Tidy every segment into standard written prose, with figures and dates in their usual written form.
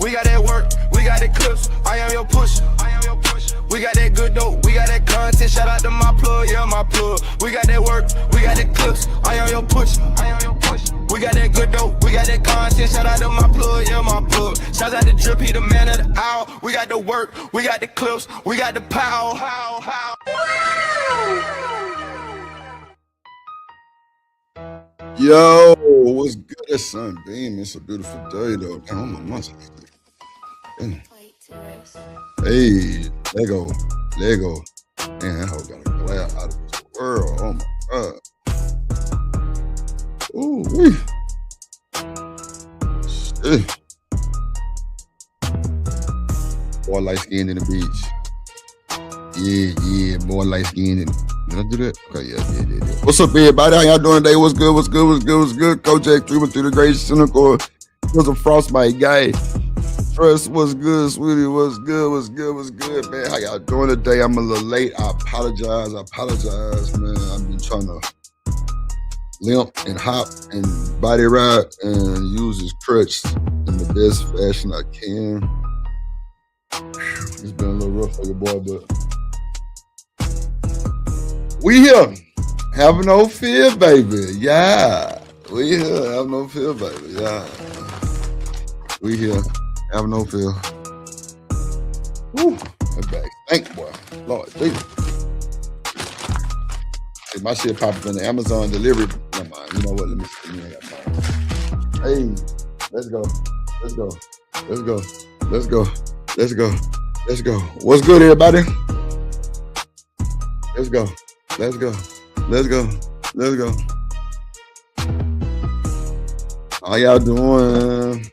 we got that work, we got that clips. I am your push. We got that good dope, we got that content. Shout out to my plug, yeah, my plug. We got that work, we got that clips. I am your push. We got that good dope, we got that content. Shout out to my plug, yeah, my plug. Shout out to Drip, he the man of the hour. We got the work, we got the clips, we got the power. Yo, what's good? It's Sunbeam. It's a beautiful day, though. Damn, I'm on my Hey, Lego. Man, that hoe got a glare out of this world. Oh my god. Ooh, wee. Shit. Boy light skinned in the beach. Yeah, boy light skinned in. Did I do that? Okay, yeah. What's up, everybody? How y'all doing today? What's good? Coach X3 the great cynical. Was a frostbite guy. Trust, what's good, sweetie? What's good, man? How y'all doing today? I'm a little late. I apologize, man. I've been trying to limp and hop and body ride and use this crutch in the best fashion I can. It's been a little rough for your boy, but we here. Have no fear, baby. Yeah. We here. Have no fear, baby. Yeah. We here. Have no fear. Woo. That bag stank, boy. Lord Jesus. Hey, my shit popped up in the Amazon delivery. Never mind. You know what? Let me see. You ain't got time. Hey, let's go. What's good, everybody? Let's go. How y'all doing?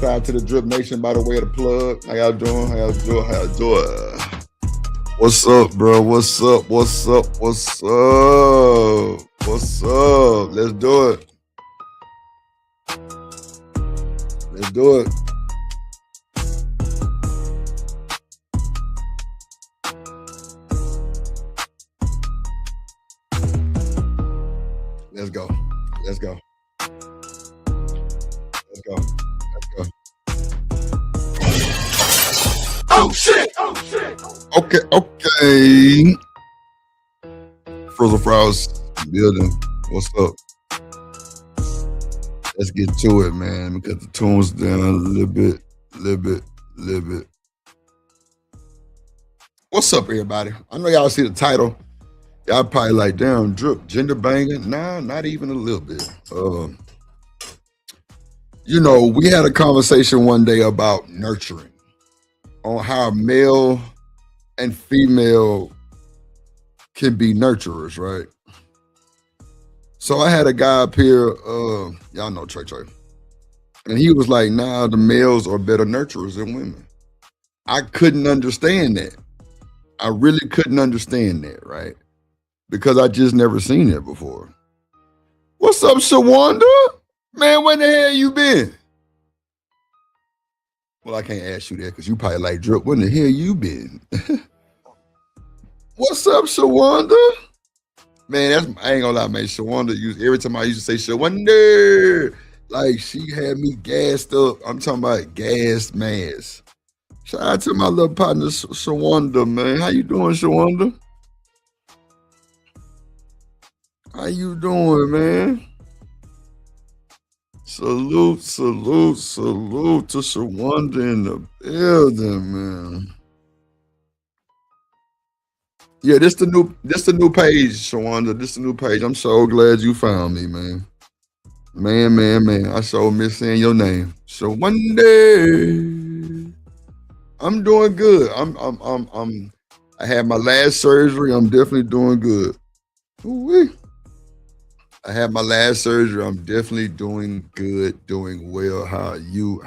Shout out to the Drip Nation by the way of the plug. How y'all doing? What's up, bro? What's up? Let's do it. Let's do it. Let's go. Oh shit. Okay. Frizzle Frows building. What's up? Let's get to it, man. Because the tune's down a little bit. What's up, everybody? I know y'all see the title. Y'all probably like, damn, Drip, gender banging? Nah, not even a little bit. You know, we had a conversation one day about nurturing, on how male and female can be nurturers, right? So I had a guy up here, y'all know Trey, and he was like, nah, the males are better nurturers than women. I couldn't understand that. I really couldn't understand that, right? Because I just never seen it before. What's up, Shawanda? Man, where the hell you been? Well, I can't ask you that because you probably like Drip. When the hell you been? What's up, Shawanda? Man, I ain't gonna lie, man. Shawanda, every time I used to say Shawanda, like she had me gassed up. I'm talking about gas mask. Shout out to my little partner, Shawanda, man. How you doing, Shawanda? How you doing, man? Salute to Shawanda in the building, man. Yeah, this the new page, Shawanda. This the new page. I'm so glad you found me, man. Man. I so miss saying your name. Shawanda. I'm doing good. I had my last surgery. I'm definitely doing good. Ooh-wee. I had my last surgery. I'm definitely doing good, doing well. How are you?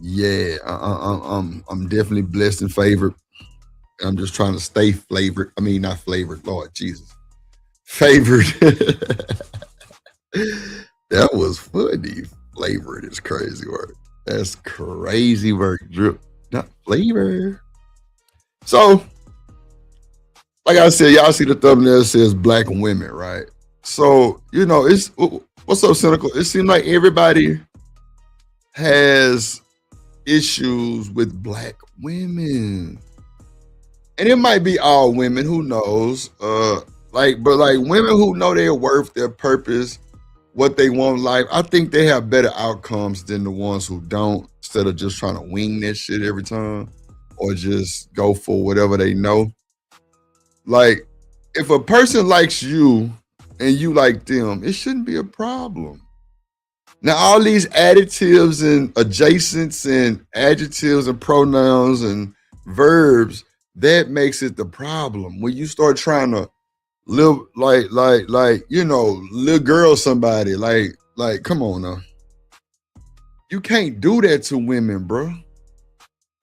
Yeah, I'm definitely blessed and favored. I'm just trying to stay flavored. I mean, not flavored. Lord Jesus, favored. That was funny. Flavored is crazy work. That's crazy work. Drip, not flavor. So, like I said, y'all see the thumbnail, it says black women, right? So, you know, what's so cynical? It seems like everybody has issues with black women. And it might be all women, who knows? But like women who know their worth, their purpose, what they want in life, I think they have better outcomes than the ones who don't, instead of just trying to wing that shit every time or just go for whatever they know. Like, if a person likes you and you like them, it shouldn't be a problem. Now, all these additives and adjacents and adjectives and pronouns and verbs, that makes it the problem. When you start trying to live little girl somebody, like, come on now. You can't do that to women, bro.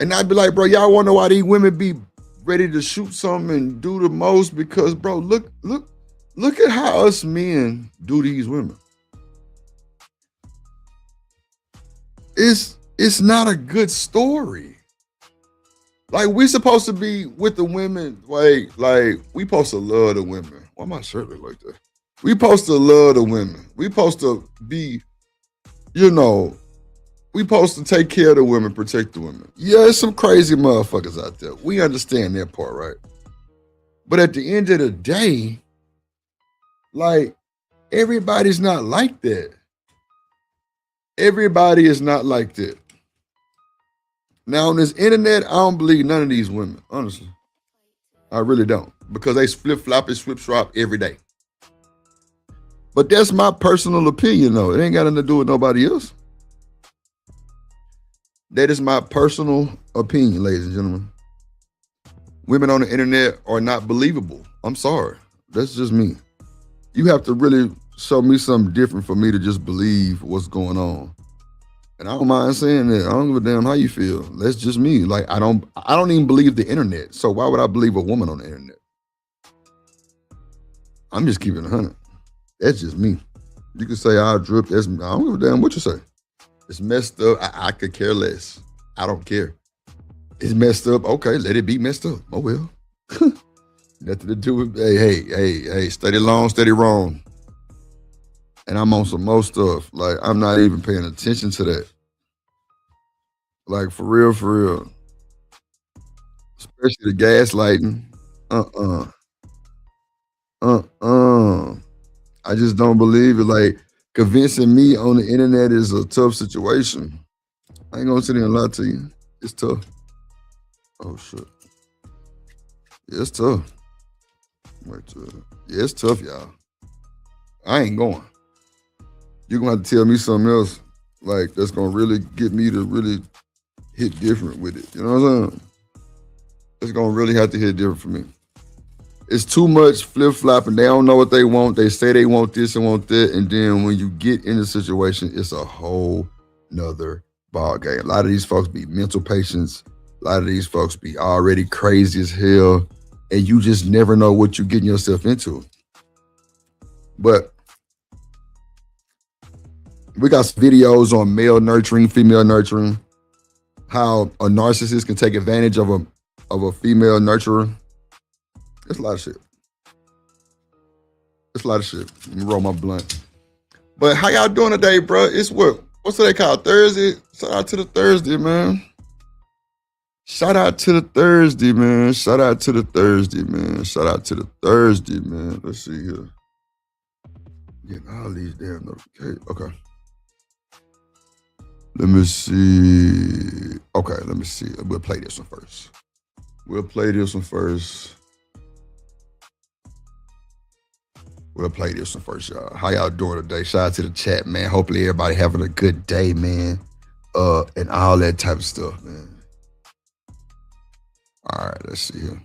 And I'd be like, bro, y'all wanna know why these women be ready to shoot something and do the most? Because, bro, look at how us men do these women. It's not a good story. Like, we're supposed to be with the women, like we supposed to love the women. Why my shirt look like that? We supposed to love the women. We supposed to be, we supposed to take care of the women, protect the women. Yeah, there's some crazy motherfuckers out there. We understand that part, right? But at the end of the day, like, everybody's not like that. Everybody is not like that. Now, on this internet, I don't believe none of these women, honestly. I really don't. Because they flip-flop and swip-swap every day. But that's my personal opinion, though. It ain't got nothing to do with nobody else. That is my personal opinion, ladies and gentlemen. Women on the internet are not believable. I'm sorry. That's just me. You have to really show me something different for me to just believe what's going on. And I don't mind saying that. I don't give a damn how you feel. That's just me. Like, I don't even believe the internet. So why would I believe a woman on the internet? I'm just keeping it 100. That's just me. You can say I drip. I don't give a damn what you say. It's messed up. I could care less. I don't care. It's messed up. Okay, let it be messed up. Oh well. Nothing to do with, hey, steady long, steady wrong. And I'm on some more stuff. Like, I'm not even paying attention to that. Like, for real. Especially the gaslighting. I just don't believe it. Like, convincing me on the internet is a tough situation. I ain't gonna sit there and lie to you. It's tough. Oh, shit. Yeah, it's tough. Yeah, it's tough, y'all. I ain't going. You're gonna have to tell me something else, like, that's gonna really get me to really hit different with it. You know what I'm saying? It's gonna really have to hit different for me. It's too much flip-flopping. They don't know what they want. They say they want this and want that, and then when you get in the situation, it's a whole nother ball game. A lot of these folks be mental patients. A lot of these folks be already crazy as hell, and you just never know what you're getting yourself into. But we got some videos on male nurturing, female nurturing, how a narcissist can take advantage of a female nurturer. It's a lot of shit. Let me roll my blunt. But how y'all doing today, bro? It's what's they called? Thursday? Shout out to the Thursday, man. Shout out to the Thursday, man. Let's see here. Getting all these damn notifications. Okay. Let me see. We'll play this one first. Y'all. How y'all doing today? Shout out to the chat, man. Hopefully everybody having a good day, man. And all that type of stuff, man. All right, let's see here.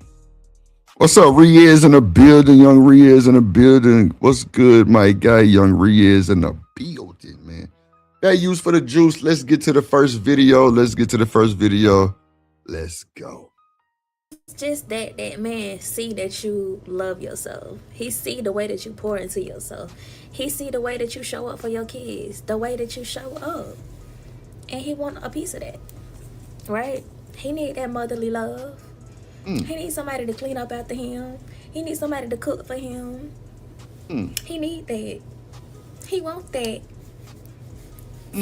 What's up, Riaz in the building, young Riaz in the building. What's good, my guy, young Riaz in the building, man. That used for the juice. Let's get to the first video. Let's go. It's just that man see that you love yourself. He see the way that you pour into yourself. He see the way that you show up for your kids, the way that you show up. And he want a piece of that, right? He need that motherly love. He needs somebody to clean up after him. He needs somebody to cook for him. He need that. He want that.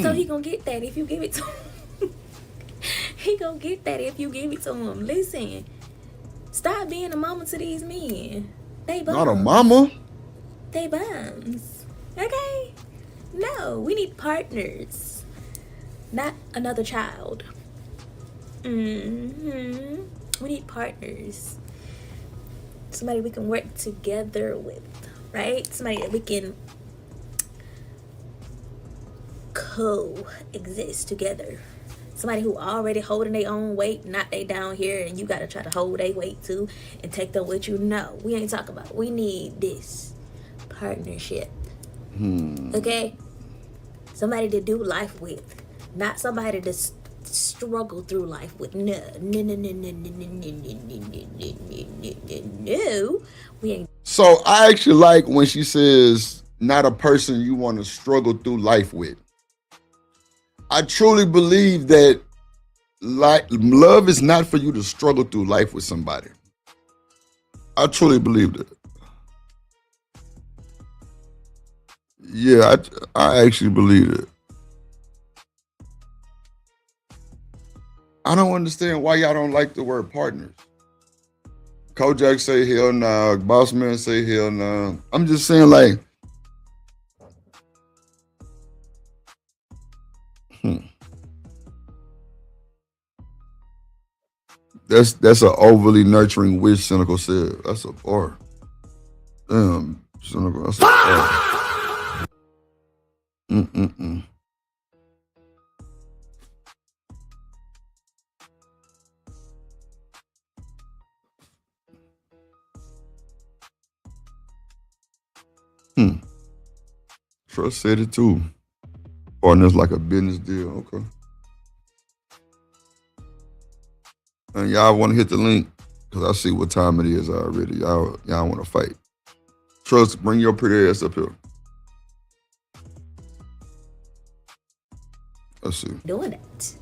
So he gonna get that if you give it to him. He gonna get that if you give it to him. Listen, stop being a mama to these men. They bums. Not a mama. They bums. Okay? No, we need partners, not another child. We need partners. Somebody we can work together with, right? Somebody that we can coexist together. Somebody who already holding their own weight, not they down here and you gotta try to hold their weight too and take them with you. No, we ain't talking about. We need this partnership. Okay? Somebody to do life with, not somebody to struggle through life with. No, we ain't. So I actually like when she says not a person you want to struggle through life with. I truly believe that love is not for you to struggle through life with somebody. I truly believe that. Yeah, I actually believe it. I don't understand why y'all don't like the word partners. Kojak say hell nah. Boss man say hell nah. I'm just saying like, That's an overly nurturing wish, Cynical said. That's a bar. Damn, Cynical, that's a bar. Trust said it too. Partners like a business deal. Okay. And y'all want to hit the link because I see what time it is already. Y'all want to fight. Trust, bring your pretty ass up here. Let's see. Doing that.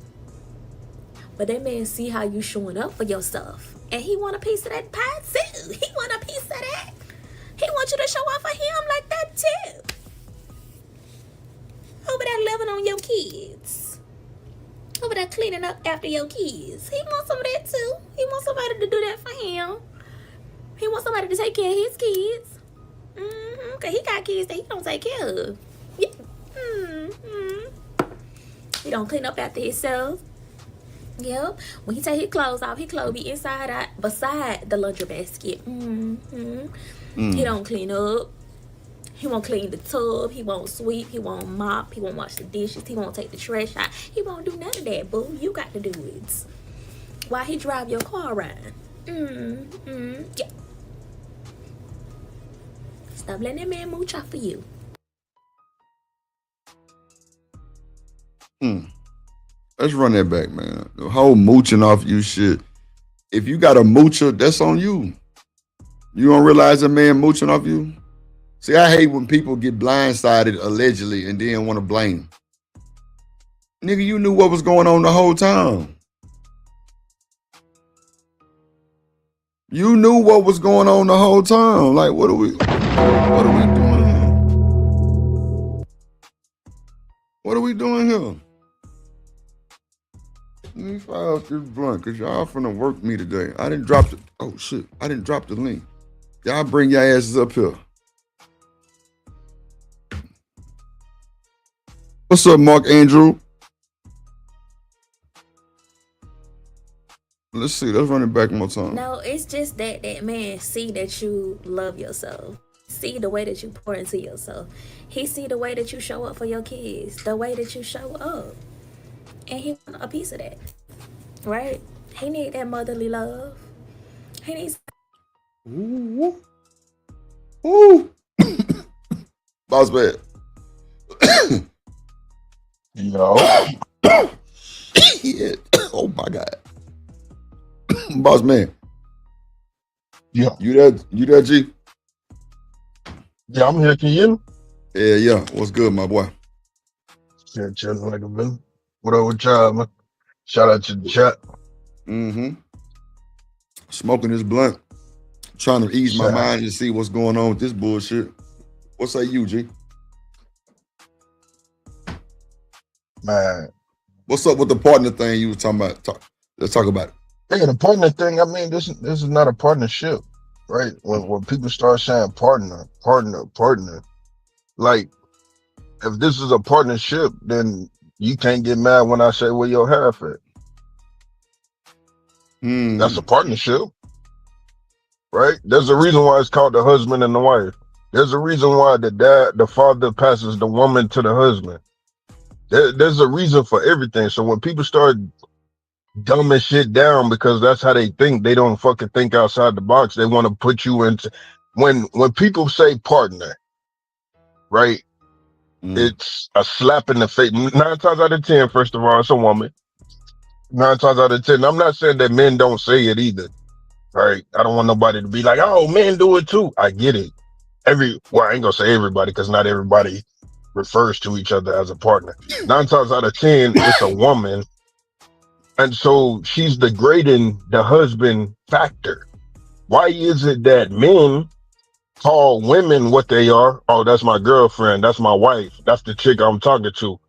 But that man see how you showing up for yourself. And he want a piece of that pie too. He want a piece of that. He wants you to show up for him like that too. Over there loving on your kids. Over there cleaning up after your kids. He wants some of that too. He wants somebody to do that for him. He wants somebody to take care of his kids. Cause he got kids that he don't take care of. Yeah. He don't clean up after himself. Yep. When he take his clothes off, his clothes be inside out beside the laundry basket. He don't clean up. He won't clean the tub. He won't sweep. He won't mop. He won't wash the dishes. He won't take the trash out. He won't do none of that, boo. You got to do it. While he drive your car around. Yeah. Stop letting that man mooch off for you. Let's run that back, man. The whole mooching off you shit. If you got a moocher, that's on you. You don't realize a man mooching off you? See, I hate when people get blindsided allegedly and then want to blame. Nigga, you knew what was going on the whole time. You knew what was going on the whole time. Like, what are we doing here? What are we doing here? Let me fire off this blunt, cause y'all finna work me today. I didn't drop the, oh shit, I didn't drop the link. Y'all bring your asses up here. What's up, Mark Andrew? Let's see, let's run it back one more time. No, it's just that man see that you love yourself. See the way that you pour into yourself. He see the way that you show up for your kids. The way that you show up. And he want a piece of that. Right? He need that motherly love. He needs... Ooh. Ooh. Boss man. Yo. Shit. Oh my God. Boss man. Yeah. You there, G? Yeah, I'm here. Can you hear me? Yeah. What's good, my boy? Yeah, chilling like a villain. What up with y'all, man? Shout out to the chat. Smoking this blunt. Trying to ease my Shout out. mind and see what's going on with this bullshit. What say you, G? Man, What's up with the partner thing you were talking about? Let's talk about it. yeah, the partner thing. I mean, this is not a partnership, right? When people start saying partner, like if this is a partnership, then you can't get mad when I say where your half at. That's a Hmm. partnership, right? There's a reason why it's called the husband and the wife. There's a reason why the father passes the woman to the husband. There's a reason for everything. So when people start dumbing shit down because that's how they think, they don't fucking think outside the box. They want to put you into when people say partner, right? Mm. It's a slap in the face. 9 times out of 10, first of all, it's a woman. 9 times out of 10. I'm not saying that men don't say it either. Right. I don't want nobody to be like, oh, men do it too. I get it. Well, I ain't gonna say everybody because not everybody refers to each other as a partner. 9 times out of 10, it's a woman. And so she's degrading the husband factor. Why is it that men call women what they are? Oh, that's my girlfriend. That's my wife. That's the chick I'm talking to.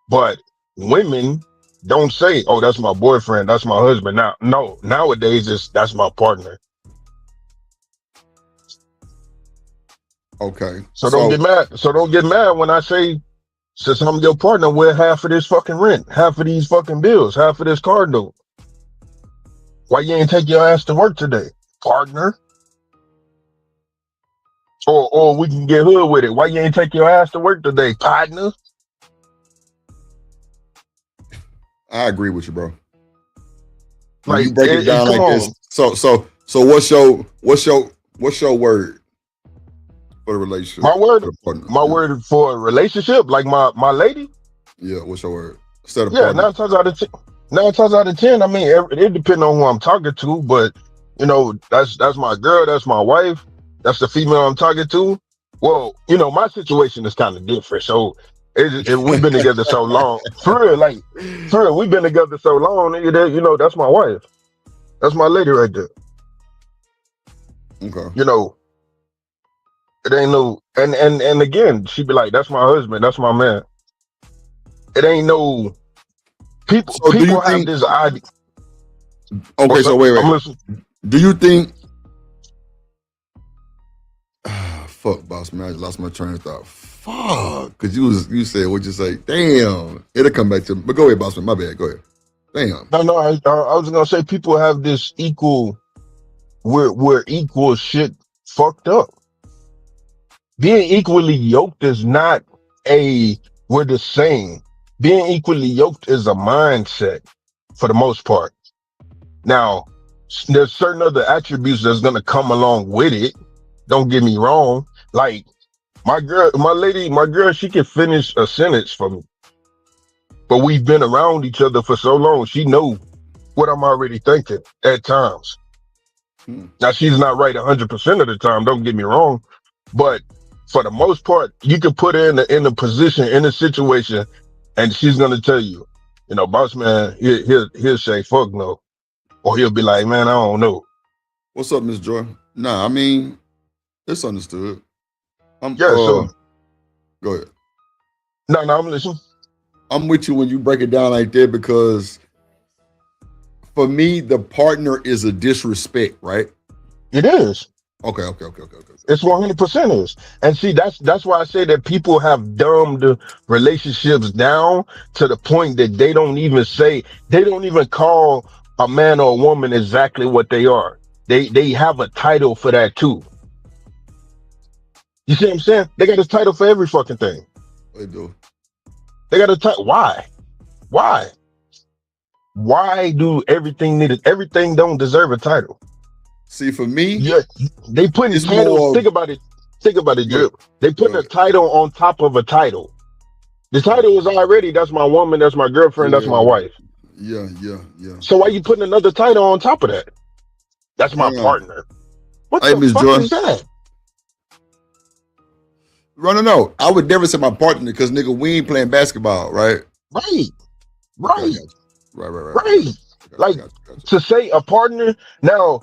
But women don't say, oh, that's my boyfriend. That's my husband. Now, no, nowadays that's my partner. Okay. So don't So get mad. So don't get mad when I say, since I'm your partner, we're half of this fucking rent, half of these fucking bills, half of this car note. Why you ain't take your ass to work today, partner? Or we can get hood with it. Why you ain't take your ass to work today, partner? I agree with you, bro. When Like, you break it down come like this, on. so what's your word for the relationship My word, for the partner? my Yeah, word for a relationship, like my lady. yeah. What's your word instead of Yeah, partner? 9 times out of 10. 9 times out of 10. I mean, it depends on who I'm talking to, but that's my girl, that's my wife, that's the female I'm talking to. Well, my situation is kind of different. So we've been together so long, for real, we've been together so long, nigga, that that's my wife, that's my lady right there. Okay. You know, it ain't no, and again, she be like, that's my husband, that's my man. It ain't no people. So do you People have think? this idea. Okay. What's So up? wait, I'm wait. listening. Do you think? Fuck, boss man. I just lost my train of thought. Fuck, because you said what you say. Damn, it'll come back to me. But go ahead, boss man. My bad. Go ahead. Damn. No, I was gonna say people have this equal. We're equal shit fucked up. Being equally yoked is not a we're the same. Being equally yoked is a mindset for the most part. Now, there's certain other attributes that's gonna come along with it. Don't get me wrong. Like my girl, she can finish a sentence for me. But we've been around each other for so long. She know what I'm already thinking at times. Hmm. Now she's not right 100% of the time. Don't get me wrong, but for the most part, you can put her in a position, in a situation, and she's gonna tell you, boss man, he'll say fuck no, or he'll be like, man, I don't know. What's up, Miss Joy? Nah, I mean it's understood. I'm Yeah, so Go ahead. no, I'm listening. I'm with you when you break it down like that because for me, the partner is a disrespect, right? It is. Okay. It's 100% is. And see, that's why I say that people have dumbed relationships down to the point that they don't even call a man or a woman exactly what they are. They have a title for that too. You see what I'm saying? They got a title for every fucking thing. They do. They got a title. Why? Why? Why do everything don't deserve a title? See, for me, Yeah, they putting it's titles. more of Think about it. Think about it, go ahead. Drip. They Go putting a ahead. title on top of a title. The title is already that's my woman, that's my girlfriend, that's my Yeah, wife. yeah. So why you putting another title on top of that? That's my Hang on. partner. What Hey, the Miss fuck Joy. is that? No. I would never say my partner because nigga, we ain't playing basketball, right? Right, Okay, I got right, you. Right. I got right. you. I Like got you. to say a partner. Now,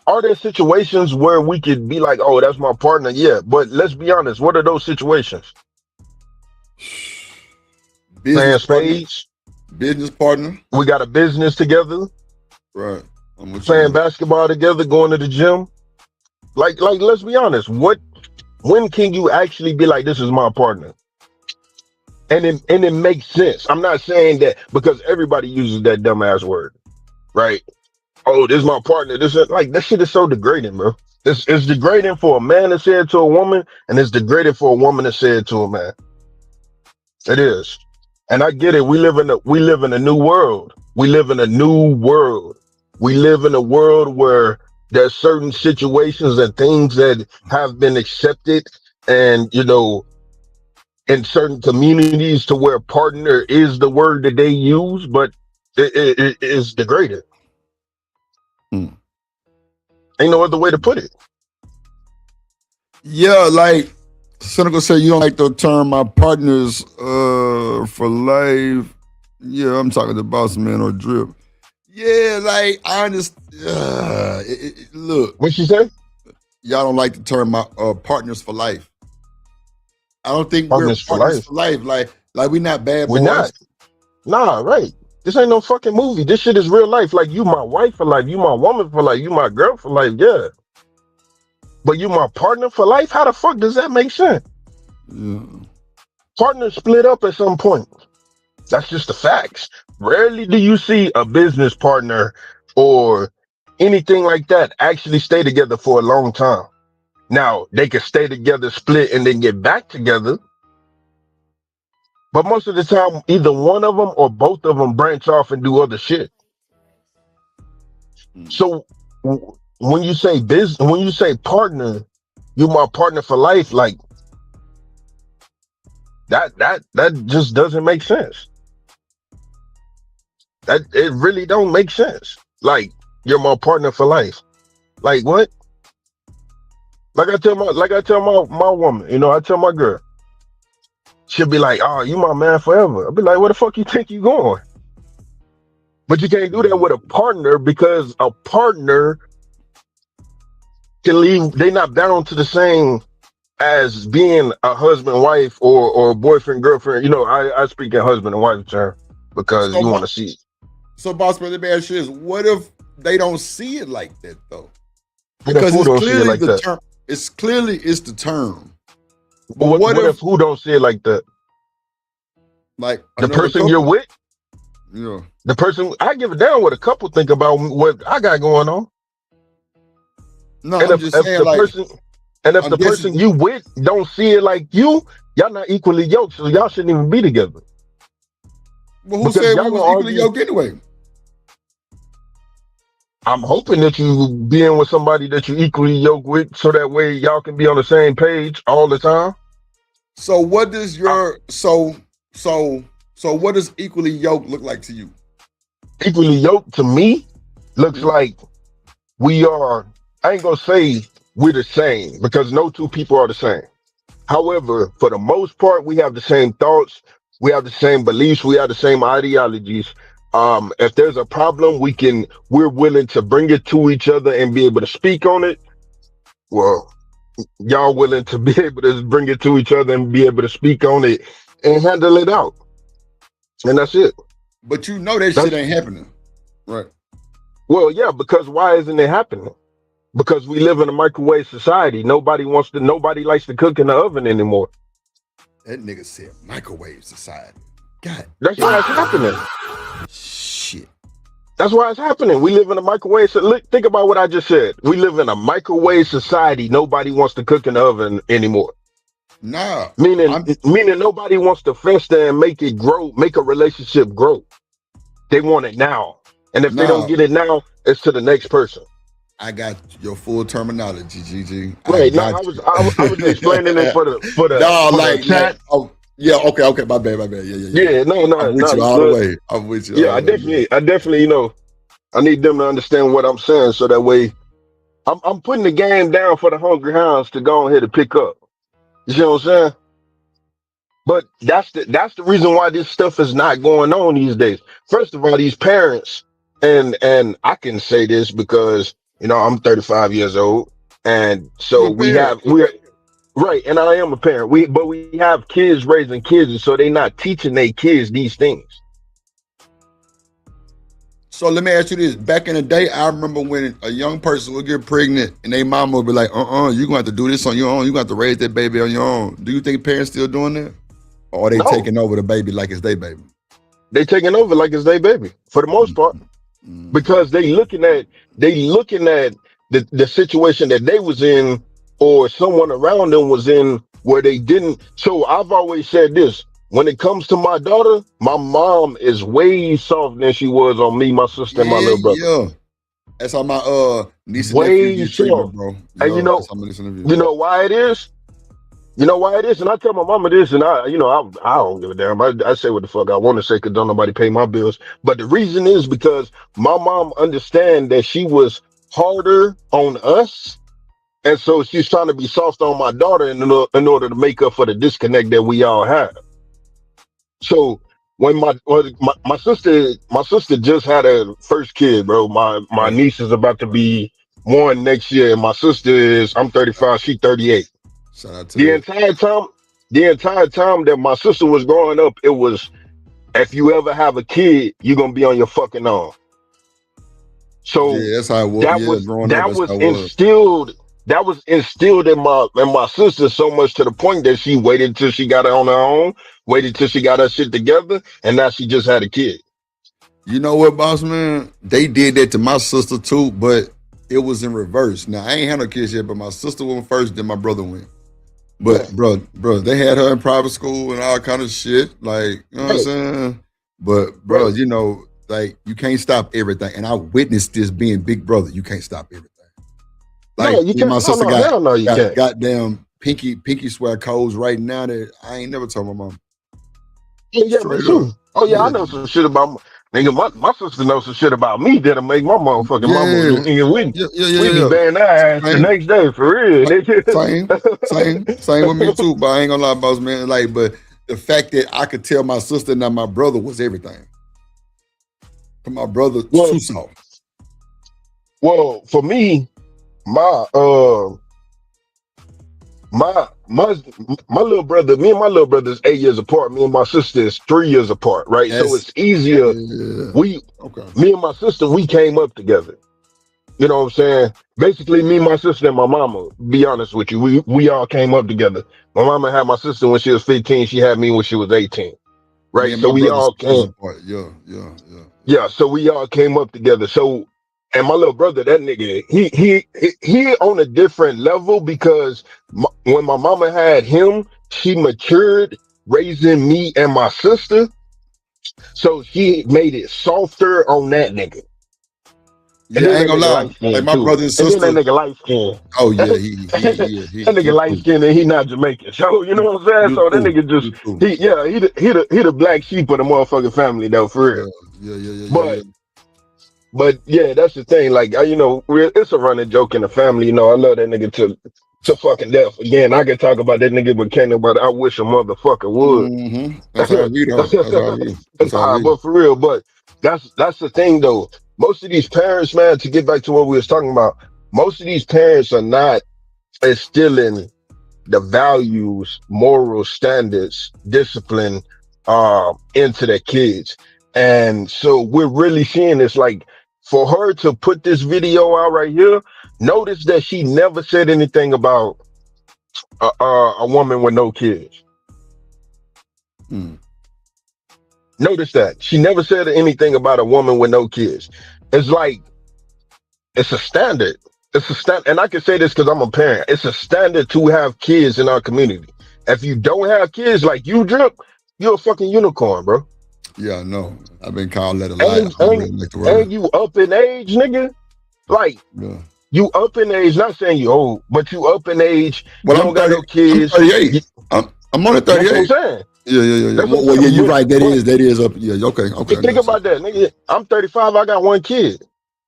are there situations where we could be like, oh, that's my partner? Yeah, but let's be honest. What are those situations? playing business partner, spades. business partner. We got a business together, Right. I'm with you on playing that. basketball together, going to the gym. Like, let's be honest. When can you actually be like, this is my partner? And it makes sense. I'm not saying that because everybody uses that dumbass word, right? Oh, this is my partner. This is like that shit is so degrading, bro. It's degrading for a man to say it to a woman, and it's degrading for a woman to say it to a man. It is. And I get it. We live in a new world. We live in a new world. We live in a world where there's certain situations and things that have been accepted and in certain communities to where partner is the word that they use, but it is degraded. Hmm. Ain't no other way to put it. Yeah, like Cynical said, you don't like the term "my partners for life." Yeah, I'm talking to Boss Man or Drip. Yeah, like I understand. Look, What she said? y'all don't like the term "my partners for life." I don't think we're Partners for partners life. for life. Like we not bad We're boys. not. Nah, right. This ain't no fucking movie. This shit is real life. Like you my wife for life, you my woman for life, you my girl for life, yeah. But you my partner for life? How the fuck does that make sense? Yeah. Partners split up at some point. That's just the facts. Rarely do you see a business partner or anything like that actually stay together for a long time. Now, they could stay together, split, and then get back together. But most of the time, either one of them or both of them branch off and do other shit. Mm. So when you say business, when you say partner, you my partner for life, like that just doesn't make sense. That it really don't make sense. Like you're my partner for life. Like what? Like I tell my woman, I tell my girl, she'll be like, "Oh, you my man forever." I'll be like, "Where the fuck you think you going?" But you can't do that with a partner because a partner can leave. They not bound to the same as being a husband, wife, or boyfriend, girlfriend. I speak in husband and wife term because So, you want to see. so Boss Man, let me ask you this: what if they don't see it like that though? What if Because who it's don't see it clearly like the that? term. It's the term. But What what what if if who don't see it like that? like The another person you're couple? with, Yeah. the person I give it down what a couple think about what I got going on. No, And I'm if just if saying. the Like person and if I'm the person guessing. you with don't see it like y'all not equally yoked, so y'all shouldn't even be together Well, who because said y'all we gonna was equally argue. yoked anyway? I'm hoping that you being with somebody that you equally yoked with, so that way y'all can be on the same page all the time. So what does I'm your so what does equally yoked look like to you? equally yoked to me looks Yeah. like we are. I ain't gonna say we're the same because no two people are the same. However, for the most part, we have the same thoughts, we have the same beliefs, we have the same ideologies. If there's a problem, we're willing to bring it to each other and be able to speak on it. Well, y'all willing to be able to bring it to each other and be able to speak on it and handle it out. And that's it. But you know that shit That's ain't happening. Right. well, yeah, because why isn't it happening? Because we live in a microwave society. Nobody likes to cook in the oven anymore. That nigga said microwave society. God That's why it's happening. shit. That's why it's happening. We live in a microwave. So look, think about what I just said. We live in a microwave society. Nobody wants to cook in the oven anymore. Nah. Meaning, I'm meaning nobody wants to fester and make it grow, make a relationship grow. They want it now. And if they don't nah. get it now, it's to the next person. I got your full terminology, GG. I Right. No, got I was you. I was explaining it for the for the No, for the like chat. oh yeah, okay, my bad. Yeah. Yeah, no, I'm no, with no, you you all the good. way. I'm with you Yeah, all I the way. Yeah. definitely, I need them to understand what I'm saying so that way I'm putting the game down for the hungry hounds to go ahead and pick up. You see what I'm saying? But that's the reason why this stuff is not going on these days. First of all, these parents, and I can say this because I'm 35 years old, and You so a parent. we're Right, and I am a parent. But we have kids raising kids, and so they not teaching their kids these things. So let me ask you this. Back in the day, I remember when a young person would get pregnant and their mama would be like, you're gonna have to do this on your own. You're gonna have to raise that baby on your own. Do you think parents still doing that? Or are they No, taking over the baby like it's their baby? they taking over like it's their baby for the most part. Because they looking at the situation that they was in or someone around them was in where they didn't. So I've always said this: when it comes to my daughter, my mom is way softer than she was on me, my sister, and my Yeah, little brother. yeah. That's how my niece and nephew Way get treatment, soft. bro. And Yeah, that's how my niece and nephew. you know why it is? You know why it is? And I tell my mama this, and I don't give a damn. I say what the fuck I want to say because don't nobody pay my bills. But the reason is because my mom understand that she was harder on us, and so she's trying to be soft on my daughter in order to make up for the disconnect that we all have. So when my sister just had her first kid, bro. My Right, niece is about to be one next year, and my sister is I'm 35, she 38. shout out to The that. entire time, the entire time that my sister was growing up, it was if you ever have a kid, you're gonna be on your fucking own. So Yeah, that's how it was. that Yeah, was growing up, that that's was how it was. instilled. That was instilled in my sister so much to the point that she waited till she got it on her own, waited till she got her shit together, and now she just had a kid. You know what, boss man? They did that to my sister too, but it was in reverse. Now I ain't had no kids yet, but my sister went first, then my brother went. But Yeah, bro, they had her in private school and all kind of shit. Like, you know what I'm right, saying? But bro, right. you know, like you can't stop everything. And I witnessed this being big brother. You can't stop everything. No, Like you me and can't. my No, sister no, got hell no, you got can't. goddamn pinky swear codes right now that I ain't never told my mom. Yeah, yeah, me Straight up. too. Oh yeah, I Yeah. know some shit about nigga. My sister knows some shit about me that'll make my motherfucking mama Yeah. nigga. We Yeah, yeah, yeah, we yeah, be yeah. bearing our ass the Same, next day for real, nigga. same with me too. But I ain't gonna lie, boss man. Like, but the fact that I could tell my sister and not my brother was everything. But my brother well, too soft. for me, my my my little brother, me and my little brother is 8 years apart. Me and my sister is 3 years apart, right? So That's it's easier. yeah. We, Okay. me and my sister, we came up together. You know what I'm saying? Basically, me, my sister, and my mama. Be honest with you, we all came up together. My mama had my sister when she was 15. She had me when she was 18. Me Right? and So my we brother all 6 years came. apart. Yeah, yeah, yeah, yeah. Yeah. So we all came up together. So, and my little brother, that nigga, he on a different level because when my mama had him, she matured raising me and my sister. So she made it softer on that nigga. And Yeah, I then ain't that gonna nigga lie. light Like skinned my too. brother and And then that sister. nigga light skinned. Oh yeah, that nigga he light too. skinned and he not Jamaican. So you know what I'm saying? You So that too. nigga just You too. he the black sheep of the motherfucking family though, for real. Yeah, yeah, yeah, yeah, yeah, But yeah. but yeah, that's the thing. Like it's a running joke in the family. I love that nigga to fucking death. Again, I could talk about that nigga with Canada, but I wish a motherfucker would. Mm-hmm. That's how I be though. That's how I be. That's how I Nah, be. but for real, but that's the thing though. Most of these parents, man, to get back to what we was talking about, most of these parents are not instilling the values, moral standards, discipline into their kids. And so we're really seeing this like for her to put this video out right here, notice that she never said anything about a woman with no kids. Hmm. Notice that. She never said anything about a woman with no kids. It's like it's a standard. It's a stand, and I can say this because I'm a parent. It's a standard to have kids in our community. If you don't have kids like you, Drip, you're a fucking unicorn, bro. Yeah, I know. I've been called that a lot. I And don't and really like the word. and you up in age, nigga. Like Yeah. you up in age. Not saying you old, but you up in age. Well, You don't got no I'm kids. 38. I'm only That's what I'm 38. saying. Yeah, yeah, yeah, yeah. That's what I'm Well, yeah, saying. you're But right. but That is up. Yeah, okay, okay, I think got you. about that, nigga. I'm 35. I got one kid.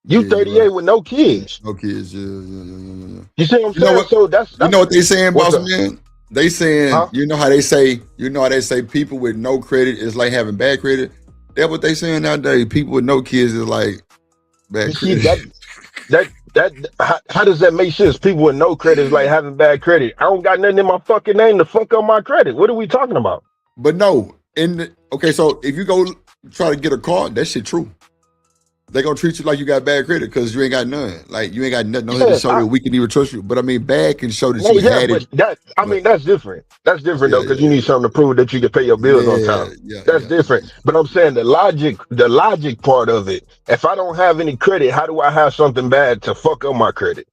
You Yeah, you're 38 right. with no kids. No kids. Yeah, yeah, yeah, yeah, yeah. You see what I'm You know saying? what? So that's You know that's what they saying, what's boss up, man? They saying, huh? you know how they say people with no credit is like having bad credit. That's what they saying nowadays. People with no kids is like You bad see credit. that how does that make sense? People with no credit is like having bad credit. I don't got nothing in my fucking name to fuck up my credit. What are we talking about? But no, okay, so if you go try to get a car, that shit true. They gonna treat you like you got bad credit because you ain't got none. Like you ain't got nothing on here to Yeah, show that we can even trust you. But I mean, bad can show that no, you yeah, had it. but that I But mean that's different. That's different though, yeah, because you need something to prove that you can pay your bills on yeah, time. yeah, That's yeah, different. But I'm saying the logic part of it. If I don't have any credit, how do I have something bad to fuck up my credit?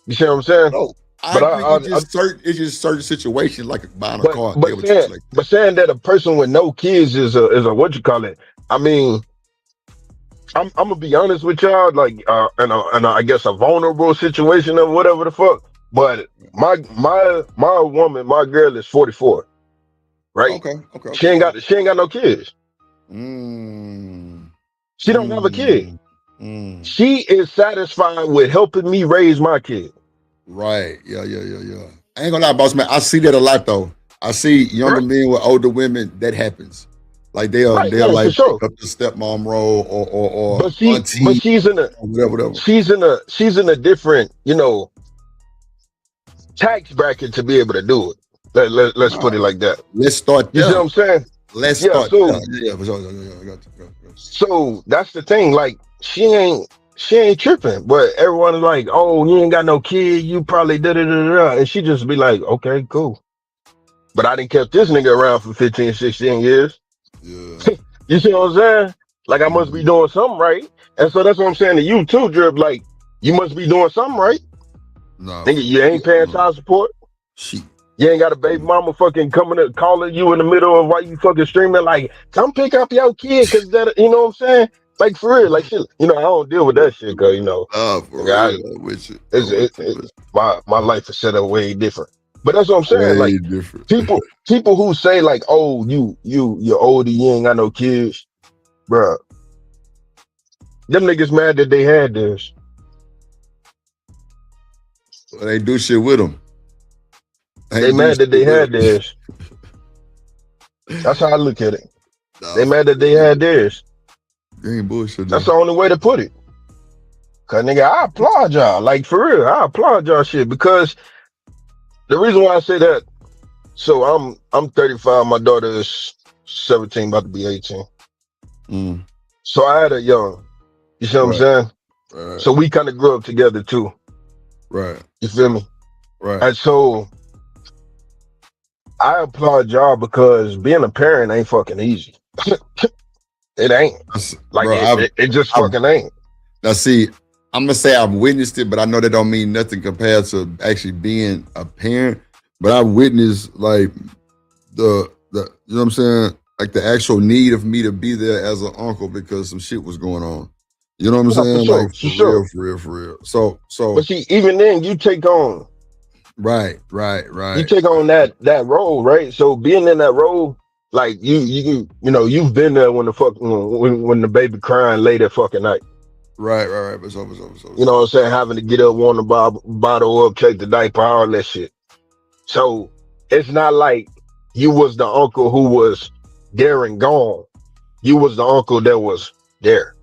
You see what I'm saying? no, I But agree. It's just certain situations like buying a car. They would treat you like that. but saying that a person with no kids is a what you call it? I mean, I'm gonna be honest with y'all, like in a I guess a vulnerable situation or whatever the fuck. But my woman, my girl is 44, right? Okay, okay, okay, okay. She ain't got no kids. Mm, She don't have a kid. mm, mm. She is satisfied with helping me raise my kid. Right. Yeah, yeah, yeah, yeah. I ain't gonna lie, boss man. I see that a lot though. I see younger Right, men with older women. That happens. Like they'll right, they'll yeah, for like pick sure. up the stepmom role or But auntie or whatever. she's in a different, tax bracket to be able to do it. Let's put Nah, it like that. let's start You see what there. I'm saying? Let's Yeah. start there. Yeah, for sure. Yeah, yeah, yeah, I got you. So that's the thing. Like she ain't tripping, but everyone is like, "Oh, you ain't got no kid. You probably da da da da," and she just be like, "Okay, cool." But I didn't kept this nigga around for 15, 16 years. Yeah. You see what I'm saying? Like I must be Mhm. doing something right, and so that's what I'm saying to you too, Drip. Like you must be doing something right. Nah, Nigga, for you ain't paying real. child support. She. You ain't got a baby mama fucking coming up calling you in the middle of why you fucking streaming like, come pick up your kid, cause that, you know what I'm saying? Like for real, like shit. I don't deal with that shit, cause Nah, for nigga, real. I'm with you. I'm with you. With my life is set up way different. But that's what I'm saying. way Like different. people who say like, oh, you're older, you ain't got no kids, bruh. Them niggas mad that they had this. But they do shit with them. They Ain't do mad shit that they with had them. this. That's how I look at it. Nah, They for mad that they real. had this. They ain't bullshit That's though. the only way to put it. Cause nigga, I applaud y'all. Like for real, I applaud y'all shit. Because the reason why I say that, so I'm 35, my daughter is 17, about to be 18. Mm, So I had her young. You see what I'm right, saying? right, So we kind of grew up together too. right, You feel me? right. And so I applaud y'all because being a parent ain't fucking easy. It ain't. Like Bro, it just I've fucking ain't. now see, I'm gonna say I've witnessed it, but I know that don't mean nothing compared to actually being a parent. But I witnessed like the you know what I'm saying, like the actual need of me to be there as an uncle because some shit was going on. You know what I'm Yeah, for saying? Like sure, for for real, sure. for real, for real. So But see, even then, right, right, you right. take on that role, right? So being in that role, like you've been there when the fuck when the baby crying late at fucking night. Right. But You know what I'm saying? Having to get up, want to bottle up, check the diaper, all that shit. So it's not like you was the uncle who was there and gone. You was the uncle that was there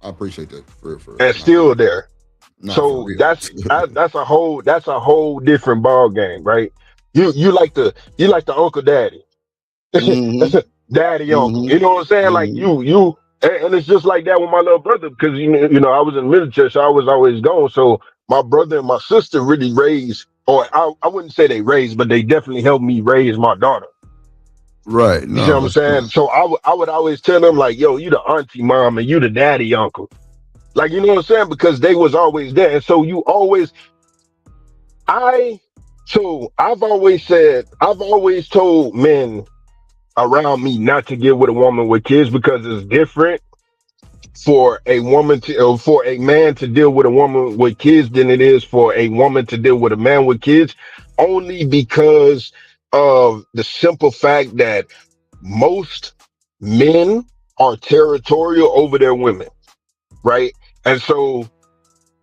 I appreciate that. For real. and still there. Not for So real. that's a whole different ball game, right? You like the uncle daddy. Mm-hmm. Daddy uncle. Mm-hmm. You know what I'm saying? Like Mm-hmm. and it's just like that with my little brother because I was in the military, so I was always gone. So my brother and my sister really raised, or I wouldn't say they raised, but they definitely helped me raise my daughter. Right. You see No, what I'm for sure. saying? So I would always tell them like, yo, you the auntie mom and you the daddy uncle. Like, you know what I'm saying? Because they was always there. And so you always I so I've always told men around me not to get with a woman with kids because it's different for a woman to or for a man to deal with a woman with kids than it is for a woman to deal with a man with kids, only because of the simple fact that most men are territorial over their women, right? And so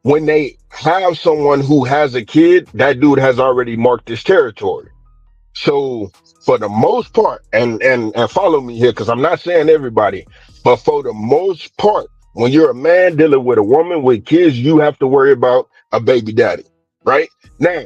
when they have someone who has a kid, that dude has already marked his territory. So for the most part, and follow me here because I'm not saying everybody, but for the most part, When you're a man dealing with a woman with kids, you have to worry about a baby daddy, right? Now,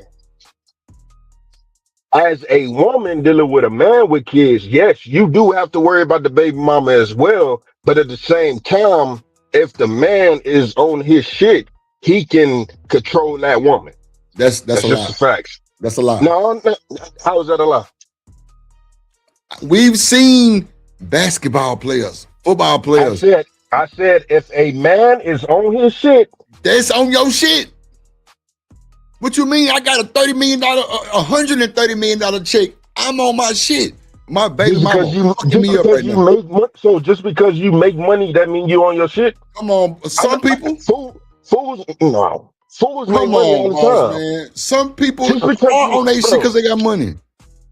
as a woman dealing with a man with kids, yes, you do have to worry about the baby mama as well. But at the same time, if the man is on his shit, he can control that woman. That's That's a just lie. the facts. That's a lie. No, how is that a lie? We've seen basketball players, football I players. said, I said, if a man is on his shit, That's on your shit. What you mean? I got a $30 million, $130 million check. I'm on my shit. My baby just mama because you, fucking just me up because right you now. make money, so just because you make money, that mean you on your shit. Come on, some people. Fools, no, fools make Come money all on, the boss time. man. Some people Just because are you, on their shit bro, because they got money.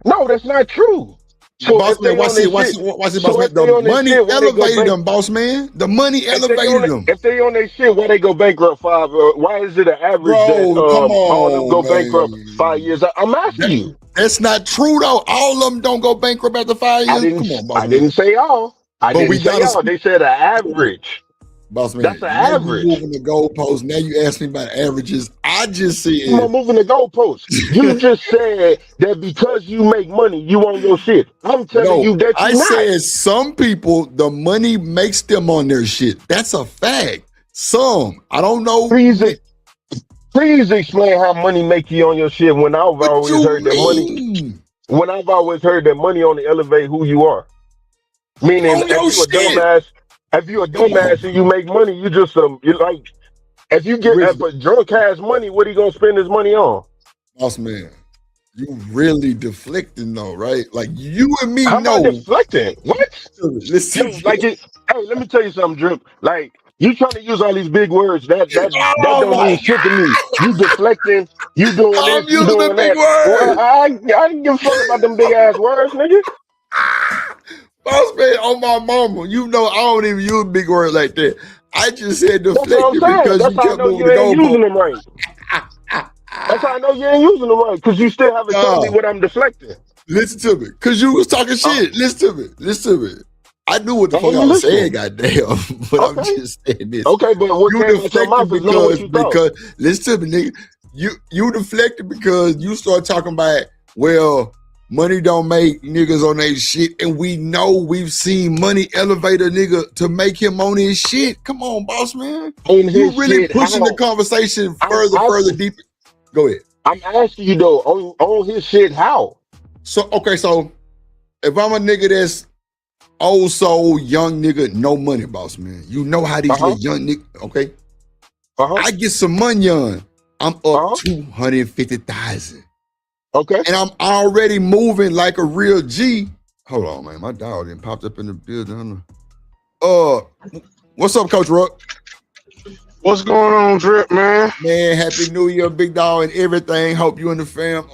no, that's not true. So Boss if man, they on their shit, watch it, boss so man. if they The on their money shit, why they go elevated bank? them, boss man. The money If they on elevated them. if they on their shit, why they go bankrupt five? Why is it an average that Bro, come all of them on, go bankrupt man. 5 years? I'm asking That, you. that's not true though. All of them don't go bankrupt after 5 years. Come on, boss I man. didn't say all. I But didn't we say gotta all. speak. They said an average. Boss That's man, an now you average. moving the goalposts. Now you ask me about averages. I just I'm said not moving the goalposts. You just said that because you make money, you on your shit. I'm telling no. you that I you not. said some people, the money makes them on their shit. That's a fact. Some. I don't know. Please, please explain how money make you on your shit. When I've What always you heard that money. mean? When I've always heard that money only elevate who you are. Meaning, On your shit. if you a Come on, dumbass and you make money, you just you like. If you get if Richard, a drunk has money, what he gonna spend his money on? boss man. You really deflecting though, right? Like you and me I'm not know. deflecting. What? Listen, Yo, like it. Hey, let me tell you something, Drip. Like you trying to use all these big words that oh don't mean my shit to me. You deflecting. You doing God, I'm this. You using the doing big that. Well, word. I didn't give a fuck about them big ass words, nigga. Boss man, on my mama, you know I don't even use big words like that. I just said That's what I'm deflected saying. because That's you how I kept know moving you the ain't goalpost. using them right. That's how I know you ain't using them right. Cause you still haven't told me Nah, what I'm deflecting. listen to me. Cause you was talking Uh, shit. Listen to me. Listen to me. I knew what the fuck let I me was saying, listen. goddamn. But I'm Okay. just saying this. Okay, but what You came out your deflected mouth is not what you thought. because listen to me, nigga. You deflected because you start talking about, well, money don't make niggas on their shit. And we know we've seen money elevate a nigga to make him on his shit. Come on, boss man. On You his really shit, pushing the how? conversation I'm further asking. deeper. Go ahead. I'm asking you though. On his shit, how? So okay, so if I'm a nigga that's old soul, young nigga, no money, boss man. You know how Uh these huh. little young niggas, okay? Uh huh. I get some money on. I'm Uh up huh. 250,000. Okay. And I'm already moving like a real G. Hold on, man. My dog didn't popped up in the building. What's up, Coach Ruck? What's going on, Drip, man? Man, happy New Year, big dog, and everything. Hope you and the fam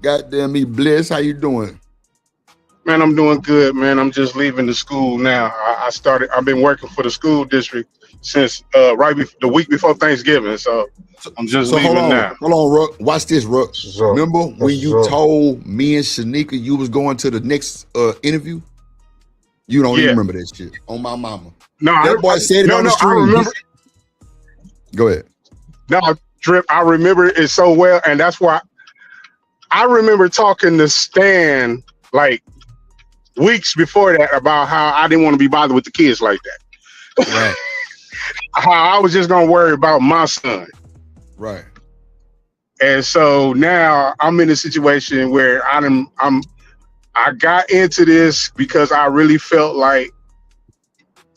goddamn me blessed. How you doing? Man, I'm doing good, man. I'm just leaving the school now. I've been working for the school district since the week before Thanksgiving. So I'm just So hold leaving now. on, Ruck. Watch this, Ruck. That's what's up. Remember That's when what's you up. told me and Shanika you was going to the next interview? You don't even Yeah. remember that shit. On my mama. No, That boy said it on the no, I stream. remember. Go ahead. No, Drip, I remember it so well. And that's why I remember talking to Stan like weeks before that about how I didn't want to be bothered with the kids like that. Right. How I was just going to worry about my son. Right. And so now I'm in a situation where I got into this because I really felt like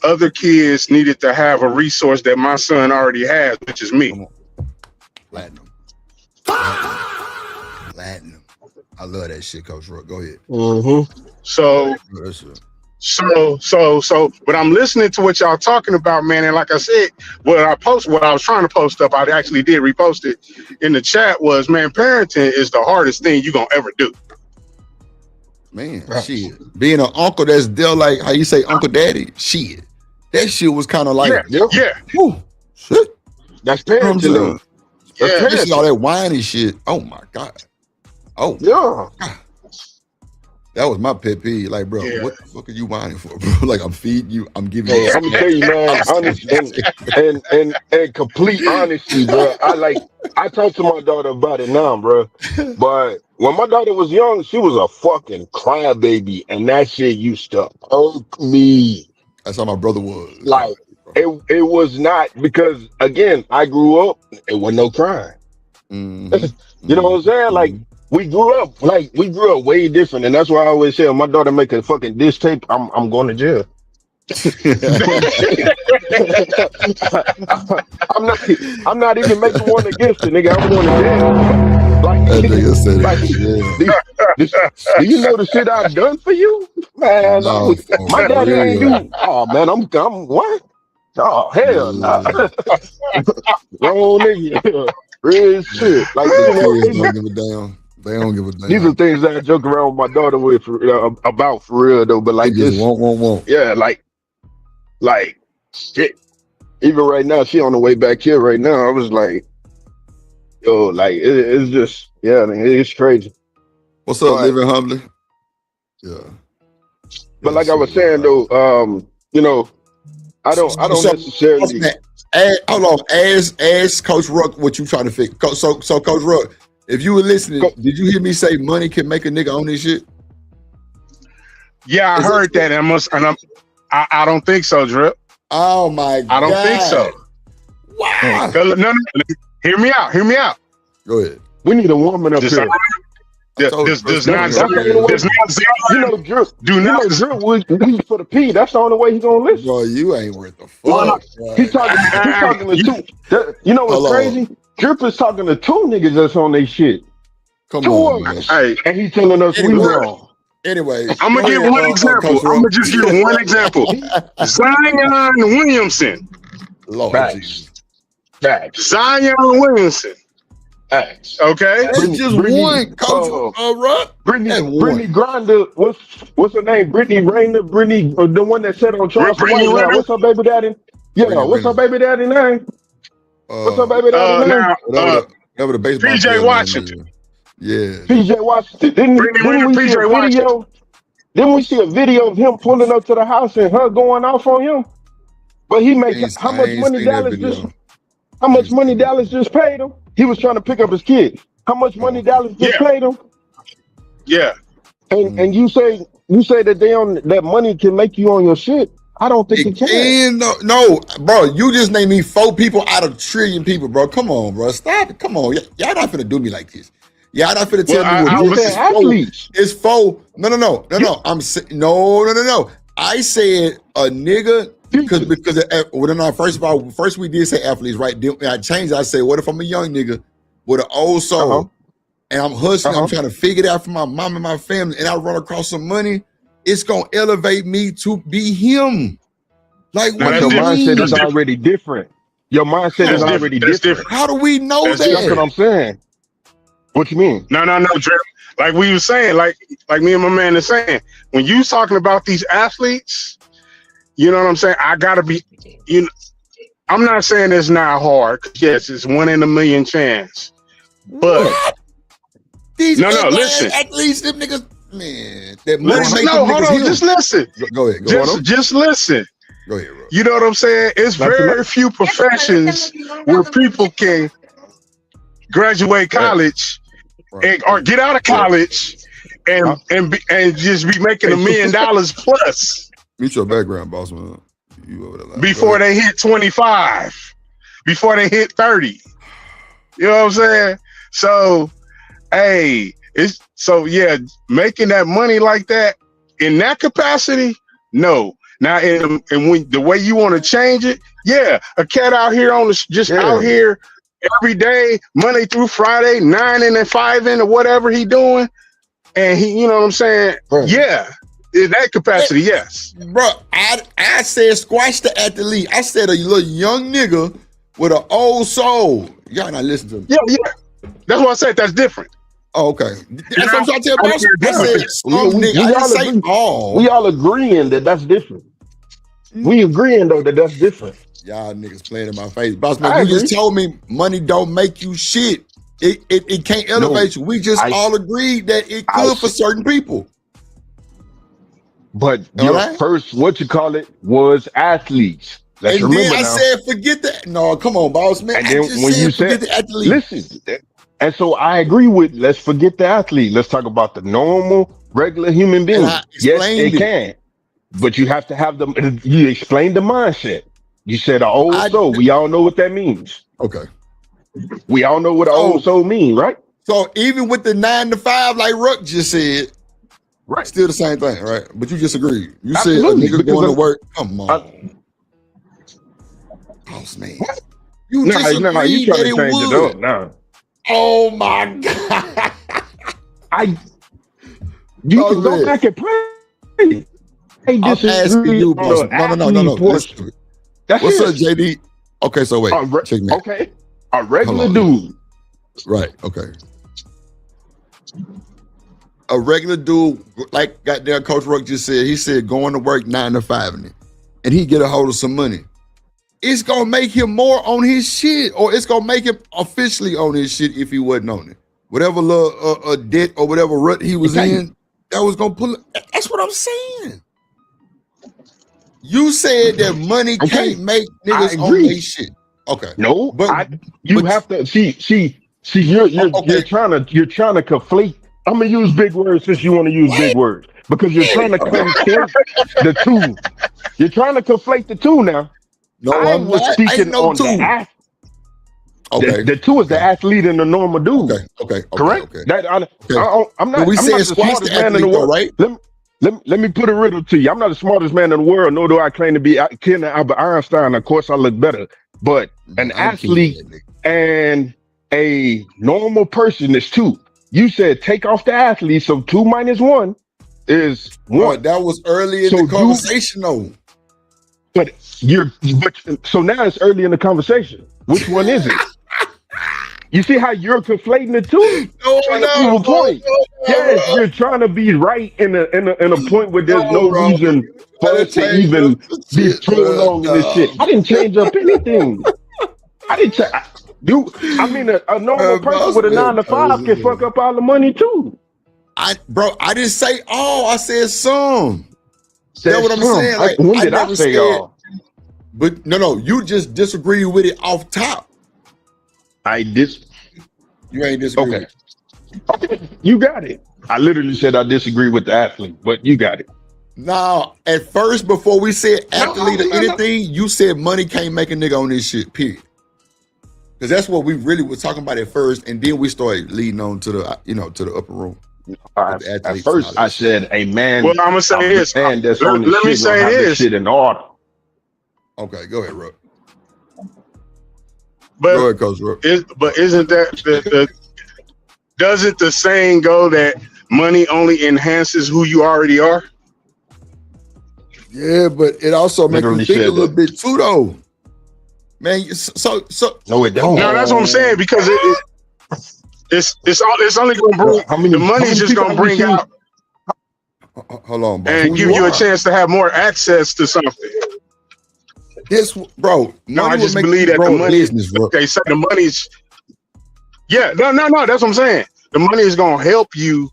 other kids needed to have a resource that my son already has, which is me. Come on. Platinum. Platinum. I love that shit, Coach Ruck. Go ahead. Mm-hmm. So, but I'm listening to what y'all talking about, man. And like I said, what I was trying to post up, I actually did repost it in the chat was, man, parenting is the hardest thing you're going to ever do. Man, shit. Being an uncle that's still like, how you say, Uncle Daddy? Shit. That shit was kind of like, Yeah. whew, shit. That's You know what I'm parenting saying? though. That's Especially all parenting. that whiny shit. Oh my God. Oh, Yeah. God. That was my pet peeve. Like, bro, Yeah. what the fuck are you whining for, bro? Like, I'm feeding you. I'm giving you. Hey, I'm gonna tell you, man, honest and complete honesty, bro. I talk to my daughter about it now, bro. But when my daughter was young, she was a fucking crybaby, and that shit used to irk me. That's how my brother was. Like it was not because again, I grew up, it wasn't no crime. Mm-hmm. You know what I'm saying? Like we grew up way different, and that's why I always say, if my daughter make a fucking diss tape, I'm going to jail. I'm not even making one against it, nigga. I'm going to jail. Like, That nigga said like do you know the shit I've done for you, man? No, My daddy ain't real. do. Oh man, I'm what? Oh hell no, wrong nigga. Real shit. Like The you know, kids don't give a damn. They don't give a damn. these are things that I joke around with my daughter with about for real though. But like They just this, won't. yeah, like shit. Even right now, she on the way back here right now. I was like, yo, like it's just yeah, it's crazy. What's up, But- living humbly? Yeah. But like I was saying though, you know, I don't necessarily. Hold on. Ask Coach Ruck what you trying to fix. So Coach Ruck, if you were listening, did you hear me say money can make a nigga own this shit? Yeah, I heard that. I don't think so, Drip. Oh my God. I don't think so. Wow. No. Hear me out. Go ahead. We need a woman up here. Does not You know, Drew. do not. Drew, we for the P. That's the only way he's gonna listen. Bro, you ain't worth the Well, fuck. He's talking to two. You know what's Hello. crazy? Drip is talking to two niggas that's on their shit. Come Two on, of man. us. Hey, And he's telling us we Anyway. wrong. Anyway, I'm gonna give one example. Coach I'm Ruck. gonna just give one example. Zion Williamson. Lord Facts. Jesus. Facts. Zion Williamson. Facts. Okay. That's just one, Coach Ruck. That's one. Brittany Grinder, what's her name? Brittany Rayner, the one that said on Charles Brittany White now. Renner? What's her baby daddy? Yeah, Brittany what's her Renner. baby daddy name? What's her baby daddy name? Now, Whatever the baseball PJ player name Washington. is. Yeah. PJ Washington. Didn't Brittany Renner, we see PJ a video? Didn't we see a video of him pulling up to the house and her going off on him? But he makes how much money Dallas just paid him? He was trying to pick up his kid. How much money Dallas just paid him? Yeah. And you say that that money can make you on your shit. I don't think it can. No, bro. You just named me 4 people out of a trillion people, bro. Come on, bro. Stop it. Come on. Y'all not finna do me like this. Y'all not finna tell me what was athletes. It's 4. No. I'm saying no. I said a nigga because first we did say athletes, right? Then I changed it. I said, what if I'm a young nigga with an old soul and I'm hustling, I'm trying to figure it out for my mom and my family, and I run across some money, it's gonna elevate me to be him. Like, But your mindset is already different. Your mindset is already different. How do we know that? That's what I'm saying. What you mean? No, Drip. Like we were saying, like me and my man is saying, when you talking about these athletes, you know what I'm saying? I gotta be, I'm not saying it's not hard. Yes, it's 1 in a million chance. But these listen. athletes, them niggas, man, that money Listen, hold on, just listen. Go ahead. Just listen. Go ahead, bro. You know what I'm saying? It's very few professions where people can graduate college or get out of college and just be making $1 million plus. Meet your background, boss man. You over there, before they hit 25, before they hit 30. You know what I'm saying? So, making that money like that in that capacity, no. Now, and when the way you want to change it, a cat out here out here every day, Monday through Friday, 9 and 5 or whatever he doing, and he, you know what I'm saying? Bro. Yeah, in that capacity, yes. Bro, I said squash the athlete. I said a little young nigga with an old soul. Y'all not listening to me. Yeah. That's why I said that's different. Oh, okay. That's what I'm trying to tell boss. I said some nigga. I didn't say all. We all agreeing that that's different. We agreeing though that that's different. Y'all niggas playing in my face. Boss man, you just told me money don't make you shit. It can't elevate you. We just all agreed that it could for certain people. But Am I your lying? first, what you call it, was athletes. Let's And then remember I now. said, forget that. No, come on, boss man. And I then just when you said, forget said, the athlete. listen, and so I agree with, let's forget the athlete. Let's talk about the normal, regular human And being. I Yes, explained it it. can, but you have to have them. You explained the mindset. You said an old I soul. We all know what that means. okay. We all know what an old So soul mean, right? so even with the 9 to 5, like Ruck just said, Right. still the same thing, right? But you just agreed. You said a Absolutely. nigga Because going to work. Come I, on, boss man. what? You No, just no, you agreed trying that to it change it up would. now. Oh my God. I You Boss can go man, back and play. I I'm asking disagree you, on boss. the No. athlete Listen to portion. me. That's What's up, it. JD? Okay, so wait. Check me out. Okay. A Hold regular on. dude. Right. Okay. A regular dude, like goddamn Coach Ruck just said, he said going to work 9 to 5 and he get a hold of some money. It's gonna make him more on his shit, or it's gonna make him officially on his shit if he wasn't on it. Whatever little debt or whatever rut he was Exactly. in, that was gonna pull it. That's what I'm saying. You said that money Okay. can't make I niggas on agree. their shit. Okay, No, but you but have to see you're okay. trying to conflate. I'm gonna use big words since you want to use big What? words because you're trying to conflate the two. You're trying to conflate the two now. No, I I'm was not. Ain't speaking no on the two. ath. Okay, The two is the okay, athlete and the normal dude. okay. Correct? That Okay. I'm But not we I'm said not the squash smartest the man in the athlete though, world. right? Let me put a riddle to you. I'm not the smartest man in the world, nor do I claim to be kin to Albert Einstein. Of course, I look better, but Bro, an I'm kidding athlete that nigga. and a normal person is two. You said take off the athlete, so 2 minus 1 is Bro, 1. that was early in the So do conversation though. but but so now it's early in the conversation. Which one is it? You see how you're conflating the two, No, trying to no, prove a bro, point. Yes, you're trying to be right in a point where there's no, no bro. reason You for trying us to to change up even the be shit, bro. prolonging this shit. No. I didn't change up anything. I didn't change. I mean, a normal person Boss with a man 9 to 5 can fuck crazy. up all the money too. I didn't say all. I said some. That's Said what I'm some. saying. Like When I did I never say said, all? but no, you just disagree with it off top. I did. You ain't disagree with Okay. it. Okay. You got it. I literally said I disagree with the athlete, but you got it. Now, at first, before we said athlete or No. anything, you said money can't make a nigga on this shit, period. Because that's what we really were talking about at first, and then we started leading on to the to the upper room with the At athletes and all first, I that shit. said a Well, I'm gonna say this. man that's on this Let me shit gonna say have this this. shit in order. Okay, go ahead, Ruck. But Go ahead, Coach Ruck. isn't that the doesn't the saying go that money only enhances who you already are? Yeah, but it also makes you Literally think a said little that. bit too, though. Man, so No, it come don't. No, that's what I'm saying, on. because it's only gonna Bro, bring the how money's many just people gonna have you bring seen? out Hold on, boss. and Who give you you a are? chance to have more access to something. This, bro, No, I money will just make believe you that the grow a money, business, bro. they say the money's, yeah, no, that's what I'm saying. The money is gonna help you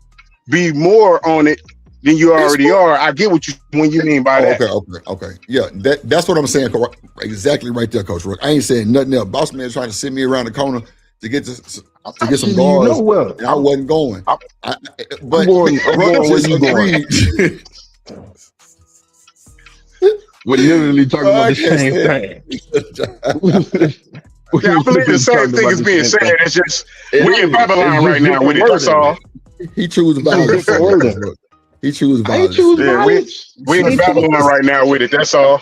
be more on it than you It's already cool. are. I get what you mean by Oh, that. okay. Yeah, that's what I'm saying. Exactly right there, Coach Ruck. I ain't saying nothing else. Boss man trying to send me around the corner to get I'm to not get some sending you guards, nowhere. and I wasn't going. I'm, I'm But going. I'm Ruck going where just you going. agreed. We're literally talking Bro, about I the can't same stand thing. it. We're Yeah, I believe the literally same talking thing about is the being same said. thing. It's just It we in is. It's Babylon right just now with different it. That's wording. all. He choose It's just violence, different Coach wording. Ruck. He choose I ain't violence. choose Yeah, violence. we in I ain't choose Babylon violence. right now with it. That's all.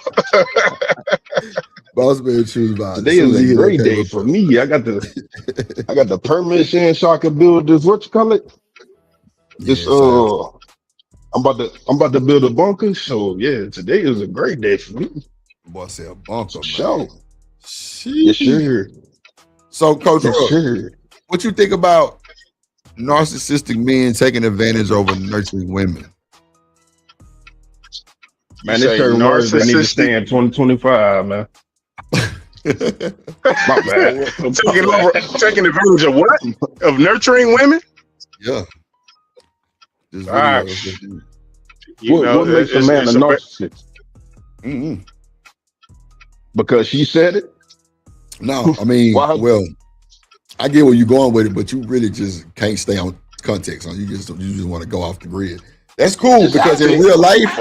Boss man choose violence. As Today soon is as a he hear that great came day up for me. I got the permits in so I can build this. What you call it? This yeah, sounds. I'm about to build a bunker. So yeah, today is a great day for me. Boy said a bunker, For man. sure. Yes, Sheesh. sir. So, Coach Yes, Ruck, sir. what you think about narcissistic men taking advantage over nurturing women? You Man, there's say certain words that need to narcissistic, stay in 2025, man. My bad. taking advantage of what? Of nurturing women? Yeah. This Ah, video. You know, What makes a man a it's a narcissist? Mm-mm. Because she said it. No, I mean, Why? well, I get where you're going with it, but you really just can't stay on context. You just want to go off the grid. That's cool Just because in happen. real life,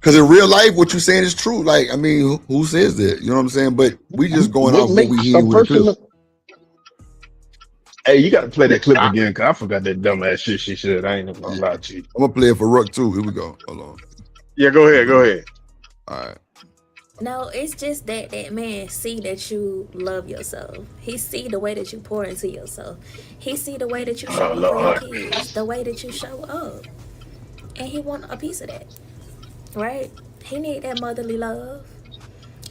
because in real life, what you're saying is true. Like, I mean, who says that? You know what I'm saying? But we just going What off what we makes a hearing with the clip. person? Hey, you got to play that clip I, again, cause I forgot that dumbass shit she said. I ain't even gonna Yeah. lie to you. I'm gonna play it for Ruck too. Here we go. Hold on. yeah. Go ahead. All right. No, it's just that that man see that you love yourself. He see the way that you pour into yourself. He see the way that you show Oh up for your Lord. kids, the way that you show up, and he want a piece of that, right? He need that motherly love.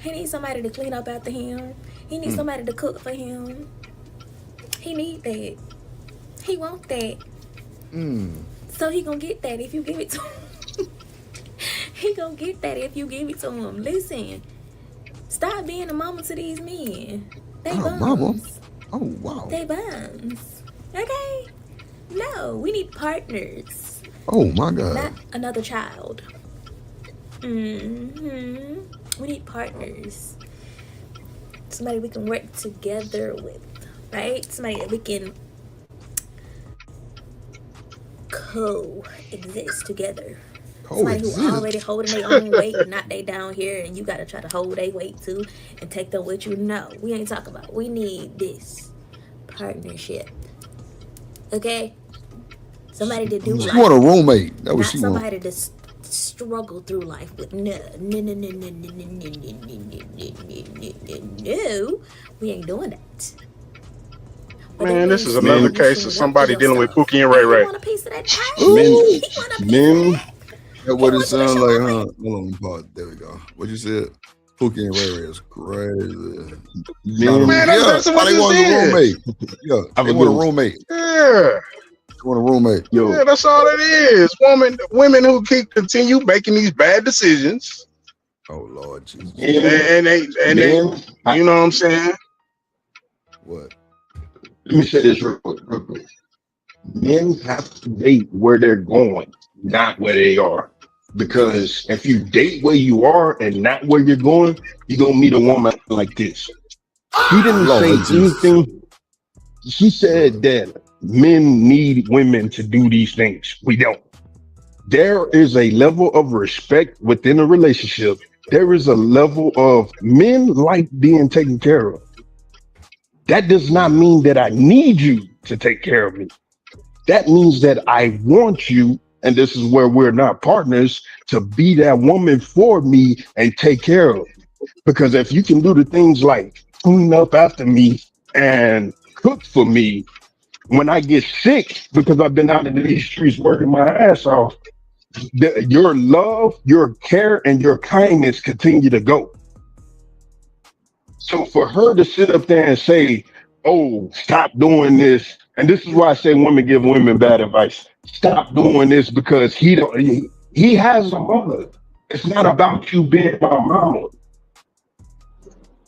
He needs somebody to clean up after him. He needs somebody to cook for him. He need that. He want that. So he gonna get that if you give it to him. He gonna get that if you give it to him. Listen, stop being a mama to these men. They Oh, mama. bums. Oh, wow. They bums. Okay? No, we need partners, Oh my not God. another child. We need partners. Somebody we can work together with, right? Somebody that we can coexist together. Somebody who already Coexist. holding their own weight, not they down here, and you gotta try to hold their weight too and take them with you. No, we ain't talking about. We need this partnership. Okay, somebody to do She want a life, roommate. That's what not she want. somebody to struggle through life with. No, no, no, no, no, no, no, no, no, no, no. We ain't doing that. But that Man, this man is see another Men, you case of showing up for somebody dealing with yourself, Pookie and Ray and he Ray. want a piece of that. men, Hey, he want a piece of men. that. That's He what it wants you to sounds show like, up for huh? Hold on, pause. There we go. What you said? Pookie and Ray Ray is crazy. Men, Man, that's Yeah, basically all what they this want is a is. roommate. Yeah, have they a want good a one. roommate. Yeah. They want a roommate. Yeah, Yo, that's all it is. Women who continue making these bad decisions, Oh Lord Jesus. men, and they, men. you know what I'm saying? What? Let me say this real quick, real quick. Men have to date where they're going, not where they are. Because if you date where you are and not where you're going, you're gonna meet a woman like this. She didn't say Lord Jesus. anything. She said that men need women to do these things. We don't. There is a level of respect within a relationship. There is a level of men like being taken care of. That does not Yeah. mean that I need you to take care of me. That means that I want you, and this is where we're not partners, to be that woman for me and take care of. Because if you can do the things like clean up after me and cook for me when I get sick because I've been out in these streets working my ass off, your love, your care, and your kindness continue to go. So for her to sit up there and say, "Oh, stop doing this," and this is why I say women give women bad advice. Stop doing this because he has a mother. It's not about you being my mama.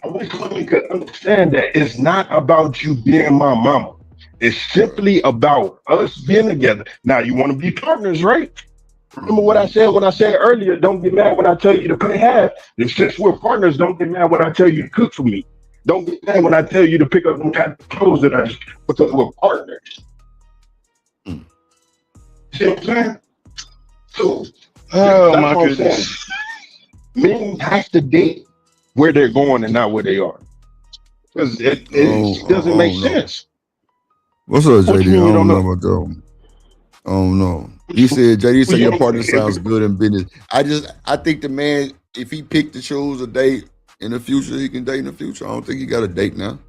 I wish women could understand that it's not about you being my mama. It's Right. simply about us being together. Now you want to be partners, right? Remember what I Mm-hmm. said when I said earlier, don't get mad when I tell you to pay half. And since we're partners, don't get mad when I tell you to cook for me. Don't get mad when I tell you to pick up them kind of clothes that I because we're partners. Mm. See what I'm saying? So Oh that's my what I'm saying. goodness. Men have to date where they're going and not where they are. Because Oh, it I doesn't make don't know. sense. What's up, What you JD? I mean you don't don't know know? about that. I don't know. He said, JD What said you your don't partner sounds know? good in business. I think the man, if he picked to choose a date in the future, he can date in the future. I don't think he got a date now.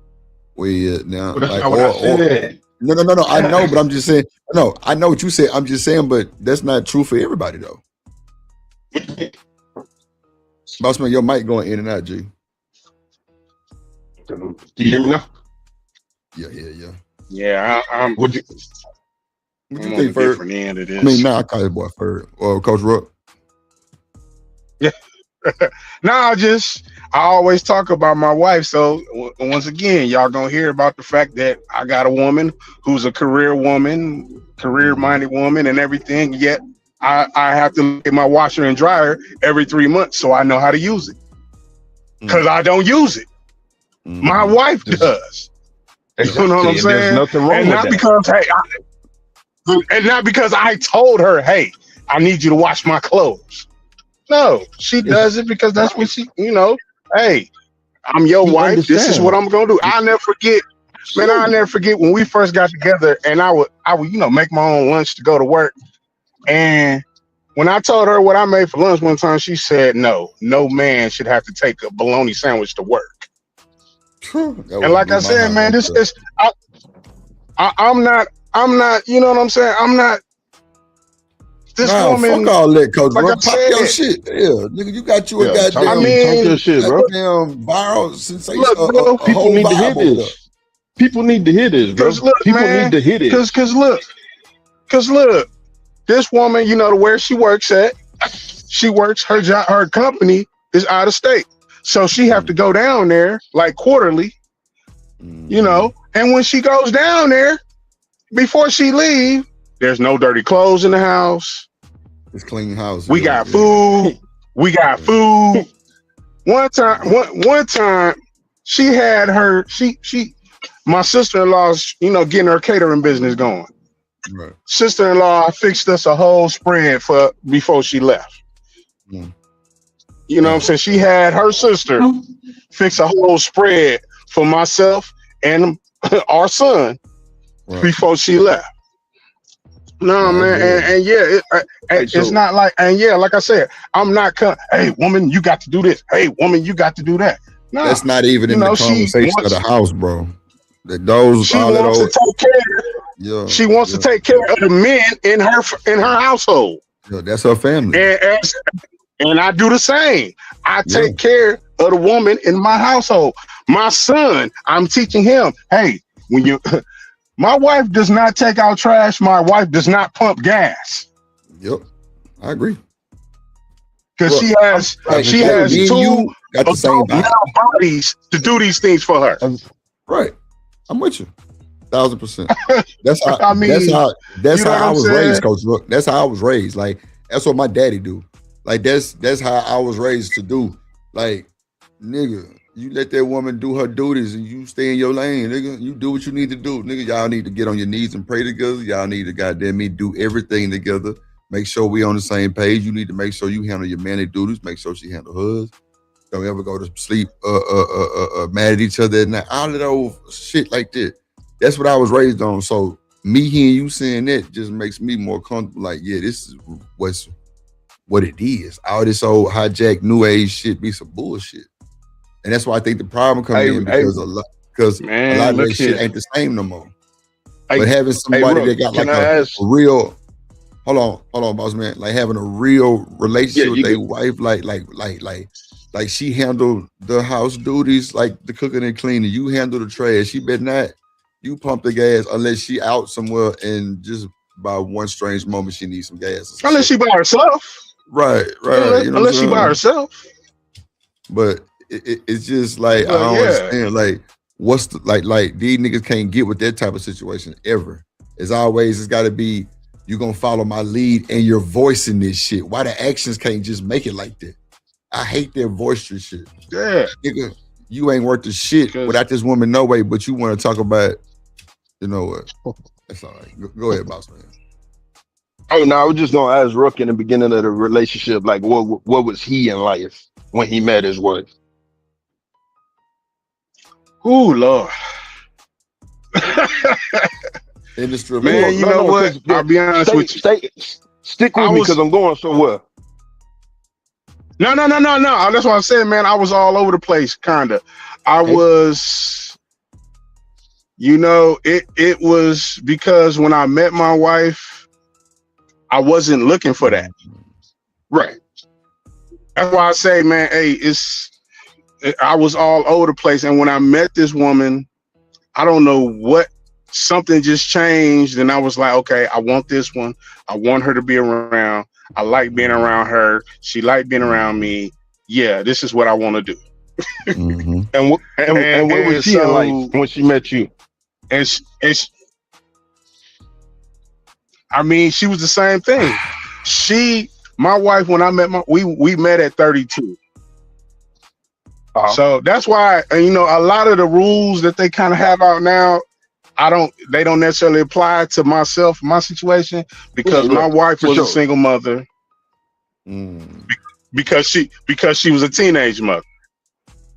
Where he at now? Well, that's Like, not what I or said. no, no, no, no. I know, but I'm just saying. No, I know what you said. I'm just saying, but that's not true for everybody though. Boss man, your mic going in and out, G. Do you hear me now? Yeah, yeah, yeah. Yeah, What you, What you I'm on the think, Ferg? different end of I mean, this. nah, I call you boy Ferg or Coach Ruck. Yeah. Now I always talk about my wife. So once again, y'all gonna hear about the fact that I got a woman who's a career woman, career Mm-hmm. minded woman, and everything. Yet I have to look at my washer and dryer every 3 months so I know how to use it. Because I don't use it. My wife does. You know what I'm There's saying? nothing wrong And with not that. because and not because I told her, hey, I need you to wash my clothes. No, she does it because that's what she, hey, I'm your You wife. This is what understand. I'm gonna do. I'll never forget, man. I'll never forget when we first got together, and I would, make my own lunch to go to work. And when I told her what I made for lunch one time, she said, "No man should have to take a bologna sandwich to work." That And would like blew I my said, mind man, right this there. is I'm not. You know what I'm saying? I'm not. This Nah, woman, fuck all that, Coach like I Ruck. Pop your said, shit. Yeah, nigga, you got you a Yeah, talk I goddamn, mean, your shit, bro. viral sensation, look, bro, a People whole need to hear vibe over there. this. People need to hear this, bro. cause look, People need man, to hear this. cause look, this woman, where she works at, she works her job, her company is out of state, so she have to go down there like quarterly, and when she goes down there, before she leave, there's no dirty clothes in the house. It's clean house. We got food. We got food. One time, she had my sister-in-law's, getting her catering business going. Right. Sister-in-law fixed us a whole spread for before she left. You know what I'm saying? She had her sister fix a whole spread for myself and our son before she left. No, man, and yeah, it's not like, and yeah, like I said, I'm not. Hey, woman, you got to do this. Hey, woman, you got to do that. No, that's not even in the conversation of the house, bro. She wants to take care. Yeah, she wants to take care of the men in her household. Yeah, that's her family. And I do the same. I take care of the woman in my household. My son, I'm teaching him. Hey, my wife does not take out trash. My wife does not pump gas. Yep, I agree. Because she has two got the same bodies to do these things for her. Right, I'm with you, 1,000%. That's how. I mean, that's how I was raised, Coach. Look, that's how I was raised. Like that's what my daddy do. Like that's how I was raised to do. Like, nigga, you let that woman do her duties and you stay in your lane, nigga. You do what you need to do, nigga. Y'all need to get on your knees and pray together. Y'all need to goddamn me do everything together. Make sure we on the same page. You need to make sure you handle your manly duties. Make sure she handle hers. Don't ever go to sleep mad at each other at night. All of those shit like that. That's what I was raised on. So me hearing you saying that just makes me more comfortable. Like, yeah, this is what it is. All this old hijack new age shit be some bullshit. And that's why I think the problem comes in because a lot of that shit ain't the same no more. But having somebody that got like a real, hold on, boss man, like having a real relationship with their wife, like she handled the house duties, like the cooking and cleaning. You handle the trash. She better not. You pump the gas unless she out somewhere and just by one strange moment she needs some gas. Unless she by herself. Right. You know, unless she by herself. But it's just like I don't understand. Like, what's the, like these niggas can't get with that type of situation ever. As always, it's got to be you gonna follow my lead and you're voicing this shit. Why the actions can't just make it like that? I hate that boisterous shit. Yeah, nigga, you ain't worth the shit without this woman no way. But you want to talk about, you know what? That's all right. Go ahead, boss man. Oh no, I was just gonna ask Rook in the beginning of the relationship, like what was he in life when he met his wife? Oh Lord. Industry man, you know what? I'll be honest with you. Stick with me because I'm going somewhere. No. That's what I said, man. I was all over the place, kinda. I was, it was because when I met my wife, I wasn't looking for that. Right. That's why I say, man, hey, I was all over the place. And when I met this woman, I don't know what, something just changed. And I was like, okay, I want this one. I want her to be around. I like being around her. She liked being around me. Yeah, this is what I want to do. Mm-hmm. And what was she in life when she met you? And I mean, she was the same thing. my wife, when I met we met at 32. So that's why, you know, a lot of the rules that they kind of have out now, they don't necessarily apply to myself, my situation, because my wife was a single mother because she was a teenage mother.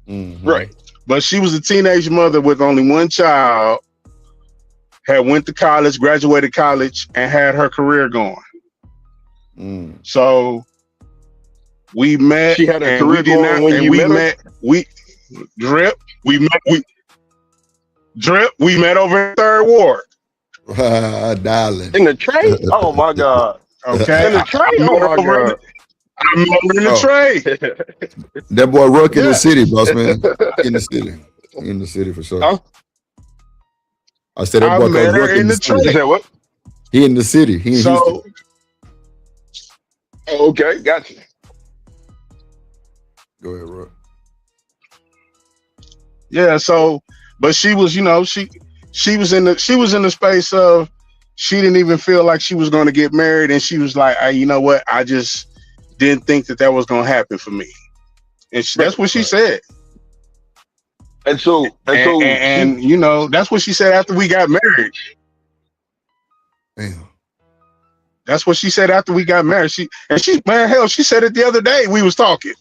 Right. But she was a teenage mother with only one child, had went to college, graduated college, and had her career going. So we met. She had a and career we did going not, when and you we met her? We met over in Third Ward. Darling. In the tray? Oh my God. Okay. In the tray? Oh my God. I met her in the tray. That boy Ruck in the city, boss man. In the city. In the city for sure. Huh? I said that I boy met called her Ruck in in the the city. You said what? He in the city. He in Houston. Oh, okay, gotcha. Go ahead, Ruck. Yeah, so but she was, you know, she was in the space of she didn't even feel like she was going to get married, and she was like, you know what, I just didn't think that was going to happen for me. And that's what she said. And so you know, that's what she said after we got married. Damn. That's what she said after we got married. She said it the other day. We was talking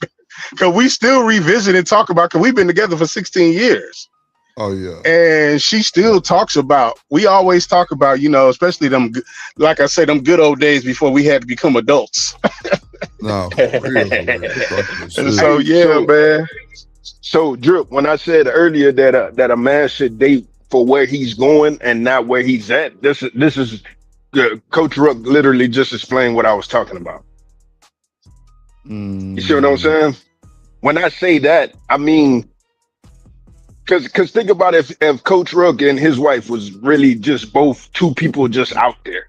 because we still revisit and talk about, because we've been together for 16 years. Oh yeah. And she still talks about, we always talk about, you know, especially them, like I say, them good old days before we had to become adults. No, for real. So yeah, man. So Drip, when I said earlier that a man should date for where he's going and not where he's at, this is Coach Ruck literally just explained what I was talking about. You see what I'm saying? When I say that, I mean, because think about if Coach Ruck and his wife was really just both two people just out there,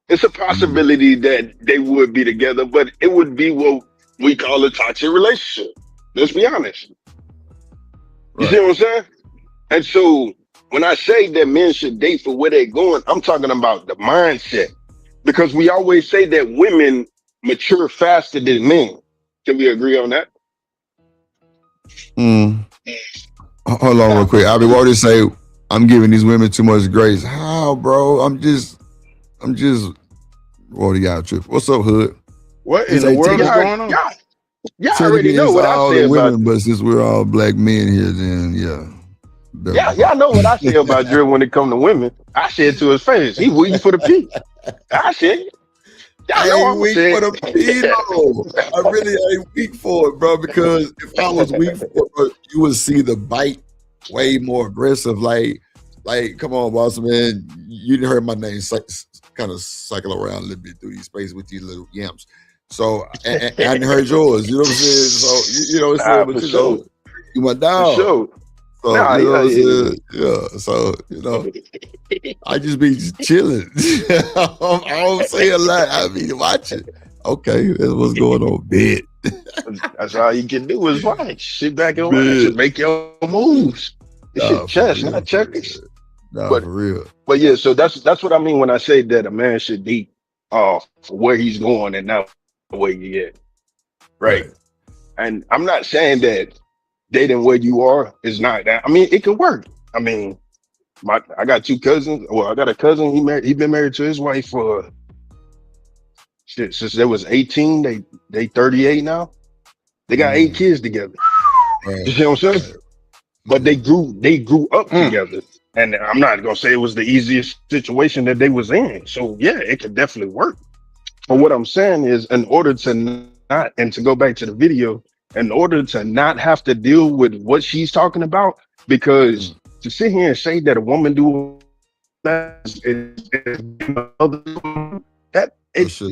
it's a possibility that they would be together, but it would be what we call a toxic relationship. Let's be honest. You see what I'm saying? And so when I say that men should date for where they're going, I'm talking about the mindset, because we always say that women mature faster than men. Can we agree on that? Hold on real quick. I'll be wanting to say I'm giving these women too much grace. How, bro? I'm just what do y'all trip? What's up, Hood? What in the world is going on? Y'all already know what I say about women, but since we're all black men here, then yeah. Y'all know what I say about Drill when it comes to women. I say it to his face. He waiting for the peak. I say it. I ain't weak for the pedo. I really ain't weak for it, bro, because if I was weak for it, you would see the bite way more aggressive. Like, come on, boss man. You didn't heard my name kind of cycle around a little bit through these spaces with these little yamps. So, and I didn't heard yours. You know what I'm saying? So, you know what I'm saying? But, you know, you my dog. For sure. So, you know what I'm saying? Yeah. So, you know, I just be chilling. I don't say a lot. I be watching. Okay, that's what's going on. Bed. That's all you can do is watch. Sit back and watch and make your moves. This shit chess, not checkers. For real. But yeah, so that's what I mean when I say that a man should date for where he's going and not where he at. Right. And I'm not saying that dating where you are is not that. I mean, it can work. I mean, I got two cousins. Well, I got a cousin. He been married to his wife for since they was 18. They 38 now. They got 8 kids together. You see what I'm saying? But they grew up together. And I'm not gonna say it was the easiest situation that they was in. So yeah, it could definitely work. But what I'm saying is, in order to not, and to go back to the video, in order to not have to deal with what she's talking about, because to sit here and say that a woman do that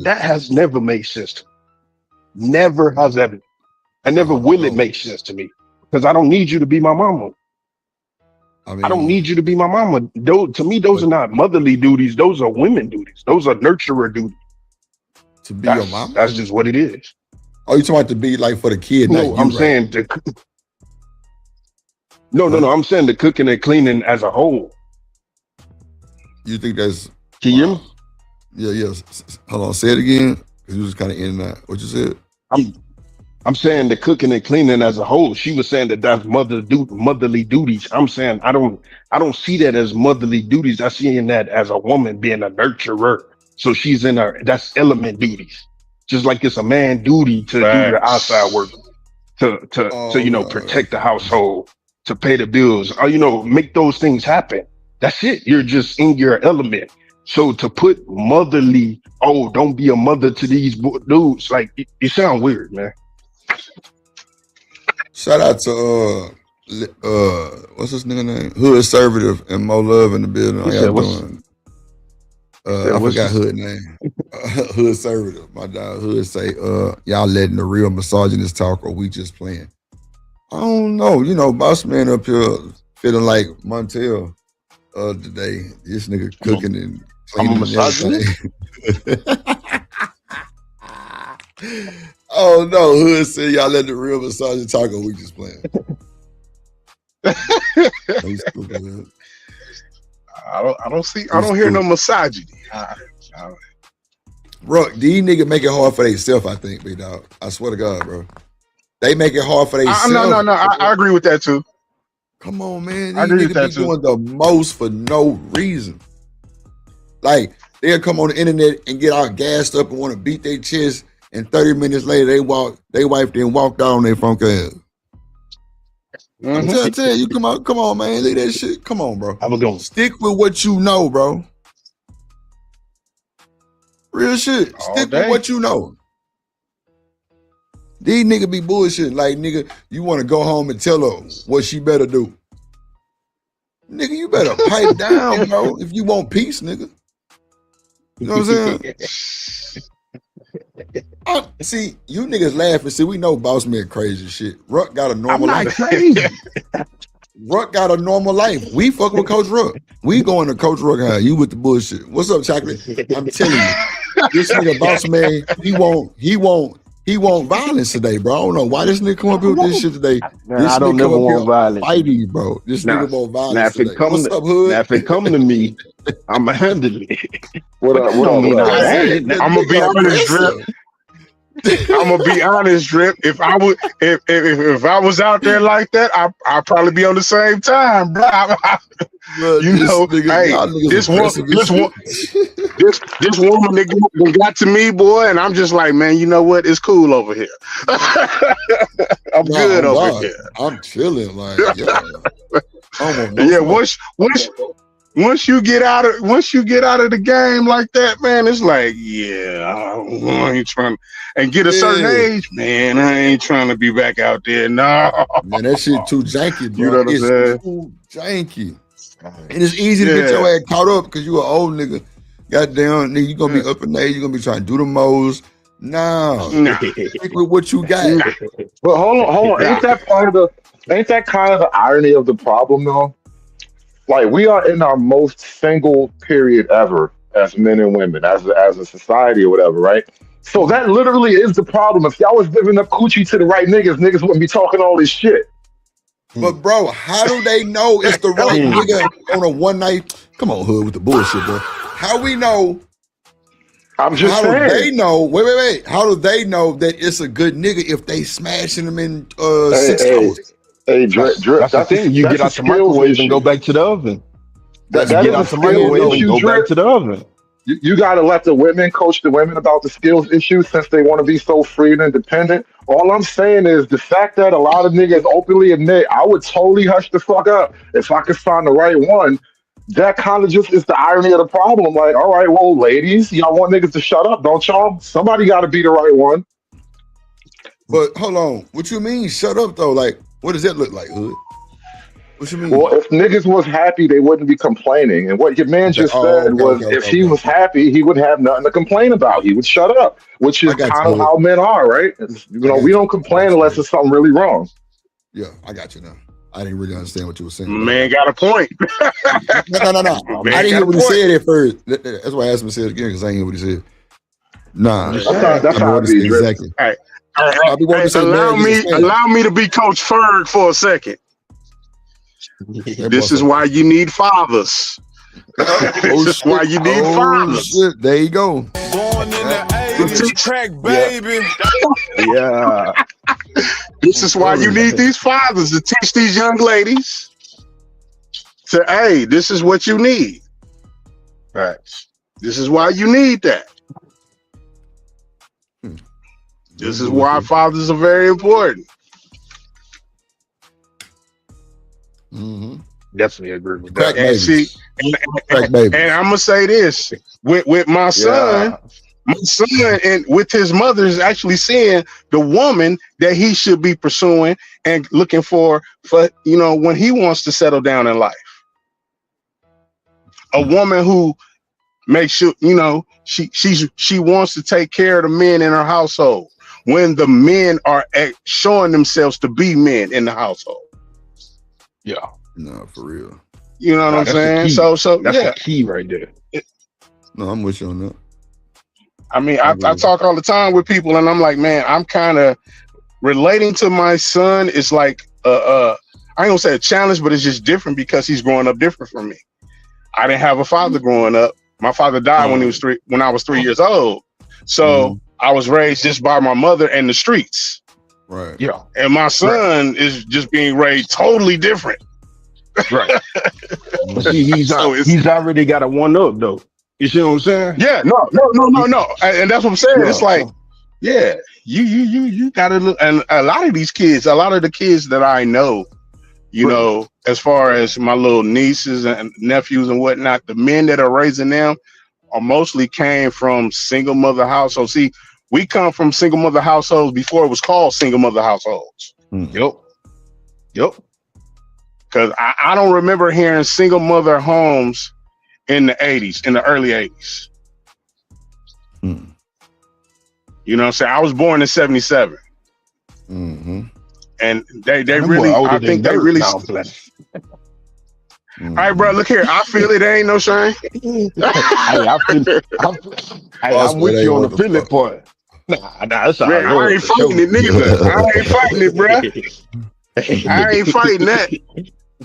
that has never made sense to me. Never has ever. And never will it make sense to me, because I don't need you to be my mama. I don't need you to be my mama. To me, those are not motherly duties. Those are women duties. Those are nurturer duties. To be your mama? That's just what it is. Oh, you talking about to be like for the kid? No, I'm saying to. No, I'm saying the cooking and cleaning as a whole. You think that's? Can you hear me? Yeah. Hold on. Say it again. You was kind of in that. What you said? I'm saying the cooking and cleaning as a whole. She was saying that that's motherly duties. I'm saying I don't see that as motherly duties. I see in that as a woman being a nurturer. So she's in that's element duties. Just like it's a man duty to do your outside work, to protect the household, to pay the bills, or make those things happen. That's it. You're just in your element. So to put motherly, don't be a mother to these dudes, like it sound weird, man. Shout out to what's this nigga name? Hood Conservative and Mo Love in the building. How y'all doing? I forgot Hood name. Hood Conservative. My dog Hood say, y'all letting the real misogynist talk or we just playing? I don't know. Boss man up here feeling like Montel today. This nigga cooking and cleaning. I'm a misogynist. Oh no, Hood said y'all let the real misogynist talk or we just playing. I don't hear no misogyny. Bro, these niggas make it hard for themselves, I think, big dog. I swear to God, bro. They make it hard for themselves. No. I agree with that too. Come on, man. These niggas be doing the most for no reason. Like, they'll come on the internet and get all gassed up and want to beat their chest, and 30 minutes later, they wife then walked out on their front ass. I'm trying to tell you, come on, man. Leave that shit. Come on, bro. I'm gonna stick with what you know, bro. Real shit. Stick with what you know. These niggas be bullshit. Like, nigga, you want to go home and tell her what she better do. Nigga, you better pipe down, bro, if you want peace, nigga. You know what I'm saying? See, you niggas laughing. See, we know Boss Man crazy shit. Ruck got a normal life. Crazy. Ruck got a normal life. We fuck with Coach Ruck. We going to Coach Ruck house. You with the bullshit. What's up, Chocolate? I'm telling you, this nigga Boss Man, he won't violence today, bro. I don't know why this nigga come up here with this shit today. Man, I don't never want violence. Fighting, bro. This nigga want violence today. What's up, Hood? Now, if it come to me, I'ma handle it. What up? I'm gonna be honest, Drip. I'm gonna be honest, Drip. If I was out there like that, I'd probably be on the same time, bro. This woman that got to me, boy, and I'm just like, man, you know what? It's cool over here. I'm good over here. I'm chilling, like, Once you get out of the game like that, man, it's like, I ain't trying and get a certain age, man. I ain't trying to be back out there. No, man, that shit too janky, bro. You know what I'm saying? Too janky. And it's easy to get your ass caught up because you an old nigga. Goddamn, nigga, you gonna be up in age. You gonna be trying to do the most. Nah. Stick with what you got. But hold on. Ain't that kind of the irony of the problem, though? Like, we are in our most single period ever as men and women, as a society or whatever, right? So that literally is the problem. If y'all was giving up coochie to the right niggas wouldn't be talking all this shit. But bro, how do they know it's the right nigga on a one night? Come on, Hood, with the bullshit, bro. How we know? I'm just saying. How do they know? Wait. How do they know that it's a good nigga if they smashing them in 6 hours? Hey, Drip. That's the thing. You get out the microwave and go back to the oven. That get out the microwave and go back to the oven. You got to let the women coach the women about the skills issues since they want to be so free and independent. All I'm saying is the fact that a lot of niggas openly admit, I would totally hush the fuck up if I could find the right one. That kind of just is the irony of the problem. Like, all right, well, ladies, y'all want niggas to shut up, don't y'all? Somebody got to be the right one. But hold on. What you mean, shut up, though? Like, what does that look like, Hood? What you mean? Well, if niggas was happy, they wouldn't be complaining. And what your man just said was if he was happy, he would have nothing to complain about. He would shut up, which is kind of how men are, right? We don't complain unless there's something really wrong. Yeah, I got you now. I didn't really understand what you were saying. Man got a point. No. I didn't hear what he said at first. That's why I asked him to say it again, because I didn't hear what he said. Nah. That's how I be, exactly. All right. Allow me to be Coach Ferg for a second. This is why you need fathers. This is why you need fathers. Shit. There you go. Born in the ladies, crack baby. Yeah. This is why you need these fathers to teach these young ladies to, hey, this is what you need. Right. This is why you need that. This is why fathers are very important. Definitely agree with Crack that. And babies. see, Crack babies. and I'm gonna say this with my son. My son and with his mother is actually seeing the woman that he should be pursuing and looking for when he wants to settle down in life. A woman who makes sure she wants to take care of the men in her household when the men are showing themselves to be men in the household. Yeah. No, for real. You know what I'm saying? So that's yeah. the key right there. No, I'm with you on that. I mean, I talk all the time with people, and I'm like, man, I'm kind of relating to my son. It's like, I ain't gonna say a challenge, but it's just different because he's growing up different from me. I didn't have a father growing up. My father died when I was 3 years old. So I was raised just by my mother and the streets. Right. Yeah. And my son is just being raised totally different. Right. But see, he's already got a one up though. You see what I'm saying? Yeah, no. And that's what I'm saying. It's like, yeah, you gotta look. And a lot of these kids, a lot of the kids that I know, as far as my little nieces and nephews and whatnot, the men that are raising them are mostly came from single mother households. See, we come from single mother households before it was called single mother households. Yep. Because I don't remember hearing single mother homes in the 80s, in the early 80s. You know what I'm saying? I was born in 77. And they really, I think they really. All right, bro, look here. I feel it. Ain't no shame. I'm with you on the feeling part. Nah, that's all right. I ain't fighting it neither. I ain't fighting it, bro. I ain't fighting that.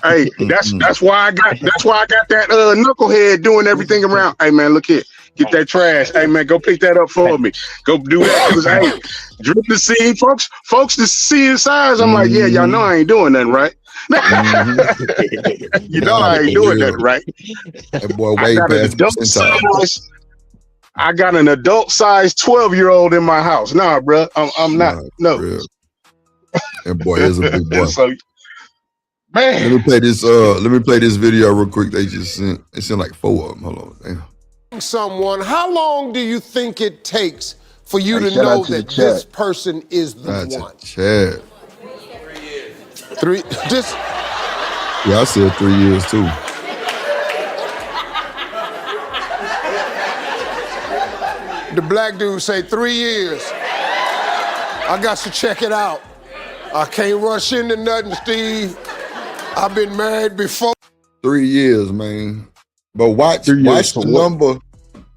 Hey, that's why I got that knucklehead doing everything around. Hey man, look here. Get that trash. Hey man, go pick that up for me. Go do that. Cause hey, drip the seed, folks to see his size. I'm like, yeah, y'all know I ain't doing nothing right. You know I ain't doing nothing right. That boy way past I got an adult size 12-year-old in my house. Nah, bro. I'm not. No. That boy is a big boy. So, man. Let me play this video real quick. They just sent. It sent like 4 of them. Hold on. Damn. Someone, how long do you think it takes for you to know that this person is the one? Chad. 3 just Yeah, I said 3 years too. The black dude say 3 years. I got to check it out. I can't rush into nothing, Steve. I've been married before. 3 years, man. But watch the number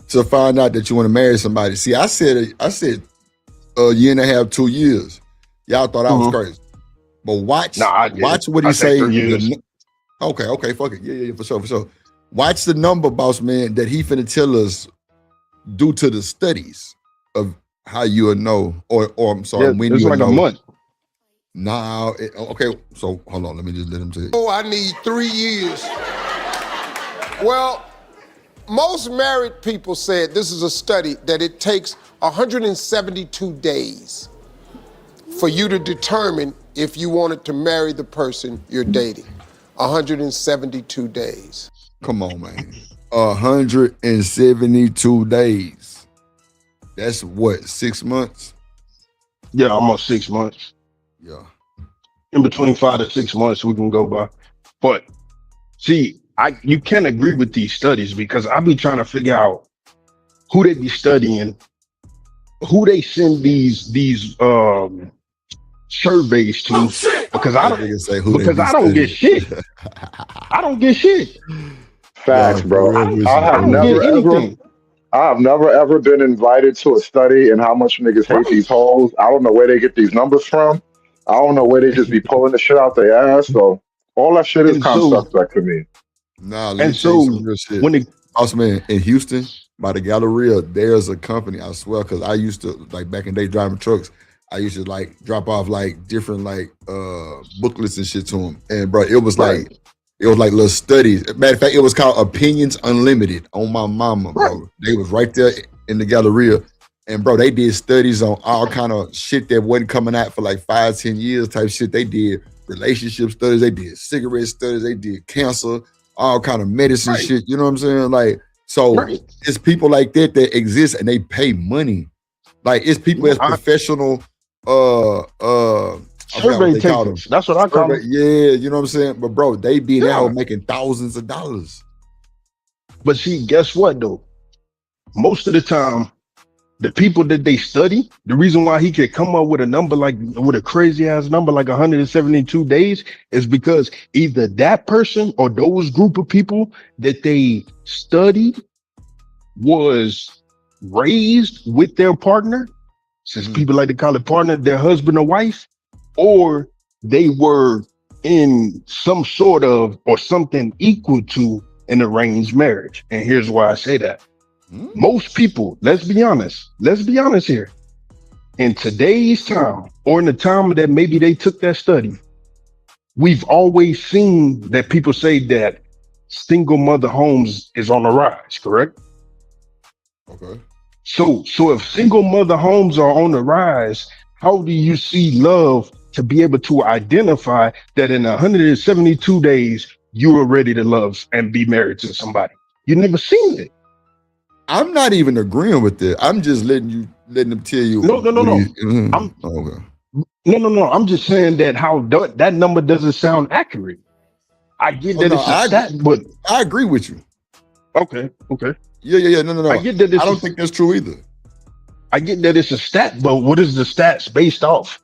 to find out that you want to marry somebody. See, I said a year and a half, 2 years. Y'all thought I was crazy. But watch what he say. Okay, fuck it. Yeah, for sure. Watch the number, boss man, that he finna tell us due to the studies of how you would know, or I'm sorry, when you would know. A month. Nah, okay, so hold on, let me just let him tell you. Oh, I need 3 years. Well, most married people said, this is a study, that it takes 172 days for you to determine if you wanted to marry the person you're dating. 172 days. Come on, man. 172 days. That's what, 6 months? Yeah, almost 6 months. Yeah. In between 5 to 6 months we can go by. But see, you can't agree with these studies because I be trying to figure out who they be studying, who they send these surveys to, because I don't get shit. I don't get shit. Facts, bro. I don't get anything. I've never ever been invited to a study and how much niggas hate these hoes. I don't know where they get these numbers from. I don't know where they just be pulling the shit out their ass. So all that shit is kind of suspect to me. Nah, let me tell you some real shit. Boss man, in Houston, by the Galleria, there's a company, I swear, because I used to like back in the day driving trucks. I used to like drop off like different like booklets and shit to them. And bro, Right. it was like little studies. Matter of fact, it was called Opinions Unlimited on my mama, Right. bro. They was right there in the Galleria. And bro, they did studies on all kind of shit that wasn't coming out for like 5-10 years type shit. They did relationship studies, they did cigarette studies, they did cancer, all kind of medicine Right. shit. You know what I'm saying? Like, so Right. it's people like that that exist and they pay money. Like it's people as professional I forgot what Survey they call them. takers. That's what I call them. Yeah, you know what I'm saying? But bro, they be Yeah. now making thousands of dollars. But see, guess what though? Most of the time, the people that they study, the reason why he could come up with a number like with a crazy ass number like 172 days is because either that person or those group of people that they studied was raised with their partner, since people like to call it partner, their husband or wife, or they were in some sort of or something equal to an arranged marriage. And here's why I say that. Most people, let's be honest here. In today's time, or in the time that maybe they took that study, we've always seen that people say that single mother homes is on the rise, correct? Okay. So if single mother homes are on the rise, how do you see love to be able to identify that in 172 days you are ready to love and be married to somebody? You never seen it. I'm not even agreeing with that. I'm just letting them tell you. No. Okay. No. I'm just saying that how that number doesn't sound accurate. I get that it's a stat, but I agree with you. Okay. Yeah. No. I get that. I don't think that's true either. I get that it's a stat, but what is the stats based off?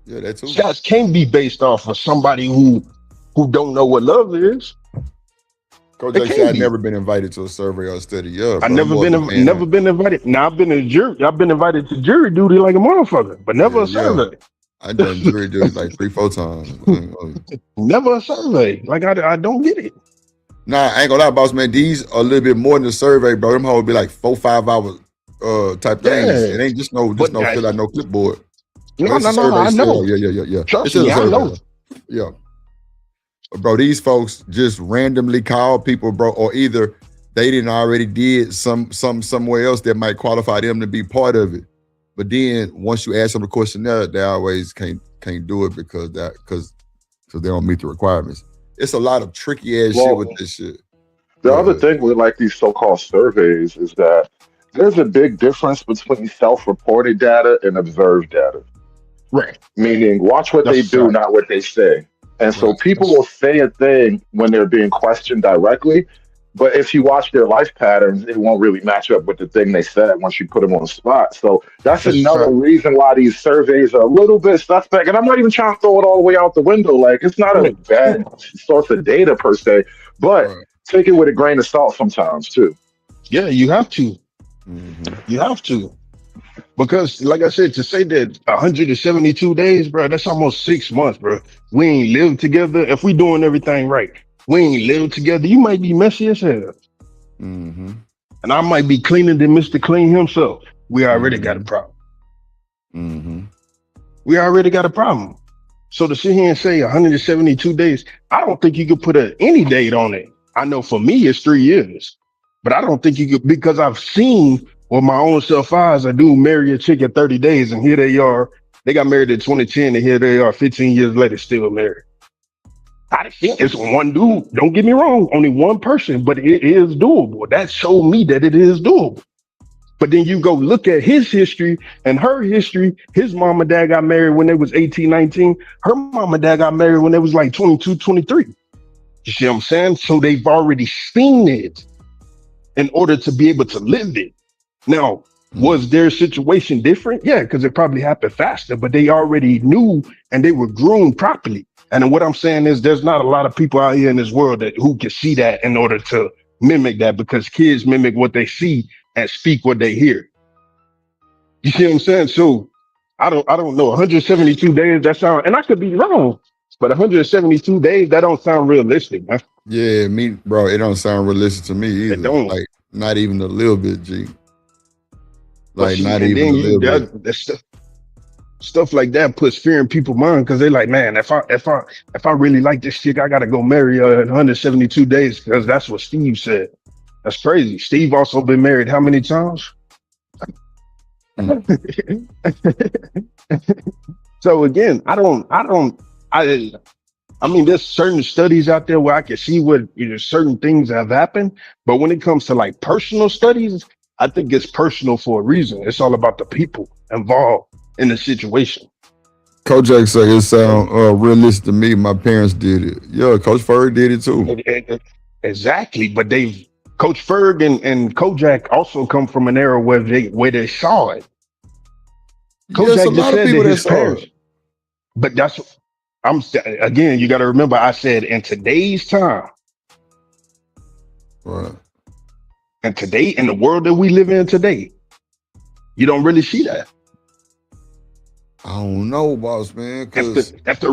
Yeah, that's too. Stats can be based off of somebody who don't know what love is. Coach Jake said I've never been invited to a survey or a study. Yeah, I've never been invited. Now I've been a jury. I've been invited to jury duty like a motherfucker, but never a survey. I done jury duty like 3-4 times. Never a survey. Like I don't get it. Nah, I ain't gonna lie, boss man. These are a little bit more than a survey, bro. Them hoes be like 4-5 hours thtype things. It ain't just no fill out no clipboard. No, I know. Yeah. Trust me, I know. Yeah. Bro, these folks just randomly call people, bro, or either they didn't already did somewhere else that might qualify them to be part of it. But then once you ask them the questionnaire, they always can't do it because they don't meet the requirements. It's a lot of tricky ass shit with this shit. The other thing with like these so-called surveys is that there's a big difference between self-reported data and observed data. Right. Meaning watch what they do, not what they say. And so people will say a thing when they're being questioned directly, but if you watch their life patterns, it won't really match up with the thing they said once you put them on the spot. So that's another reason why these surveys are a little bit suspect. And I'm not even trying to throw it all the way out the window. Like, it's not a bad source of data per se, but take it with a grain of salt sometimes too. Yeah, you have to. You have to. Because, like I said, to say that 172 days, bro, that's almost 6 months, bro. We ain't lived together. If we doing everything right, we ain't lived together. You might be messy as hell. And I might be cleaner than Mr. Clean himself. We already got a problem. We already got a problem. So to sit here and say 172 days, I don't think you could put any date on it. I know for me, it's 3 years. But I don't think you could, because I've seen with my own self eyes, I do marry a chick at 30 days, and here they are. They got married in 2010, and here they are 15 years later, still married. I think it's one dude. Don't get me wrong, only one person, but it is doable. That showed me that it is doable. But then you go look at his history and her history. His mom and dad got married when they was 18, 19. Her mom and dad got married when they was like 22, 23. You see what I'm saying? So they've already seen it in order to be able to live it. Now, was their situation different? Yeah, because it probably happened faster, but they already knew and they were groomed properly. And what I'm saying is there's not a lot of people out here in this world who can see that in order to mimic that, because kids mimic what they see and speak what they hear. You see what I'm saying? So I don't know. 172 days, that sound, and I could be wrong, but 172 days, that don't sound realistic, man. Yeah, bro, it don't sound realistic to me either. It don't. Like, Not even a little bit, G. But Like see, not and even a then little bit. that stuff like that puts fear in people's mind because they like, man, if I really like this chick, I gotta go marry her in 172 days because that's what Steve said. That's crazy. Steve also been married how many times? So again, I mean, there's certain studies out there where I can see what certain things have happened, but when it comes to like personal studies, I think it's personal for a reason. It's all about the people involved in the situation. Kojak said it sound realistic to me. My parents did it. Yeah, Coach Ferg did it too. Exactly, but Coach Ferg and Kojak also come from an era where they saw it. Yes, a Kojak just lot of said that people that his saw parents, it. but again, you got to remember I said in today's time, Right. and today in the world that we live in today, you don't really see that. I don't know, boss man, because If the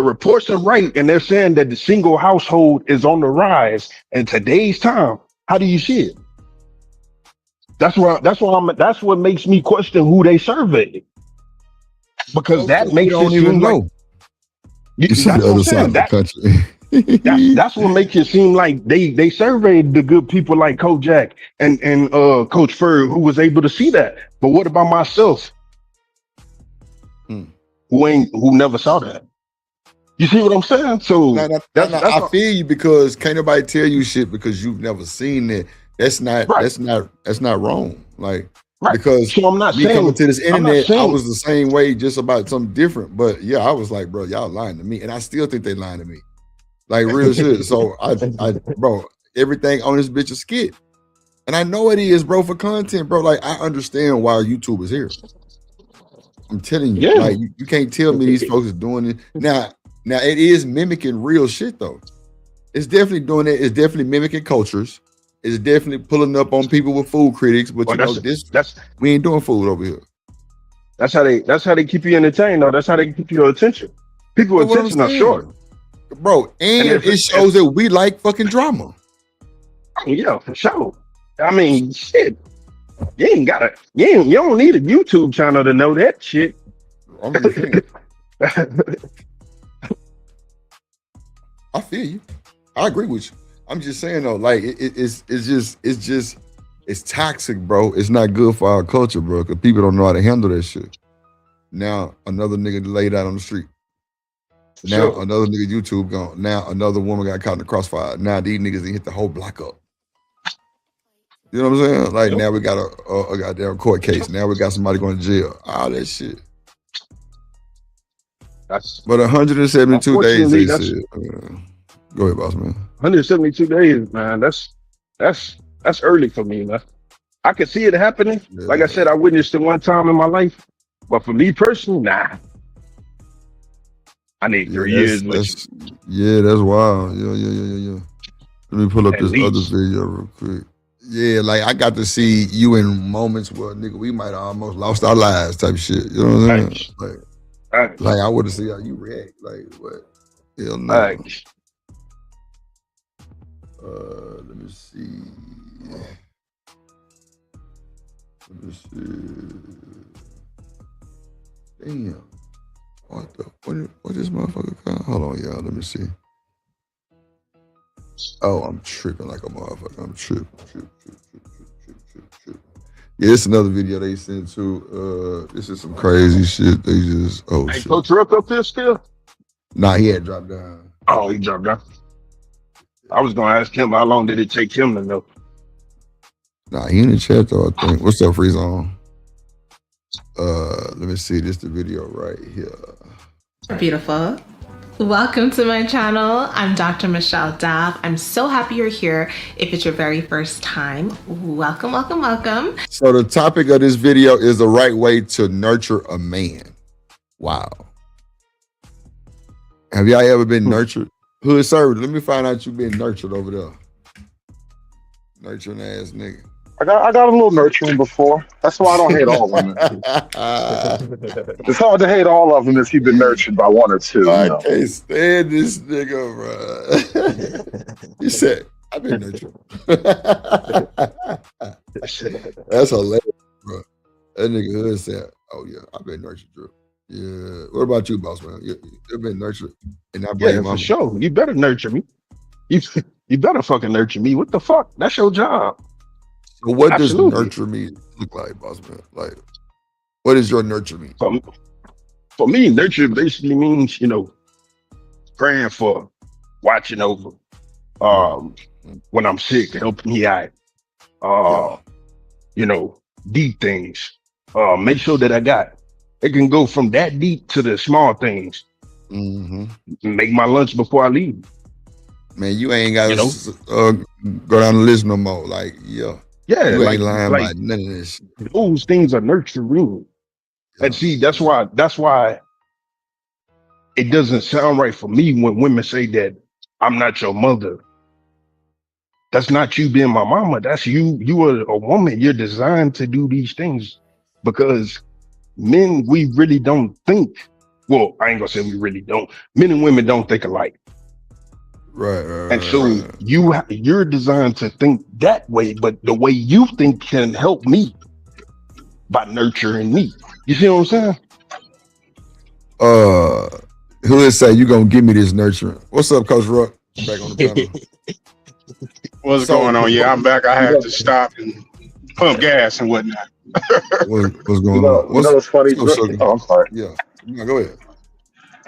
reports are right and they're saying that the single household is on the rise in today's time, how do you see it? That's what makes me question who they surveyed. Because that we makes it don't even seem like know. It's on that's the what I'm other side saying. of the country. That's what makes it seem like they surveyed the good people like Kojak and Coach Ferg who was able to see that. But what about myself? Who never saw that? You see what I'm saying? So that's I feel you because can't nobody tell you shit because you've never seen it. That's not wrong. Like because so I'm not me coming to this I'm not internet, I saying was the same way, just about something different. But yeah, I was like, bro, y'all lying to me, and I still think they lying to me, like real shit. So bro, everything on this bitch is skit, and I know it is, bro, for content, bro. Like I understand why YouTube is here. I'm telling you, like you can't tell me these folks is doing it now. Now it is mimicking real shit though. It's definitely doing it. It's definitely mimicking cultures. It's definitely pulling up on people with food critics. But we ain't doing food over here. That's how they keep you entertained though. That's how they keep your attention. People's attention are short. Bro, and it shows that we like fucking drama. Yeah, for sure. I mean, shit. You don't need a YouTube channel to know that shit. I'm just saying. I feel you. I agree with you. I'm just saying though, like it's toxic, bro. It's not good for our culture, bro, because people don't know how to handle that shit. Now another nigga laid out on the street. Now another nigga YouTube gone. Now another woman got caught in the crossfire. Now these niggas done hit the whole block up. You know what I'm saying? Like now we got a goddamn court case. Now we got somebody going to jail. All that shit. But 172 days, they said. Go ahead, boss man. 172 days, man. That's early for me, man. I could see it happening. Yeah. Like I said, I witnessed it one time in my life. But for me personally, nah. I need 3 years. That's wild. Yeah. Let me pull up this other video real quick. Yeah, like I got to see you in moments where nigga we might have almost lost our lives type shit. You know what I'm saying? Like I want to see how you react. Like what? Hell no. Let me see. Damn. What this motherfucker called? Hold on, y'all. Let me see. Oh, I'm tripping like a motherfucker. I'm tripping. Yeah, it's another video they sent to. This is some crazy shit. They just Hey, shit. Coach Ruck up there still? Nah, he had dropped down. Oh, he dropped down. I was gonna ask him how long did it take him to know. Nah, he in the chat though, I think. What's up, Freeze on? Let me see. This the video right here. Beautiful. Welcome to my channel. I'm Dr. Michelle Dav. I'm so happy you're here. If it's your very first time, welcome. So the topic of this video is the right way to nurture a man. Wow. Have y'all ever been nurtured? Hood servant, let me find out you been nurtured over there. Nurturing ass nigga. I got a little nurturing before. That's why I don't hate all women. It's hard to hate all of them if you've been nurtured by one or two. I can't stand this nigga, bro. I've been nurtured. That's hilarious, bro. That nigga Hood said, "Oh yeah, I've been nurtured, Drew." Yeah. What about you, boss man? You've been nurtured, and I blame Yeah, your for mama. sure. You better nurture me. You you better fucking nurture me. What the fuck? That's your job. So what does Absolutely. nurture me look like, boss man? Like, what is your nurture me? For, for me, nurture basically means, praying for, watching over, um, Mm. when I'm sick, helping me out, Yeah. uh, you know, deep things. Make sure that it can go from that deep to the small things. Mm-hmm. Make my lunch before I leave. Man, you ain't got You know, to go down the list no more. Like, yeah, yeah, you ain't lying like about none of this. those things are nurturing. And Yeah. see, that's why it doesn't sound right for me when women say that I'm not your mother. That's not you being my mama. That's you. You are a woman. You're designed to do these things because men, we really don't think. Well, I ain't gonna say we really don't. Men and women don't think alike, Right, and right, so right. you're designed to think that way. But the way you think can help me by nurturing me. You see what I'm saying? Who is say you gonna give me this nurturing? What's up, Coach Ruck? Back on the panel. What's So going on? Yeah, I'm back. I You had know, to stop and pump gas and whatnot. what's you going on? know, you know what's funny? What's up, sugar? Oh, I'm sorry. Yeah. No, go ahead.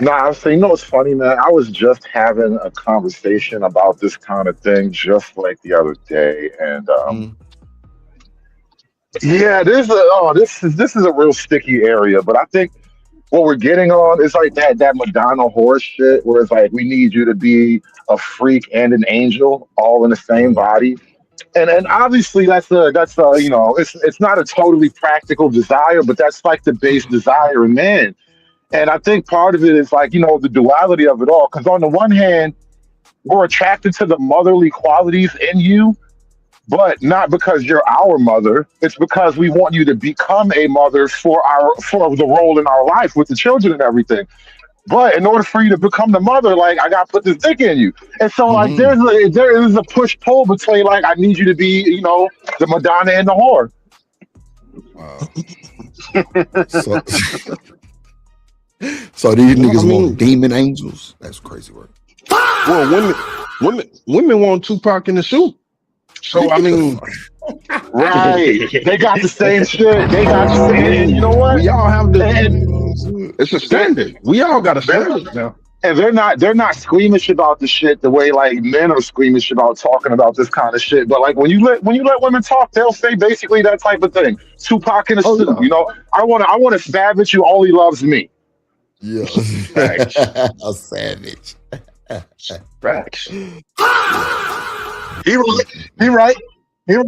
Nah, I was saying, you know what's funny, man? I was just having a conversation about this kind of thing just like the other day, and Mm, yeah, this is a real sticky area, but I think what we're getting on is like that Madonna horse shit, where it's like we need you to be a freak and an angel all in the same right. body, and obviously that's a it's not a totally practical desire, but that's like the base desire in man. And I think part of it is like, the duality of it all. Because on the one hand, we're attracted to the motherly qualities in you, but not because you're our mother. It's because we want you to become a mother for the role in our life with the children and everything. But in order for you to become the mother, like I gotta put this dick in you. And so like Mm-hmm. there is a push pull between like I need you to be, the Madonna and the whore. Wow. So, so these Well, I niggas want mean, demon angels? That's crazy work. well, women want Tupac in the suit. So Man, I get the mean, fuck. Right. They got the same shit. They got the I same, and you know mean, what? we all have And it's a they're, standard. We all got a they're standard now. and they're not squeamish about the shit the way like men are squeamish about talking about this kind of shit. But like when you let women talk, they'll say basically that type of thing. Tupac in a Oh suit, yeah, I want a savage who only loves me. Yeah. facts, A savage. facts. Yeah. He right. He Mm-mm. right. He right.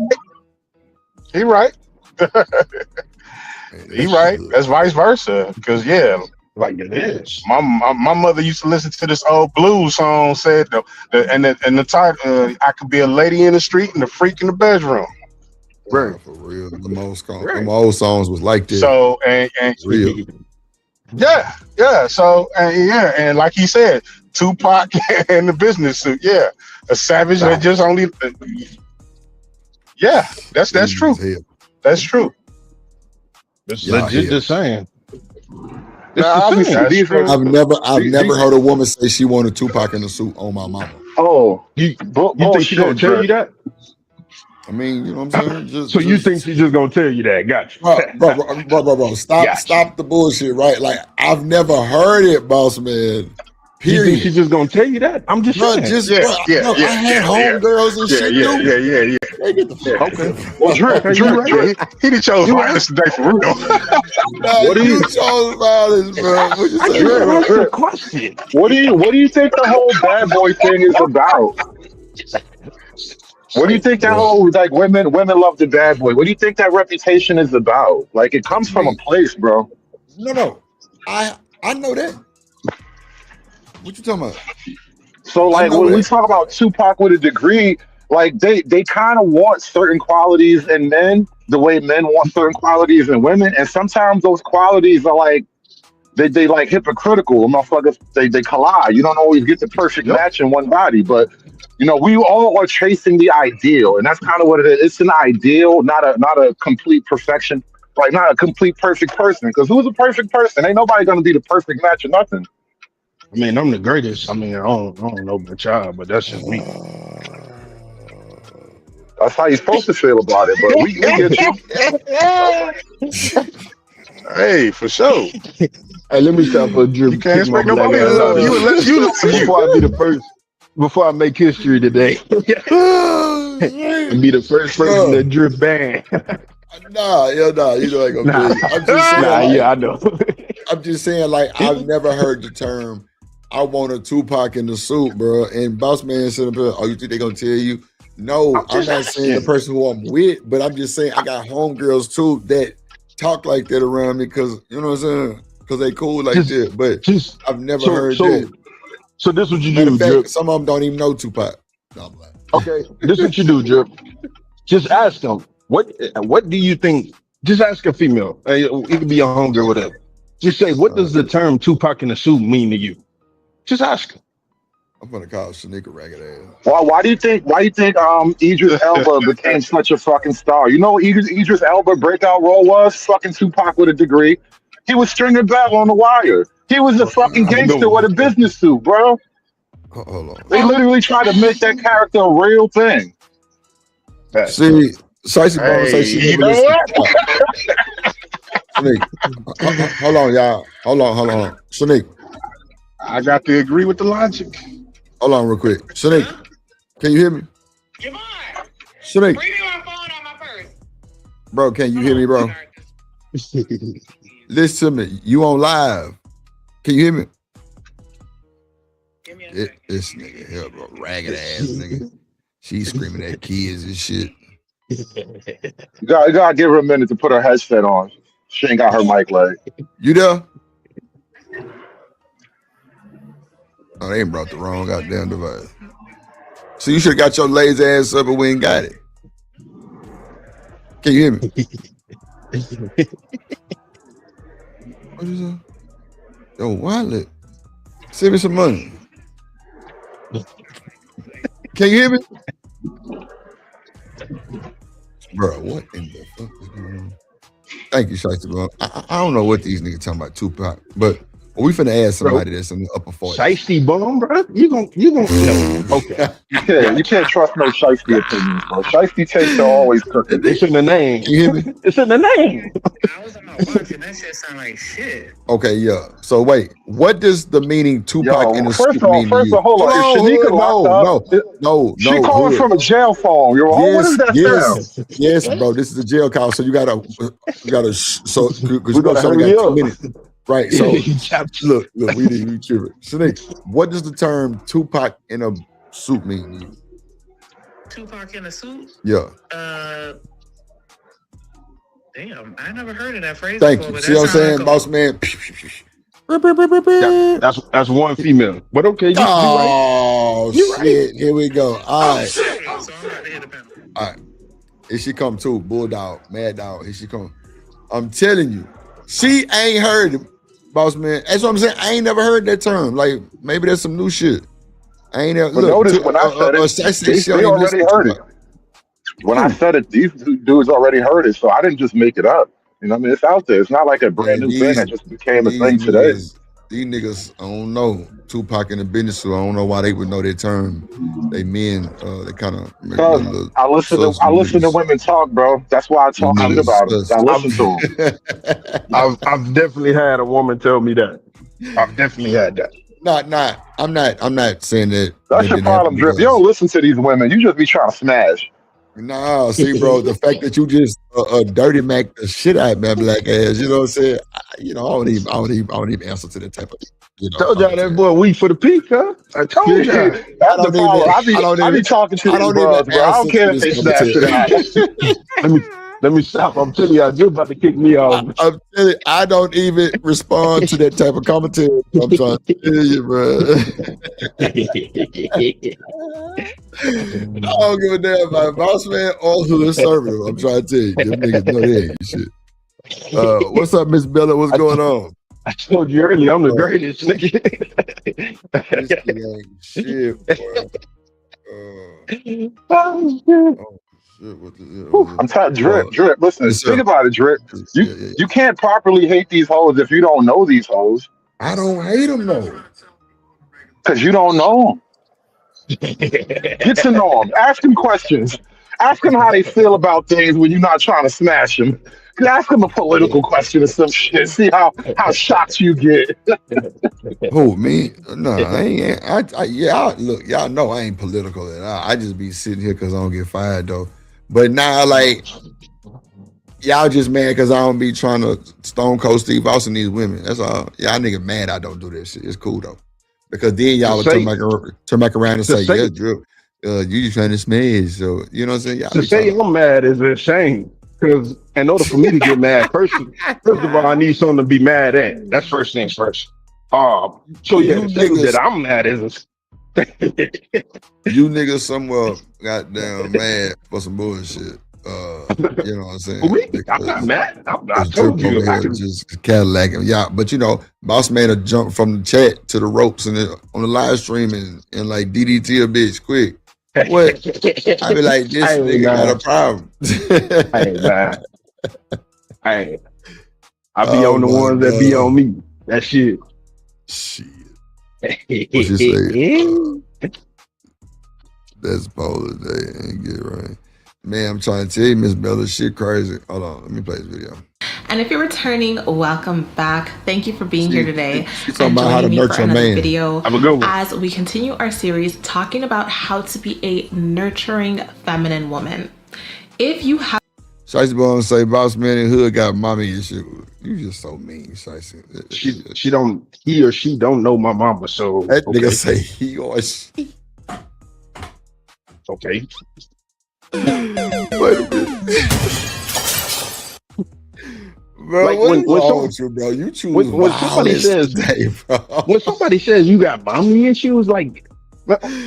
He right. Man, He that shit right. hood. That's vice versa. Because yeah, Like it is. my mother used to listen to this old blues song. Said the title, I could be a lady in the street and a freak in the bedroom. Right, Nah, for real. Them right. old songs was like that. So and Real. yeah. So and like he said, Tupac in the business suit. Yeah, a savage that just Facts. only. Yeah, that's Demon as true. hell. That's true. It's Y'all legit the hell. saying. It's Now, the obviously, saying. That's these true. are I've the never heard a woman say she wanted Tupac in a suit on my mama. oh You you think she gonna bullshit, tell you drip. that? I mean, you know what I'm saying? So you think she's just gonna tell you that? Gotcha. Bro. Gotcha. Stop the bullshit, right? Like I've never heard it, boss man. You think Period. she's just gonna tell you that? I'm just Bro, saying. just Yeah, yeah, bro, I yeah, had yeah, yeah, homegirls and yeah, shit yeah, too. yeah, yeah, yeah. Hey, get the Yeah. fuck out of Okay. here. Well, drip, Okay, you drip, right. drip. He done chose You right. violence today for real. Nah, What do you you chose violence, bro. What you I say, just drip, bro? asked a drip? question. What do you think the whole bad boy thing is about? What do you think that Bro, whole like women love the bad boy? What do you think that reputation is about? Like it comes I from a mean, place, bro. no. I know that. What you talking about? So I like know when we that. talk about Tupac with a degree, like they kind of want certain qualities in men, the way men want certain qualities in women, and sometimes those qualities are like they like hypocritical. Motherfuckers, they collide. You don't always get the perfect Yep. match in one body, but we all are chasing the ideal, and that's kind of what it is. It's an ideal, not a complete perfection, like not a complete perfect person. Because who's a perfect person? Ain't nobody gonna be the perfect match or nothing. I mean, I'm the greatest. I mean, I don't know about y'all, but that's just me. That's how you're supposed to feel about it. But we get you. Hey, for sure. Hey, let me stop for a You drip, can't kick my expect black nobody to ass out love of you here unless you love you. before I be the first. Before I make history today, and be the first person Bro, that drip bang. nah, you know I ain't gonna Nah, feel you. I'm just saying, like, yeah, I know. I'm just saying, like, I've never heard the term. I want a Tupac in the suit, bro. And Boss Man said, "Oh, you think they gonna tell you?" No, I'm I'm just not saying the asking. person who I'm with, but I'm just saying I got homegirls too that talk like that around me because you know what I'm saying? Because they cool like Just, that. But just I've never so, heard that. so, so. This what you Matter of do, fact, drip. some of them don't even know Tupac. No, I'm like, Okay, this what you do, drip. Just ask them what do you think? Just ask a female. It could be a homegirl, whatever. Just say, what does the term Tupac in the suit mean to you? Just ask her. I'm gonna call Shanika ragged ass. Why do you think Idris Elba became such a fucking star? You know what Idris Elba breakout role was? Fucking Tupac with a degree. He was stringing Bell on the wire. He was a fucking I gangster know. with a business suit, bro. Hold They on. literally tried to make that character a real thing. Facts. See, Stacey Bone say Hey, she you never know listened what? to Tupac. Shanika, hold on, y'all. Hold on. Shanika, I got to agree with the logic. hold on real quick. Shanika, can you hear me? Javon, Shanika, bring me my phone on my purse. bro, can you Hold hear me, on, bro? sweetheart. Listen to me. You on live. Can you hear me? Give me a second. This nigga here, bro. Ragged ass nigga. She's screaming at kids and shit. You gotta give her a minute to put her headset on. She ain't got her mic right. You there? Oh, they ain't brought the wrong goddamn device. So you should have got your lazy ass up and we ain't got it. Can you hear me? What is that? Yo, wallet. Send me some money. Can you hear me? Bro, what in the fuck is going on? Thank you, Shiesty, bro. I don't know what these niggas talking about Tupac, but we finna ask Bro, somebody that's in the upper 40s. shiesty bum, bro. You gonna no. Okay. You can't trust no shiesty opinions, bro. Shiesty takes are always cooking. It's in the name. Can you hear me? It's in the name. I was on my watch and that shit sound like shit. Okay, yeah. So wait, what does the meaning Tupac in Yo, the first suit off, mean to first you? off, hold on. Is Hold on, Shanika hood. locked No, up? no, no, She no, calling hood. from a jail phone. What is that sound? Yes, bro. This is a jail call, so you gotta, so because We you know gotta she only hurry got 2 up. minutes, right? So look, we didn't even tripping. Shanique, what does the term Tupac in a suit mean to you? Tupac in a suit? Yeah. Damn, I never heard of that phrase Thank before, you. but See that what I'm sound like saying, boss man? That's one female. But okay, you right. Oh You right. shit! Here we go. All right, so I'm about to hit the panel. all right. Here she come too, bulldog, mad dog. Here she come. I'm telling you, she ain't heard it, boss man. That's what I'm saying. I ain't never heard that term. Like maybe that's some new shit. I ain't never But look. notice when I said it, I say she they don't even listen already to heard it. Tupac. When I said it, these dudes already heard it, so I didn't just make it up. You know what I mean? It's out there. It's not like a brand Man, new thing that just became a these thing today. niggas, I don't know. Tupac in the business, so I don't know why they would know that term. They men, they kind of Because I listen to women talk, bro. That's why I talk shit about them. I listen to them. I've definitely had a woman tell me that. I've definitely had that. I'm not saying that That's your didn't happen problem, Drip. You don't because listen to these women. You just be trying to smash. nah, see, bro, the fact that you just dirty mac the shit out of my black ass, you know what I'm saying? I don't even answer to that type of, Told y'all that commentary. boy weak for the peak, huh? I told y'all. That's the problem. I be talking to these bros, bro. I don't answer to care if this they smash or commentary. not. Let me stop. I'm telling y'all, you're about to kick me off. I'm telling you, I don't even respond to that type of commentary. I'm trying to tell you, bro. I don't give a damn about boss man or hood server. I'm trying to tell you, them niggas know they ain't shit. What's up, Miss Bella? What's going on? I told you earlier, I'm the Bro, greatest, nigga. this shit ain't shit, boy. Oh, shit. Oh shit! What the Whew, I'm tired. Drip, Well, drip. Listen, yes, think sir. about it, drip. You Yeah, yeah, yeah. you can't properly hate these hoes if you don't know these hoes, I don't hate them though. because you don't know them. Get to know them. Ask them questions. Ask them how they feel about things when you're not trying to smash them. Ask them a political question or some shit. See how shocked you get. Who me? No, I ain't. Look, y'all know I ain't political at all. I just be sitting here because I don't get fired though. But now, like, y'all just mad because I don't be trying to Stone Cold Steve Austin these women. That's all. Y'all nigga mad I don't do this shit. It's cool though. Because then y'all To would say, turn back around and to say, yeah, say, Drew, you just trying to smash. So you know what I'm saying? Y'all to be trying say I'm mad is a shame. Because in order for me to get mad, first of all, I need something to be mad at. That's first things first. So yeah, you to say that niggas, I'm mad is you niggas somewhere goddamn mad for some bullshit. You know what I'm for saying? me. I'm not Because mad. I Drip told over you I here can. just Cadillacing. Yeah, but you know, boss man a jump from the chat to the ropes and on the live stream and like DDT a bitch quick. What? I be like, I this ain't nigga got a mad. problem. I ain't mad. I ain't. I be Oh on the my ones that be on god. me. That shit. Shit. What she say? That's Paula Day. Ain't get right. Man, I'm trying to tell you, Miss Bella, shit crazy. Hold on, let me play this video. And if you're returning, welcome back. Thank you for being here today She talking and about how to joining me for nurture a another man. video Have a good one. as we continue our series talking about how to be a nurturing feminine woman. If you have Shicey Bone say, boss man in hood got mommy issues. You just so mean, Shicey. She don't. He or she don't know my mama. So That nigga okay, say he or she. okay. Wait a minute. Bro, Like what is when wrong some with you, bro? You choose when somebody violence says today, bro. when somebody says you got mommy issues, like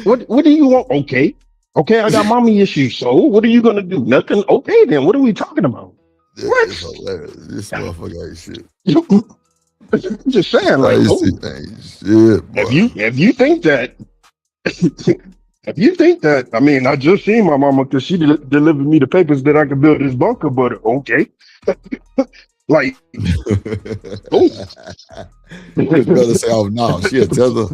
what do you want? Okay, okay, I got mommy issues. So what are you gonna do? Nothing. Okay, then what are we talking about? That is What? hilarious. This motherfucker ain't shit. I'm just saying, like, Shicey oh, ain't shit, boy. if you think that. If you think that, I mean, I just seen my mama because she delivered me the papers that I could build this bunker, but okay. Like, oh. Miss Bella say, oh no, she a tether.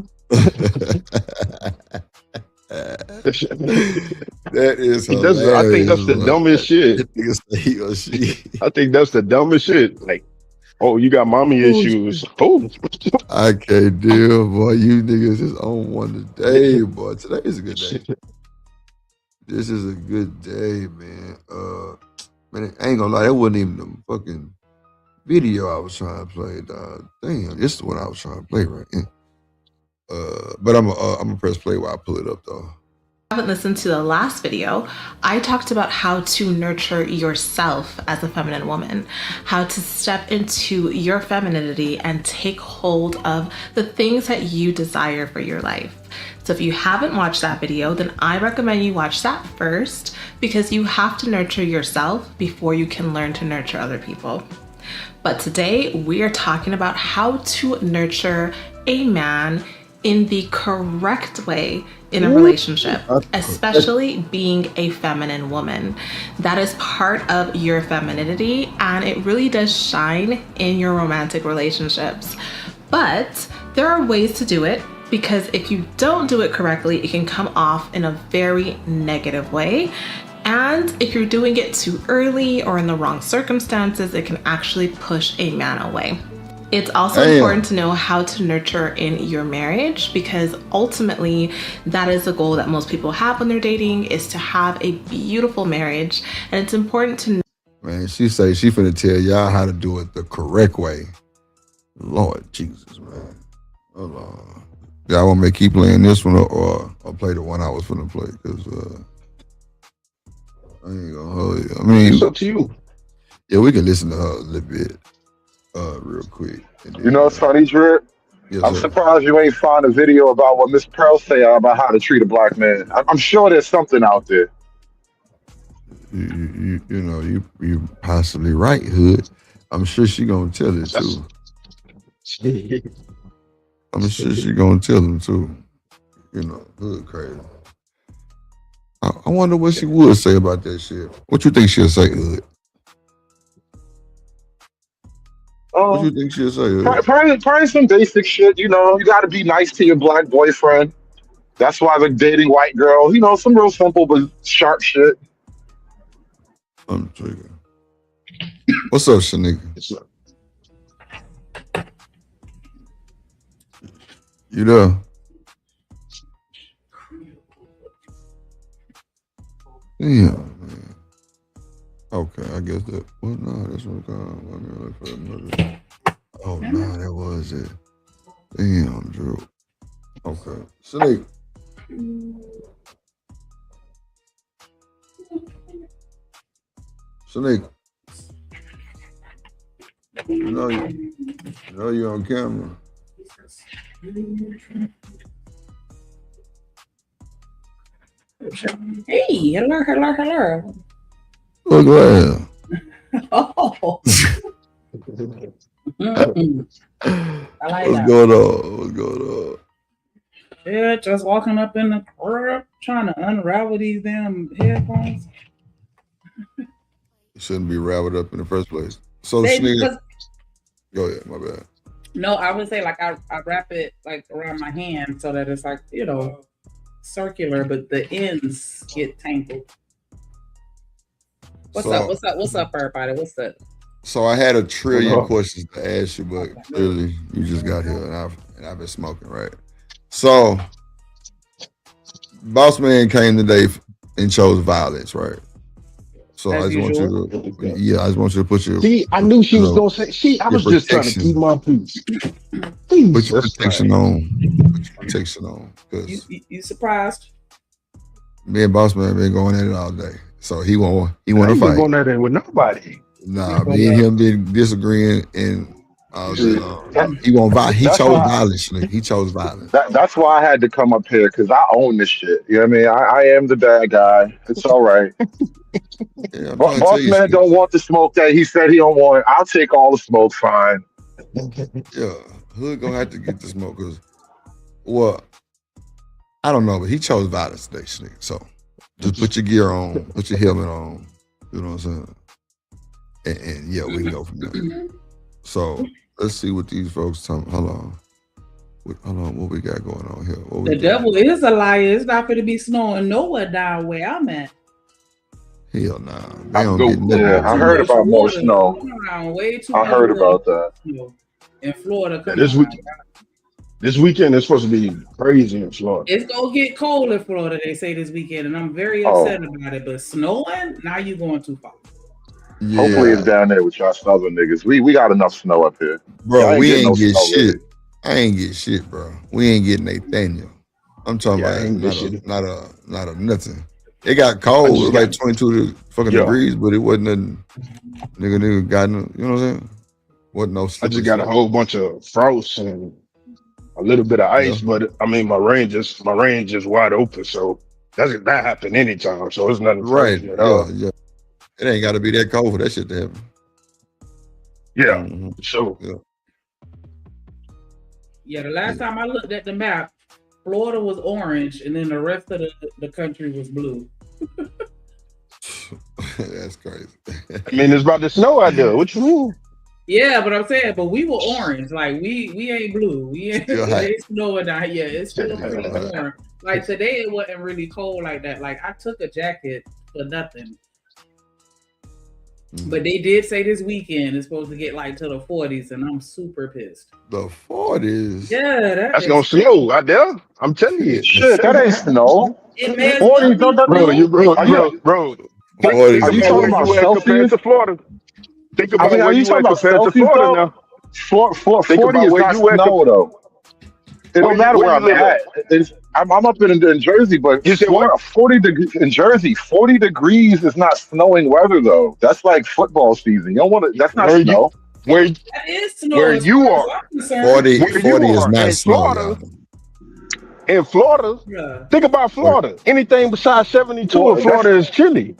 That is I think hilarious, that's the bro. dumbest shit. That nigga say he or she. I think that's the dumbest shit. Like, oh, you got mommy Oh, issues. Oh, I can't deal, boy. You niggas is on one today, boy. Today is a good day. This is a good day, man. Man, I ain't gonna lie, that wasn't even the fucking video I was trying to play, dog. Damn, this is the one I was trying to play right here. But I'm gonna press play while I pull it up though. haven't listened to the last video, I talked about how to nurture yourself as a feminine woman, how to step into your femininity and take hold of the things that you desire for your life. So if you haven't watched that video, then I recommend you watch that first because you have to nurture yourself before you can learn to nurture other people. But today we are talking about how to nurture a man in the correct way in a relationship, especially being a feminine woman. That is part of your femininity and it really does shine in your romantic relationships. But there are ways to do it because if you don't do it correctly, it can come off in a very negative way. And if you're doing it too early or in the wrong circumstances, it can actually push a man away. It's also important to know how to nurture in your marriage because ultimately that is the goal that most people have when they're dating is to have a beautiful marriage. And it's important to know. Man, she say she finna tell y'all how to do it the correct way. Lord Jesus, man. Hold on. Y'all want me to keep playing this one or play the one I was finna play? Because I ain't gonna hold you. I mean, it's up to you. Yeah, we can listen to her a little bit real quick. And then, You know, Sonny Drip, yes, I'm sir. surprised you ain't find a video about what Miss Pearl say about how to treat a black man. I'm sure there's something out there. You know, you possibly right, Hood. I'm sure she gonna tell it too. I'm sure she gonna tell him too. You know, hood crazy. I wonder what she would say about that shit. What you think she'll say, Hood? What you think she'll say, Hood? Probably some basic shit. You know, you got to be nice to your black boyfriend. That's why they're dating white girls. You know, some real simple but sharp shit. I'm triggered. What's up, Shanika? You there? Damn, man. Okay, I guess that. Well, no, that's what God. Oh, no, that was it. Damn, Drew. Okay. Shanika. Shanika. You know you're on camera. Hey, hello. Look at Oh, I like What's that. going on? What's going on? Yeah, just walking up in the club trying to unravel these damn headphones. You shouldn't be raveled up in the first place. So, They, Shanika, because, go ahead. My bad. no, I would say like I wrap it like around my hand so that it's like, you know, circular, but the ends get tangled. What's up, everybody? What's up? So I had a trillion questions to ask you, but clearly you just got here and I've been smoking, right? So Boss Man came today and chose violence, right? So As I just want usual. you to, I just want you to put your. See, I knew she was gonna say. I was just trying to keep my peace. Put your protection on. Put your protection on, because you surprised? me and Boss Man been going at it all day. So he want to I ain't been fight. going at it with nobody. Nah, me and him been disagreeing, and he won't violence. He chose violence. He chose violence. That's why I had to come up here because I own this shit. You know what I mean? I am the bad guy. It's all right. Yeah, Boss man don't want the smoke that he said he don't want. I'll take all the smoke. Fine. Yeah, Hood gonna have to get the smoke because, well, I don't know, but he chose violence today, Sneak. So just put your gear on, put your helmet on. You know what I'm saying? And yeah, we can go from there. So let's see what these folks tell me. Hold on, what we got going on here? The devil is a liar. It's not going to be snowing nowhere down where I'm at. Hell nah. They don't get nothing. Yeah, I heard about more snow. Way too I heard about that. In Florida. This weekend is supposed to be crazy in Florida. It's going to get cold in Florida, they say this weekend, and I'm very upset about it. But snowing, now you're going too far. Yeah. Hopefully it's down there with y'all southern niggas. We got enough snow up here. Bro, we ain't get shit. I ain't get shit, bro. We ain't getting Nathaniel. I'm talking about not a nothing. It got cold. It was like 22 fucking degrees, but it wasn't nothing. Nigga got no, you know what I'm saying? Wasn't no. I just got a whole bunch of frost and a little bit of ice, but I mean my range is wide open, so that happen anytime. So it's nothing right at all. Yeah. It ain't got to be that cold for that shit to happen. Yeah, sure. Yeah, the last time I looked at the map, Florida was orange, and then the rest of the country was blue. That's crazy. I mean, it's about to snow out there. What you mean? Yeah, but I'm saying, but we were orange. Like we ain't blue. We ain't it's snowing out here. It's still pretty warm. Like today, it wasn't really cold like that. Like I took a jacket for nothing. But they did say this weekend it's supposed to get like to the 40s, and I'm super pissed. The 40s? Yeah, that's gonna snow out there. I'm telling you. Shit, that ain't snow. 40s, bro. Are you talking about Celsius compared to Florida? Think about are you talking about compared to Celsius Florida now? 40 is not snow though. It don't matter where I'm at. I'm up in Jersey, but 40 degrees in Jersey. 40 degrees is not snowing weather though. That's like football season. You don't want to. That's not snow. That is snow. Where you are, 40 is not snow. In Florida, think about Florida. Anything besides 72 in Florida is chilly.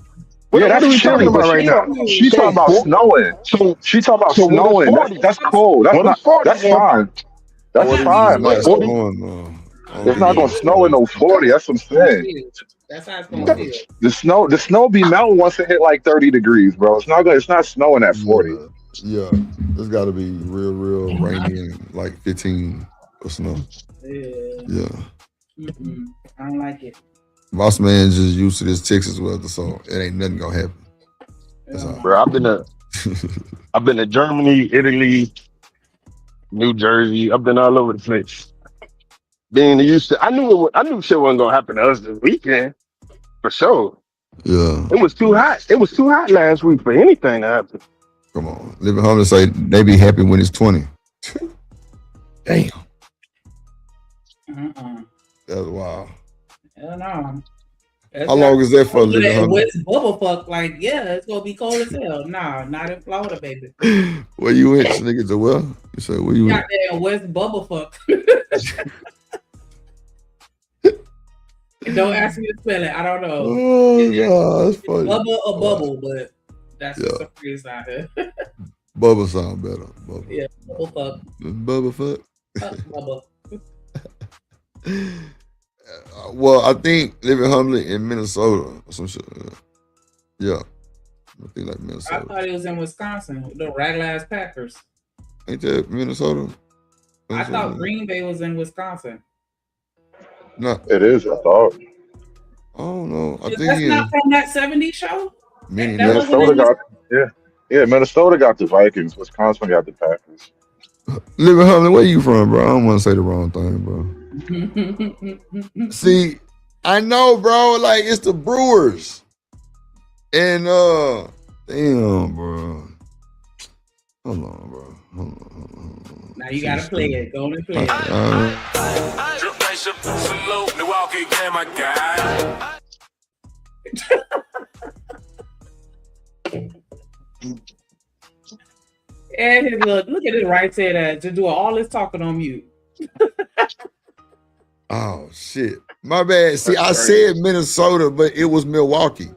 What, Yeah, what that's are we talking chilly, but about right now? she talking So, about snowing. so, She talking about so what is snowing. 40? That's cold. What is 40 That's then? fine. That's 40 is fine. But not 40? snowing, though. I don't it's think not it's gonna gonna snow in snow. no 40. That's what I'm saying. That's how it's gonna No. feel. The snow be melting once it hit like 30 degrees, bro. It's not snowing at 40. Yeah. Yeah. It's got to be real rainy and like 15 or snow. Yeah. Yeah. I don't like it. Boss man just used to this Texas weather, so it ain't nothing gonna happen. That's all. Bro, I've been to Germany, Italy, New Jersey. I've been all over the place. Being used to, I knew shit wasn't gonna happen to us this weekend for sure. Yeah. It was too hot. It was too hot last week for anything to happen. Come on. Living home and say they be happy when it's 20. Damn. That's wild. Hell no. How long is that for, Living home? West bubble fuck, like, yeah, it's gonna be cold as hell. Nah, not in Florida, baby. Where you at, nigga? The well? You say where you Got at? there in West bubble fuck. Don't ask me to spell it. I don't know. Oh, God, that's funny. Bubble or bubble, but that's the phrase out here. Bubba sound better. Bubba. Yeah, bubble fuck. Bubba fuck. Bubble. Well, I think living humbly in Minnesota or some shit. Yeah. I think like I Minnesota. thought it was in Wisconsin. The ragged ass Packers. Ain't that Minnesota? I thought Green Bay was in Wisconsin. No. It is, I thought. I don't know. I think that's not from that 70s show? Minnesota got the Vikings. Wisconsin got the Packers. Living humbly, where you from, bro? I don't want to say the wrong thing, bro. See, I know, bro. Like it's the Brewers, and damn, bro. Hold on, bro. Hold on. Now you gotta play it. Go and play it. Milwaukee game, my guy. And his look at his right side to do all this talking on mute. Oh shit. My bad. See, I said Minnesota, but it was Milwaukee.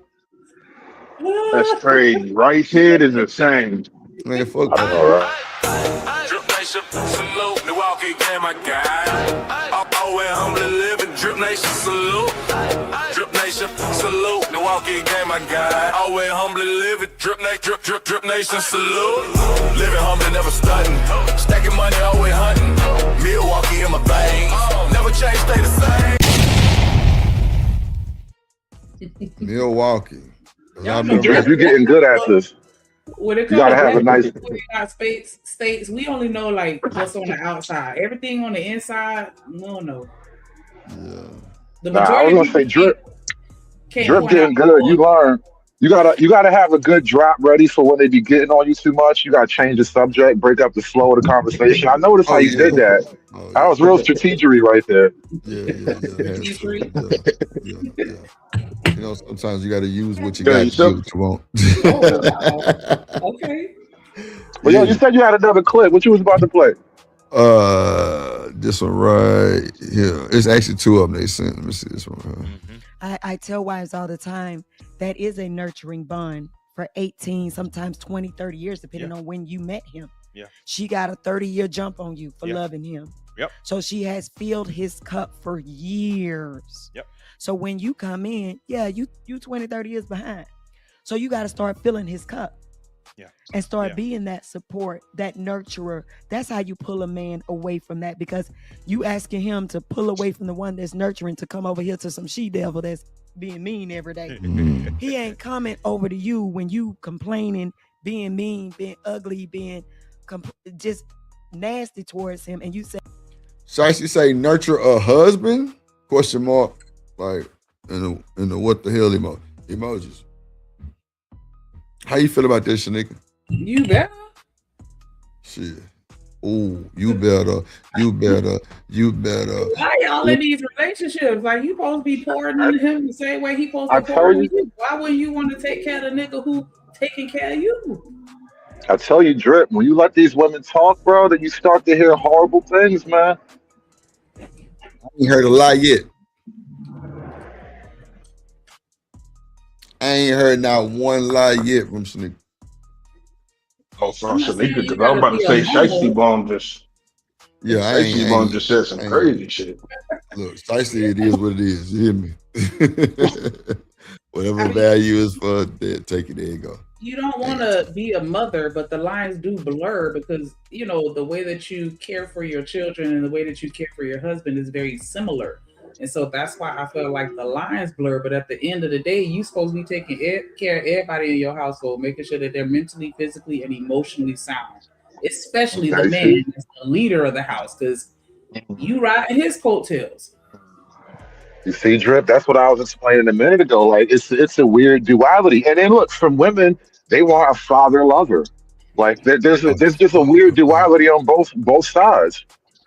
That's crazy. Right head is insane. Man, fuck that. All right. Drip Nation, salute. Milwaukee game, my guy. Always humbly living. Drip Nation, salute. Drip Nation, salute. Milwaukee game, my guy. Always humbly living. Drip Nation, salute. Living humbly, never stunting. Stacking money, always hunting. Milwaukee in my veins. Never change, stay the same. Milwaukee. If you're getting good at this, when it you comes gotta have a nice. states, we only know like what's on the outside. Everything on the inside, we don't know. Yeah. The I was gonna say drip getting good. You learn. You gotta have a good drop ready for when they be getting on you too much. You gotta change the subject, break up the flow of the conversation. I noticed how you did that. That was real strategery right there. Yeah. You know, sometimes you got to use what you got to do what you want. Okay. But yo, you said you had another clip. What you was about to play? This one right here. It's actually two of them they sent. Let me see this one. I tell wives all the time that is a nurturing bond for 18, sometimes 20, 30 years, depending on when you met him. Yeah. She got a 30-year jump on you for loving him. Yep. So she has filled his cup for years. Yep. So when you come in, you 20, 30 years behind. So you got to start filling his cup. Yeah. And start being that support, that nurturer. That's how you pull a man away from that, because you asking him to pull away from the one that's nurturing to come over here to some she-devil that's being mean every day. He ain't coming over to you when you complaining, being mean, being ugly, being just nasty towards him, and you say, So I should say nurture a husband? Question mark. Like in the what the hell emojis. How you feel about this, Shanika? You better. Shit. Oh, you better. Why y'all in these relationships? Like, you supposed to be pouring into him the same way he supposed to pour into you. Why wouldn't you want to take care of the nigga who taking care of you? I tell you, Drip, when you let these women talk, bro, then you start to hear horrible things, man. I ain't heard a lie yet. I ain't heard not one lie yet from Sneaker. Oh, from I'm not saying Shanika, you because I was gotta about to be a say Shiesty mama. Bum just Yeah, Shiesty Bum just said some I ain't. crazy shit. Look, Shiesty, it is what it is. You hear me? Whatever I mean, value is for it, take it. There you go. you don't want to be a mother, but the lines do blur because the way that you care for your children and the way that you care for your husband is very similar, and so that's why I feel like the lines blur. But at the end of the day, you supposed to be taking care of everybody in your household, making sure that they're mentally, physically, and emotionally sound, especially the Okay, man see, that's the leader of the house, because Mhm. you riding his coattails. you see, Drip. That's what I was explaining a minute ago. Like it's a weird duality. And then look, from women, they want a father lover. Like there's just a weird duality on both sides.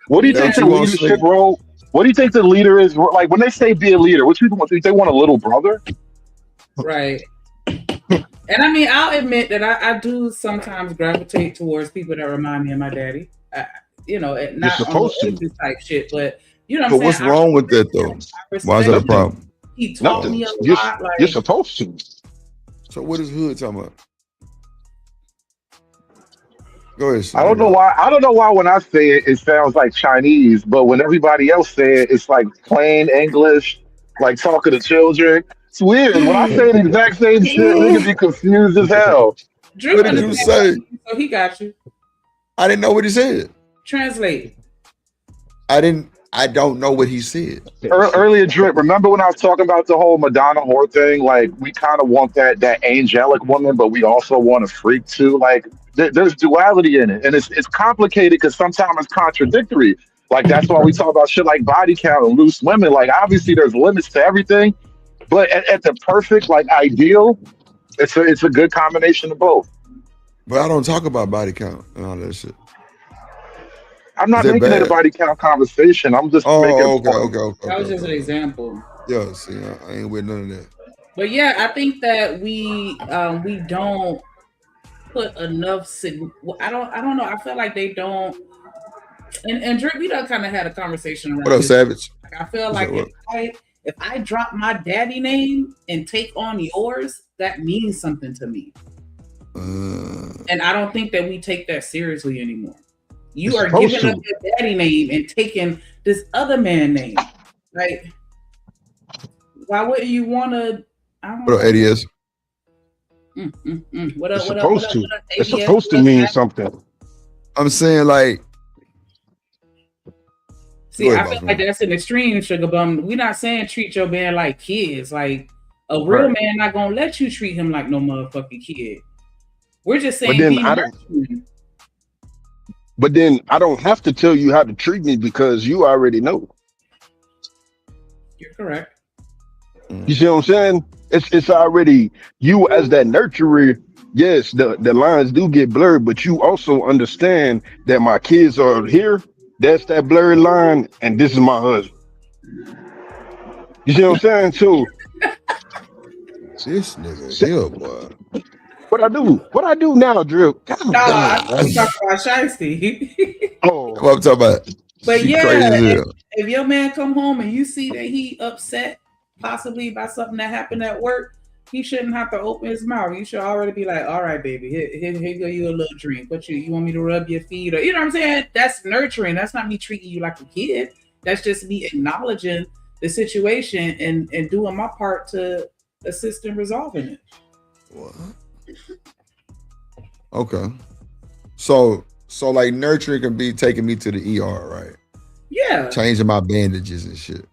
What do you That Yeah, think what the you want to leadership say? role? What do you think the leader is like when they say be a leader? What you want? They want a little brother? right. And I mean, I'll admit that I do sometimes gravitate towards people that remind me of my daddy. You're Not on the supposed to. exit type shit, but you know what I'm But saying? what's wrong with that though? I Why is that respect a him. Nothing. problem? He taught Oh, me a lot. You're Like, supposed to. so what is Hood talking about? Go ahead, I son. don't You know got it. why. I don't know why when I say it, it sounds like Chinese, but when everybody else say it, it's like plain English, like talking to children. It's weird. When I say the exact same shit, niggas be confused as hell. Drew What did you understands say? Chinese, so he got you. I didn't know what he said. Translate. I don't know what he said. Earlier, Drip. Remember when I was talking about the whole Madonna whore thing? Like we kind of want that angelic woman, but we also want a freak too. Like there's duality in it, and it's complicated because sometimes it's contradictory. Like that's why we talk about shit like body count and loose women. Like obviously there's limits to everything, but at the perfect like ideal, it's a good combination of both. But I don't talk about body count and all that shit. I'm Is not that making it a bad? body count conversation. I'm just making a Oh, okay, point. okay, okay, That okay, was just okay, an okay. example. Yeah, see, I ain't with none of that. But yeah, I think that we don't put enough. I don't know. I feel like they don't. And Drake, we done kind of had a conversation What around up, this. Savage? Like, I feel What's like up? What? if I drop my daddy name and take on yours, that means something to me. And I don't think that we take that seriously anymore. You You're are supposed giving up to. your daddy name and taking this other man name. Like, why wouldn't you want to? I don't What up, know. ADS? What You're up? What up? What supposed up? to. What up? It's ABS? supposed to What up, mean man? something. I'm saying like, See, go I ahead, feel boss like man. that's an extreme, Sugar Bum. We're not saying treat your man like kids. Like a real Right. man not gonna let you treat him like no motherfucking kid. We're just But saying then be I don't nurturing. but then I don't have to tell you how to treat me because you already know. You're correct. You see what I'm saying? It's already you as that nurturer. Yes, the lines do get blurred, but you also understand that my kids are here. That's that blurred line, and this is my husband. You see what I'm saying? So, This nigga so here, boy. what I do now, Drip? God No, I damn. think you talking about Shiesty. Oh, What I'm talking about? But She yeah, crazy as hell. if your man come home and you see that he upset possibly by something that happened at work, he shouldn't have to open his mouth. You should already be like, all right, baby, here go you a little drink. What you want me to rub your feet? Or you know what I'm saying? That's nurturing. That's not me treating you like a kid. That's just me acknowledging the situation and doing my part to assist in resolving it. What? Okay. So like nurturing can be taking me to the ER, right? Yeah, Changing my bandages and shit.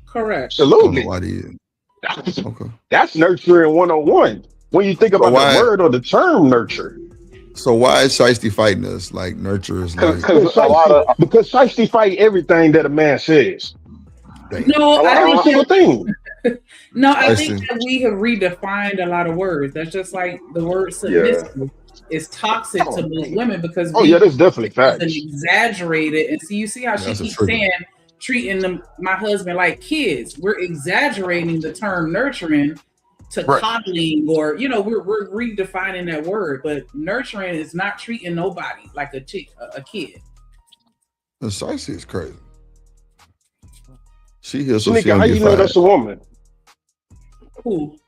correct. I don't know absolutely. why they is. Okay. That's nurturing 101. When you think So about the why word or the term nurture. is Shiesty fighting us? Like nurture is like Because a lot of Because Shiesty fight everything that a man says. damn. No, I Every think single thing. I think Shiesty. that we have redefined a lot of words. That's just like the word yeah. submissive is toxic to Oh, most man. women because Oh we yeah, use that's definitely it as an facts. exaggerated. And so you see how she That's a keeps trigger. saying treating my husband like kids. We're exaggerating the term nurturing to Right. coddling, or we're redefining that word. But nurturing is not treating nobody like a kid. And Shiesty is crazy. She here so she Shanika, don't how get you know fired. that's a woman? Who?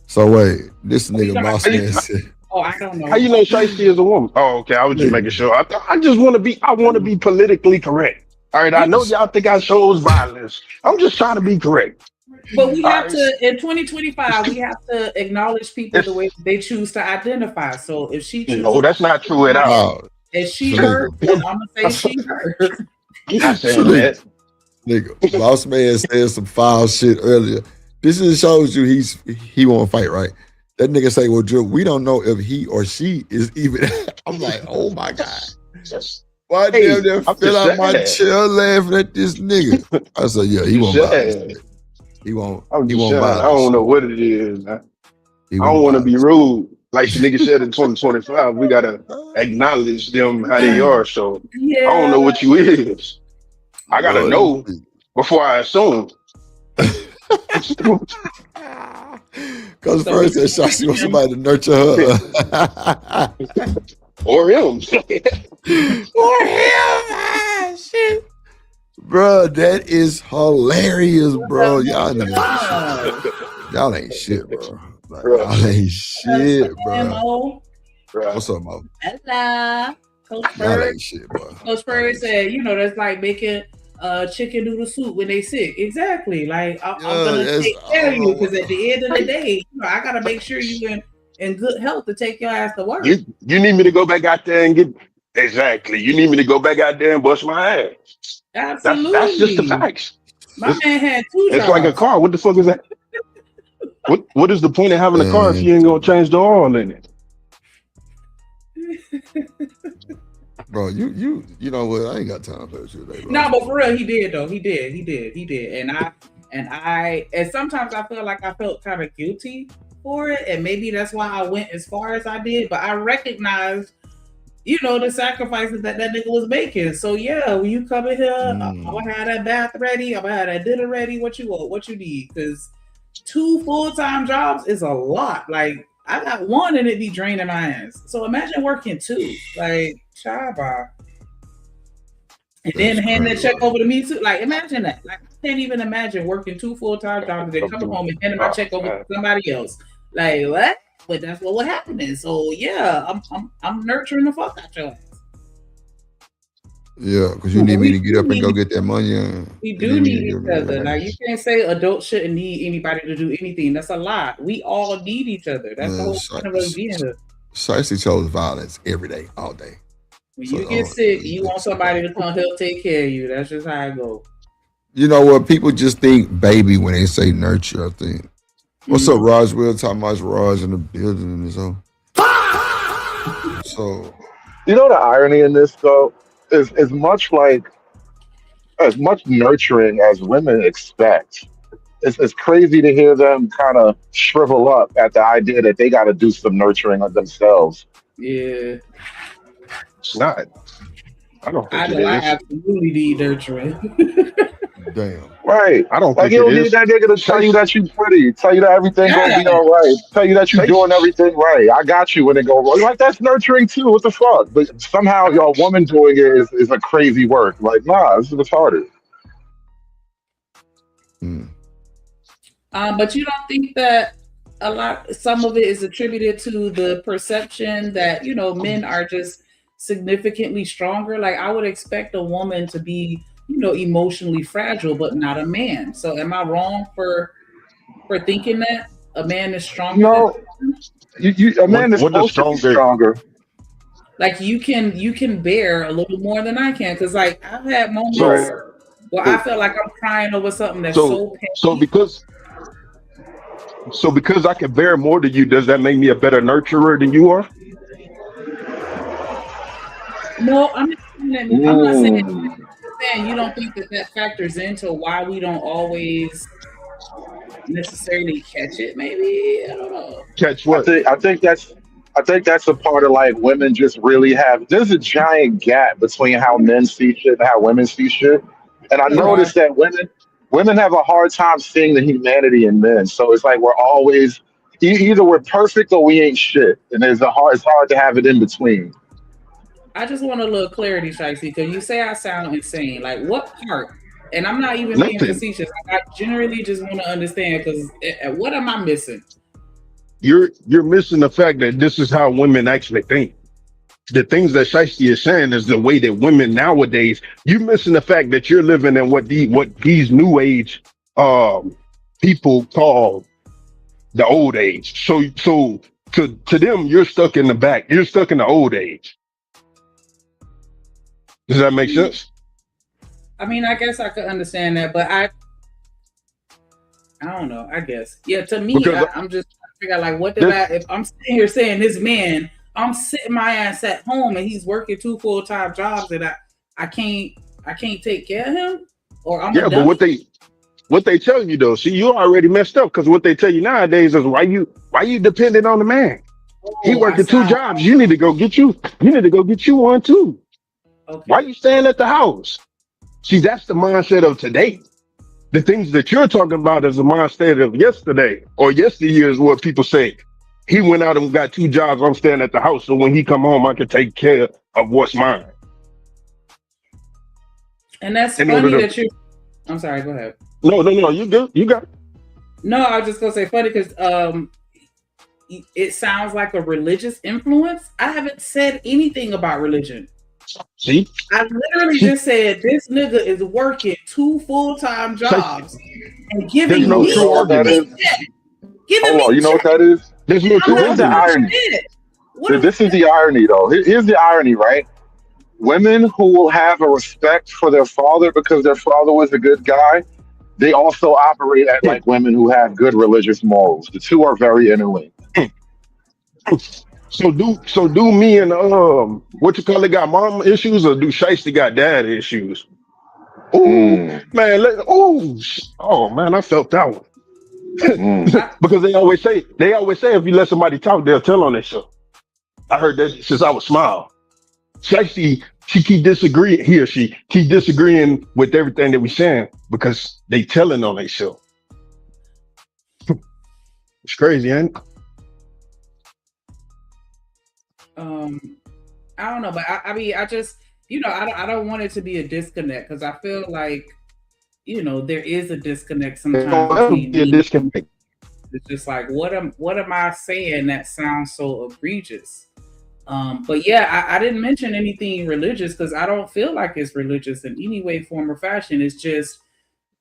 So wait, this Oh, you nigga talking about boss man said. Oh, I don't How you know. know Shiesty is a woman? Oh, okay. I was just making sure. I just want to be. I want to be politically correct. All right. I know y'all think I shows violence. I'm just trying to be correct. But we All have right. to, in 2025, we have to acknowledge people the It's, way they choose to identify. So if she no, chooses, that's not true at all. Oh, if she Shanika. hurt, then I'm gonna say she hurt. I'm not saying Shanika. that. Nigga, boss man said some foul shit earlier. This just shows you he won't fight, right? That nigga say, well, Drew, we don't know if he or she is even. I'm like, oh my God. Why damn near I'm fell just out my saying. chair laughing at this nigga? I said, yeah, I'm he just won't violate. saying. He won't. I'm He just won't saying. I violate don't know shit. what it is. Man. He I won't don't want to be violate. rude. Like the nigga said in 2025, we gotta acknowledge them how they are. So I don't Yeah. know what you is. I gotta Lord, know before I assume. because So first that shot, she wants somebody to nurture her. Or him. Or him. Shit. Bro, that is hilarious, bro. Y'all ain't shit, bro. Like, Bro. y'all ain't shit, bro. Mo. What's up, Mo? Hello. Coach Y'all Bird. ain't shit, bro. Coach Bird said, that's like making chicken noodle soup when they sick. Exactly. Like I'm gonna take care of you because at the end of the day, I gotta make sure you in good health to take your ass to work. You need me to go back out there and get exactly. You need me to go back out there and bust my ass. Absolutely. That's just the facts. My man had 2 jobs. It's like a car. What the fuck is that? What is the point of having a car if you ain't gonna change the oil in it? Bro, you know what? I ain't got time for that shit today, bro. No, but for real, he did though. He did. And sometimes I feel like I felt kind of guilty for it, and maybe that's why I went as far as I did. But I recognized, the sacrifices that nigga was making. So yeah, when you come in here, I'm gonna have that bath ready. I'm gonna have that dinner ready. What you want? What you need? Because 2 full-time jobs is a lot. Like I got 1 and it be draining my ass. So imagine working 2. Like, chaba. And then hand that check over to me too. Like, imagine that. Like, I can't even imagine working 2 full-time jobs and then coming home and handing my check over to somebody else. Like, what? But that's what happening. So yeah, I'm nurturing the fuck out your ass. Yeah, because you need me to get up and go get that money. We do need each other. Now you can't say adults shouldn't need anybody to do anything. That's a lie. We all need each other. That's the whole point of us being here. Shiesty chose violence every day, all day. When you get sick, you want somebody to come help take care of you. That's just how it goes. You know what? People just think baby when they say nurture, I think. What's up, Raj? We're talking about Raj in the building and so. So, you know the irony in this though is as much nurturing as women expect. It's crazy to hear them kind of shrivel up at the idea that they got to do some nurturing of themselves. Yeah, it's not. I don't think I know. I absolutely need nurturing. Damn. Right. I don't like think you don't it need is. that nigga to tell you that you pretty, tell you that everything gonna be all right, tell you that you're doing everything right. I got you when it go wrong. Like that's nurturing too. What the fuck? But somehow your woman doing it is a crazy work. Like, nah, this is retarded. But you don't think that some of it is attributed to the perception that, men are just significantly stronger? Like I would expect a woman to be, emotionally fragile, but not a man. So am I wrong for thinking that a man is stronger? No, a man is supposed to be stronger. Like you can bear a little more than I can, because like I've had moments where I feel like I'm crying over something that's so painful. So because I can bear more than you, does that make me a better nurturer than you are? No, I'm not saying you don't think that factors into why we don't always necessarily catch it. Maybe I don't know. Catch what? I think that's a part of like women just really have. There's a giant gap between how men see shit and how women see shit, and I noticed that women have a hard time seeing the humanity in men. So it's like we're always either we're perfect or we ain't shit, and it's hard to have it in between. I just want a little clarity, Shiesty, because you say I sound insane. Like, what part? And I'm not even being facetious. I generally just want to understand, because what am I missing? you're missing the fact that this is how women actually think. The things that Shiesty is saying is the way that women nowadays. You're missing the fact that you're living in what these new age people call the old age. So to them, you're stuck in the back. You're stuck in the old age. Does that make sense? I mean, I guess I could understand that, but I don't know. I guess, yeah. To me, I'm just trying to figure out like, what did if I'm sitting here saying this man, I'm sitting my ass at home and he's working 2 full-time jobs and I can't take care of him, or I'm but what they tell you though, see, you already messed up because what they tell you nowadays is why you dependent on the man. He working 2 jobs. You need to go get you one too. Okay. Why you staying at the house? See, that's the mindset of today. The things that you're talking about is the mindset of yesterday or yesteryear is what people say. He went out and got 2 jobs. I'm staying at the house. So when he come home, I can take care of what's mine. And that's funny that you. I'm sorry. Go ahead. No. You good. You got it. No, I was just gonna say funny because it sounds like a religious influence. I haven't said anything about religion. See, I literally just said this nigga is working 2 full-time jobs and giving me shit. Giving me you know what that is? There's no Here's the irony. This is the irony, though. Here's the irony, right? Women who will have a respect for their father because their father was a good guy, they also operate at like women who have good religious morals. The two are very interlinked. So do me and what you call it got mom issues or do Shiesty got dad issues? Oh man, oh man, I felt that one. Because they always say if you let somebody talk, they'll tell on themselves. I heard that since I was small. Shiesty, she keep disagreeing with everything that we saying because they telling on themselves. It's crazy, ain't it? I don't know, but I mean, I just, I don't want it to be a disconnect because I feel like, there is a disconnect sometimes. It's just like, what am I saying that sounds so egregious? But yeah, I didn't mention anything religious because I don't feel like it's religious in any way, form, or fashion. It's just,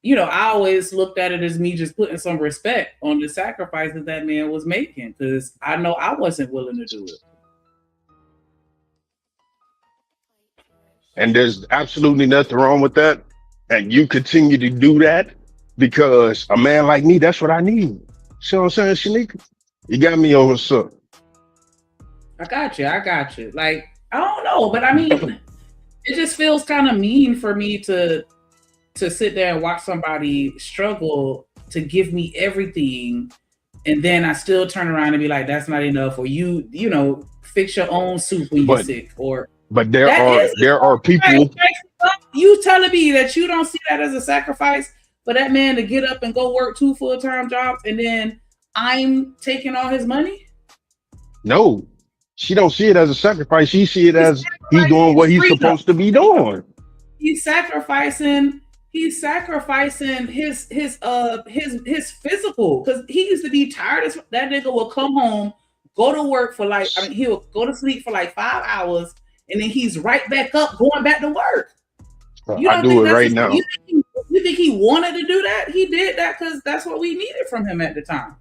I always looked at it as me just putting some respect on the sacrifices that man was making because I know I wasn't willing to do it. And there's absolutely nothing wrong with that. And you continue to do that because a man like me, that's what I need. See what I'm saying, Shanika? You got me over, sir. I got you. Like, I don't know, but I mean, it just feels kind of mean for me to sit there and watch somebody struggle to give me everything. And then I still turn around and be like, that's not enough. Or you fix your own soup when you're sick. But there are people. You telling me that you don't see that as a sacrifice for that man to get up and go work 2 full-time jobs and then I'm taking all his money? No, she don't see it as a sacrifice. She see it as he doing what he's supposed to be doing. He's sacrificing his physical because he used to be tired. That nigga will come home, go to work for he'll go to sleep for like 5 hours. And then he's right back up, going back to work. I do it right now. You think he wanted to do that? He did that because that's what we needed from him at the time.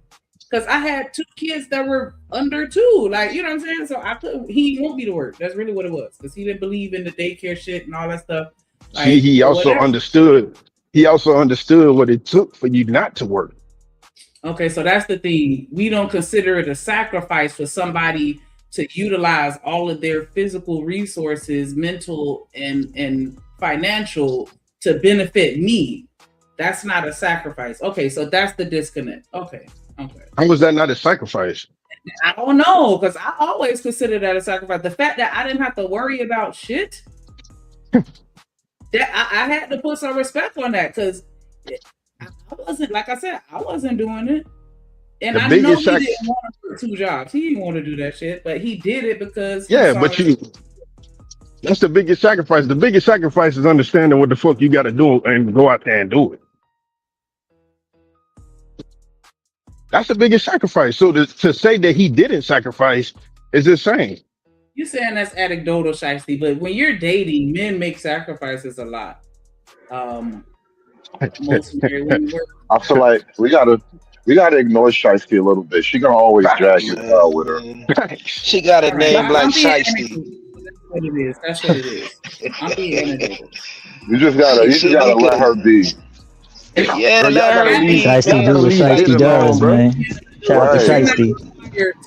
Because I had 2 kids that were under 2. Like, you know what I'm saying? So he didn't want me to work. That's really what it was. Because he didn't believe in the daycare shit and all that stuff. Like, he also understood what it took for you not to work. Okay, so that's the thing. We don't consider it a sacrifice for somebody to utilize all of their physical resources, mental and financial to benefit me. That's not a sacrifice. Okay, so that's the disconnect. Okay. How was that not a sacrifice? I don't know, because I always consider that a sacrifice. The fact that I didn't have to worry about shit, that I had to put some respect on that because I wasn't, like I said, I wasn't doing it. And I know he didn't want to work 2 jobs. He didn't want to do that shit, but he did it because that's the biggest sacrifice. The biggest sacrifice is understanding what the fuck you got to do and go out there and do it. That's the biggest sacrifice. So to say that he didn't sacrifice is insane. You saying that's anecdotal, Shiesty, but when you're dating, men make sacrifices a lot. Most married women work. I feel like we gotta ignore Shiesty a little bit. She gonna always drag you down with her. She got a All right, name like I'm being Shiesty. anecdotal. That's what it is. That's what it is. I'm being anecdotal. You just gotta let her be. Yeah, Bro, y'all let gotta her leave. be. Y'all Shiesty gotta do what leave Aiden Shiesty alone, does, bro. man. Shout out to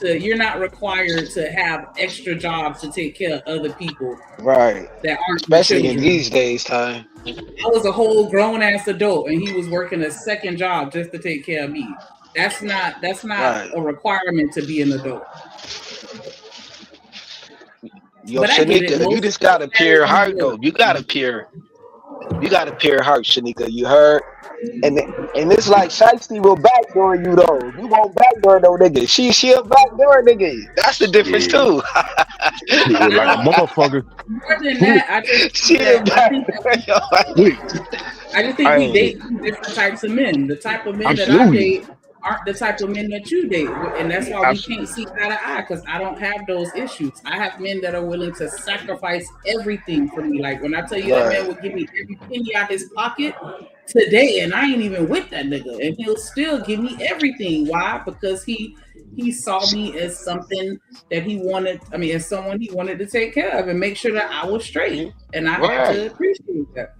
Right. You're not required to have extra jobs to take care of other people Right. that aren't Especially in children. these days time. I was a whole grown ass adult and he was working a second job just to take care of me. That's not Right. a requirement to be an adult. Yo, But I get it. Shanika, you just got a pure heart though. You got a pure heart, Shanika. You heard? And it's like Shiesty will backdoor you though. You won't backdoor no nigga. She'll backdoor nigga. That's the difference Yeah. too. Shit, like a motherfucker. More than that, I just She'll backdoor your ass. I just think we date two different types of men. The type of men that I Absolutely. date aren't the type of men that you date, and that's why we can't see eye to eye because I don't have those issues. I have men that are willing to sacrifice everything for me. Like when I tell you that man would give me every penny out his pocket today, and I ain't even with that nigga, and he'll still give me everything. Why? Because he saw me as something that he wanted. I mean, as someone he wanted to take care of and make sure that I was straight, and I had to appreciate that.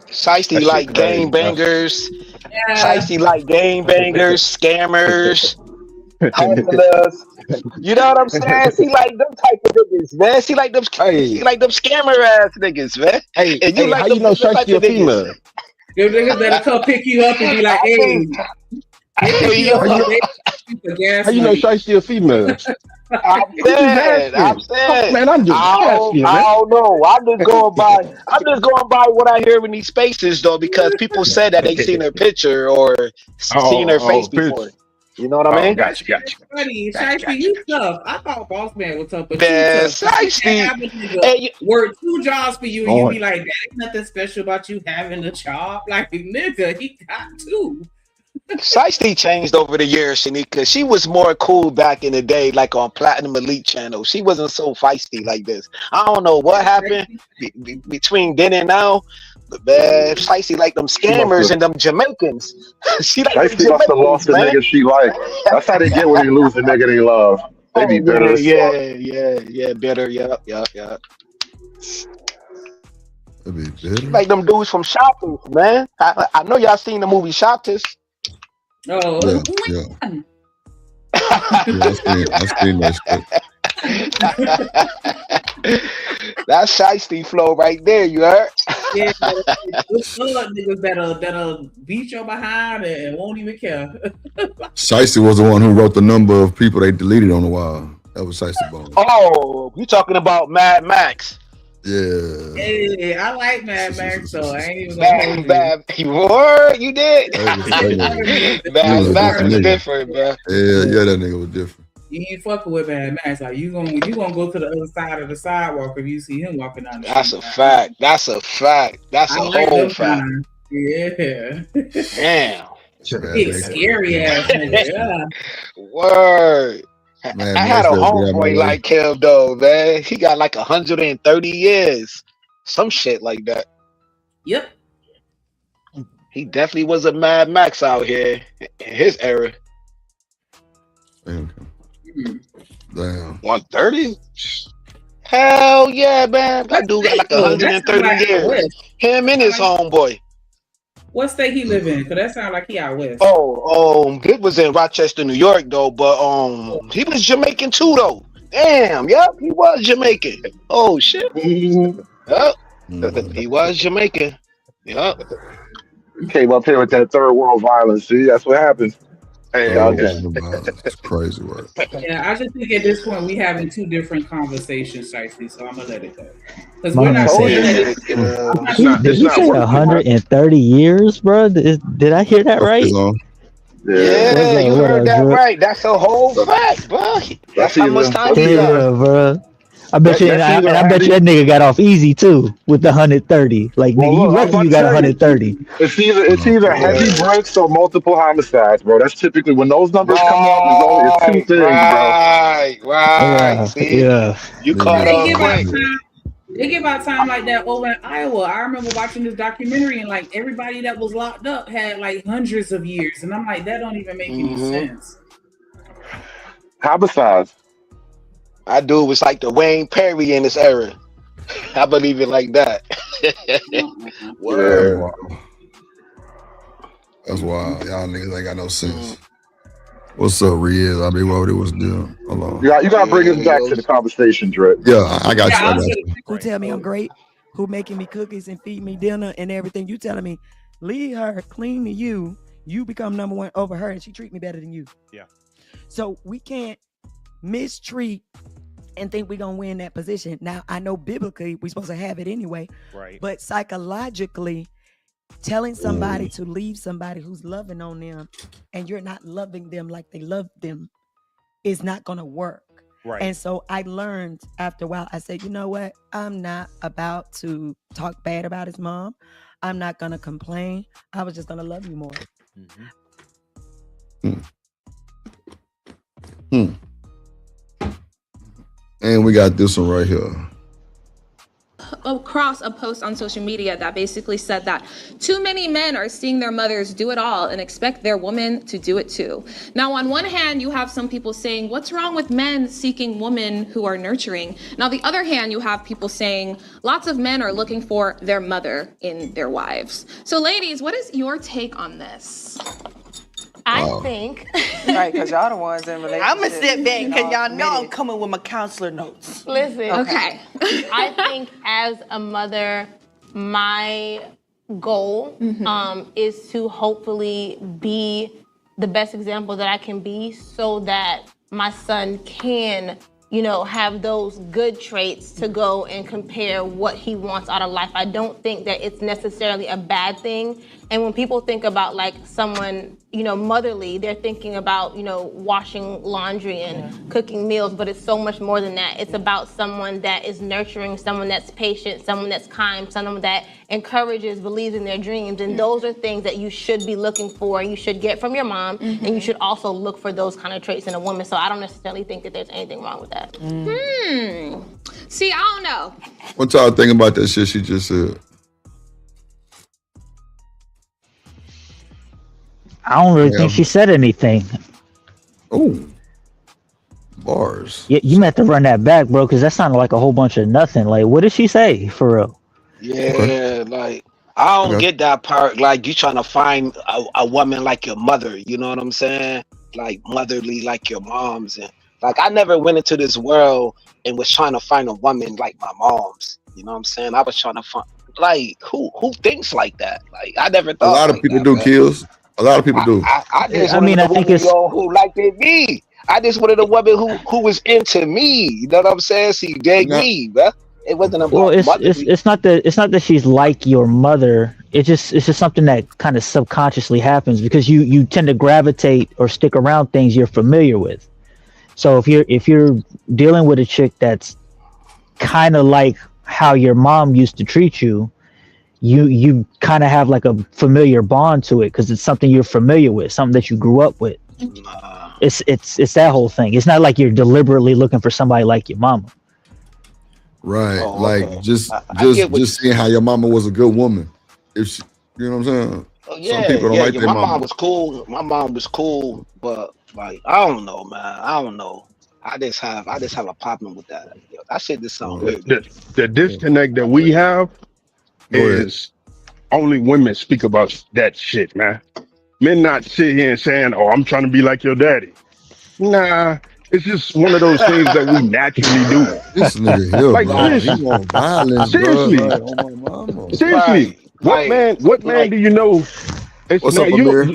Shiesty like game bangers. Shiesty like game bangers, scammers, hustlers. You know what I'm saying? She like them type of niggas, man. She like them scammer ass niggas, man. Hey, And you like how them you know type Shiesty a of niggas. female? Them niggas that'll come pick you up and be like, hey, pick you up for gas How you know money. Shiesty a female? I'm saying. Man, I'm just asking, I man. don't know. I'm just going by what I hear in these spaces though, because people said that they seen her picture or seen her face before. You know what I mean? Gotcha. Funny, Shiesty, you tough. I thought Boss Man was tough, but Man, you tough. Shiesty, work 2 jobs for you, and you be like, "That ain't nothing special about you having a job." Like, nigga, he got 2. Shiesty changed over the years, Shanika. She was more cool back in the day, like on Platinum Elite channel. She wasn't so feisty like this. I don't know what happened between then and now, but man, Shiesty like them scammers and them Jamaicans. She like them Shiesty must have lost Jamaicans, the man. nigga she like. That's how they get when you lose the nigga they love. They be bitter as fuck. Yeah, bitter. Yup. That'd be bitter. Like them dudes from Shoppers, man. I know y'all seen the movie Shoppers. Oh, Yeah. I seen that shit. That's Shiesty flow right there, you heard? Yeah, those niggas that'll beat your behind and won't even care. Shiesty was the one who wrote the number of people they deleted on the wall. That was Shiesty Bone. Oh, you talking about Mad Max? Yeah. Hey, I like Mad Max, so I ain't even gonna You did? Mad Max was different, bro. Yeah, that nigga was different. You ain't fucking with Mad Max. Like you gonna go to the other side of the sidewalk if you see him walking down the That's street. a fact. That's a whole fact. Yeah. Damn. Big scary ass nigga. Yeah. Word. Man, I had a homeboy like him though, man. He got like 130 years. Some shit like that. Yep. He definitely was a Mad Max out here in his era. Damn. 130? Hell yeah, man. That dude got like 130 years. Him and his homeboy. What state he live in? Cause that sound like he out west. It was in Rochester, New York though, but he was Jamaican too though. Damn, yep, he was Jamaican. Oh shit. Yep. He was Jamaican. Yep. Came up here with that third world violence. See, that's what happens. Hey, it's crazy work. Yeah, I just think at this point we having 2 different conversations, Shiesty, so I'm gonna let it go. Because we're not saying that Did you say 130 years, bro? Did I hear that right? Yeah, you heard that right. That's a whole fact, bro. That's how much time he got, bro. I bet you, That's and either I bet you heavy. that nigga got off easy too with the 130. Like Well, nigga, you look, I'm lucky about you to got tell you, 130. it's either heavy Yeah. bricks or multiple homicides, bro. That's typically when those numbers come up. It's two Right, things, bro. right. Yeah, See, yeah. you Nigga, caught They on give out quick. time. They give out time like that over in Iowa. I remember watching this documentary and like everybody that was locked up had like hundreds of years, and I'm like, that don't even make any Hmm. sense. Homicides. I do. It was like the Wayne Perry in this era. I believe it like that. that's Word. Yeah. wild. That's wild. Y'all niggas ain't got no Mm, sense. What's up, Riaz? I mean, what it was doing. Hold on. You gotta bring us yeah, back to the conversation, Drip. Yeah, I got Yeah, you. I I'll got get you. Who tell me I'm great? Who making me cookies and feed me dinner and everything? You telling me leave her clean to you. You become number one over her, and she treat me better than you. Yeah. So we can't mistreat and think we're gonna win that position. Now I know biblically we're supposed to have it anyway, Right. but psychologically, telling somebody to leave somebody who's loving on them and you're not loving them like they love them is not gonna work. Right. And so I learned after a while, I said, you know what? I'm not about to talk bad about his mom. I'm not gonna complain. I was just gonna love you more. And we got this one right here. Across a post on social media that basically said that too many men are seeing their mothers do it all and expect their woman to do it too. Now, on one hand, you have some people saying, what's wrong with men seeking women who are nurturing? Now, the other hand, you have people saying lots of men are looking for their mother in their wives. So ladies, what is your take on this? I think. Right, because y'all the ones in relationships. I'm going to sit back you because know, y'all know I'm committed. coming with my counselor notes. Listen. Okay. I think as a mother, my goal is to hopefully be the best example that I can be so that my son can, you know, have those good traits to go and compare what he wants out of life. I don't think that it's necessarily a bad thing. And when people think about like someone, you know, motherly, they're thinking about, you know, washing laundry and cooking meals, but it's so much more than that. It's about someone that is nurturing, someone that's patient, someone that's kind, someone that encourages, believes in their dreams. And those are things that you should be looking for, you should get from your mom, and you should also look for those kind of traits in a woman. So I don't necessarily think that there's anything wrong with that. See, I don't know. What y'all think about that shit she just said? I don't really think she said anything. Oh, bars. You meant to run that back, bro, because that sounded like a whole bunch of nothing. Like, what did she say for real? Yeah, like I don't get that part. Like you trying to find a woman like your mother. You know what I'm saying? Like motherly, like your mom's, and like I never went into this world and was trying to find a woman like my mom's. You know what I'm saying? I was trying to find like who thinks like that. Like I never A thought lot of like people that, do, man. kills. A lot of people do. I just I wanted mean, a I think woman, it's yo, who liked me. I just wanted a woman who was into me. You know what I'm saying? She dig Now, me, bruh. It wasn't well, about motherly. it's not that she's like your mother. It's just something that kind of subconsciously happens because you tend to gravitate or stick around things you're familiar with. So if you're dealing with a chick that's kind of like how your mom used to treat you, you kind of have like a familiar bond to it because it's something you're familiar with, something that you grew up with. It's that whole thing. It's not like you're deliberately looking for somebody like your mama. right. Oh, Like okay. just I get what just seeing how your mama was a good woman. If she, you know what I'm saying? Oh, Some yeah, people don't like yeah. their My mom mama. was cool. My mom was cool, but like I don't know, man. I don't know. I just have a problem with that. Yo, that shit just sound weird to me. The disconnect that we have Go ahead. is only women speak about that shit, man. Men not sit here and saying, "Oh, I'm trying to be like your daddy." Nah, it's just one of those things that we naturally do. This nigga here, Like bro. He seriously, want violence, bro. seriously, Like, oh my mama. Right, seriously. What man like do you know? It's What's now up, you Amir?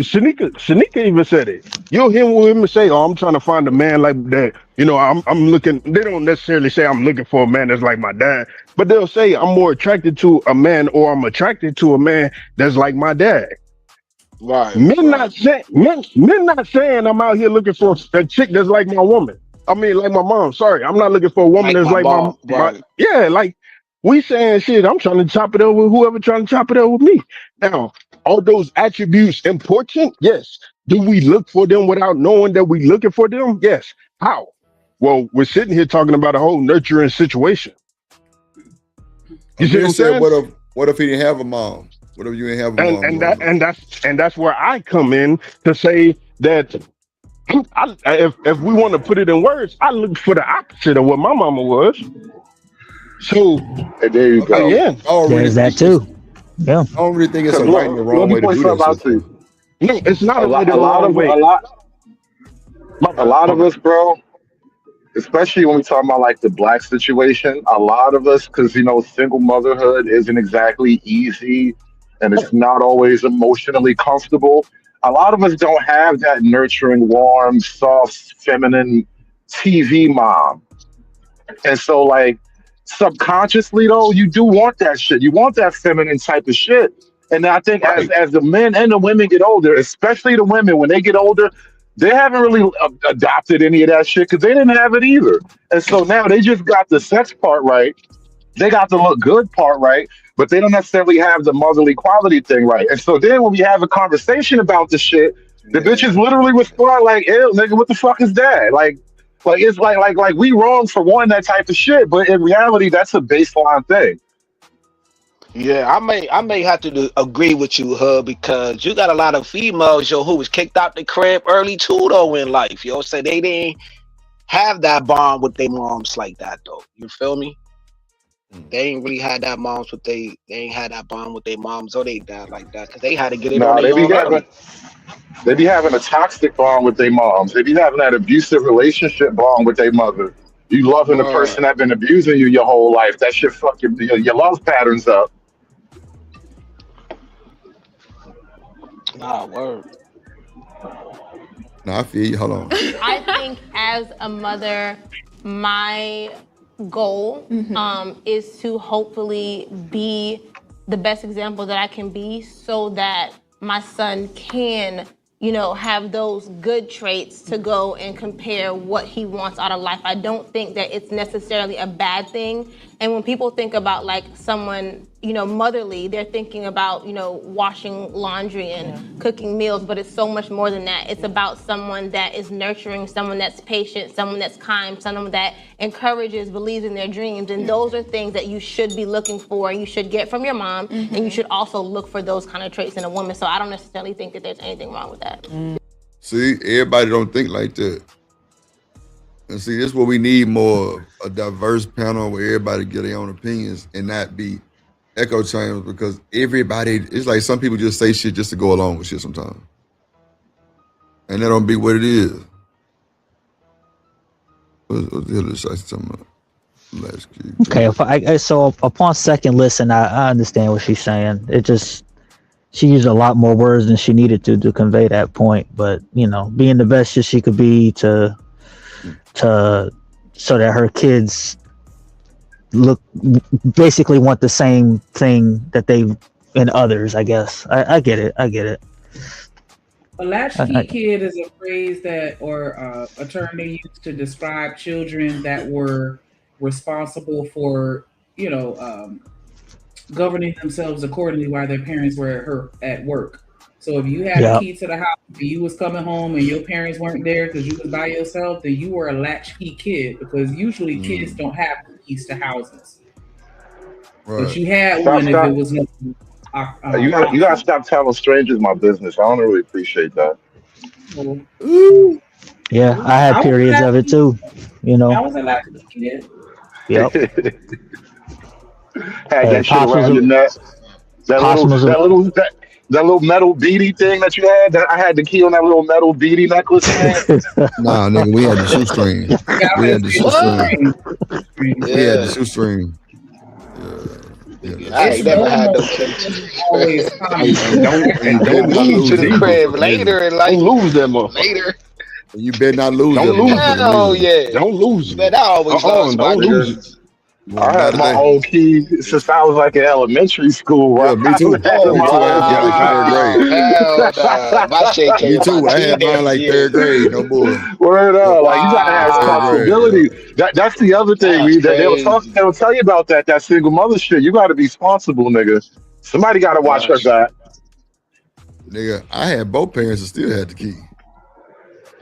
Shanika even said it. You'll hear him say, "Oh, I'm trying to find a man like that." You know, I'm looking. They don't necessarily say I'm looking for a man that's like my dad, but they'll say I'm more attracted to a man or I'm attracted to a man that's like my dad. right, Men right. not saying I'm out here looking for a chick that's like my woman. I mean, like my mom. Sorry, I'm not looking for a woman Like that's my like mom, my. right? Yeah, like we saying shit. I'm trying to chop it up with whoever trying to chop it up with me. Now, are those attributes important? Yes. Do we look for them without knowing that we looking for them? Yes. How? Well, we're sitting here talking about a whole nurturing situation. You see what Amir I'm said, saying? what if he didn't have a mom? What if you didn't have a And mom and growing that up? and that's where I come in to say that if we want to put it in words, I look for the opposite of what my mama was. So And there you go. again, I don't really There's that think it's too. Yeah. I don't really think it's Because a right and a look, let wrong me way to point do that something out shit to you. though. no, it's not A a lot, right or a the lot wrong of way. My a bad, lot my of bad. us, bro. Especially when we talk about like the black situation, a lot of us, because single motherhood isn't exactly easy, and it's not always emotionally comfortable. A lot of us don't have that nurturing, warm, soft, feminine TV mom. And so, like, subconsciously, though, you do want that shit. You want that feminine type of shit. And I think as Right. as the men and the women get older, especially the women, when they get older, they haven't really adopted any of that shit because they didn't have it either. And so now they just got the sex part right. They got the look good part right, but they don't necessarily have the motherly quality thing right. And so then when we have a conversation about the shit, the bitches literally respond like, "Ew, nigga, what the fuck is that?" Like it's like we wrong for wanting that type of shit, but in reality, that's a baseline thing. Yeah, I may have to agree with you, Hub, because you got a lot of females, yo, who was kicked out the crib early too, though, in life, yo. So they didn't have that bond with their moms like that, though. You feel me? They ain't really had that moms with they ain't had that bond with their moms or they dad like that because they had to get it on Nah, their own early. they be having a toxic bond with their moms. They be having that abusive relationship bond with their mother. You loving the person Word. that been abusing you your whole life. That shit fuck your love patterns up. Nah, word. No, I feel you. Hold on. I think as a mother, my goal is to hopefully be the best example that I can be so that my son can, have those good traits to go and compare what he wants out of life. I don't think that it's necessarily a bad thing. And when people think about like someone, motherly, they're thinking about, washing laundry and cooking meals, but it's so much more than that. It's about someone that is nurturing, someone that's patient, someone that's kind, someone that encourages, believes in their dreams. And those are things that you should be looking for, you should get from your mom, and you should also look for those kind of traits in a woman. So I don't necessarily think that there's anything wrong with that. See, everybody don't think like that. And see, this is what we need more of, a diverse panel where everybody get their own opinions and not be echo chambers because everybody, it's like some people just say shit just to go along with shit sometimes. And that don't be what it is. What the hell is I talking about? Okay, so upon second listen, I understand what she's saying. It just she used a lot more words than she needed to convey that point. But being the best that she could be to so that her kids basically want the same thing that they in others. I guess I get it. A latchkey kid is a phrase or a term they use to describe children that were responsible for, governing themselves accordingly while their parents were at work. So if you had a key to the house and you was coming home and your parents weren't there because you was by yourself, then you were a latchkey kid because usually kids don't have keys to houses. Right. But you had Stop, one stop. if it was no. You gotta stop telling strangers my business. I don't really appreciate that. Yeah, I had periods of it too. I was a latchkey kid. Yep. Had that shit around your neck. That little metal beady thing that you had. That I had the key on that little metal beady necklace, man. Nah, nigga, we had the shoestring. We had the shoestring. We had the shoestring. I ain't never had no church. Always don't lose To the it either. crib later in life. Don't lose that motherfucker. Later. You better not lose Don't that lose motherfucker. Hell yeah. Don't lose it. Man, I always lost my Don't lose it. keys. I had my own key since I was like in elementary school. Bro. Yeah, me too. I had Oh my Me too. own I had key. mine in third wow. grade. Hell Hell nah. My shit Me came too. about I had mine teenage like years. 3rd grade. No boy. Word Yep. up. Like you gotta have Third grade. responsibility. Yeah. That's the other thing. That's They'll crazy. tell you about that single mother shit. You gotta be responsible, nigga. Somebody gotta watch her That's back. Nigga, I had both parents and still had the key.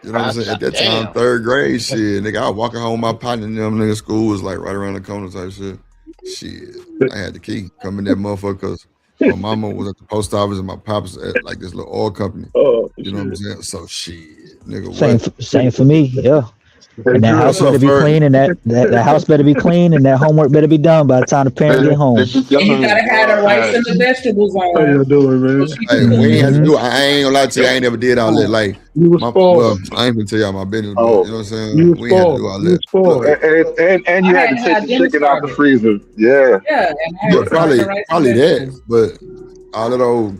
You know what I'm saying? At that time, damn. 3rd grade, shit, nigga, I was walking home, my partner and them nigga school was like right around the corner type shit. Shit, I had the key. Come in that motherfucker because my mama was at the post office and my pops at like this little oil company. Oh, You know what I'm saying? So shit, nigga, Same, what? same for me. Yeah. Hey, And that Drew. house What's up, better be Ferg? clean, and that house better be clean, and that homework better be done by the time the parent get home. And you gotta have the rice and the vegetables How you on. doing, So man? she Hey, can cook we ain't had to them. do. I ain't gonna lie to you. I ain't never did all that. Like You was well, spoiled. I ain't gonna tell y'all my business, but Oh, you know what I'm you saying. was We ain't had to do spoiled. all You was that. Look, spoiled. And you I had had to to take have the dinner chicken out the started. freezer. Yeah. Yeah, and I had yeah, to start the probably rice and probably that, vegetables. but all of those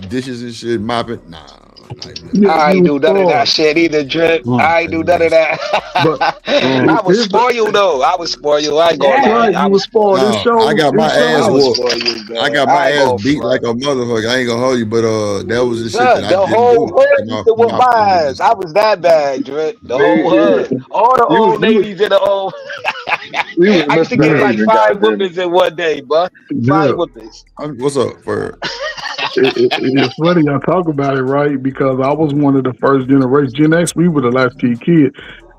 dishes and shit, mopping. Nah, not even that. Yeah, I you ain't was do none of that spoiled. shit either, Drip. I ain't Not do even none of that. that. But I was here's the spoiled though. I was spoiled. I ain't gonna that's lie. right. Yeah. I You was was spoiled. spoiled. It No, I shows. got It my I ass was shows. whooped. spoiled, I man. got my I ain't ass gonna beat like front. a motherfucker. I ain't gonna hold you, but that was the shit that Son, I the didn't whole do. hood And used to my whip my partner did ass. I shit. was that bad, Drip. The whole Yeah. hood. All the old You was ladies in the old. you was I used to get like misbehaving, 5 goddamn whoopings in one day, bud. it. 5 Yeah. whoopings. What's up, for? It's funny y'all talk about it, right? Because I was one of the first generation. Gen X, we were the latchkey kid.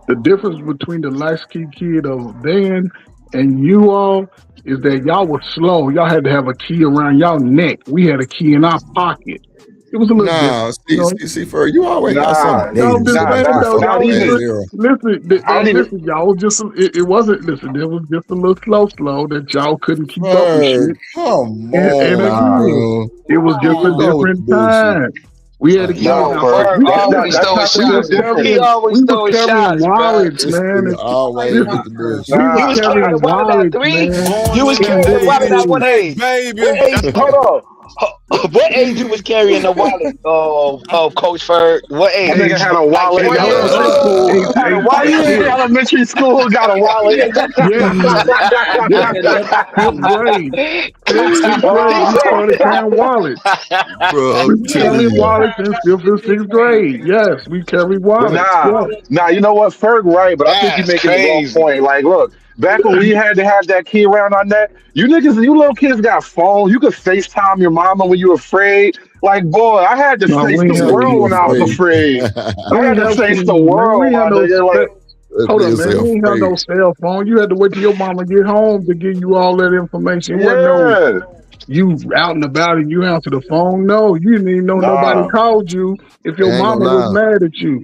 The difference between the latchkey kid of then and you all is that y'all were slow. Y'all had to have a key around y'all neck. We had a key in our pocket. It was a little Nah, different, you know. for you always got something Nah, dated no, I'm and just shit. That's saying too though, fucking y'all was past just era. listen. I don't even. Listen, y'all was just it wasn't. Listen, it was just a little slow that y'all couldn't keep up with Ferg, shit. come And on, again, bro. it was just a Quit all with the different bullshit. time. We had to carry Nah, Yo, now. Ferg. Ferg We always that's throwing not. We was shots. He carrying. always We was throwing carrying shots, bro. wallets, This man. nigga always Listen, with the we bullshit. was You was carrying carrying a wallet at wallets, 3? man. Born You was in the carrying a wallet at what '80s, age? What baby. age? Hold on. What age you was carrying the wallet? Oh, Coach Ferg. What That age? nigga had a Like wallet in 4 years elementary old? school. You had a How wallet? you in elementary school got a wallet? Yeah, fifth grade. Fifth grade, He we said, started carrying wallets. Bro, We I'm was telling carrying you. wallets in fifth and sixth grade. Yes, we carry But wallets. Yeah. you know what, Ferg, right? But I think you're that's making the wrong crazy. point. Like, look, back when we had to have that key around our neck, you niggas, you little kids got phones. You could FaceTime your mama when you afraid. Like, boy, I had to No, face we He ain't the said have when world you when I was afraid. afraid. I we had ain't to have face the man, we world, ain't my have no nigga. Like, That hold up, nigga say man. We ain't have afraid. no cell phone. You had to wait till your mama get home to give you all that information. It wasn't no yeah. you out and about and you answer the phone. No, you didn't even know nobody Nah. called you if your I ain't gonna mama was lie. mad at you.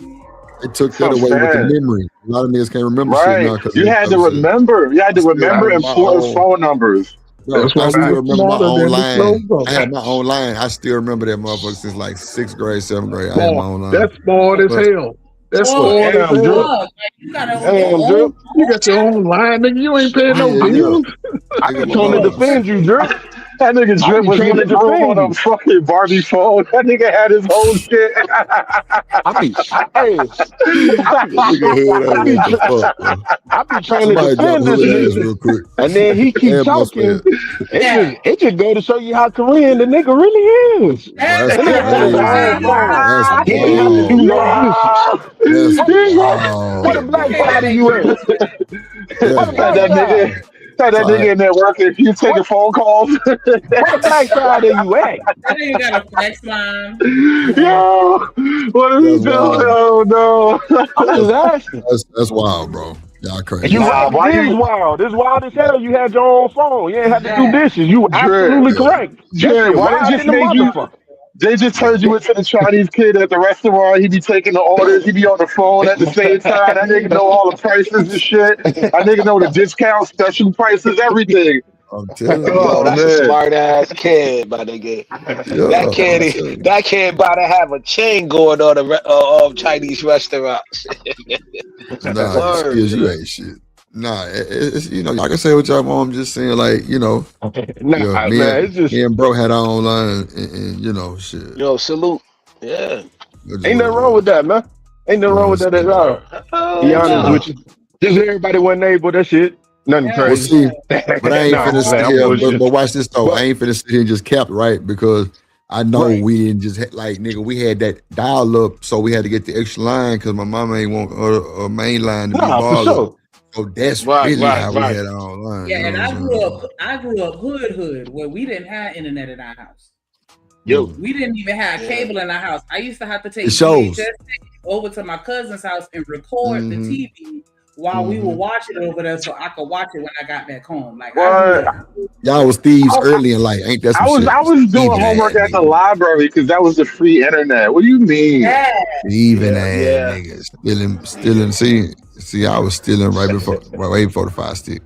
They took That's what that I'm away with the saying. memory. A lot of niggas can't remember shit Right. now because of You this had type to of shit. remember. You had I to still remember remember my important own. phone numbers. Bro, That's I why we still were remember my smarter own than the slow line. I folks. had my own line. I still remember that motherfucker since like 6th grade, 7th grade. I had my Boy, own line. that's spoiled as But hell. That's Boy, what? spoiled as as hell. fuck. Like, you got your Damn, own Drip. You got your own line, nigga. You ain't paying no Yeah, yeah. bills. Nigga, my boss. That nigga Drip was in his room on a fucking Barbie phone. That nigga had his own shit. That nigga hood ass the fuck, bro. Somebody drop hood ass real quick. That boy said, that. bro, That's that's what I was crazy, saying. bro. That's wild, bro. Yeah. That's wild, bro. That's Had that wild, nigga, bro. had that So I, nigga in there working. You taking phone calls? That nigga got a flex line. Come on. Yo, what do we that's do? wild. Oh no. That's, that's wild, bro. Y'all crazy. Nah, why you That. Drip? Drip, why they just made you? They just turned you into the Chinese kid at the restaurant. He be taking the orders. He be on the phone at the same time. That nigga know all the prices and shit. That nigga know the discounts, special prices, everything. I'm telling you. Yo, Oh that's a man. smart ass kid, my nigga. Yeah, I'm telling you. That kid about to have a chain going on of Chinese restaurants. Nah, Word, skills, you man. ain't shit. Nah, it's y'all can say what y'all want. I'm just saying, like, yeah, me and bro had our own line, and shit. Yo, salute. Yeah. That's just what it was. You know what I'm saying? Oh No. no. Well, Hell see, yeah. but I ain't finna sit here. But watch this though. I ain't finna sit here and just cap right because I know Right. we didn't just like nigga. We had that dial up, so we had to get the extra line because my mama ain't want a main line to be Nah, for bothered. sure. So that's Right, really right, how we right. had our own line. Yeah, You and know what I'm saying? I grew up hood where we didn't have internet in our house. Yo. We didn't even have cable in our house. I used to have to take It shows. VHS tapes over to my cousin's house and record the Mhm. TV while we were watching over there, so I could watch it when I got back home. Like I What? grew up. Y'all was thieves early in life, ain't that some shit? I was doing Thieving homework ass at the niggas. library because that was the free internet. What do you mean? Yeah. Thieving Yeah, ass yeah. niggas. Stealing. See, I was stealing right before the fire stick.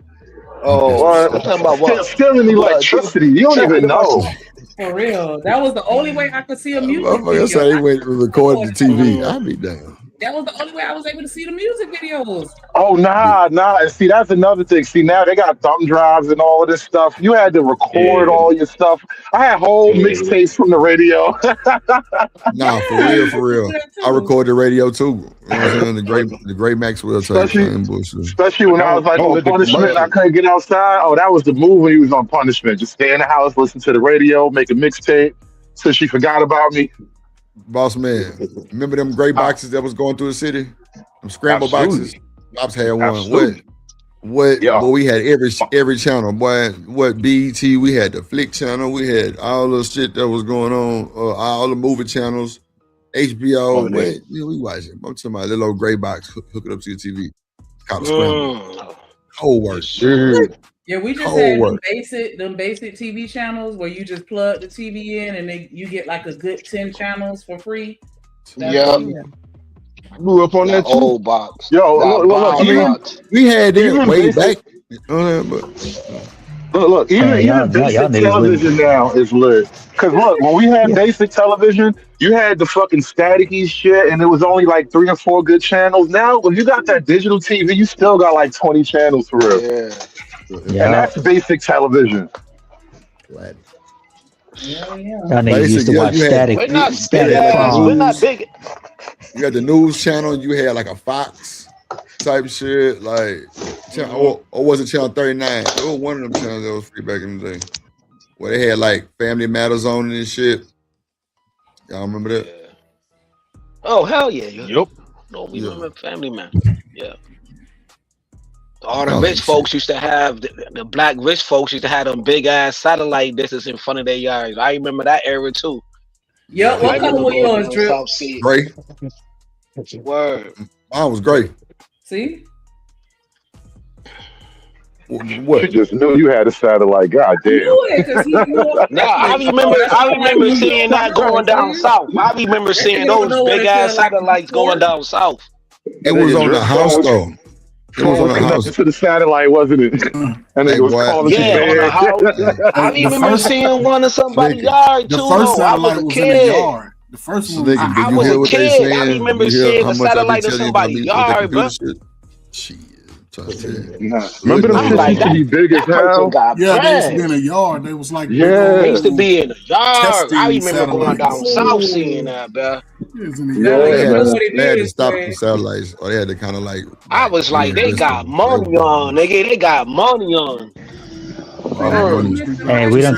Oh, What? I'm talking about what? Stealing electricity. You don't even know. For real. That was the only way I could see a music Motherfucker video. say they went and recorded the TV. I be damn. That was the only way I was able to see the music videos. Oh nah. And see, that's another thing. See, now they got thumb drives and all of this stuff. You had to record all your stuff. I had whole mixtapes from the radio. Nah, for real. I record the radio too. You know what I'm saying? The great Maxwell type same bullshit. Especially when I was like Don't on let the punishment and I commercial. couldn't get outside. Oh, that was the move when he was on punishment. Just stay in the house, listen to the radio, make a mixtape till she forgot about me. Boss man, remember them gray boxes that was going through the city? Them scramble boxes. Pops had one. Absolutely. What? Yeah. Boy, we had every channel. Boy, what BET? We had the Flick channel. We had all the shit that was going on. All the movie channels. HBO. What? Yeah, we watching. I'm talking about a little old gray box. Hook it up to your TV. Called a scramble. Cold work. Yeah, we just Cold had work. them basic TV channels where you just plug the TV in and you get like a good 10 channels for free. Yeah. Grew up on that too. Old box. Yo, That look, brown even, box. We had that even way basic, back. look, even Man, even basic y'all niggas television now is lit. Cause look, when we had basic television, you had the fucking staticky shit, and it was only like 3 or 4 good channels. Now, when you got that digital TV, you still got like 20 channels for real, Yeah. and that's basic television. Yeah. Y'all niggas used to watch static. We're not big static ass. We're not phones. big. You got the news channel. You had like a Fox type shit, like or was it channel 39? It was one of them channels that was free back in the day, where they had like Family Matters on and shit. Y'all remember that? Oh hell yeah. Yep. No, we remember Family Man. Yeah. All the Oh, rich shit. folks used to have the black rich folks used to have them big ass satellite dishes in front of their yards. I remember that era too. Yo, what color were yours, Drip? South Sea. Gray. Word. Mine was gray. See? What? You just knew you had a satellite. God damn. Nah, I remember seeing that going down south. I remember seeing those big ass satellites going down south. It was on the house though. It was on the house. To the satellite, wasn't it? And it was calling Yeah, on the house. I remember seeing one in somebody's yard too. The first Though. I was satellite a was in the kid. yard. The first one. I was a kid. I remember seeing a satellite in somebody's yard, bro. Remember the shit used to be big as hell? Yeah, they used to be in a yard. They was like They used to be in the yard. I testing remember going down satellites. south seeing that, bro. They had to stop the satellites, or they had to kind of like. I was like, they got money on, nigga. They got money on. Hey, we done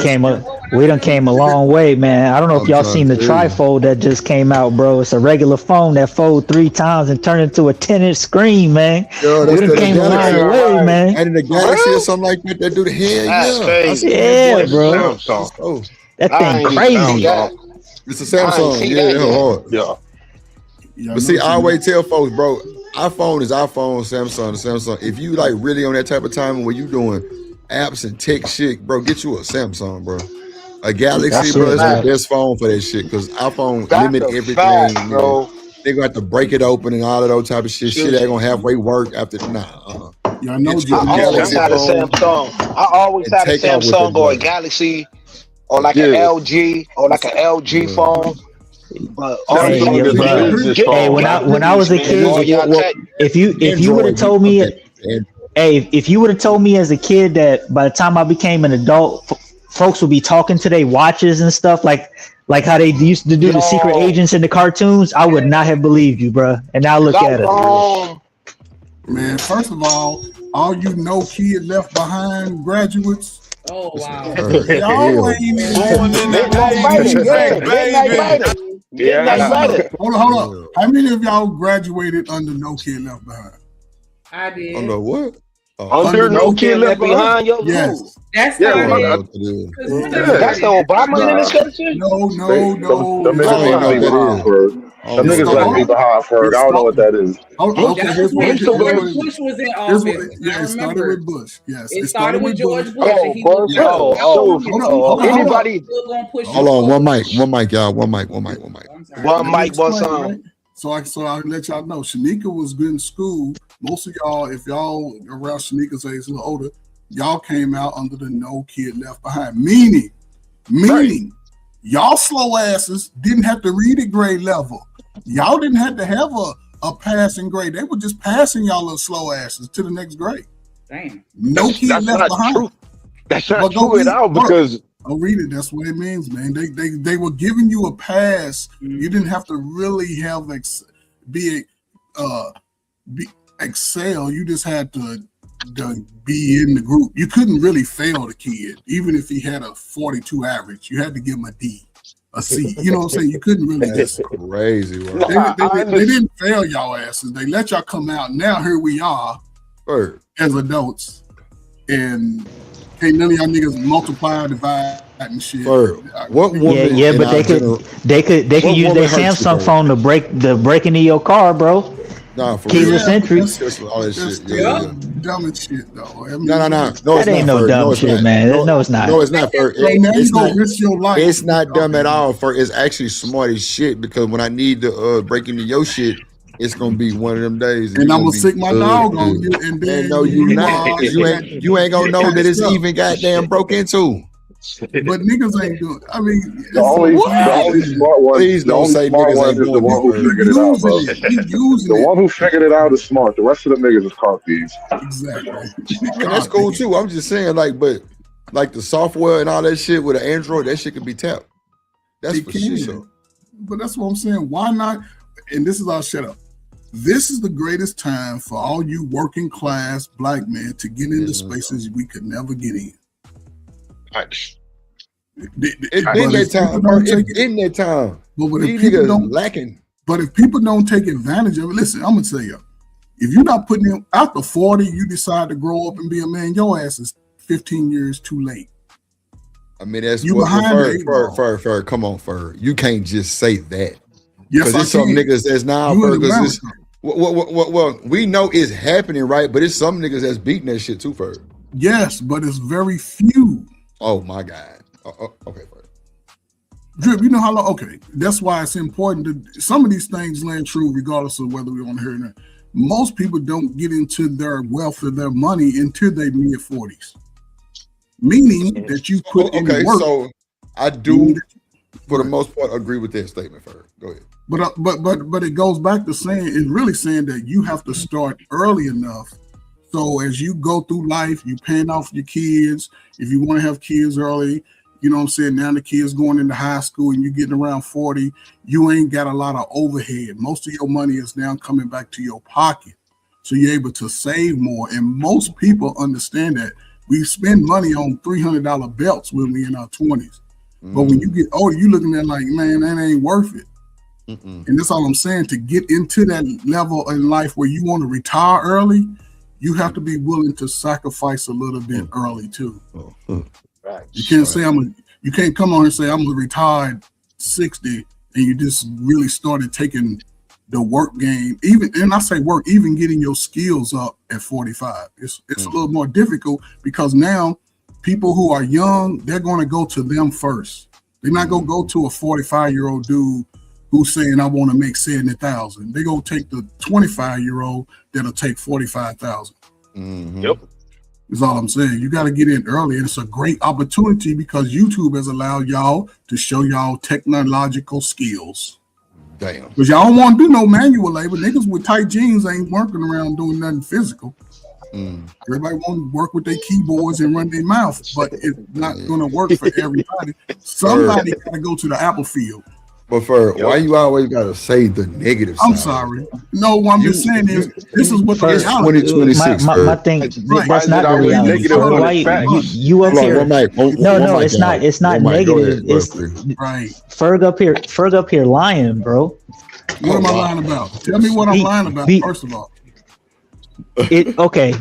came a long way, man. I don't know if y'all seen the trifold that just came out, bro. It's a regular phone that fold 3 times and turn into a 10-inch screen, man. Yo, We that's done the came a Galaxy, long way, man. And in the Galaxy or something like that, they do the hell That's yeah. crazy. Yeah, bro. Samsung. That I thing ain't crazy. see that. It's a Samsung. see Yeah, that hard. Yeah. But see, I always tell folks, bro, iPhone is iPhone, Samsung is Samsung. If you like really on that type of time where you doing apps and tech shit, bro, get you a Samsung, bro. A Galaxy, That's bro, it, is man. the best phone for that shit because iPhone That's limit a everything. fact, bro. They gonna have to break it open and all of those type of shit. Shit ain't gonna halfway work after. Nah. Y'all know Get you a I always Galaxy had a phone Samsung. I always and had a take off with Samsung it, or a bro. Galaxy or like an LG or like an LG phone. But all Hey, these yeah, niggas bro. is getting Hey, when I was a man. All kid, y'all tech. if you would have Android, told me, okay. hey, if you would have told me as a kid that by the time I became an adult, folks would be talking to their watches and stuff like how they used to do the secret agents in the cartoons, I would not have believed you, bro. And now look at it. Man, first of all you know kid left behind graduates Oh wow. Y'all ain't even Midnight writer, yeah. Midnight writer. Midnight writer. Hold on. How many of y'all graduated under No Kid Left Behind? I did. Under what? Under No Kid Left Behind. Yo, yes. That Yeah, started. That's the Obama administration? No. Them niggas left me behind for. Them niggas left me behind for. I don't know what that is. Okay, here's what it George Bush was in office. It started with Bush. Yes, it started with George Bush. Oh, and he was anybody. Hold on, one mic, y'all. One mic. One mic, one song. So I let y'all know, Shanika was good in school. Most of y'all, if y'all around Shanika's age, a little older, y'all came out under the No Kid Left Behind. Meaning, y'all slow asses didn't have to read at grade level. Y'all didn't have to have a passing grade. They were just passing y'all little slow asses to the next grade. Damn. No Kid Left Behind. True. That's not true at all because. I'll read it. That's what it means, man. They were giving you a pass. You didn't have to really have excel. You just had to be in the group. You couldn't really fail the kid, even if he had a 42 average. You had to give him a D, a C. You know what I'm saying? You couldn't really just crazy. They didn't fail y'all asses. They let y'all come out. Now here we are as adults, and can't none of y'all niggas multiply, divide, and shit. What woman? Yeah, but they could use their Samsung phone to break into your car, bro. Nah, for keyless entry. All that shit. Dumb as shit, though. No. That ain't no dumb shit, man. No, it's not. No, it's not. Risk your life. It's not dumb at all. It's actually smart as shit because when I need to break into your shit, it's gonna be one of them days. And I'm gonna sick my dog on you, and then no, you not. You ain't gonna know that it's even goddamn broke into. But niggas ain't doing. I mean, the only smart one. Please don't say niggas ain't is the one who figured it out, bro. The one who figured it out is smart. The rest of the niggas is car thieves. Exactly. That's cool too. I'm just saying, but the software and all that shit with an Android, that shit can be tapped. That's for sure. But that's what I'm saying. Why not? And this is all shut up. This is the greatest time for all you working class black men to get into spaces we could never get in. It's in that time. It's in that time. But if people don't lacking. But if people don't take advantage of it, listen, I'm gonna tell you, if you're not putting in after 40, you decide to grow up and be a man, your ass is 15 years too late. I mean, that's you Fur. Come on, Fur. You can't just say that. Yes, there's some niggas that's now because well, we know it's happening, right? But it's some niggas that's beating that shit too, Fur. Yes, but it's very few. Oh my God. Okay, Fur. Drip, you know how long? Okay, that's why it's important to some of these things land true, regardless of whether we want to hear it or not. Most people don't get into their wealth or their money until they mid 40s. Meaning that you put in work. So I do, for the most part, agree with that statement, Fur. Go ahead. But it goes back to saying, it's really saying that you have to start early enough. So as you go through life, you paying off your kids. If you want to have kids early, you know what I'm saying? Now the kids going into high school and you getting around 40, you ain't got a lot of overhead. Most of your money is now coming back to your pocket. So you're able to save more. And most people understand that. We spend money on $300 belts when we in our 20s. But when you get older, you looking at like, man, that ain't worth it. And that's all I'm saying. To get into that level in life where you want to retire early, you have to be willing to sacrifice a little bit early too. You can't say you can't come on and say I'm retired 60 and you just really started taking the work game. And I say work, even getting your skills up at 45. It's a little more difficult because now people who are young, they're going to go to them first. They're not going to go to a 45-year-old dude who's saying I want to make 70,000. They're going to take the 25-year-old that'll take 45,000. Yep. Is all I'm saying. You got to get in early. And it's a great opportunity because YouTube has allowed y'all to show y'all technological skills. Damn. Because y'all don't want to do no manual labor. Niggas with tight jeans ain't working around doing nothing physical. Everybody want to work with their keyboards and run their mouth, but it's not going to work for everybody. Somebody got to go to the Apple field. But why you always gotta say the negative I'm side? sorry. No, what I'm just saying is this is what the It's reality is. 2026. My thing, Right. that's not the always reality. negative Ferg. when Why it's facts? you up Hold on, here? one mic. No, One mic, it's not. y'all. It's not One mic. Go negative. ahead. Go ahead, It's please. Right. Ferg up here lying, bro. What am I lying about? Tell me what I'm lying about, first of all. Okay.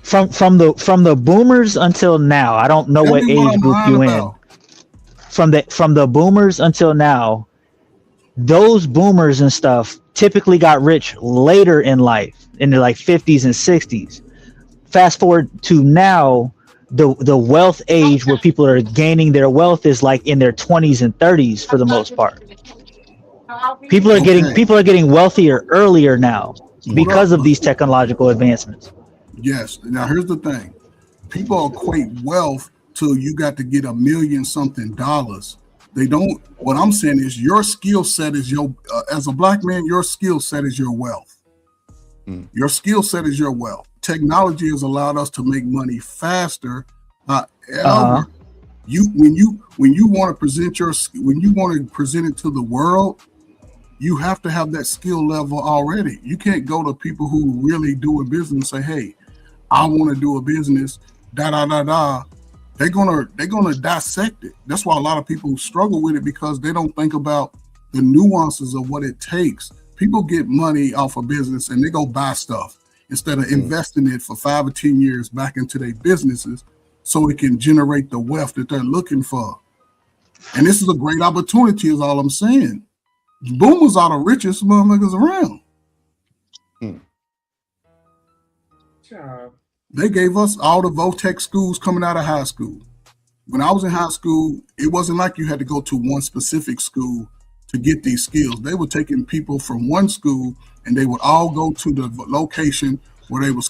From the boomers until now, I don't know Tell what me what age I'm group lying you in. about. From the boomers until now, those boomers and stuff typically got rich later in life, in the like 50s and 60s. Fast forward to now, the wealth age where people are gaining their wealth is like in their 20s and 30s for the most part. People are getting wealthier earlier now because of these technological advancements. Yes. Now here's the thing. People equate wealth to you got to get $1 million something dollars. They don't. What I'm saying is your skill set is your as a black man, your skill set is your wealth. Your skill set is your wealth. Technology has allowed us to make money faster. However, when you want to present it to the world, you have to have that skill level already. You can't go to people who really do a business and say, "Hey, I want to do a business." They're gonna dissect it. That's why a lot of people struggle with it, because they don't think about the nuances of what it takes. People get money off of business and they go buy stuff instead of investing it for 5 or 10 years back into their businesses so it can generate the wealth that they're looking for. And this is a great opportunity, is all I'm saying. Boomers are the richest motherfuckers around. They gave us all the VOTEC schools coming out of high school. When I was in high school, it wasn't like you had to go to one specific school to get these skills. They were taking people from one school and they would all go to the location where they was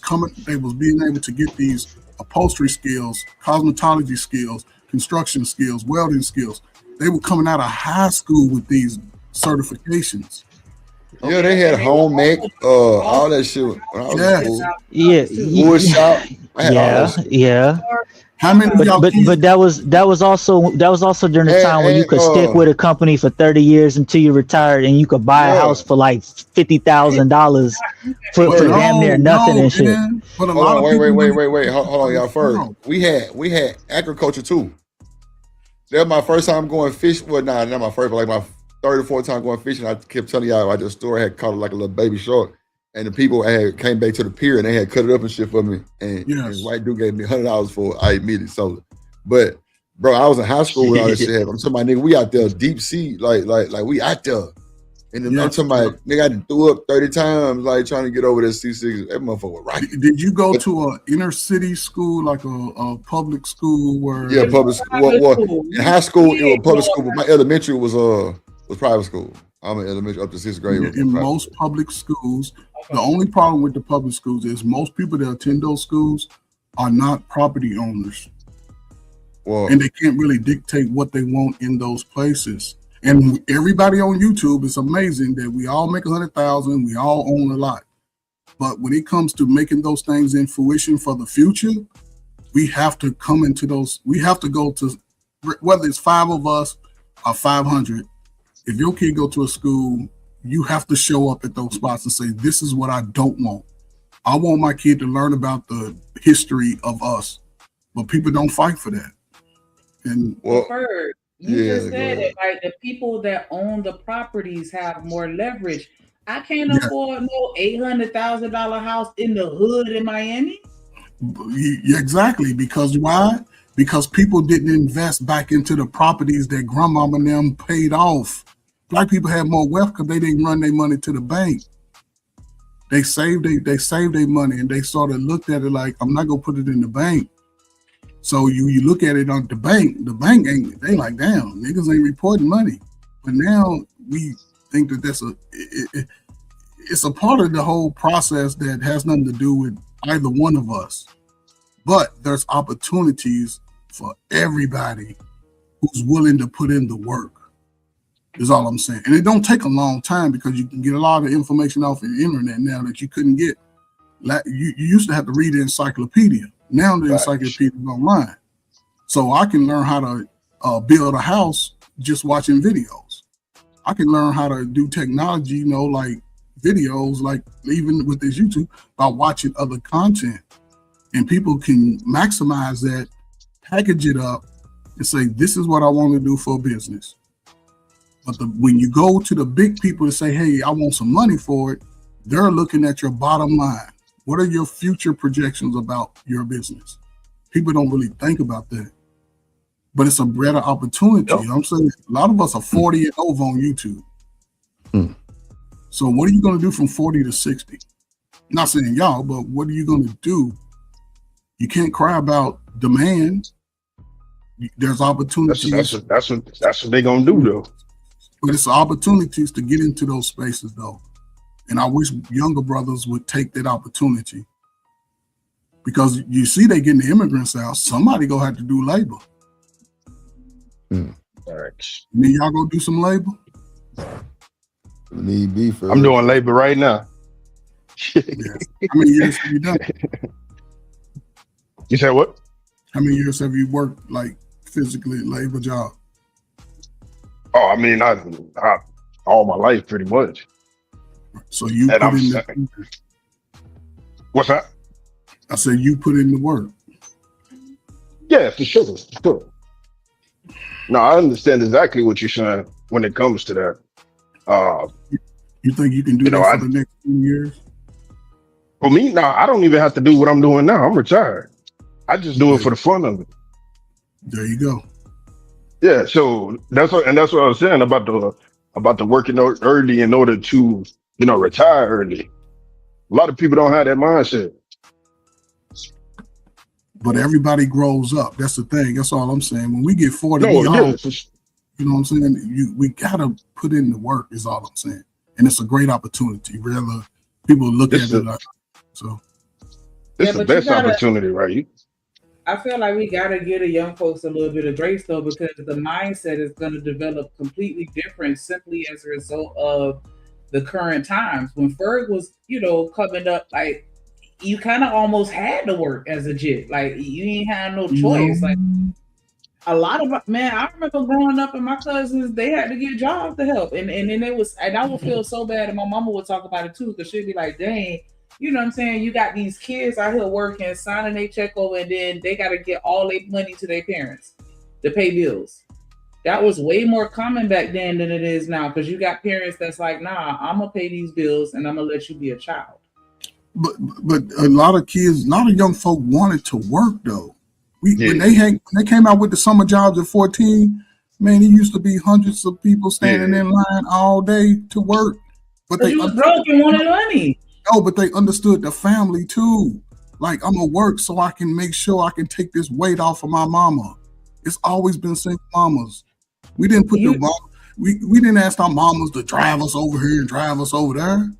being able to get these upholstery skills, cosmetology skills, construction skills, welding skills. They were coming out of high school with these certifications. Yeah, they had home make, all that shit when I was in school. Wood shop. I had all that shit. Yeah. How many of y'all But that was also during the time when you could stick with a company for 30 years until you retired, and you could buy a house for like $50,000 for damn near nothing and shit. But a Hold lot on, of people wait. Hold on, y'all. First, we had agriculture too. That was my first time going fishing. Well, not my first, but like my third or fourth time going fishing. I kept telling y'all I just store had caught like a little baby shark, and the people came back to the pier and they had cut it up and shit for me. And this white dude gave me $100 for it. I immediately sold it. But bro, I was in high school when all that shit happened. I'm talking about, nigga, we out there deep sea, like we out there. And then I'm talking about, nigga, I done threw up 30 times, like trying to get over that C6. That motherfucker was right. Did you go to an inner city school, like a public school where? Yeah, public school. Well, in high school it was public school, but my elementary was private school. I'm in elementary up to 6th grade. In most public schools, the only problem with the public schools is most people that attend those schools are not property owners. Well, and they can't really dictate what they want in those places. And everybody on YouTube, it's amazing that we all make 100,000, we all own a lot. But when it comes to making those things in fruition for the future, we have to come into those. We have to go to, whether it's 5 of us or 500. If your kid go to a school, you have to show up at those spots and say, "This is what I don't want. I want my kid to learn about the history of us." But people don't fight for that. And Ferg, you just said it, like the people that own the properties have more leverage. I can't afford no $800,000 house in the hood in Miami. Yeah, exactly. Because why? Because people didn't invest back into the properties that grandmama and them paid off. Black people had more wealth because they didn't run their money to the bank. They saved their money, and they sort of looked at it like, I'm not gonna put it in the bank. So you look at it on the bank ain't, they like, damn, niggas ain't reporting money. But now we think that it's a part of the whole process that has nothing to do with either one of us. But there's opportunities for everybody who's willing to put in the work, is all I'm saying. And it don't take a long time because you can get a lot of information off the internet now that you couldn't get. You used to have to read the encyclopedia. Now the encyclopedia is online. So I can learn how to build a house just watching videos. I can learn how to do technology, you know, like videos, like even with this YouTube, by watching other content. And people can maximize that, package it up, and say, this is what I want to do for business. But when you go to the big people to say, hey, I want some money for it, they're looking at your bottom line. What are your future projections about your business? People don't really think about that. But it's a better opportunity. You know what I'm saying? A lot of us are 40 and over on YouTube. So what are you going to do from 40 to 60? Not saying y'all, but what are you going to do? You can't cry about demand. There's opportunities. That's what they're gonna do though. But it's opportunities to get into those spaces though. And I wish younger brothers would take that opportunity. Because you see they getting the immigrants out, somebody gonna have to do labor. All right. Then y'all go do some labor? Need be for I'm doing labor right now. Yeah. How many years have you done? You said what? How many years have you worked like physically labor job? Oh, I mean, I all my life pretty much. So you and put in the what's that? I said you put in the work. Yeah, for sure. No, I understand exactly what you're saying when it comes to that. You think you can do that for the next 2 years? For me, no, I don't even have to do what I'm doing now. I'm retired. I just do it for the fun of it. There you go. Yeah, so that's what I was saying about the working early in order to, retire early. A lot of people don't have that mindset. But everybody grows up. That's the thing. That's all I'm saying. When we get 40, No, you know yeah, what I'm saying? We gotta put in the work is all I'm saying. And it's a great opportunity. Really, people look at it so. It's the best opportunity, right? I feel like we gotta give the young folks a little bit of grace though, because the mindset is gonna develop completely different simply as a result of the current times. When Ferg was, coming up, like you kind of almost had to work as a jit. Like you ain't had no choice. Like a lot of I remember growing up and my cousins, they had to get jobs to help. And then it was, and I would feel so bad, and my mama would talk about it too, because she'd be like, dang, you know what I'm saying? You got these kids out here working, signing their check over, and then they got to get all their money to their parents to pay bills. That was way more common back then than it is now, because you got parents that's like, nah, I'm going to pay these bills and I'm going to let you be a child. But a lot of kids, a lot of young folk wanted to work though. When they came out with the summer jobs at 14, man, it used to be hundreds of people standing in line all day to work. But they was broke and wanted money. No, but they understood the family too. Like, I'm gonna work so I can make sure I can take this weight off of my mama. It's always been single mamas. We didn't put we didn't ask our mamas to drive us over here and drive us over there.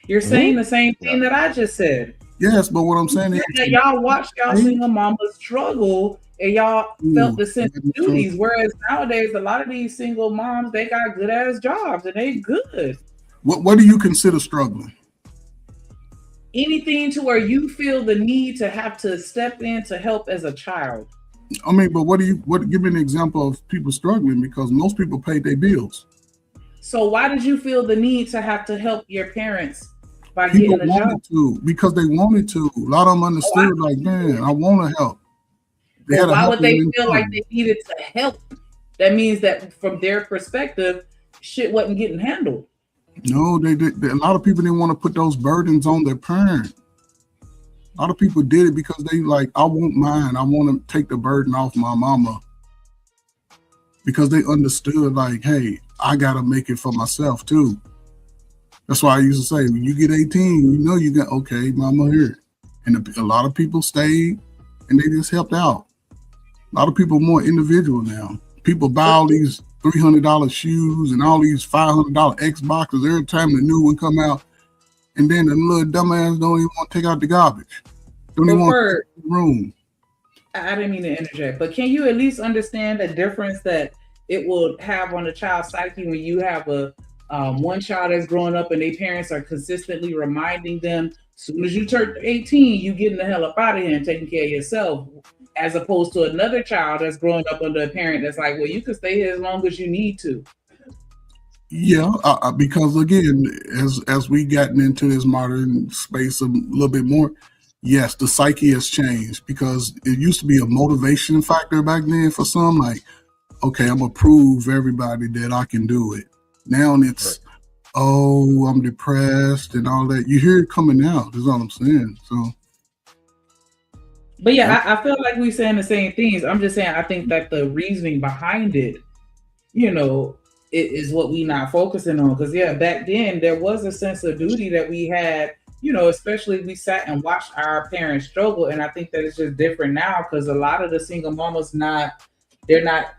You're saying the same thing that I just said. Yes, but what I'm saying is that y'all watched y'all single mamas struggle and y'all felt the sense of duties. Whereas nowadays, a lot of these single moms, they got good ass jobs and they good. What do you consider struggling? Anything to where you feel the need to have to step in to help as a child. I mean, but give me an example of people struggling, because most people pay their bills. So why did you feel the need to have to help your parents by people getting a job? Because they wanted to. A lot of them understood, like, man, I want to help. Well, why would they feel like they needed to help? That means that from their perspective, shit wasn't getting handled. No, they did. A lot of people didn't want to put those burdens on their parent. A lot of people did it because they like, I want mine. I want to take the burden off my mama. Because they understood, like, hey, I got to make it for myself too. That's why I used to say, when you get 18, you know you got, okay, mama here. And a lot of people stayed and they just helped out. A lot of people are more individual now. People buy all these $300 shoes and all these $500 Xboxes every time the new one come out. And then the little dumbass don't even want to take out the garbage. Don't even want to take the room. I didn't mean to interject, but can you at least understand the difference that it will have on a child's psyche when you have a one child that's growing up and their parents are consistently reminding them, as soon as you turn 18, you getting the hell up out of here and taking care of yourself, as opposed to another child that's growing up under a parent that's like, well, you can stay here as long as you need to. Yeah, because again, as we gotten into this modern space a little bit more, yes, the psyche has changed because it used to be a motivation factor back then for some. Like, okay, I'm gonna prove everybody that I can do it. Now it's, oh, I'm depressed and all that. You hear it coming out. Is all I'm saying. So, But yeah, I feel like we're saying the same things. I'm just saying I think that the reasoning behind it, you know, it is what we not focusing on. Because yeah, back then there was a sense of duty that we had, you know, especially we sat and watched our parents struggle. And I think that it's just different now because a lot of the single mamas they're not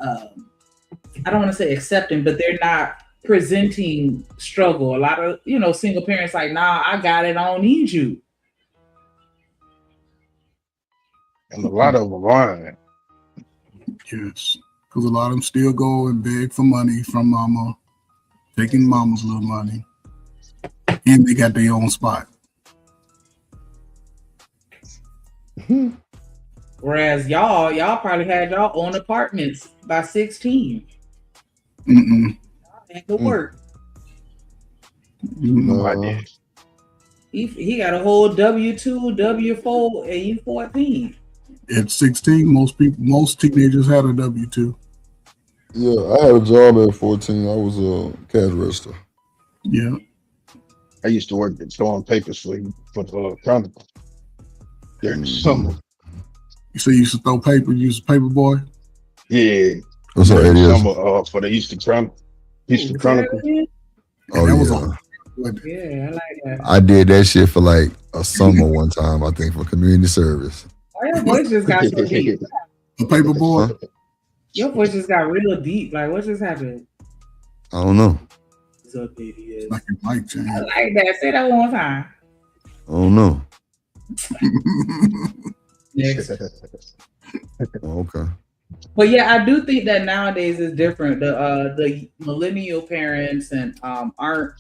I don't want to say accepting, but they're not presenting struggle. A lot of, you know, single parents like, nah, I got it, I don't need you. And a lot of them lying. yes, because a lot of them still go and beg for money from mama, taking mama's little money, and they got their own spot. Whereas y'all probably had y'all own apartments by 16. Mm-mm. Had to work. No idea. He got a whole W2, W4, and you 14. At 16, most teenagers had a W-2. Yeah, I had a job at 14. I was a cash register. Yeah. I used to work at throwing papers for the Chronicle during the summer. You say you used to throw paper, you used a paper boy? Yeah. What's up, During the ADS? summer for the Eastern Chronicle. Oh, yeah. Yeah, I like that. I did that shit for like a summer one time, I think, for community service. Why your voice just got so deep? A paper boy? Huh? Your voice just got real deep. Like, what just happened? I don't know. What's up, idiot? Like your mic change. I like that. Say that one more time. I don't know. Next. Okay. But yeah, I do think that nowadays is different. The millennial parents and aren't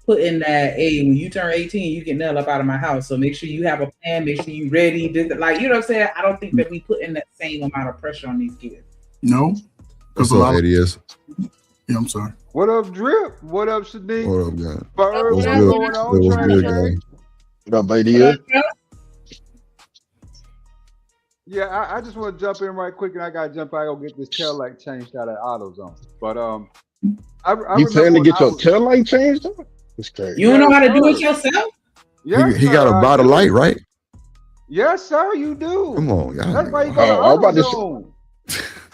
putting that, hey, when you turn 18, you get nailed up out of my house. So make sure you have a plan, make sure you ready. Like, you know what I'm saying? I don't think that we put in that same amount of pressure on these kids. No. What's up, ADS? Yeah, I'm sorry. What up, Drip? What up, Sadiq? What up, guy? Bird, What's what's good? going on? What's good, Train? guy? What up, ADS? Yeah, I just want to jump in right quick, and I gotta jump out. I go get this tail light changed out at AutoZone. But I You plan to remember get when I your was- tail light changed up? It's crazy. You don't know how to do it yourself? Yes, He got sir, a I bottle do. light, right? Yes, sir, you do. Come on, y'all. That's why you go Oh, I'm about to to say- AutoZone.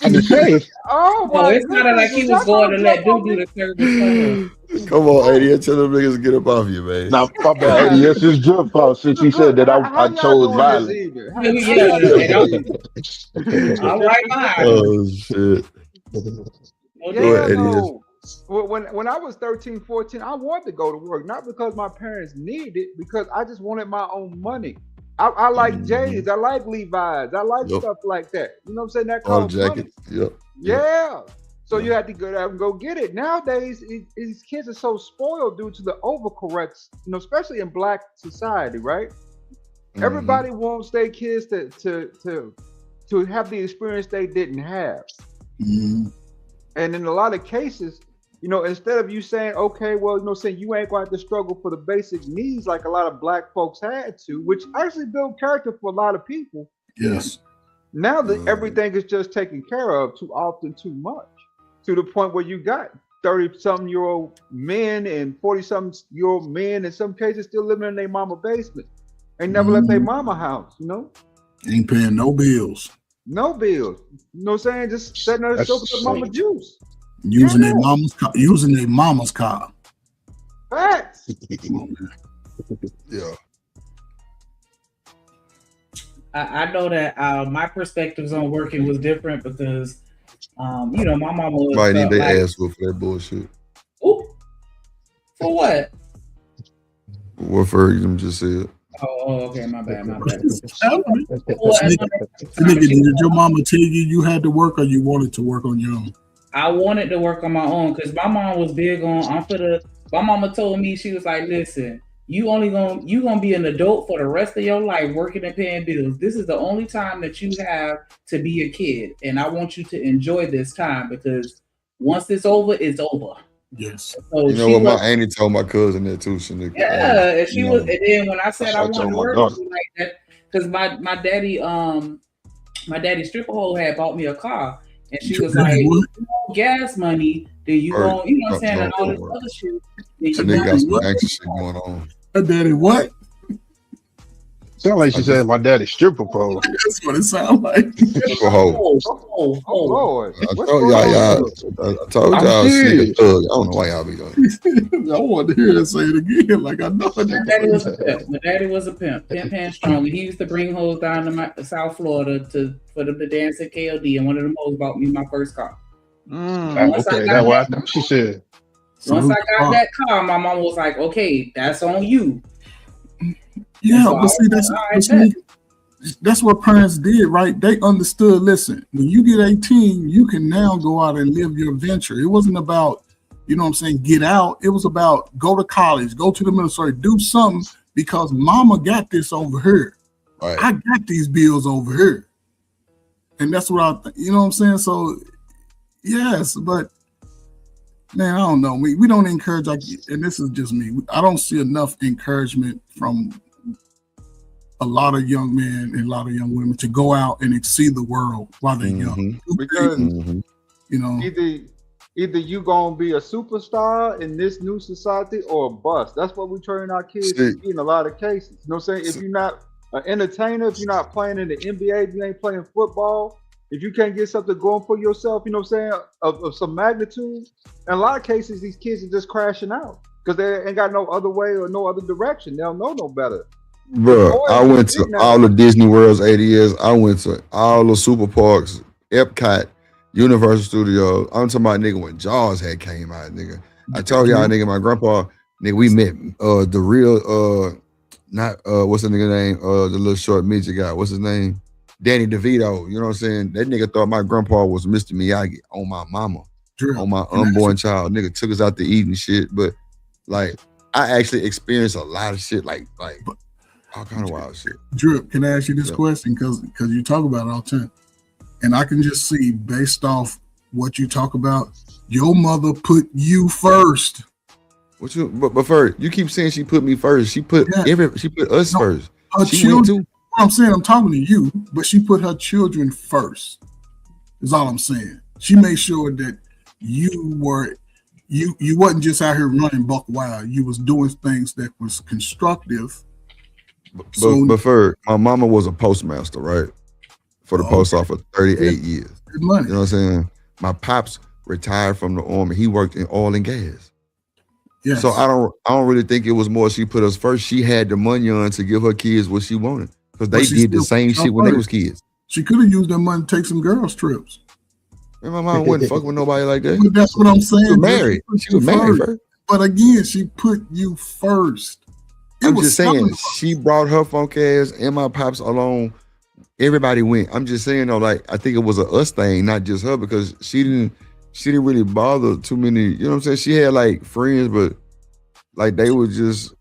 I'm just saying. Oh, Oh, my it sounded like he goodness, was going to y'all let jump dude do the service for him. Come on, ADS. Tell them niggas to get up off you, man. Now, my bad, ADS is Drip fault since he said that How I y'all chose doing this violence. evening? How Yeah, y'all doing and this evening? I'm right behind him. Oh, shit. No Go Yeah, ahead, ADS. no. When I was 13, 14, I wanted to go to work, not because my parents needed it, because I just wanted my own money. I like J's, I like Levi's, I like Yep. stuff like that. You know what I'm saying? That All the costs money. jackets. Yep. Yeah. So you had to go out and go get it. Nowadays, these kids are so spoiled due to the overcorrects, you know, especially in Black society, right? Everybody wants their kids to have the experience they didn't have. And in a lot of cases, you know, instead of you saying, okay, well, you know, saying you ain't going to have to struggle for the basic needs like a lot of Black folks had to, which actually built character for a lot of people. Yes. Now that everything is just taken care of too often, too much, to the point where you got 30-something-year-old men and 40-something-year-old men in some cases still living in their mama basement. Ain't never left their mama house, you know? Ain't paying no bills. No bills. You know what I'm saying? Just sitting there That's soaking up mama insane. juice. Using their mama's car. Using their mama's car. Facts. Yeah. I know that my perspectives on working was different because, you know, my mama was Might need their like, ass whooped for that bullshit. Oop, for what? What Ferguson just said. Oh, okay, my bad. Nigga, did your mama tell you had to work or you wanted to work on your own? I wanted to work on my own because my mom was big on. My mama told me, she was like, "Listen, you gonna be an adult for the rest of your life, working and paying bills. This is the only time that you have to be a kid, and I want you to enjoy this time because once it's over, it's over." Yes. So You know she what? was, My auntie told my cousin that too, Shanika. yeah, and she You was, know, and then when I said That's I what I wanted told to my work daughter. like that, because my daddy stripper hole had bought me a car, and she was like, Daddy, if what? you want gas money, then you or going, you know what I'm saying, and no, all this other shit, then you Shanika going got Daddy, to some what? gangster shit going on. Daddy, what? Sound like I she just said my daddy stripper pole. That's what it sounds like. stripper hoe. Oh Lord, I what's told going y'all, on y'all. here? I told I'm y'all, Shanika serious. thug. I don't know why y'all be doing. I want to hear her say it again. Like I know My that. daddy was a pimp. My daddy was a pimp hand strong. And he used to bring hoes down to South Florida for them to dance at KLD. And one of them hoes bought me my first car. Once I Okay, got that's what I that, thought she said. once I Salute got that car, my mom was like, "Okay, that's on you." Yeah, so I but see, was like, "All right, that's what parents did, right? They understood. Listen, when you get 18, you can now go out and live your venture. It wasn't about, you know what I'm saying, get out. It was about go to college, go to the military, do something because mama got this over here. Right. I got these bills over here. And that's what you know what I'm saying? So, yes, but man, I don't know. We don't encourage, and this is just me. I don't see enough encouragement from a lot of young men and a lot of young women to go out and see the world while they're young. Because You know, either you gonna be a superstar in this new society or a bust. That's what we train our kids to be in a lot of cases. You know what I'm saying? If you're not an entertainer, if you're not playing in the NBA, if you ain't playing football, if you can't get something going for yourself, you know what I'm saying, of some magnitude, in a lot of cases these kids are just crashing out because they ain't got no other way or no other direction. They don't know no better. Bro, I went to all the Disney World's 80 years. I went to all the super parks, Epcot, Universal Studios. I'm talking about nigga when Jaws had came out, nigga. I told y'all nigga, my grandpa, nigga, we met the real not what's the nigga name? The little short midget guy. What's his name? Danny DeVito. You know what I'm saying? That nigga thought my grandpa was Mr. Miyagi on my mama. On my unborn child. Nigga took us out to eat and shit. But like I actually experienced a lot of shit like all kind of wild shit. Drip, can I ask you this question? Because you talk about it all the time. And I can just see based off what you talk about, your mother put you first. But first, you keep saying she put me first. She put she put us first. Her She children, went too. what I'm saying, I'm talking to you, but she put her children first. Is all I'm saying. She made sure that you wasn't just out here running buck wild. You was doing things that was constructive. But for my mama was a postmaster, right? For the post office 38 years. Good money. You know what I'm saying? My pops retired from the army. He worked in oil and gas. Yes. So I don't really think it was more she put us first. She had the money on to give her kids what she wanted. Because they did the same shit when they was kids. She could have used that money to take some girls trips. And my mom wouldn't fuck with nobody like that. But that's what I'm saying. She was married. She was married first. But again, she put you first. I'm just saying, she brought her funk ass and my pops along. Everybody went. I'm just saying though, like I think it was a us thing, not just her, because she didn't really bother too many. You know what I'm saying? She had like friends, but like they were just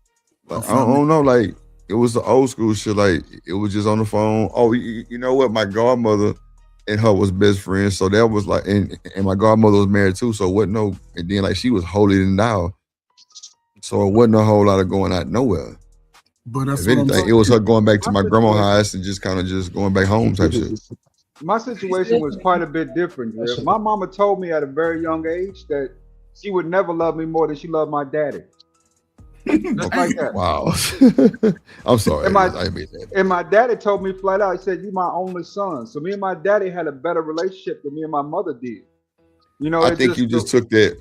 like, I don't know, like it was the old school shit. Like it was just on the phone. Oh, you know what? My godmother and her was best friends, so that was like, and my godmother was married too, so it wasn't no. And then like she was holier than thou, so it wasn't a whole lot of going out nowhere. But that's if anything, it was her going back to my grandma's house and just kind of just going back home type shit. My situation was quite a bit different. My mama told me at a very young age that she would never love me more than she loved my daddy. Just like that. Wow. I'm sorry. And my daddy told me flat out, he said, "You my only son." So me and my daddy had a better relationship than me and my mother did. You know, I think you just took that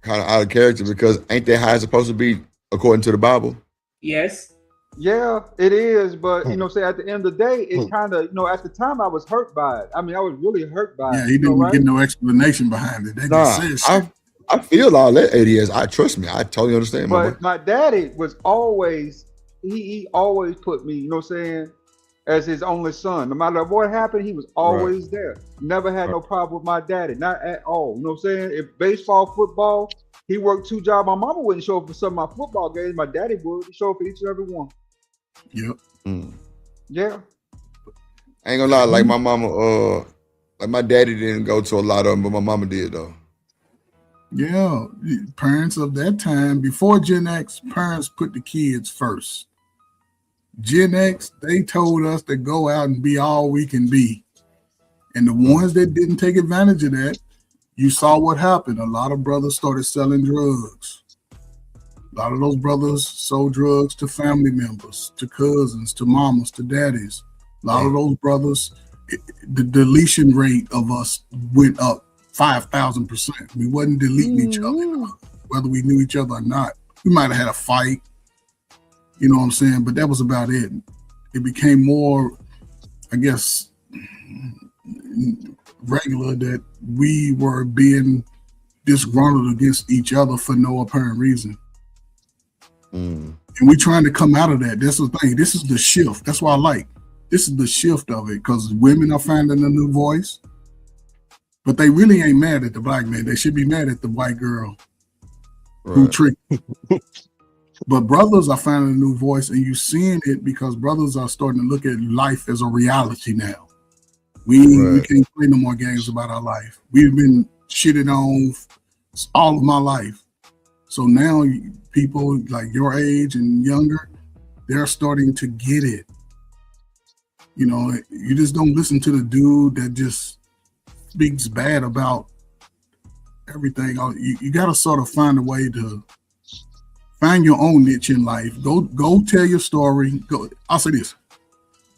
kind of out of character because ain't that how it's supposed to be according to the Bible? Yes. Yeah, it is, but you know, say at the end of the day, it kind of, you know, at the time I was hurt by it. I mean, I was really hurt by it. Yeah, he didn't get no explanation behind it. They just said shit. I feel all that ADS. I trust me. I totally understand. But my daddy was always he always put me, you know what I'm saying, as his only son. No matter what happened, he was always there. Never had no problem with my daddy, not at all. You know what I'm saying? If baseball, football, he worked 2 jobs. My mama wouldn't show up for some of my football games. My daddy would. He'd show up for each and every one. Yep. Yeah. I ain't gonna lie, like my mama, like my daddy didn't go to a lot of them, but my mama did though. Yeah, parents of that time, before Gen X, parents put the kids first. Gen X, they told us to go out and be all we can be. And the ones that didn't take advantage of that, you saw what happened. A lot of brothers started selling drugs. A lot of those brothers sold drugs to family members, to cousins, to mamas, to daddies. A lot of those brothers, the deletion rate of us went up 5,000%. We wasn't deleting each other, whether we knew each other or not. We might have had a fight, you know what I'm saying? But that was about it. It became more, I guess, regular that we were being disgruntled against each other for no apparent reason. And we're trying to come out of that. That's the thing. This is the shift. That's what I like. This is the shift of it, because women are finding a new voice, but they really ain't mad at the black man. They should be mad at the white girl who tricked them. But brothers are finding a new voice, and you're seeing it because brothers are starting to look at life as a reality now. We can't play no more games about our life. We've been shitted on all of my life. So now people like your age and younger, they're starting to get it. You know, you just don't listen to the dude that just speaks bad about everything. You got to sort of find a way to find your own niche in life. Go tell your story. I'll say this.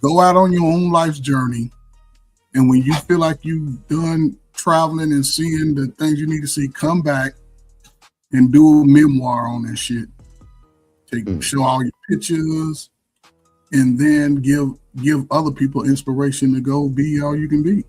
Go out on your own life's journey. And when you feel like you've done traveling and seeing the things you need to see, come back and do a memoir on that shit. Show all your pictures, and then give other people inspiration to go be all you can be.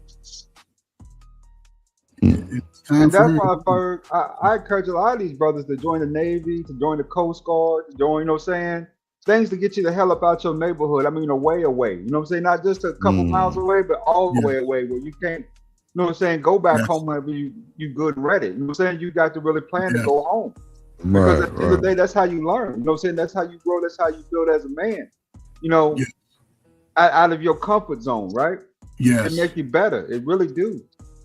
And that's why I encourage a lot of these brothers to join the Navy, to join the Coast Guard, to join, you know what I'm saying? Things to get you the hell up out your neighborhood. I mean, away. You know what I'm saying? Not just a couple miles away, but all the way away where you can't, you know what I'm saying, go back home whenever you good and ready. You know what I'm saying? You got to really plan to go home. Because at the end of the day, that's how you learn. You know what I'm saying? That's how you grow. That's how you build as a man. You know, out of your comfort zone, right? Yes. It makes you better. It really do.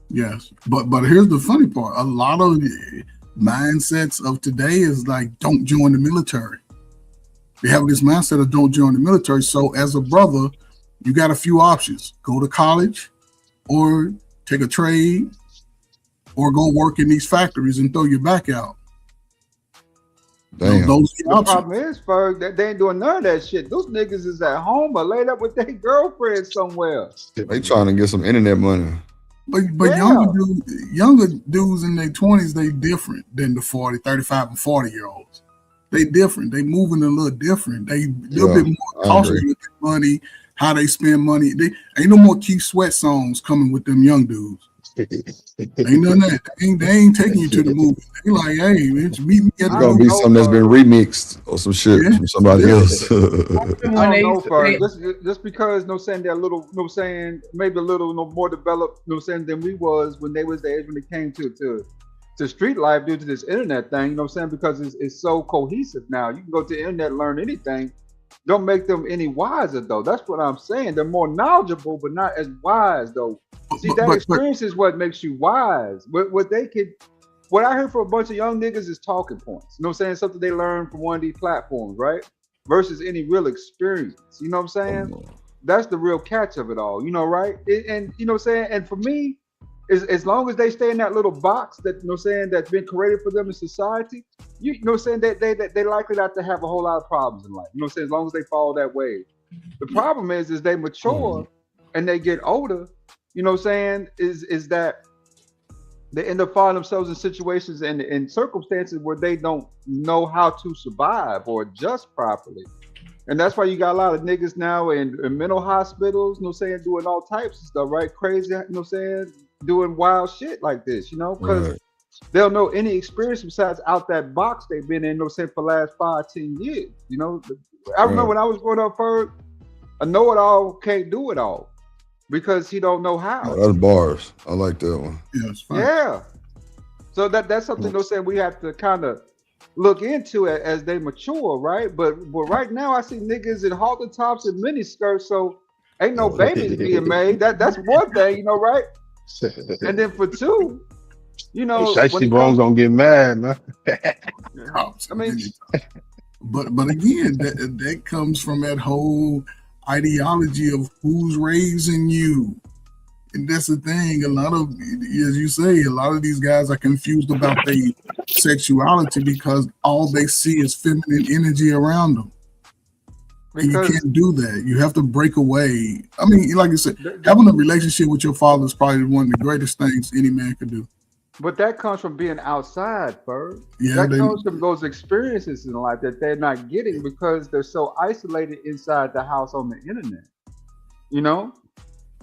Yes. But here's the funny part. A lot of the mindsets of today is like, don't join the military. They have this mindset of don't join the military. So as a brother, you got a few options. Go to college, or take a trade, or go work in these factories and throw your back out. Damn. The problem is, Ferg, that they ain't doing none of that shit. Those niggas is at home or laid up with their girlfriend somewhere. They trying to get some internet money. But younger dudes in their 20s, they different than the 40, 35, and 40-year-olds. They different. They moving a little different. They a little bit more cautious with their money, how they spend money. They ain't no more Keith Sweat songs coming with them young dudes. Ain't none of that. They ain't taking you to the movie. They like, hey, bitch, meet me at the movie. It's gonna be something that's been remixed or some shit from somebody else. I don't know, Ferg. Just because, no saying they're a little, no saying maybe a little more developed, no saying than we was when they was the age when it came to street life due to this internet thing. You know what I'm saying? Because it's so cohesive now. You can go to the internet and learn anything. Don't make them any wiser though. That's what I'm saying. They're more knowledgeable, but not as wise though. See, that experience is what makes you wise. What I heard from a bunch of young niggas is talking points. You know what I'm saying? Something they learned from one of these platforms, right? Versus any real experience. You know what I'm saying? That's the real catch of it all. You know, right? And you know what I'm saying? And for me, as long as they stay in that little box that, you know what I'm saying, that's been created for them in society, you know what I'm saying, they likely not to have a whole lot of problems in life. You know what I'm saying? As long as they follow that way. The problem is they mature and they get older, you know what I'm saying, is that they end up finding themselves in situations and in circumstances where they don't know how to survive or adjust properly. And that's why you got a lot of niggas now in mental hospitals, you know what I'm saying, doing all types of stuff, right? Crazy, you know what I'm saying, doing wild shit like this, you know, because they don't know any experience besides out that box they've been in, you know what I'm saying, for the last 5-10 years, you know. I remember when I was growing up, Ferg, a know-it-all can't do it all because he don't know how. Oh, that's bars. I like that one. Yeah. So that's something, you know what I'm saying, we have to kind of look into it as they mature, right? But right now I see niggas in halter tops and mini skirts, so ain't no babies being made. That's one thing, you know, right? And then for two, You Hey, know, when Shiesty it Bones comes, gonna get mad, man. I mean, But again, that comes from that whole ideology of who's raising you. And that's the thing. A lot of, as you say, a lot of these guys are confused about their sexuality because all they see is feminine energy around them. And you because can't do that. You have to break away. I mean, like you said, having a relationship with your father is probably one of the greatest things any man could do. but that comes from being outside, Bird. Yeah, That comes from those experiences in life that they're not getting because they're so isolated inside the house on the internet. You know?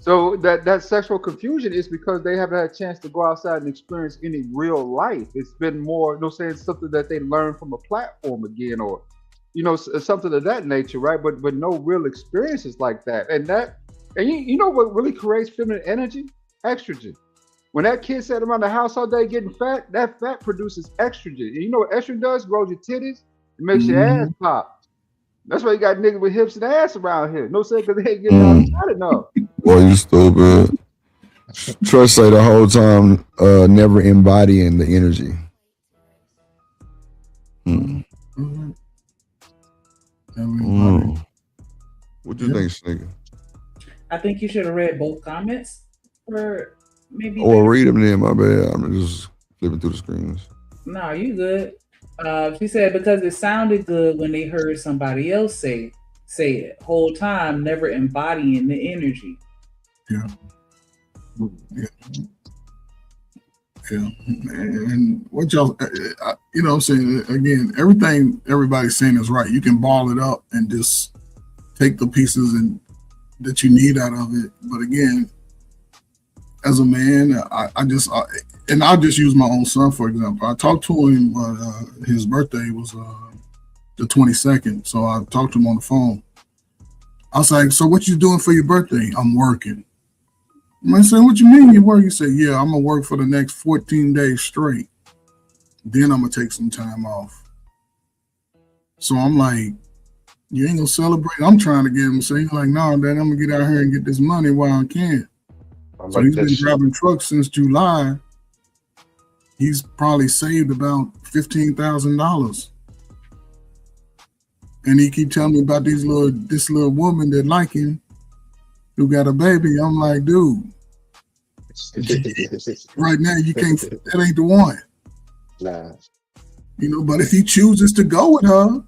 So that sexual confusion is because they haven't had a chance to go outside and experience any real life. It's been more, saying something that they learned from a platform again, or something of that nature, right? But no real experiences like that. And you know what really creates feminine energy? Estrogen. When that kid sat around the house all day getting fat, that fat produces estrogen. And you know what estrogen does? Grows your titties. It makes your ass pop. That's why you got niggas with hips and ass around here. No saying because they ain't getting outside enough. Boy, you stupid. Trust say the whole time, never embodying the energy. What you think, Sneaker? I think you should have read both comments for maybe. Or read them then, my bad. I'm just flipping through the screens. No, you good. She said because it sounded good when they heard somebody else say it. Whole time never embodying the energy. Yeah. And what y'all, you know what I'm saying? Again, everything everybody's saying is right. You can ball it up and just take the pieces and that you need out of it. But again, as a man, I'll just use my own son, for example. I talked to him, but his birthday was the 22nd. So I talked to him on the phone. I was like, so what you doing for your birthday? I'm working. I said, what you mean you work? He said, yeah, I'm going to work for the next 14 days straight. Then I'm going to take some time off. So I'm like, you ain't going to celebrate? I'm trying to get him. So he's like, no, Dad, I'm going to get out here and get this money while I can. So he's been driving trucks since July. He's probably saved about $15,000. And he keep telling me about this little woman that like him who got a baby. I'm like, dude, right now you can't. That ain't the one. Nah. But if he chooses to go with her,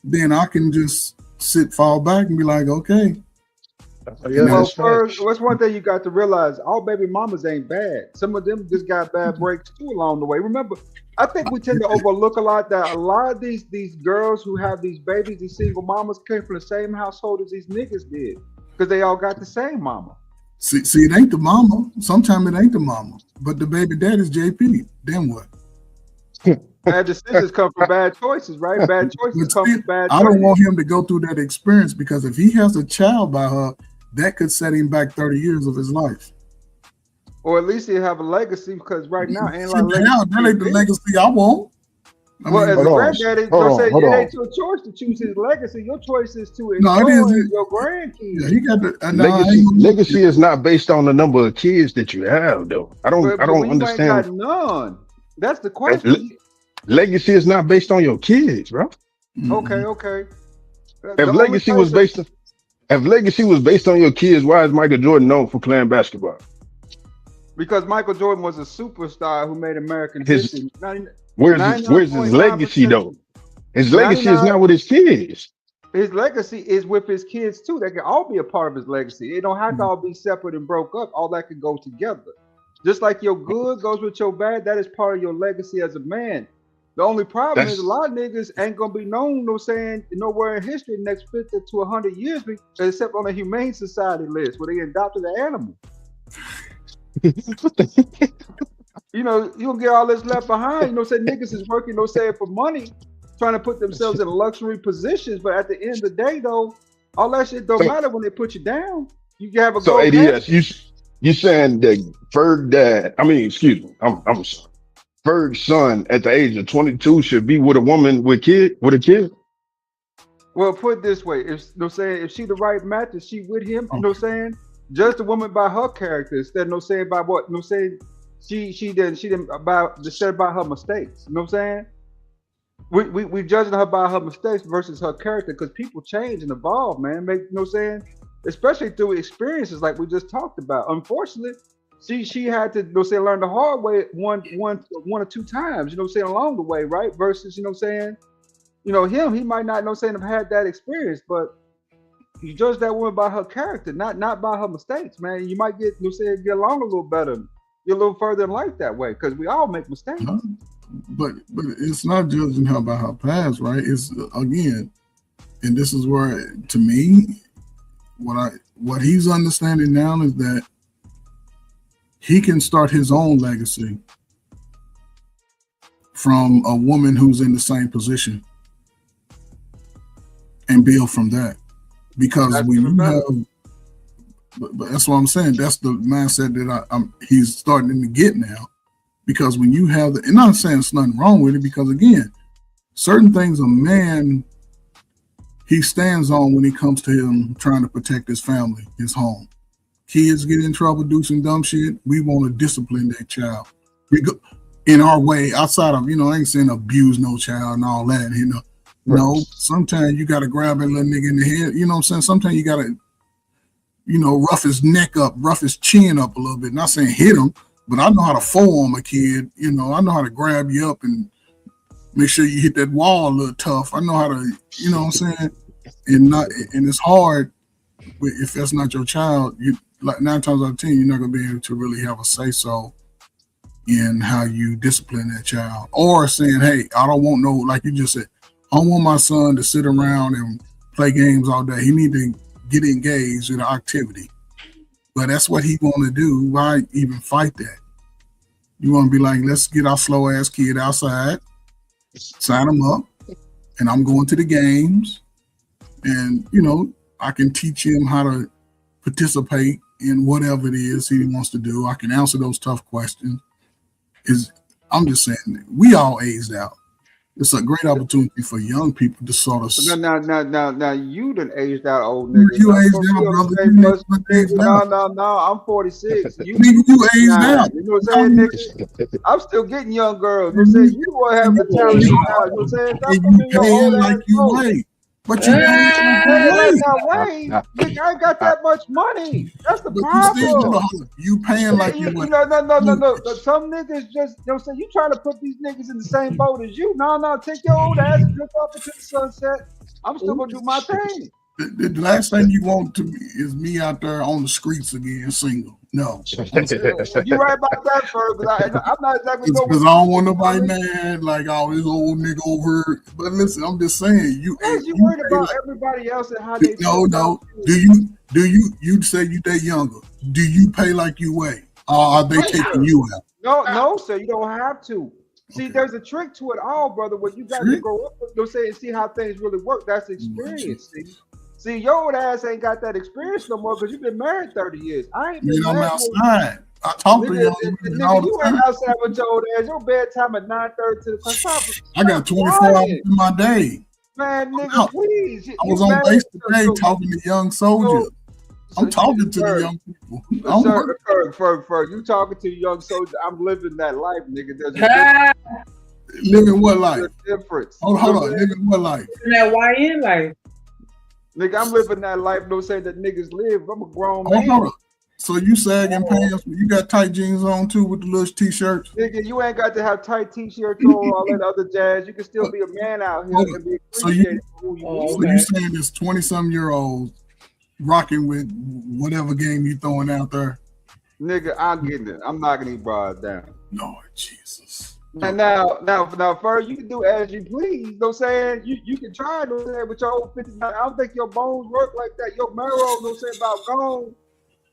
then I can just fall back and be like, okay. Well, first, what's one thing you got to realize? All baby mamas ain't bad. Some of them just got bad breaks too along the way. Remember, I think we tend to overlook a lot that a lot of these girls who have these babies, these single mamas, came from the same household as these niggas did, because they all got the same mama. See, it ain't the mama. Sometimes it ain't the mama, but the baby dad is JP. Then what? Bad decisions come from bad choices, right? Bad choices come from bad choices. I don't want him to go through that experience because if he has a child by her, that could set him back 30 years of his life. Or at least he'll have a legacy, because right now ain't like that ain't the legacy I want. As a granddaddy, it ain't your choice to choose his legacy. Your choice is to enjoy your grandkids. Yeah, he got legacy is not based on the number of kids that you have, though. I don't understand. You ain't got none. That's the question. Legacy is not based on your kids, bro. Okay. If legacy was based on your kids, why is Michael Jordan known for playing basketball? Because Michael Jordan was a superstar who made American history. Where's his legacy though? His legacy is not with his kids. His legacy is with his kids too. They can all be a part of his legacy. It don't have to all be separate and broke up. All that can go together. Just like your good goes with your bad, that is part of your legacy as a man. The only problem is a lot of niggas ain't gonna be known, nowhere in history the next 50 to 100 years, except on a humane society list where they adopted an animal. You don't get all this left behind. Niggas is working, for money, trying to put themselves in luxury positions. But at the end of the day, though, all that shit don't matter when they put you down. You can have a so ADS. You saying that I'm sorry. Ferg's son at the age of 22 should be with a woman with a kid? Well, put it this way: if she the right match, is she with him? Judge the woman by her character instead of by what? she didn't about said about her mistakes. You know what I'm saying? We judging her by her mistakes versus her character because people change and evolve, man. You know what I'm saying? Especially through experiences like we just talked about. Unfortunately, she had to, you know what I'm saying, learn the hard way one or two times, you know what I'm saying, along the way, right? Versus, you know what I'm saying, he might not, you know what I'm saying, have had that experience, but you judge that woman by her character, not by her mistakes, man. You might get, you know what I'm saying, get along a little better, get a little further in life that way, because we all make mistakes. But it's not judging her by her past, right? It's again, and this is where, to me, what he's understanding now is that he can start his own legacy from a woman who's in the same position and build from that. Because when you have, but that's what I'm saying. That's the mindset that he's starting to get now. Because when you have and I'm not saying there's nothing wrong with it, because again, certain things a man he stands on when it comes to him trying to protect his family, his home. Kids get in trouble, do some dumb shit. We want to discipline that child. We go in our way, outside of, I ain't saying abuse no child and all that, No, sometimes you got to grab that little nigga in the head. You know what I'm saying? Sometimes you got to, rough his neck up, rough his chin up a little bit. Not saying hit him, but I know how to forearm a kid. I know how to grab you up and make sure you hit that wall a little tough. I know how to, you know what I'm saying? And it's hard if that's not your child. You, like 9 times out of 10, you're not gonna be able to really have a say-so in how you discipline that child. Or saying, hey, I don't want no, like you just said, I don't want my son to sit around and play games all day. He need to get engaged in an activity. But that's what he want to do. Why even fight that? You want to be like, let's get our slow ass kid outside, sign him up, and I'm going to the games. And, I can teach him how to participate in whatever it is he wants to do. I can answer those tough questions. I'm just saying, we all aged out. It's a great opportunity for young people to sort of. Now, you done aged out, old nigga. You aged out, brother. No, I'm 46. You aged out. You know what I'm saying, nigga? I'm still getting young girls. You know what I'm saying? You want to have the talent now. You know what I'm saying? And you paying like you weigh. But you paying like I weigh. Nigga, I ain't got that much money. That's the problem. You paying like you weigh. No. Some niggas just, you know what I'm saying? You trying to put these niggas in the same boat as you. No, take your old ass and drift off into the sunset. I'm still going to do my thing. The last thing you want to is me out there on the streets again, single. No. You're right about that, Ferg, because I'm not exactly because I don't want nobody mad, like, oh, this old nigga over. But listen, I'm just saying, you worried about everybody else and how they No. Do you say you that younger? Do you pay like you weigh? Or are they taking you out? No, sir, you don't have to. See, there's a trick to it all, brother, where you got to grow up and see how things really work. That's experience, See, your old ass ain't got that experience no more because you've been married 30 years. I ain't been married. I'm outside. I talk to you. You ain't outside with your old ass. Your bedtime at 9:30 to the top. I got 24 hours in my day. Man, nigga, please. I was on base today talking to young soldiers. I'm talking to the young people. Ferg, you talking to young soldiers. I'm living that life, nigga. There's a living what life? Difference. Hold on. Living what life? That YN life. Nigga, I'm living that life. Don't say that niggas live. I'm a grown man. Hold on. So you sagging pants, you got tight jeans on too with the little t-shirts? Nigga, you ain't got to have tight t-shirts on all that other jazz. You can still be a man out here and be appreciated for who you are. So you saying this 20-some-year-old rocking with whatever game you throwing out there? Nigga, I'm getting it. I'm knocking these bras down. Lord Jesus. And now, Ferg, you can do as you please. You know what I'm saying? You can try to say with your old 59. I don't think your bones work like that. Your marrow, you know what I'm saying, about gone.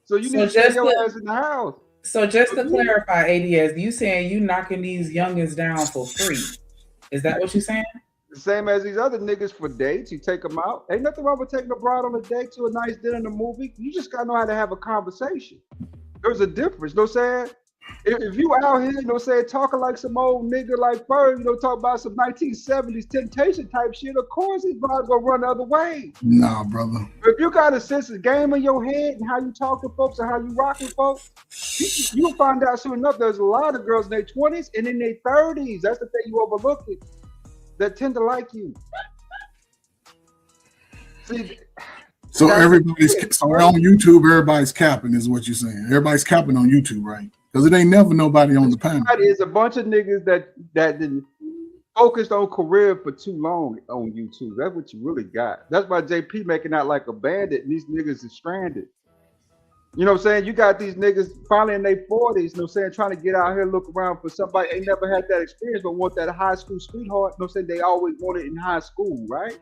So you need to stay your ass in the house. So just to clarify, ADS, you saying you knocking these youngins down for free? Is that what you saying? The same as these other niggas for dates. You take them out. Ain't nothing wrong with taking a bride on a date to a nice dinner and a movie. You just gotta know how to have a conversation. There's a difference. You know what I'm saying? if you out here, saying talking like some old nigga like Bird, talk about some 1970s temptation type shit, of course he's about to go run the other way. Nah, brother. If you got a sense of game in your head and how you talk to folks and how you rock with folks, you'll find out soon enough there's a lot of girls in their 20s and in their 30s. That's the thing you overlook it. That tend to like you. See, so on YouTube, everybody's capping, is what you're saying. Everybody's capping on YouTube, right? Because it ain't never nobody on the panel. It's a bunch of niggas that didn't focused on career for too long on YouTube. That's what you really got. That's why JP making out like a bandit and these niggas is stranded. You know what I'm saying? You got these niggas finally in their 40s, you know what I'm saying, trying to get out here, look around for somebody ain't never had that experience, but want that high school sweetheart. You know what I'm saying? They always wanted in high school, right?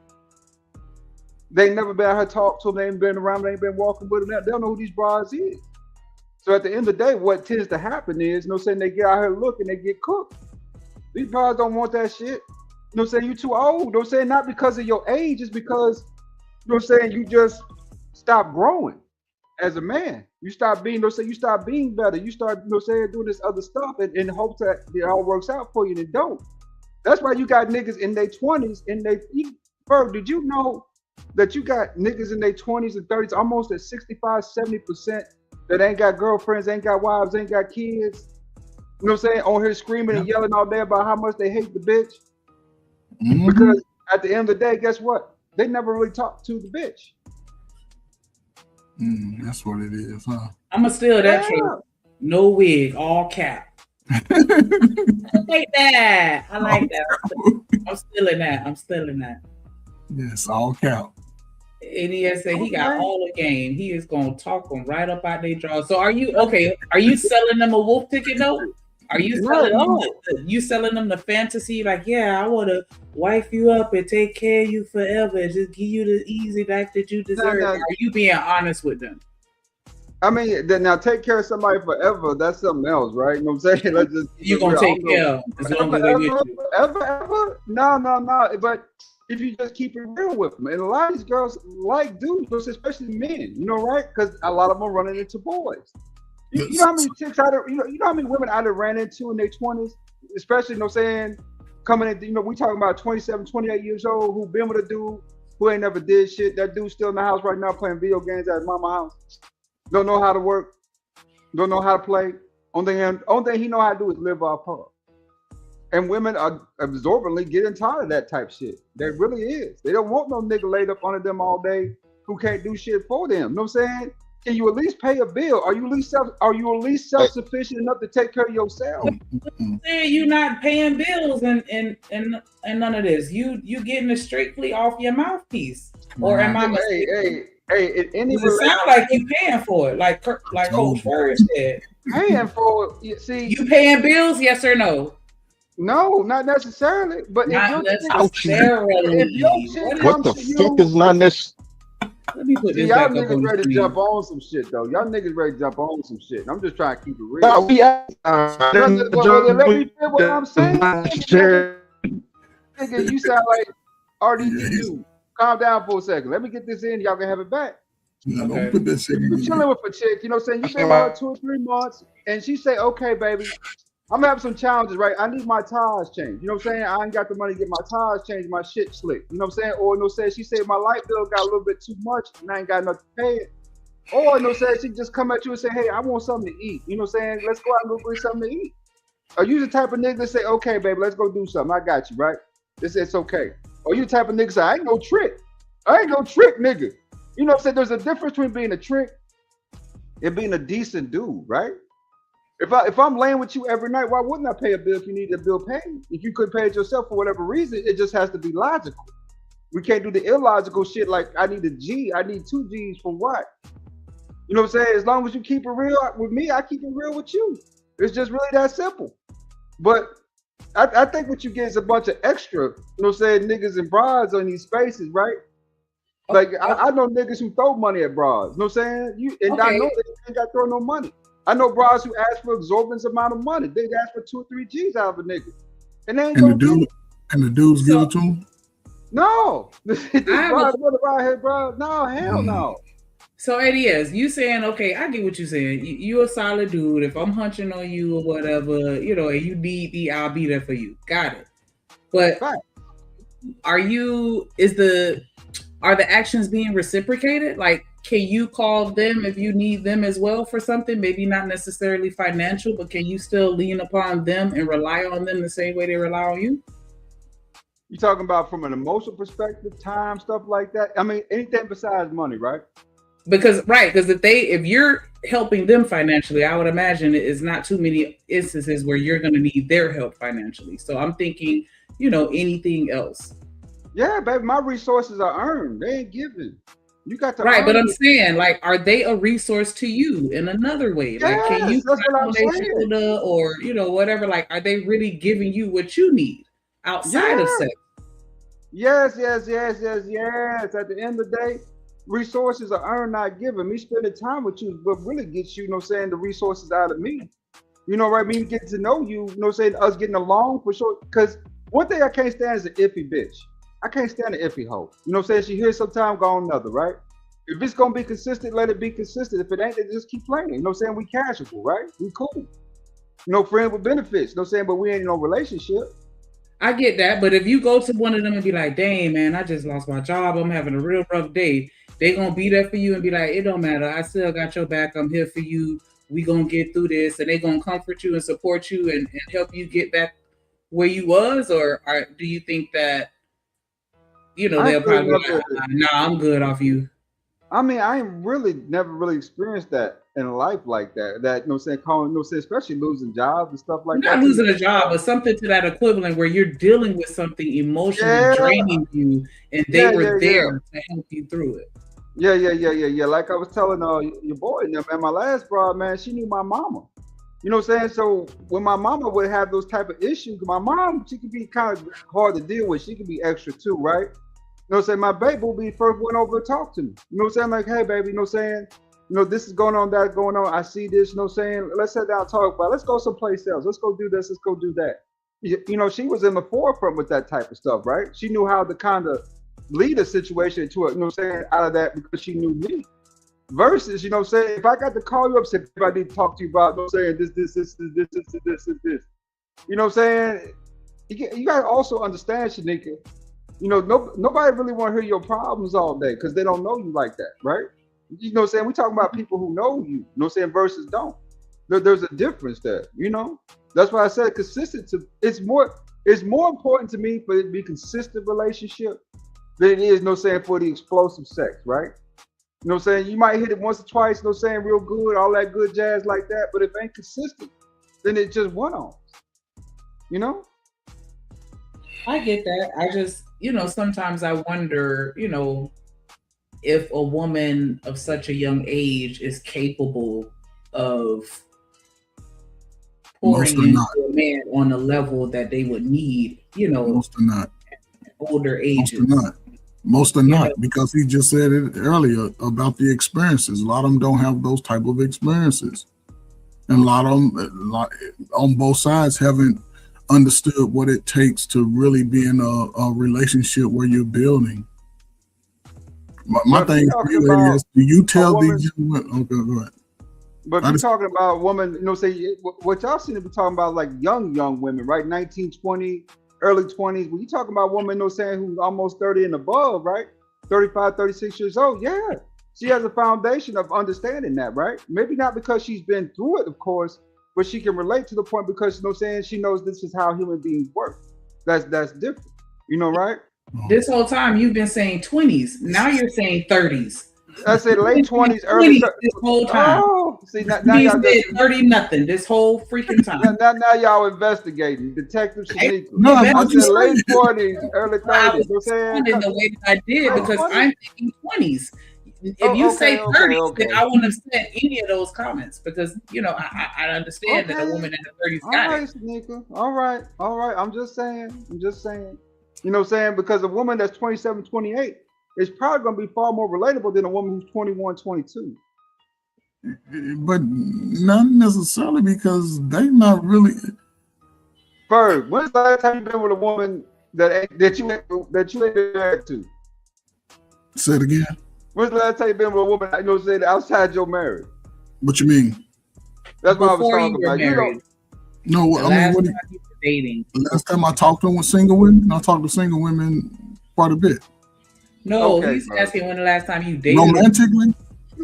They ain't never been out here talk to them. They ain't been around. They ain't been walking with them. They don't know who these bras is. So at the end of the day, what tends to happen is, you know what I'm saying, they get out here looking, they get cooked. These bras don't want that shit. You know what I'm saying? You too old. You know what I'm saying? Not because of your age, it's because, you know what I'm saying, you just stop growing as a man. You stop being, you know what I'm saying, you start being better. You start, you know what I'm saying, doing this other stuff in hopes that it all works out for you, and it don't. That's why you got niggas in their 20s and bro, did you know that you got niggas in their 20s and 30s, almost at 65, 70% that ain't got girlfriends, ain't got wives, ain't got kids? You know what I'm saying? On here screaming and yelling all day about how much they hate the bitch. Mm-hmm. Because at the end of the day, guess what? They never really talk to the bitch. That's what it is, huh? I'm going to steal that truth. No wig, all cap. I like that. I like that. I'm stealing that. Yes, all cap. And he has said he got all the game. He is going to talk them right up out their jaw. So are you selling them a wolf ticket though? Are you selling them the fantasy? Like, yeah, I want to wife you up and take care of you forever and just give you the easy life that you deserve. Are you being honest with them? I mean, now take care of somebody forever. That's something else, right? You know what I'm saying? Let's just you're gonna take care of as long as they with you. Ever? No. But if you just keep it real with them, and a lot of these girls like dudes, especially men, you know, right? Because a lot of them are running into boys. You know how many chicks you know how many women I ran into in their 20s, especially, you know what I'm saying, coming in, you know, we talking about 27, 28 years old who been with a dude who ain't never did shit. That dude's still in the house right now playing video games at his mama's house. Don't know how to work, don't know how to play. Only thing he know how to do is live off her. And women are absorbently getting tired of that type shit. They really is. They don't want no nigga laid up under them all day who can't do shit for them. You know what I'm saying? Can you at least pay a bill? Are you at least self-sufficient enough to take care of yourself? You not paying bills and none of this. You getting it strictly off your mouthpiece. Or am I mistaken? Hey, it sound like you paying for it, like Coach Bird said. Paying for it. See, you paying bills? Yes or no? No, not necessarily. But not necessarily. What the fuck is not necessary? Let me put this y'all niggas ready to jump on some shit though. Y'all niggas ready to jump on some shit. I'm just trying to keep it real. No, let me say what I'm saying. Nigga, you sound like RDDU. Calm down for a second. Let me get this in. Y'all can have it back. No, don't put that shit in. You chilling with a chick, you know what I'm saying? You been about 2 or 3 months, and she say, okay, baby, I'm having some challenges, right? I need my tires changed. You know what I'm saying? I ain't got the money to get my tires changed, my shit slick. You know what I'm saying? Or, you know what I'm saying? She said my light bill got a little bit too much, and I ain't got enough to pay it. Or, you know what I'm saying? She just come at you and say, hey, I want something to eat. You know what I'm saying? Let's go out and go get something to eat. Are you the type of nigga that say, okay, baby, let's go do something. I got you, right? It's okay. Or you the type of nigga say, I ain't no trick, nigga. You know what I'm saying? There's a difference between being a trick and being a decent dude, right? If I'm laying with you every night, why wouldn't I pay a bill if you need a bill paid? If you could pay it yourself for whatever reason, it just has to be logical. We can't do the illogical shit like I need a G, I need 2 G's for what? You know what I'm saying? As long as you keep it real with me, I keep it real with you. It's just really that simple. But I think what you get is a bunch of extra, you know what I'm saying, niggas and bras on these spaces, right? Like I know niggas who throw money at bras. You know what I'm saying? I know they ain't got to throw no money. I know bras who ask for exorbitant amount of money. They ask for 2 or 3 G's out of a nigga, and they ain't gonna get it. And the dudes give it to them. No, these bras, what about here, bro? No, hell no. So ADS, you saying, okay, I get what you're saying. You a solid dude. If I'm hunching on you or whatever, you know, and you need me, I'll be there for you. Got it. But are the actions being reciprocated? Like, can you call them if you need them as well for something? Maybe not necessarily financial, but can you still lean upon them and rely on them the same way they rely on you? You talking about from an emotional perspective, time, stuff like that? I mean, anything besides money, right? Because if you're helping them financially, I would imagine it is not too many instances where you're going to need their help financially. So I'm thinking, you know, anything else. Yeah, baby, my resources are earned. They ain't given. You got to right, but I'm it. saying, like, are they a resource to you in another way? Yes, like, can you that's what I'm saying. Or, you know, whatever? Like, are they really giving you what you need outside of sex? Yes. At the end of the day, resources are earned, not given. Me spending time with you, what really gets you, you know, saying the resources out of me. You know what I mean? Getting to know you, you know, saying us getting along for sure. Because one thing I can't stand is an iffy bitch. I can't stand an iffy hoe. You know what I'm saying? She here sometime, gone another, right? If it's gonna be consistent, let it be consistent. If it ain't, then just keep playing. You know what I'm saying? We casual, right? We cool. You know, friend with benefits. You know what I'm saying? But we ain't in no relationship. I get that, but if you go to one of them and be like, dang, man, I just lost my job. I'm having a real rough day. They gonna be there for you and be like, it don't matter. I still got your back. I'm here for you. We gonna get through this. And they gonna comfort you and support you and help you get back where you was? Or do you think that, you know, they'll probably be like, nah, I'm good off you? I mean, I ain't really never really experienced that in life like that. That, you know, saying calling, you know, saying especially losing jobs and stuff like that. Not losing a job, but something to that equivalent where you're dealing with something emotionally draining you, and they were there to help you through it. Yeah. Like I was telling your boy, man, my last broad, man, she knew my mama. You know what I'm saying? So when my mama would have those type of issues, my mom, she could be kind of hard to deal with. She could be extra too, right? You know what I'm saying? My baby will be first one over to talk to me. You know what I'm saying? Like, hey, baby, you know what I'm saying? You know, this is going on, that going on. I see this, you know what I'm saying? Let's sit down and talk about it. Let's go someplace else. Let's go do this. Let's go do that. You know, she was in the forefront with that type of stuff, right? She knew how to kind of lead a situation into it, you know what I'm saying, out of that because she knew me. Versus, you know what I'm saying, if I got to call you up and say, I need to talk to you about, you know what I'm saying, this. You know what I'm saying? You got to also understand, Shanika, you know, nobody really want to hear your problems all day because they don't know you like that, right? You know what I'm saying? We talking about people who know you know what I'm saying, versus don't. There's a difference there, you know? That's why I said consistency. It's more important to me for it to be consistent relationship than it is, you know what I'm saying, for the explosive sex, right? You know what I'm saying? You might hit it once or twice, you know what I'm saying, real good, all that good jazz like that, but if it ain't consistent, then it just went on. You know? I get that. I just, you know, sometimes I wonder, you know, if a woman of such a young age is capable of pouring into a man on a level that they would need, you know, most are not. Older ages. Most are not, because he just said it earlier about the experiences. A lot of them don't have those type of experiences. And a lot of them, on both sides, haven't understood what it takes to really be in a relationship where you're building. My thing for you, lady, is, do you tell these young women? Okay, go ahead. But if you're talking about women, you know, say what y'all seem to be talking about, like young women, right? 19, 20, early 20s. When you talking about women, you know, saying who's almost 30 and above, right? 35, 36 years old. Yeah. She has a foundation of understanding that, right? Maybe not because she's been through it, of course, but she can relate to the point because, you know, saying she knows this is how human beings work. That's different, you know, right? This whole time you've been saying 20s. Now you're saying 30s. I said late 20s, early 30s. This whole time. Oh, see, now y'all said 30 nothing this whole freaking time. Now y'all investigating. Detective Shanika. No, I said late 20s, early 30s. I was responding the way that I did because I'm thinking 20s. If you say 30s, then I wouldn't have said any of those comments because, you know, I understand that a woman in the 30s got it. Shanika. All right. I'm just saying. You know what I'm saying? Because a woman that's 27, 28 is probably going to be far more relatable than a woman who's 21, 22. But not necessarily, because they not really. Ferg, when's the last time you been with a woman that you ain't been married to? Say it again. When's the last time you been with a woman, you know what I'm saying, outside your marriage? What you mean? That's what I was Before you talking were about. You married, No, the I mean, last what? time you were dating. The last time I talked to them with single women, I talked to single women quite a bit. No, Okay, he's bro. asking when the last time you dated. Romantically,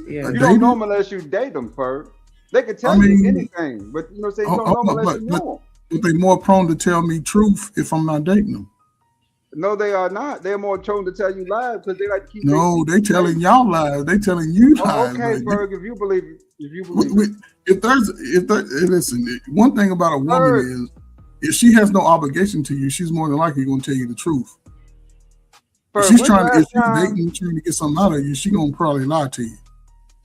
Yeah. You don't know them unless you date them, Ferg. They can tell I mean, you anything, but you know what I'm saying, you don't know them unless you know them. but they more prone to tell me truth if I'm not dating them. No, they are not. They're more prone to tell you lies because they like to keep. No, they telling y'all lies. They telling you lies. Okay, but Ferg, if you believe it. if listen, one thing about a woman is if she has no obligation to you, she's more than likely going to tell you the truth. If she's trying to get something out of you, she's going to probably lie to you.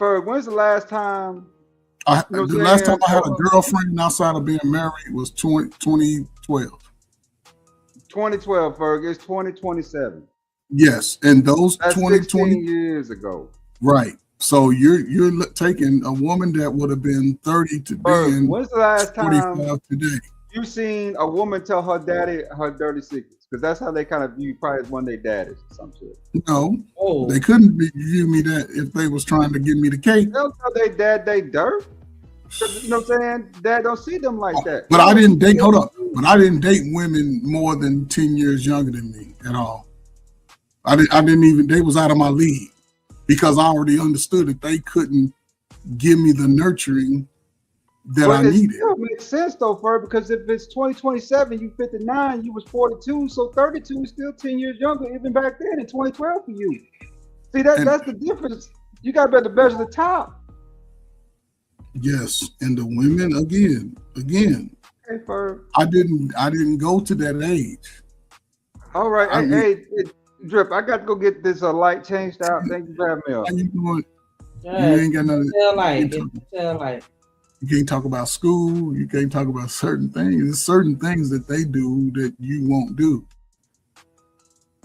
Ferg, when's the last time? The last time I had a girlfriend outside of being married was 2012. 2012, Ferg. It's 2027. Yes, and those That's 2020 16 years ago. Right. So you're taking a woman that would have been 30 to being when's the last time 45 today? you seen a woman tell her daddy her dirty secrets? Because that's how they kind of view you probably as one of their daddies or some shit. No, they couldn't view me that if they was trying to give me the cake. They'll tell their dad they dirt. You know what I'm saying? Dad don't see them like that. But I didn't date. Hold up. But I didn't date women more than 10 years younger than me at all. I didn't even. They was out of my league because I already understood that they couldn't give me the nurturing that I needed. It still makes sense though, Ferg, because if it's 2027, you 59, you was 42, so 32 is still 10 years younger, even back then in 2012 for you. See, that's the difference. You got to be able to measure the top. Yes, and the women again. Hey, Ferg. I didn't go to that age. All right, hey, Drip, I got to go get this light changed out. Thank you for having me on. How you doing? Yeah, you ain't got nothing. Tell light. You can't talk about school. You can't talk about certain things. There's certain things that they do that you won't do,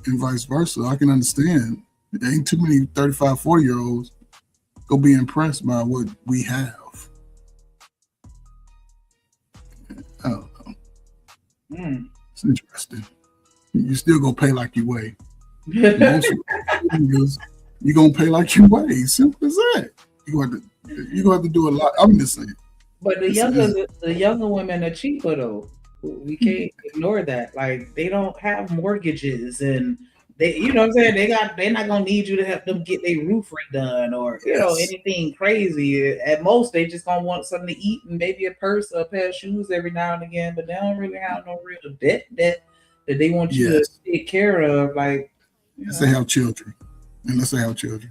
and vice versa. I can understand. There ain't too many 35, 40-year-olds go be impressed by what we have. I don't know. It's interesting. You still gonna pay like you weigh. Most niggas, you gonna pay like you weigh. Simple as that. You gonna have to do a lot. I'm just saying. But the younger women are cheaper though. We can't ignore that. Like they don't have mortgages and they, you know what I'm saying? They're not gonna need you to help them get their roof redone or anything crazy. At most, they just gonna want something to eat and maybe a purse or a pair of shoes every now and again. But they don't really have no real debt that they want you to take care of. Like, let's say have children, and let's say have children.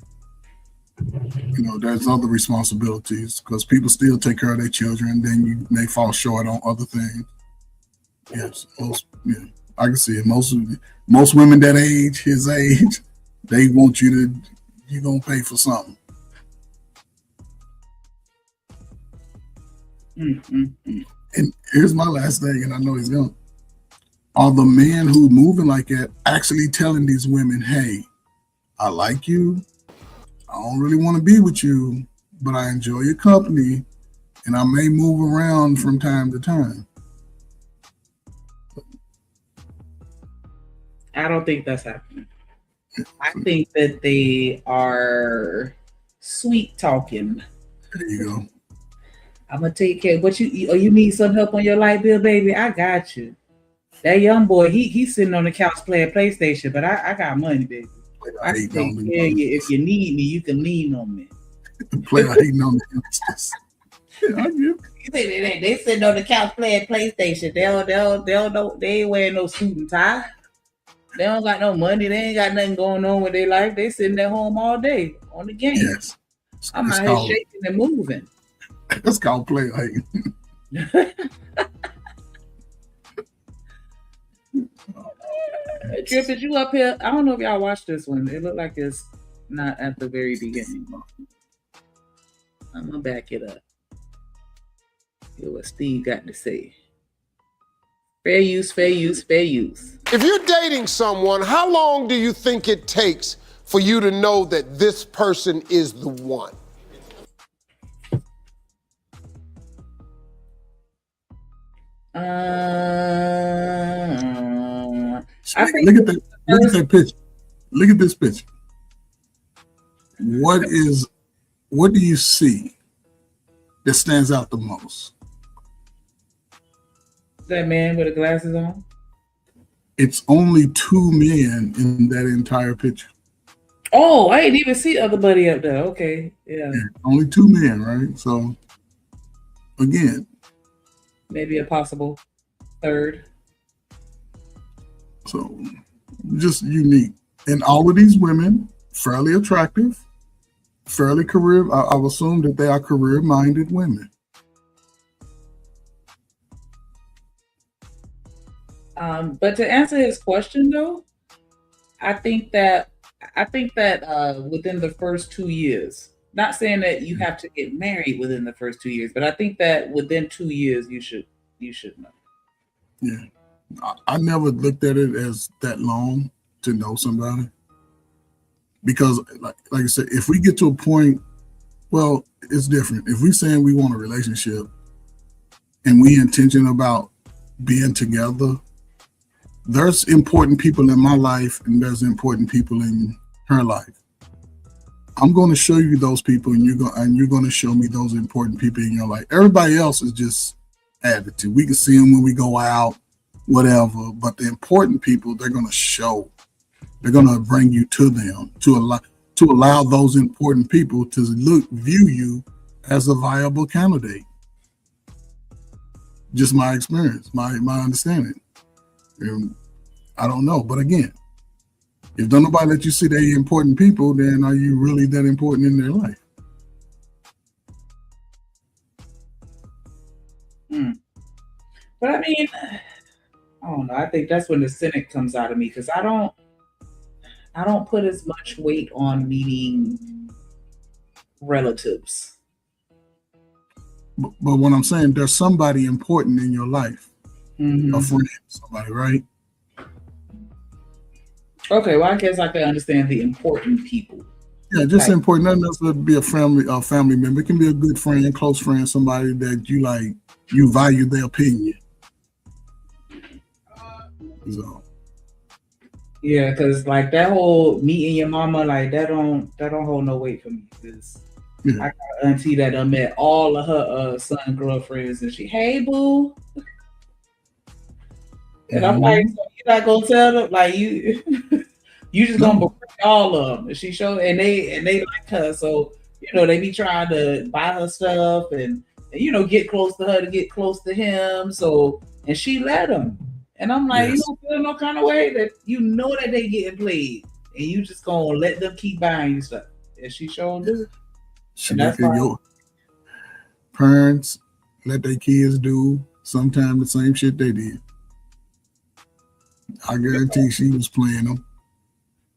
You know, there's other responsibilities because people still take care of their children, and then you may fall short on other things. Yes, I can see it. Most women that age, his age, they want you're gonna pay for something. And here's my last thing, and I know he's gone. Are the men who moving like that actually telling these women, hey, I like you, I don't really want to be with you, but I enjoy your company, and I may move around from time to time? I don't think that's happening. I think that they are sweet talking. There you go. I'm gonna take care. But you need some help on your light bill, baby? I got you. That young boy, he's sitting on the couch playing PlayStation, but I got money, baby. I can take care of you. If you need me, you can lean on me. Player hating on the They sitting on the couch playing PlayStation. They don't know. They ain't wearing no suit and tie. They don't got no money. They ain't got nothing going on with their life. They sitting at home all day on the game. Yes. I'm out here shaking and moving. That's called player hating. Trip, is you up here? I don't know if y'all watched this one. It looked like it's not at the very beginning. I'm gonna back it up. Hear what Steve got to say. Fair use, fair use, fair use. If you're dating someone, how long do you think it takes for you to know that this person is the one? I think look at that picture. Look at this picture. what do you see that stands out the most? That man with the glasses on? It's only 2 men in that entire picture. Oh, I didn't even see the other buddy up there. Okay, yeah. Only 2 men, right? So again, maybe a possible third. So just unique. And all of these women, fairly attractive, fairly career. I would assume that they are career-minded women. But to answer his question, though, I think that within the first 2 years, not saying that you have to get married within the first 2 years, but I think that within 2 years you should know. Yeah, I never looked at it as that long to know somebody, because like I said, if we get to a point, well, it's different. If we saying we want a relationship and we intention about being together, there's important people in my life and there's important people in her life. I'm going to show you those people, and you're going to show me those important people in your life. Everybody else is just additive. We can see them when we go out, whatever. But the important people, they're going to show. They're going to bring you to them to allow those important people to view you as a viable candidate. Just my experience, my understanding. And I don't know, but again, if don't nobody let you see they important people, then are you really that important in their life? But I mean, I don't know. I think that's when the cynic comes out of me, because I don't put as much weight on meeting relatives. But what I'm saying, there's somebody important in your life, a friend, somebody, right? Okay, well, I guess I can understand the important people. Yeah, just important. Nothing else to be a family member. It can be a good friend, close friend, somebody that you like, you value their opinion. So. Yeah, because like that whole meeting your mama, like that don't hold no weight for me. Because I got an auntie that done met all of her son girlfriends, and she, hey boo. And I'm like, so you're not gonna tell them, like you just gonna befriend all of them. And she showed, and they like her, so they be trying to buy her stuff and get close to her to get close to him. So, and she let them. And I'm like, you don't feel no kind of way that that they getting played, and you just gonna let them keep buying you stuff. And she showed do. And that's why your parents let their kids do sometimes the same shit they did. I guarantee she was playing them.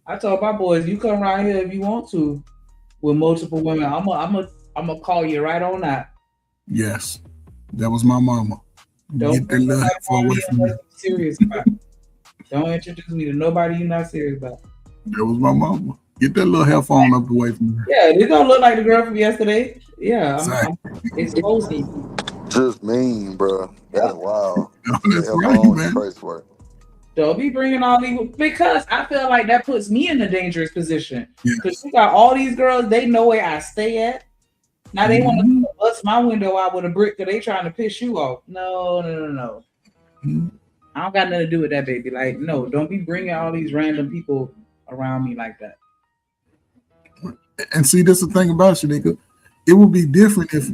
I told my boys, you come around here if you want to with multiple women. I'm gonna call you right on that. Yes, that was my mama. Get that little heifer away from me. Serious about it. Don't introduce me to nobody you're not serious about. That was my mama. Get that little heifer on up away from her. Yeah, this don't look like the girl from yesterday. Yeah, I'm exposing. Just mean, bro. That's wild. That's right, man. Don't be bringing all these, because I feel like that puts me in a dangerous position. Because you got all these girls, they know where I stay at. Now they want to bust my window out with a brick because they trying to piss you off. No. I don't got nothing to do with that, baby. Like, no, don't be bringing all these random people around me like that. And see, that's the thing about Shanika. It would be different if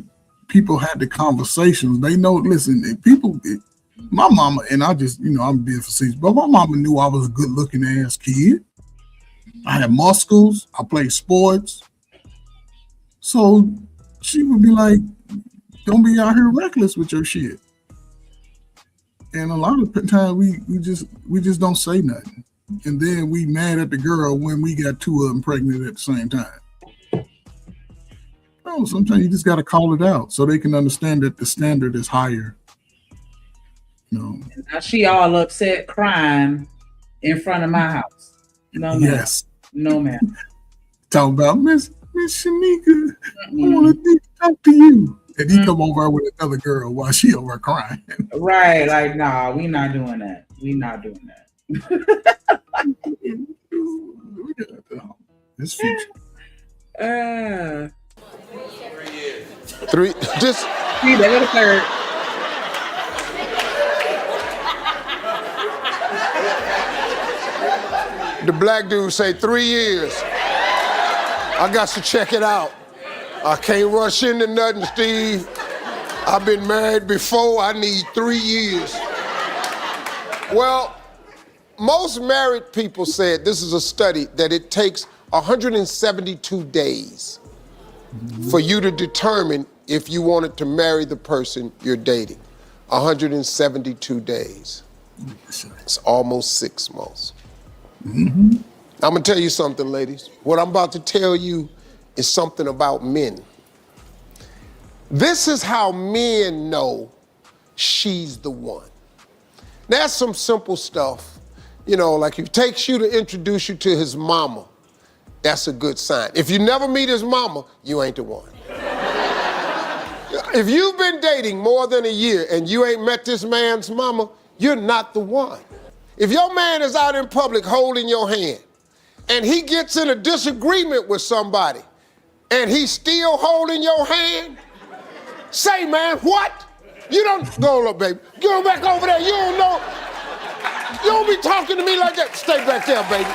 people had the conversations. They know, listen, my mama, and I just, I'm being facetious, but my mama knew I was a good looking ass kid. I had muscles. I played sports. So she would be like, don't be out here reckless with your shit. And a lot of the time we just don't say nothing. And then we mad at the girl when we got 2 of them pregnant at the same time. No, sometimes you just got to call it out so they can understand that the standard is higher. Now she all upset crying in front of my house. No, ma'am. Yes. No, ma'am. Talk about Miss Shanika. I want to talk to you. And he come over with another girl while she over crying. Right. Like, nah, we not doing that. This future. 3. Just See, they got a third. the black dude say 3 years. I got to check it out. I can't rush into nothing, Steve. I've been married before. I need 3 years. Well, most married people said, this is a study, that it takes 172 days for you to determine if you wanted to marry the person you're dating. 172 days. It's almost 6 months. I'm gonna tell you something, ladies. What I'm about to tell you is something about men. This is how men know she's the one. That's some simple stuff. You know, like if he takes you to introduce you to his mama, that's a good sign. If you never meet his mama, you ain't the one. If you've been dating more than a year and you ain't met this man's mama, you're not the one. If your man is out in public holding your hand and he gets in a disagreement with somebody and he's still holding your hand, say, man, what? You don't, go look, baby. Go back over there, you don't know. You don't be talking to me like that. Stay back there, baby.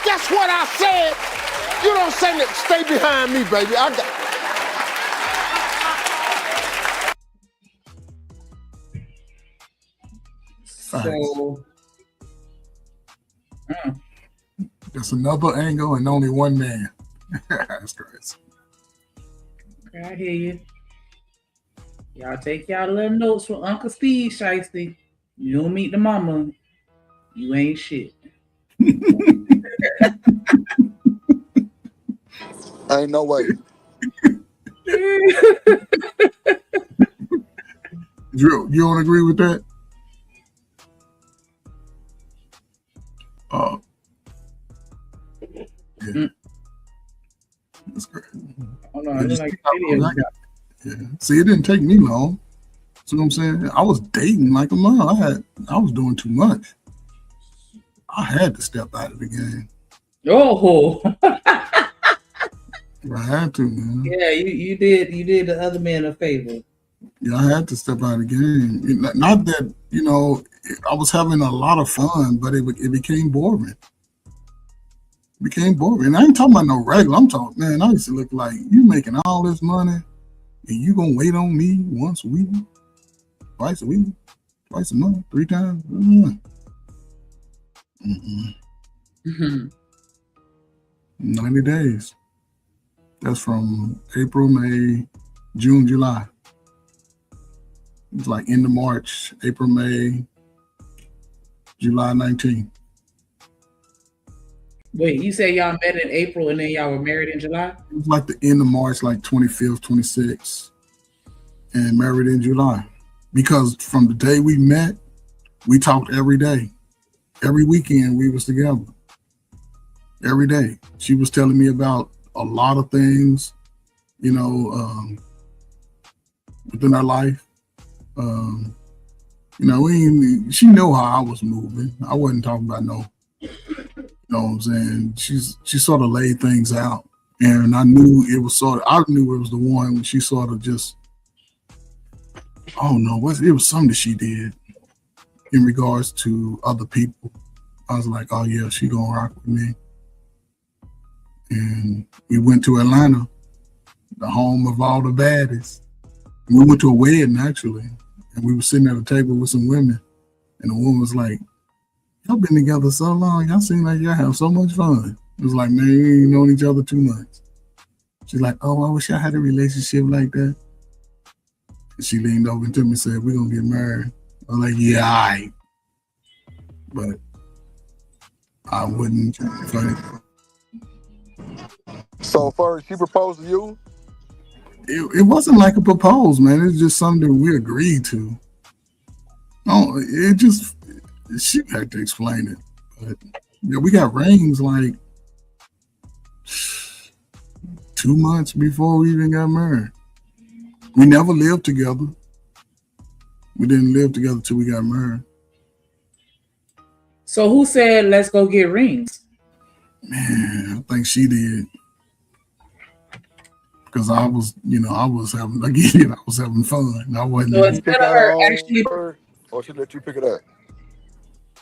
That's what I said. You don't say that. Stay behind me, baby. So, That's another angle and only one man. That's crazy. I hear you. Y'all take y'all little notes from Uncle Steve Shiesty. You don't meet the mama, you ain't shit. Ain't no way. Drew, you don't agree with that? Yeah. That's great. Hold on, Yeah. See, it didn't take me long. See what I'm saying? I was dating like a mom. I was doing too much. I had to step out of the game. Oh, I had to, man. yeah, you did the other man a favor. Yeah, I had to step out of the game. Not that, you know, I was having a lot of fun, but it became boring. It became boring. And I ain't talking about no regular. I'm talking, man, I used to look like you making all this money and you gonna wait on me once a week, twice a week, twice a month, 3 times. 90 days. That's from April, May, June, July. It's like end of March, April, May, July 19. Wait, you say y'all met in April and then y'all were married in July? It was like the end of March, like 25th, 26th, and married in July. Because from the day we met, we talked every day. Every weekend we was together. Every day. She was telling me about a lot of things, you know, within our life. You know, she knew how I was moving. I wasn't talking about no, you know what I'm saying? She sort of laid things out. And I knew it was I knew it was the one when she sort of just, I don't know, it was something that she did in regards to other people. I was like, oh yeah, she gonna rock with me. And we went to Atlanta, the home of all the baddies. And we went to a wedding actually, and we were sitting at a table with some women, and the woman was like, y'all been together so long, y'all seem like y'all have so much fun. It was like, man, we ain't known each other too much. She's like, oh, I wish I had a relationship like that. And she leaned over to me and said, we're gonna get married. I was like, yeah, all right. But I wouldn't funny. So first, she proposed to you? It wasn't like a propose, man. It's just something that we agreed to. No, she had to explain it. But yeah, we got rings like 2 months before we even got married. We never lived together. We didn't live together till we got married. So who said, let's go get rings? Man, I think she did. because I was, I was having again, I was having fun. I wasn't. Did you pick out her own bird, or she let you pick it up?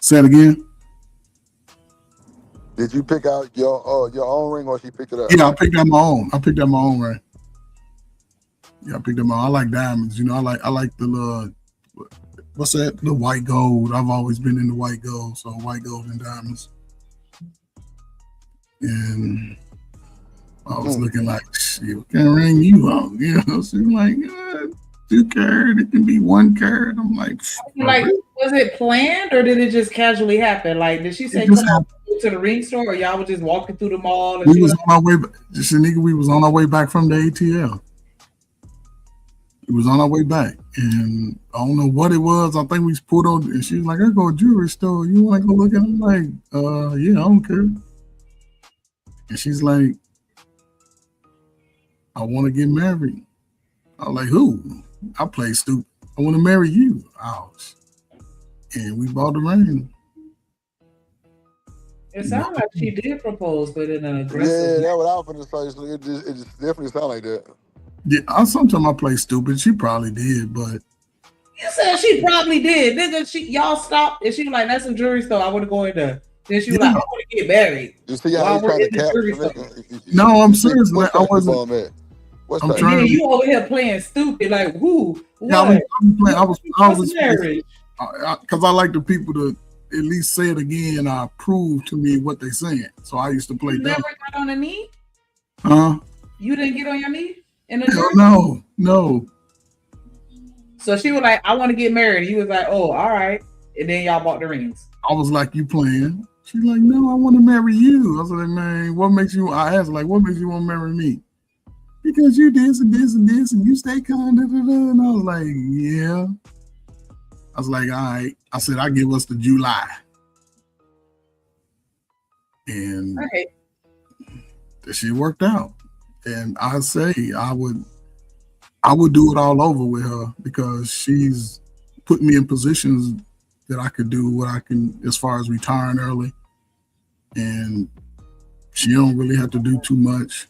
Say it again. Did you pick out your own ring, or she picked it up? Yeah, I picked out my own. Ring. Yeah, I picked up my own. I like diamonds. I like the little, what's that? The white gold. I've always been into white gold, so white gold and diamonds. And I was looking like, shit, can ring you on? She's like, 2 carat. It can be 1 carat. I'm like, was it planned or did it just casually happen? Like, did she say, "Come on, go to the ring store," or y'all were just walking through the mall? And we was on our way. We was on our way back from the ATL. It was on our way back, and I don't know what it was. I think we pulled on, and she was like, "I go to a jewelry store. You want to go look at it?" I'm like, yeah, I don't care. And she's like, "I want to get married." I was like, "Who?" I play stupid. "I want to marry you." Ouch. And we bought the ring. It sounds like she did propose, but in an aggressive. Yeah, that's what I was going to say. It just definitely sound like that. Yeah, sometimes I play stupid. She probably did, but you said she probably did. Nigga, y'all stopped, and she was like, "That's a jewelry store. I want to go in there." Then she was like, "I want to get married." You see how he's trying to cap? No, I'm serious. I wasn't. I'm trying. You over here playing stupid, like who? Yeah, I was marriage. Because I like the people to at least say it again. Prove to me what they saying. So I used to play. You never got on a knee? Huh? You didn't get on your knee? No. So she was like, "I want to get married." You was like, "Oh, all right." And then y'all bought the rings. I was like, "You playing?" She's like, "No, I want to marry you." I was like, "Man, what makes you?" I asked, like, "What makes you want to marry me?" "Because you this and this and this, and you stay calm." And I was like, "Yeah." I was like, "All right." I said, "I give us the July." And that shit worked out. And I say I would do it all over with her because she's put me in positions that I could do what I can as far as retiring early. And she don't really have to do too much.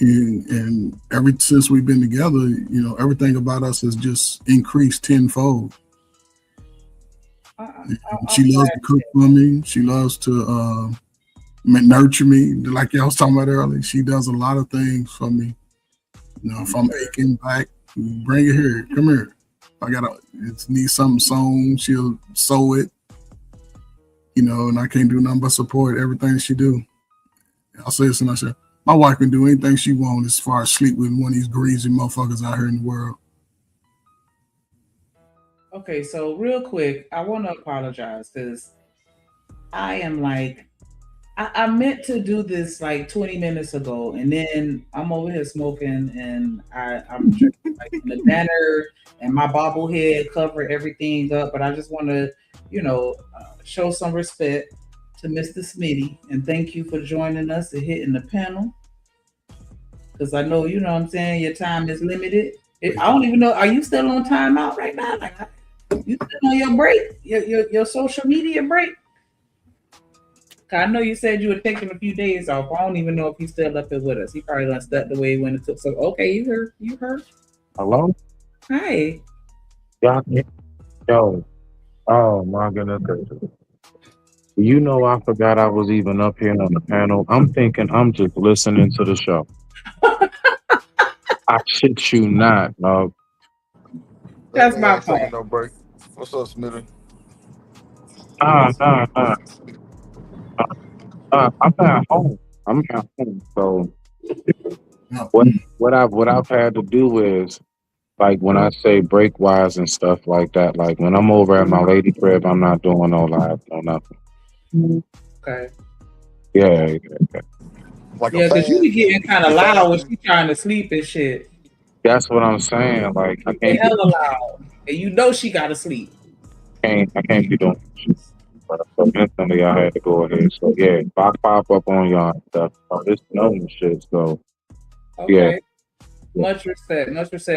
And ever since we've been together, everything about us has just increased tenfold. She loves to cook for me. She loves to nurture me, like y'all was talking about earlier. She does a lot of things for me. If I'm aching back, bring it here. Come here. If I need something sewn, she'll sew it. And I can't do nothing but support everything she do. I'll say this and I say, my wife can do anything she wants as far as sleep with one of these greasy motherfuckers out here in the world. Okay, so real quick, I want to apologize because I am like, I meant to do this like 20 minutes ago, and then I'm over here smoking, and I'm drinking like in the banner, and my bobblehead cover everything up. But I just want to, show some respect to Mr. Smitty, and thank you for joining us and hitting the panel. Because I know, what I'm saying, your time is limited. I don't even know, are you still on timeout right now? Like, you still on your break, your social media break? I know you said you were taking a few days off. I don't even know if he's still up there with us. He probably done stuck the way he went and took. So, okay, you heard. Hello? Hi. Yo. Oh, my goodness. I forgot I was even up here on the panel. I'm thinking I'm just listening to the show. I shit you not, dog. That's my fault. Taking no break. What's up, Smitty? I'm at home. So what I've had to do is, like, when I say break wise and stuff like that, like when I'm over at my lady crib, I'm not doing no live, no nothing. Okay. Yeah. Because you be getting kind of loud when she trying to sleep and shit. That's what I'm saying. Like, I can't. Hella loud, and she gotta sleep. I can't be doing shit. But so instantly I had to go ahead. So yeah, if I pop up on y'all and stuff, it's known shit. So okay. Much respect.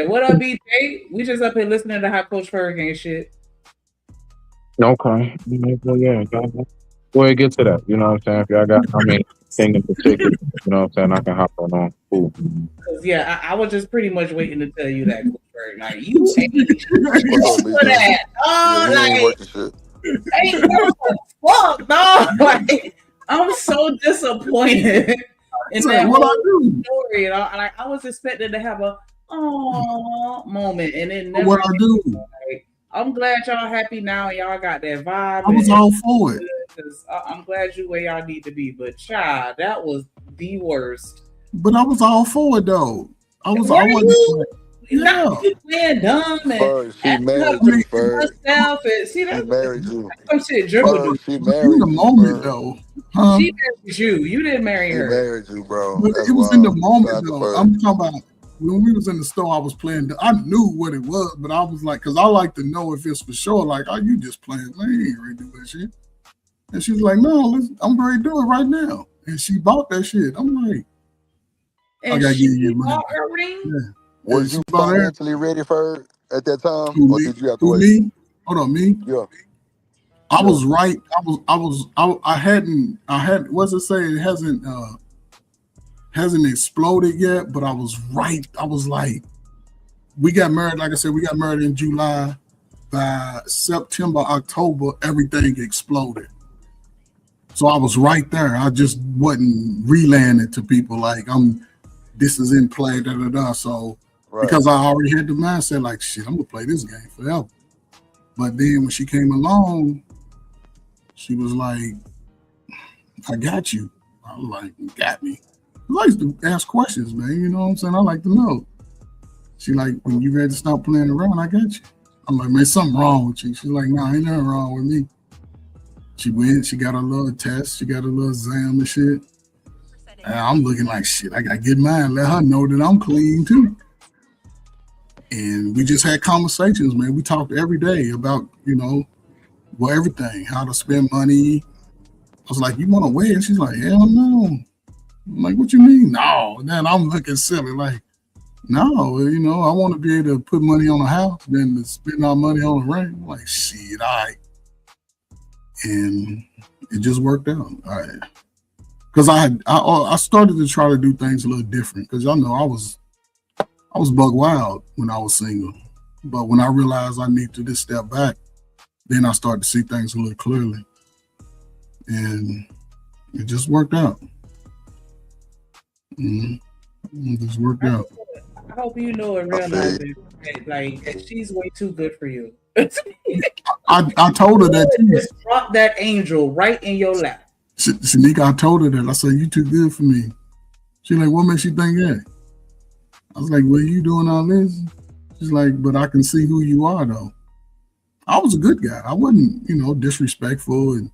What up, BJ? We just up here listening to how Coach Ferg and shit. Okay. Yeah. Go ahead, get to that. You know what I'm saying? If y'all got, thing in particular, you know what I'm saying? I can hop on. Cool. Cause yeah, I was just pretty much waiting to tell you that, Coolberg. Like you ain't What's up, for BK? that. Yeah, Oh, he ain't like working shit. ain't no fuck, dog. Like I'm so disappointed in Say, that what I whole do? story. You know? Like I was expecting to have a moment, and it never. What I do? Like, I'm glad y'all happy now. Y'all got that vibe. I was all for it. Because I'm glad you where y'all need to be. But child, that was the worst. But I was all for it though. I Were wasn't. you? Yeah. Not you playing dumb and Ferg, she acting her married you, Ferg. herself. And see, She that's married you. some shit Dribble do. Ferg, she In married the you, moment Ferg. though, huh? She married you. You didn't marry She her. married you, bro. But That's it was in the wild. moment Shout out to though. Ferg. I'm talking about when we was in the store. I was playing. I knew what it was, but I was like, because I like to know if it's for sure. Like, oh, you just playing? Man, you ain't ready to do that shit. And she's like, no, I'm ready to do it right now. And she bought that shit. I'm like, And I gotta give you money. bought her ring. Yeah. Was you financially ready, Ferg, at that time, Who or me? did you have to Who wait? me? Hold on, me. Yeah. I Yeah. was right. I had. What's it say? It hasn't exploded yet, but I was right. I was like, we got married. Like I said, we got married in July. By September, October, everything exploded. So I was right there. I just wasn't relaying it to people like this is in play, da da da. So because I already had the mindset like shit, I'm gonna play this game forever. But then when she came along, she was like, I got you. I was like, you got me. I like to ask questions, man. You know what I'm saying? I like to know. She like, when you ready to stop playing around, I got you. I'm like, man, something wrong with you. She's like, no, ain't nothing wrong with me. She went, she got a little test, she got a little exam and shit. And I'm looking like, shit, I gotta get mine. Let her know that I'm clean too. And we just had conversations, man. We talked every day about, everything, how to spend money. I was like, you want to wed? She's like, hell no. I'm like, what you mean? No. And then I'm looking silly, like, no, I want to be able to put money on a house than to spend our money on a ring. I'm like, shit, all right. And it just worked out. All right. Because I started to try to do things a little different because y'all know I was bug wild when I was single. But when I realized I need to just step back, then I started to see things a little clearly. And it just worked out. It just worked out. I hope you know and realize that, like, she's way too good for you. I told her that too. Just drop that angel right in your lap. Shanika, I told her that. I said, you too good for me. She's like, what makes you think that? I was like, well, you doing all this? She's like, but I can see who you are, though. I was a good guy. I wasn't, disrespectful. And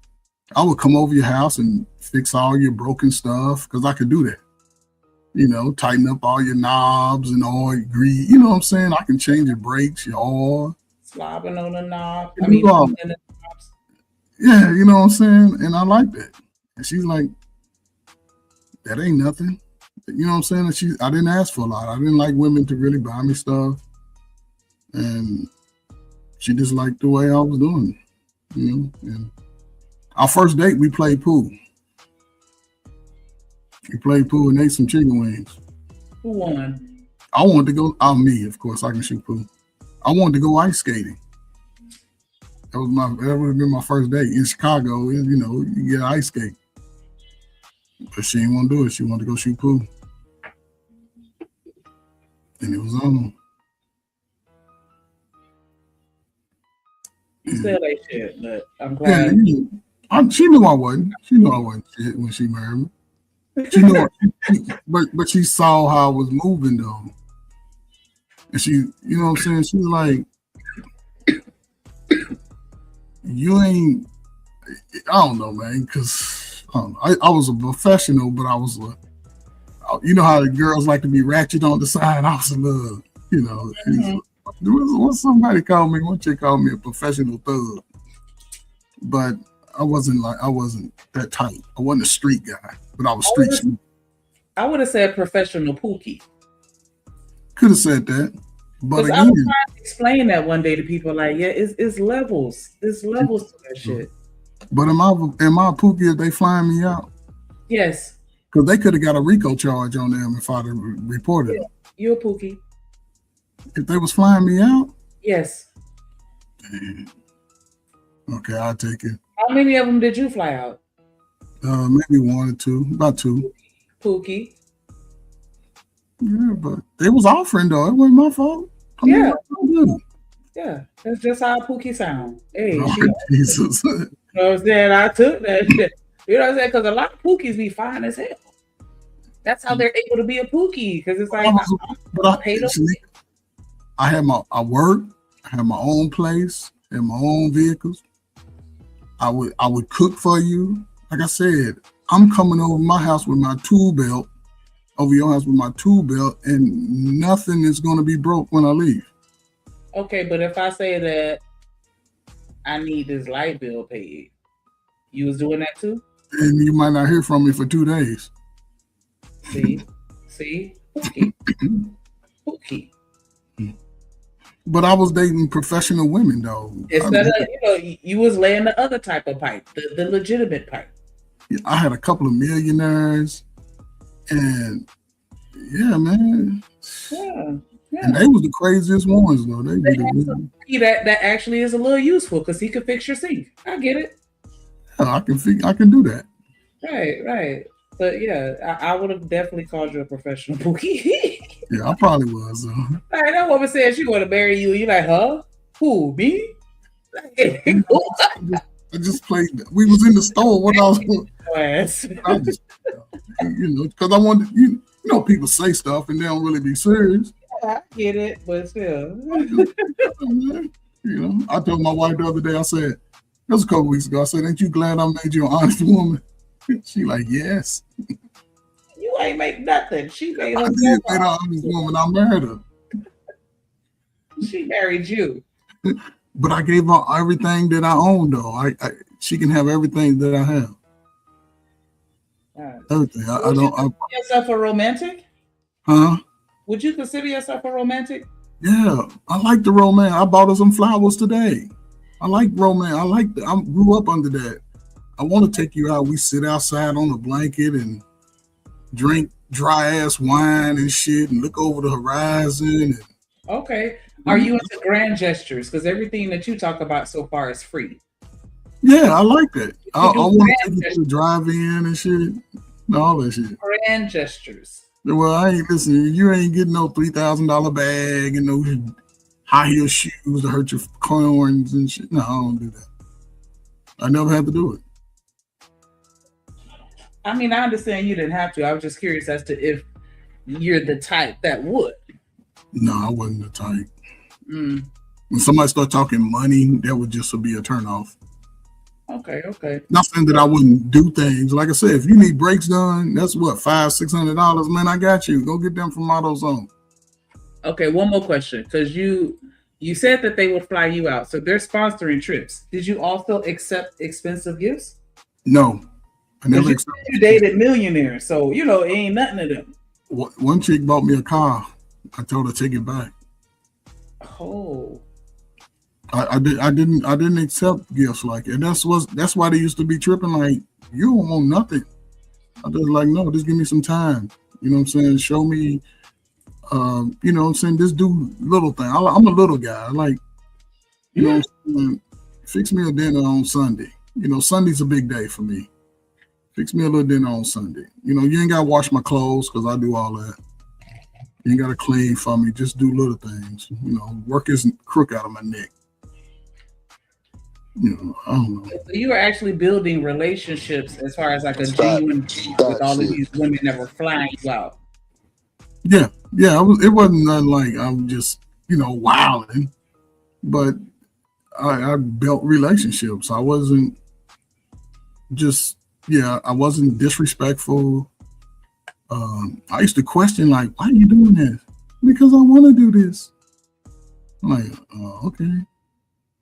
I would come over your house and fix all your broken stuff because I could do that. Tighten up all your knobs and all your grease. You know what I'm saying? I can change your brakes, your oil. Slobbing on the knob. Yeah, you know what I'm saying? And I like that. And she's like, that ain't nothing. You know what I'm saying? I didn't ask for a lot. I didn't like women to really buy me stuff. And she just liked the way I was doing it. And our first date, we played pool. We played pool and ate some chicken wings. Who won? I wanted to go, me, of course, I can shoot pool. I wanted to go ice skating. That would have been my first date in Chicago. You get ice skate. But she didn't want to do it. She wanted to go shoot pool. And it was on. You said like shit, but I'm glad. She knew I wasn't. She knew I wasn't shit when she married me. She knew, but she saw how I was moving though. And she, you know what I'm saying? She was like, you ain't, I don't know, man, because I was a professional, but I was how the girls like to be ratchet on the side. I was a little, what somebody called me, one chick called me a professional thug. But I wasn't that tight. I wasn't a street guy, but I was street smooth. I would have said professional pookie. Could have said that. But I was trying to explain that one day to people, like, yeah, it's levels. There's levels to that shit. But am I a Pookie if they flying me out? Yes. Because they could have got a RICO charge on them if I'd have reported them. You're a Pookie. If they was flying me out? Yes. Dang. Okay, I'll take it. How many of them did you fly out? Maybe 1 or 2, about 2. Pookie. Yeah, but they was offering though. It wasn't my fault. I mean, Yeah, that's just how Pookie sound. Hey, Jesus. You know what I'm saying? I took that shit. You know what I'm saying? Because a lot of Pookies be fine as hell. That's how they're able to be a Pookie. Because it's like, I work, I have my own place, and my own vehicles. I would cook for you. Like I said, I'm coming over my house with my tool belt, over your house with my tool belt, and nothing is going to be broke when I leave. okay, but if I say that I need this light bill paid, you was doing that too? And you might not hear from me for 2 days. See, Pookie. Pookie. But I was dating professional women though. Instead of, you was laying the other type of pipe, the legitimate pipe. I had a couple of millionaires, and yeah, man. Yeah. And they was the craziest ones though. That actually is a little useful because he could fix your sink. I get it. Yeah, I can do that. Right. But yeah, I would have definitely called you a professional Pookie. Yeah, I probably was. Like, that woman said she want to marry you. You like, huh? Who, me? I just played. We was in the store. What I was doing? I just, because I wanted. People say stuff and they don't really be serious. I get it, but still. I told my wife the other day. I said, it was a couple weeks ago. I said, "Ain't you glad I made you an honest woman?" She like, "Yes." You ain't make nothing. She made I did make an honest woman. I married her. She married you. But I gave her everything that I own, though. She can have everything that I have. Everything. I Would don't. you consider yourself a romantic? Huh? Would you consider yourself a romantic? Yeah, I like the romance. I bought her some flowers today. I like romance. I grew up under that. I want to take you out. We sit outside on a blanket and drink dry ass wine and shit and look over the horizon. Okay. Are you into grand gestures? Because everything that you talk about so far is free. Yeah, I like that. I want to take you to the drive-in and shit. All that shit. Grand gestures. Well, I ain't listening. You ain't getting no $3,000 bag and no high heel shoes to hurt your corns and shit. No, I don't do that. I never had to do it. I mean, I understand you didn't have to. I was just curious as to if you're the type that would. No, I wasn't the type. When somebody start talking money, that would just be a turnoff. Okay. Not saying that I wouldn't do things. Like I said, if you need brakes done, that's what, $500-$600. Man, I got you. Go get them from AutoZone. Okay, one more question, because you said that they would fly you out, so they're sponsoring trips. Did you also accept expensive gifts? No, I never accepted. You dated millionaires, so it ain't nothing to them. One chick bought me a car. I told her to take it back. Oh. I didn't accept gifts like it. That's why they used to be tripping like, you don't want nothing. I was like, no, just give me some time. You know what I'm saying? Show me, you know what I'm saying? Just do little things. I'm a little guy. I like, you know what I'm saying? Fix me a dinner on Sunday. Sunday's a big day for me. Fix me a little dinner on Sunday. You ain't got to wash my clothes because I do all that. You ain't got to clean for me. Just do little things. Work his crook out of my neck. I don't know. So you were actually building relationships as far as like a genuine with all of these women that were flying you out. Yeah. It wasn't nothing like I'm just, wilding, but I built relationships. I wasn't I wasn't disrespectful. I used to question like, why are you doing this? Because I want to do this. I'm like, okay.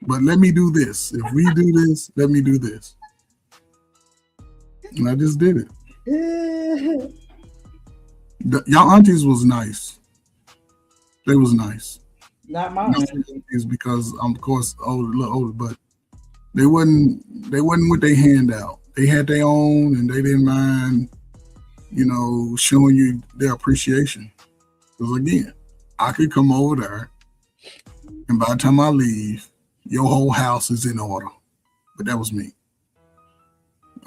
But let me do this. If we do this, let me do this. And I just did it. Y'all aunties was nice. They was nice. Not mine. Is because I'm of course a little older, but They wasn't with their hand out. They had their own, and they didn't mind, showing you their appreciation. Because again, I could come over there, and by the time I leave, your whole house is in order. But that was me.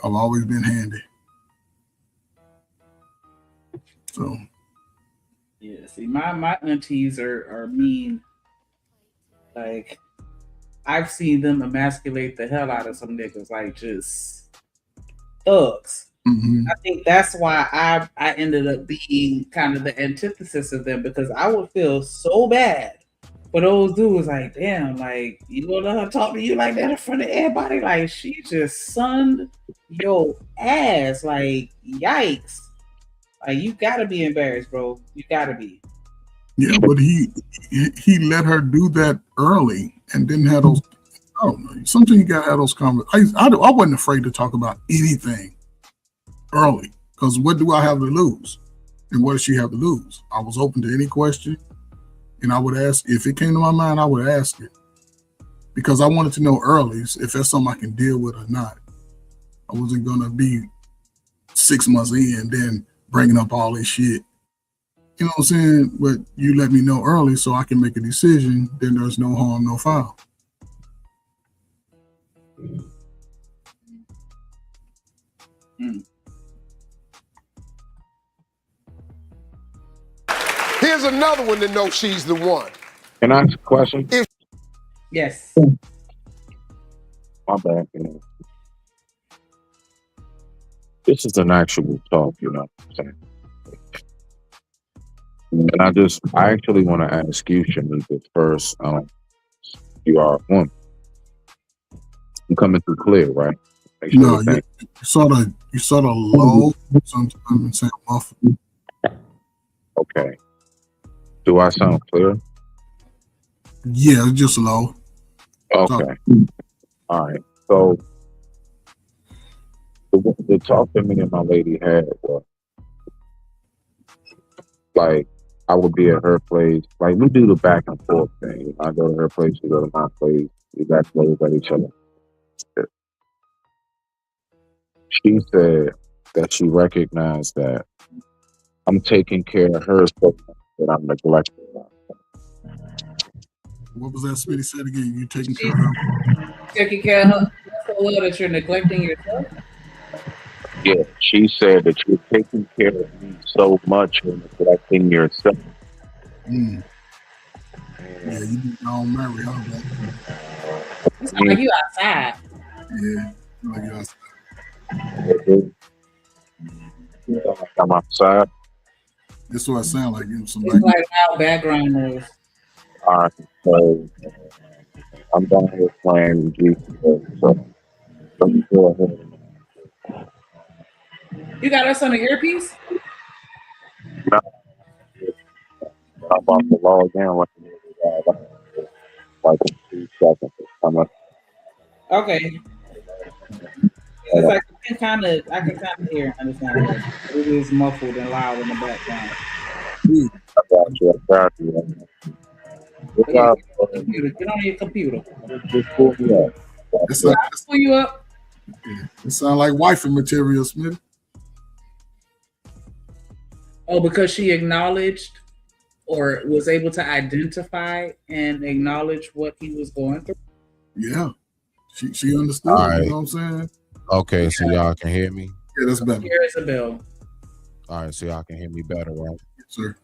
I've always been handy. So yeah, see, my aunties are mean. Like, I've seen them emasculate the hell out of some niggas, like just thugs. I think that's why I ended up being kind of the antithesis of them, because I would feel so bad for those dudes. Like, damn, like, you gonna let her talk to you like that in front of everybody? Like, she just sunned your ass. Like, yikes. Like, you gotta be embarrassed, bro. You gotta be. yeah, but he let her do that early and didn't have those. I don't know. Sometimes you gotta have those conversations. I wasn't afraid to talk about anything early, because what do I have to lose, and what does she have to lose? I was open to any question, and I would ask if it came to my mind. I would ask it, because I wanted to know early if that's something I can deal with or not. I wasn't gonna be 6 months in then bringing up all this shit. You know what I'm saying? But you let me know early so I can make a decision. Then there's no harm, no foul. Here's another one to know she's the one. Can I ask a question? Yes. My bad. This is an actual talk, you know what I'm saying? And I actually want to ask you, Shanika, first. You are a woman. You coming through clear, right? Make sure No, you sort of low, sometimes sound muffled. Okay. Do I sound clear? Yeah, just low. Okay. All right. So the talk that me and my lady had was like, I would be at her place. Like, we do the back and forth thing. I go to her place, she go to my place. We got clothes at each other. She said that she recognized that I'm taking care of her so that I'm neglecting her. What was that Smitty said again? You taking care of her? Taking care of her so well that you're neglecting yourself? Yeah, she said that you're taking care of me so much you're neglecting yourself. Yeah, you need your own marry, huh? You sound like you outside. Yeah, like you outside. I'm outside. That's what I sound like. You know, It's like loud background noise. All right, so I'm down here playing Jesus. So let me go ahead. You got us on an earpiece? No. I'm about to log in like 2 seconds. Okay. It's like I can kind of hear and understand it. It is muffled and loud in the background. I got you. Get on your computer. Just pull me up. I'll pull you up. It sounds like wifey material, Smith. Oh, because she acknowledged or was able to identify and acknowledge what he was going through. Yeah. She understood. All right. You know what I'm saying? Okay, so y'all can hear me? Yeah, that's better. Here is a bill. All right, so y'all can hear me better, right? Yes, sir.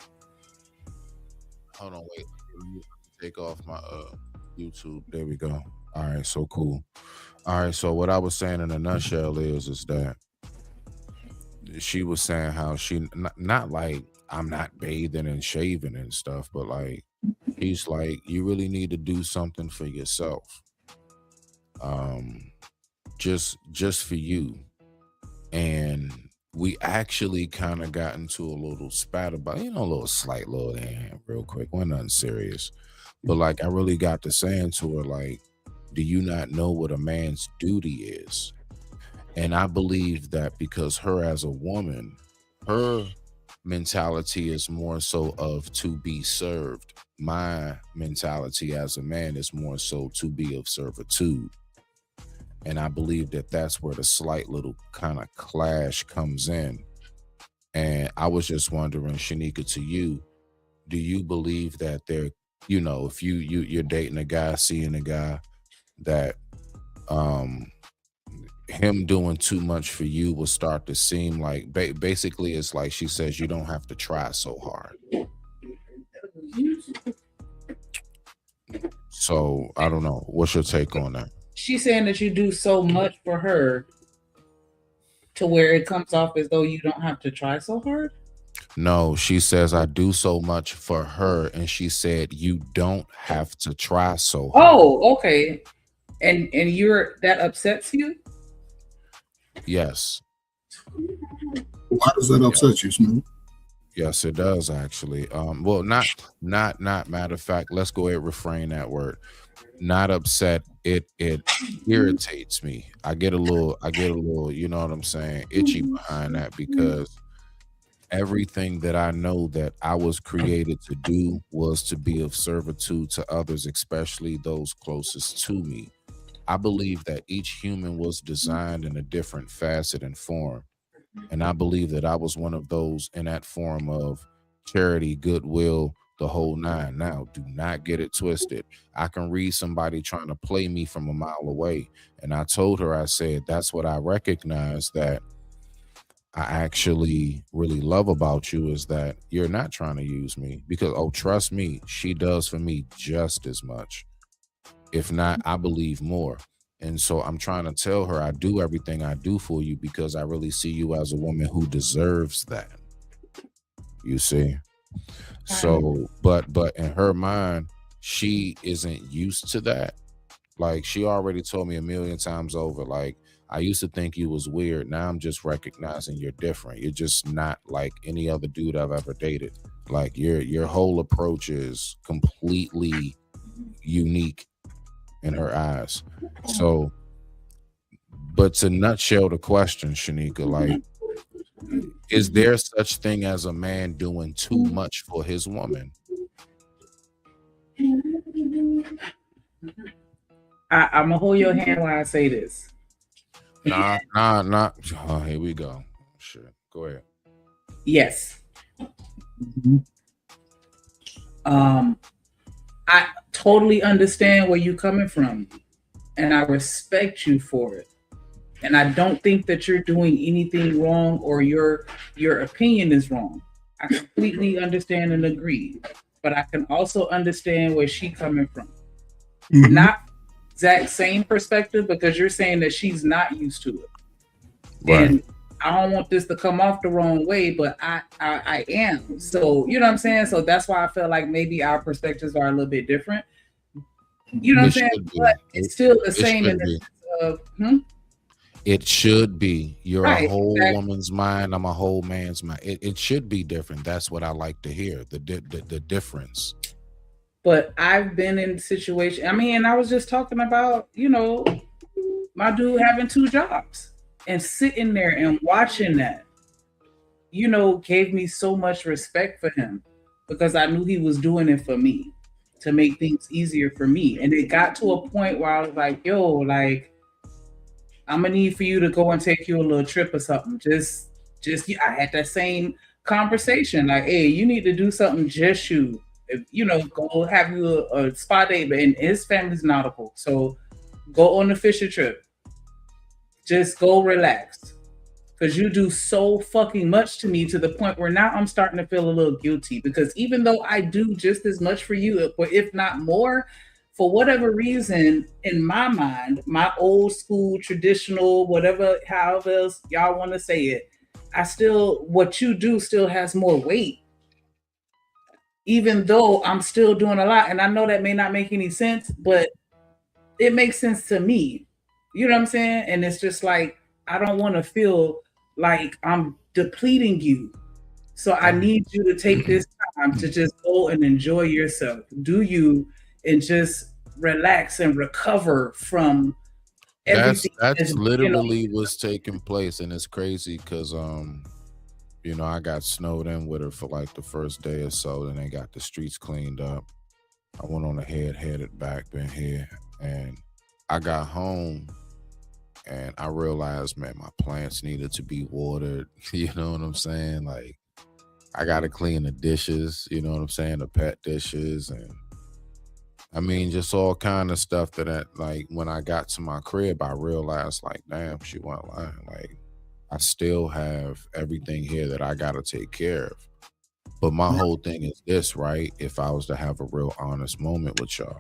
Hold on, wait. Take off my YouTube. There we go. All right, so cool. All right, so what I was saying in a nutshell is that she was saying how she not like I'm not bathing and shaving and stuff, but like he's like, you really need to do something for yourself. Just for you. And we actually kind of got into a little spat about, a little slight little real quick. We're nothing serious. But like I really got to saying to her, like, do you not know what a man's duty is? And I believe that because her as a woman, her mentality is more so of to be served. My mentality as a man is more so to be of servitude. And I believe that that's where the slight little kind of clash comes in. And I was just wondering, Shanika, to you, do you believe that there, if you're dating a guy, seeing a guy that him doing too much for you will start to seem like basically it's like she says you don't have to try so hard. So I don't know. What's your take on that? She's saying that you do so much for her to where it comes off as though you don't have to try so hard. No, she says I do so much for her, and she said you don't have to try so hard. Oh, okay. And that upsets you? Yes. Why does that upset you, Smooth? Yes, it does actually. Well, not matter of fact, let's go ahead and refrain that word. Not upset. It irritates me. I get a little, you know what I'm saying, itchy behind that, because everything that I know that I was created to do was to be of servitude to others, especially those closest to me. I believe that each human was designed in a different facet and form. And I believe that I was one of those in that form of charity, goodwill, the whole nine. Now, do not get it twisted. I can read somebody trying to play me from a mile away. And I told her, I said, that's what I recognize that I actually really love about you, is that you're not trying to use me, because, oh, trust me, she does for me just as much. If not, I believe more. And so I'm trying to tell her I do everything I do for you because I really see you as a woman who deserves that. You see? So, but in her mind, she isn't used to that. Like, she already told me a million times over, like, I used to think you was weird. Now I'm just recognizing you're different. You're just not like any other dude I've ever dated. Like, your whole approach is completely unique in her eyes. So, but to nutshell the question, Shanika, like, is there such thing as a man doing too much for his woman? I'm gonna hold your hand while I say this. Nah. Oh, here we go. Shit. Go ahead. Yes. I totally understand where you're coming from, and I respect you for it. And I don't think that you're doing anything wrong or your opinion is wrong. I completely understand and agree. But I can also understand where she's coming from. Mm-hmm. Not exact same perspective, because you're saying that she's not used to it. Right. And I don't want this to come off the wrong way, but I am. So, you know what I'm saying? So that's why I feel like maybe our perspectives are a little bit different. You know what I'm saying? But it's still the same in the sense of, It should be. You're right, a whole woman's mind. I'm a whole man's mind. It should be different. That's what I like to hear. The difference. But I've been in situations. I mean, I was just talking about, my dude having 2 jobs and sitting there and watching that, gave me so much respect for him, because I knew he was doing it for me to make things easier for me. And it got to a point where I was like, yo, like, I'm gonna need for you to go and take you a little trip or something. Just I had that same conversation. Like, hey, you need to do something just you. Go have you a spa day. And his family's nautical, so go on a fishing trip. Just go relax, because you do so fucking much to me, to the point where now I'm starting to feel a little guilty, because even though I do just as much for you, if not more, for whatever reason, in my mind, my old school, traditional, whatever, however else y'all want to say it, what you do still has more weight, even though I'm still doing a lot. And I know that may not make any sense, but it makes sense to me. You know what I'm saying? And it's just like, I don't want to feel like I'm depleting you. So I need you to take this time to just go and enjoy yourself. Do you, and just relax and recover from everything. That's literally what's taking place. And it's crazy because I got snowed in with her for like the first day or so. Then they got the streets cleaned up. I went on ahead, headed back, been here, and I got home and I realized, man, my plants needed to be watered. You know what I'm saying? Like, I gotta clean the dishes, you know what I'm saying, the pet dishes, and I mean, just all kind of stuff that like when I got to my crib, I realized, like, damn, she wasn't lying. Like, I still have everything here that I gotta take care of. But my whole thing is this, right? If I was to have a real honest moment with y'all,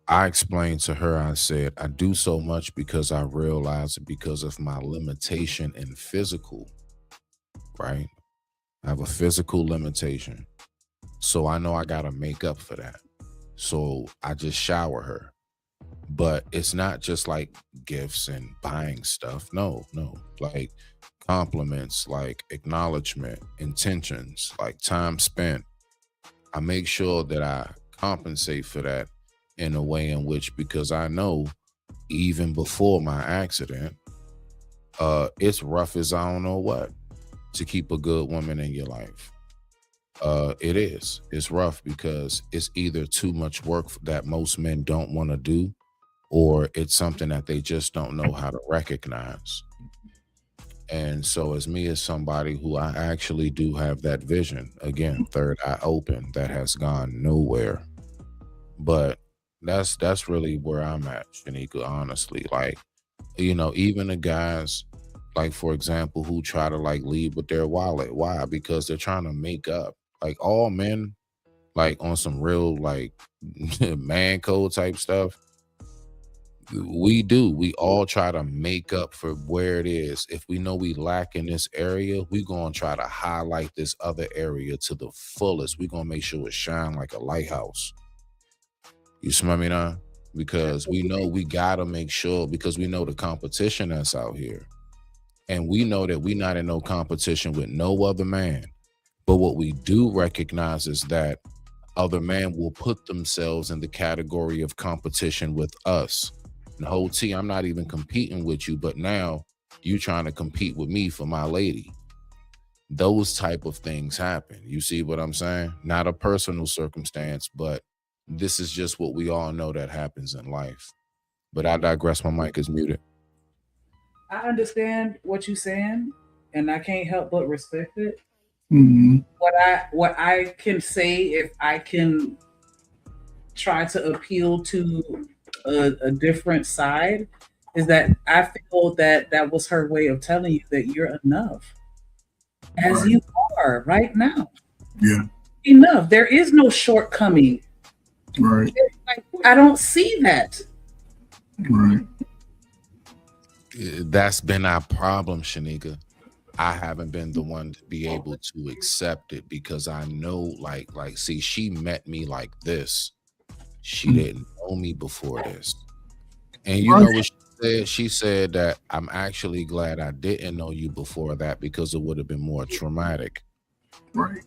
I explained to her, I said, I do so much because I realize because of my limitation in physical, right? I have a physical limitation. So I know I got to make up for that. So I just shower her. But it's not just like gifts and buying stuff. No. Like compliments, like acknowledgement, intentions, like time spent. I make sure that I compensate for that in a way in which, because I know even before my accident, it's rough as I don't know what to keep a good woman in your life. It's rough because it's either too much work that most men don't want to do, or it's something that they just don't know how to recognize. And so as me, as somebody who I actually do have that vision, again, third eye open, that has gone nowhere. But that's really where I'm at, Shanika, honestly. Like, you know, even the guys, like, for example, who try to like lead with their wallet. Why? Because they're trying to make up. Like, all men, like on some real like man code type stuff, we all try to make up for where it is. If we know we lack in this area, we gonna try to highlight this other area to the fullest. We gonna make sure it shine like a lighthouse. You smell me now? Because we know we gotta make sure, because we know the competition that's out here. And we know that we're not in no competition with no other man. But what we do recognize is that other men will put themselves in the category of competition with us. And whole T, I'm not even competing with you, but now you trying to compete with me for my lady. Those type of things happen. You see what I'm saying? Not a personal circumstance, but this is just what we all know that happens in life. But I digress. My mic is muted. I understand what you're saying, and I can't help but respect it. Mm-hmm. What I can say, if I can try to appeal to a different side, is that I feel that was her way of telling you that you're enough as you are right now. Yeah. Enough. There is no shortcoming. Right. Like, I don't see that. Right. That's been our problem, Shanika. I haven't been the one to be able to accept it because I know, like, see, she met me like this. She didn't know me before this. And you know what she said? She said that I'm actually glad I didn't know you before that because it would have been more traumatic. Right.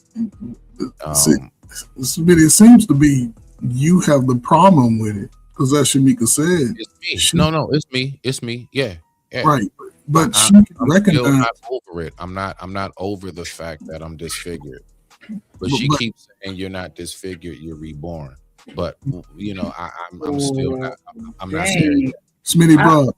It seems to be you have the problem with it because as Shamika said, it's me. No, it's me. It's me. Yeah. Right. But she can recognize. Still not over it. I'm not over the fact that I'm disfigured. But she keeps saying you're not disfigured, you're reborn. But you know, I'm still not. I'm not there yet. Smitty, bro,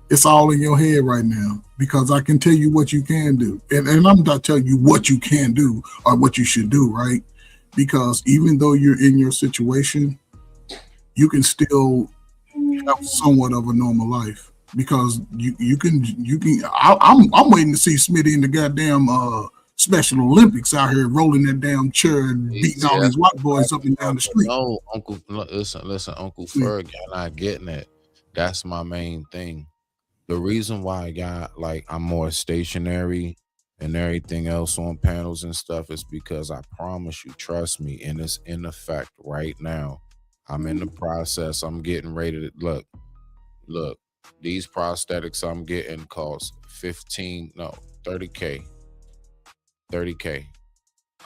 it's all in your head right now because I can tell you what you can do, and I'm not telling you what you can do or what you should do, right? Because even though you're in your situation, you can still have somewhat of a normal life because you can. I'm waiting to see Smitty in the goddamn Special Olympics out here rolling that damn chair and beating all these white boys up and down the street. No, Uncle, listen, Uncle Ferg, you're not getting it. That's my main thing. The reason why I'm more stationary and everything else on panels and stuff is because I promise you, trust me, and it's in effect right now. I'm in the process. I'm getting ready to look. These prosthetics I'm getting cost 30K. 30K.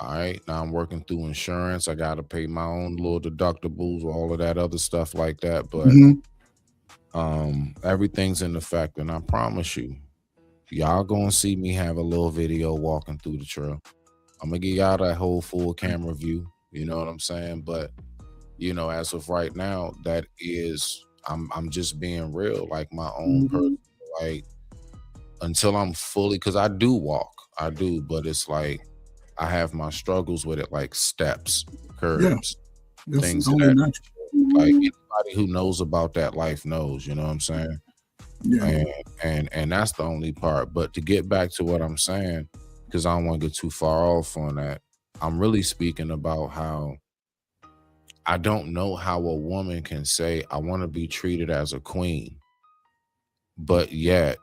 All right. Now I'm working through insurance. I got to pay my own little deductibles, all of that other stuff like that. But everything's in effect. And I promise you, y'all gonna see me have a little video walking through the trail. I'm gonna give y'all that whole full camera view. You know what I'm saying? But you know, as of right now, that is I'm just being real, like my own person, like until I'm fully, because I do walk, I do, but it's like I have my struggles with it, like steps, curbs, things of that nature. Like anybody who knows about that life knows, you know what I'm saying? Yeah. And that's the only part. But to get back to what I'm saying, because I don't want to get too far off on that, I'm really speaking about how I don't know how a woman can say, I want to be treated as a queen, but yet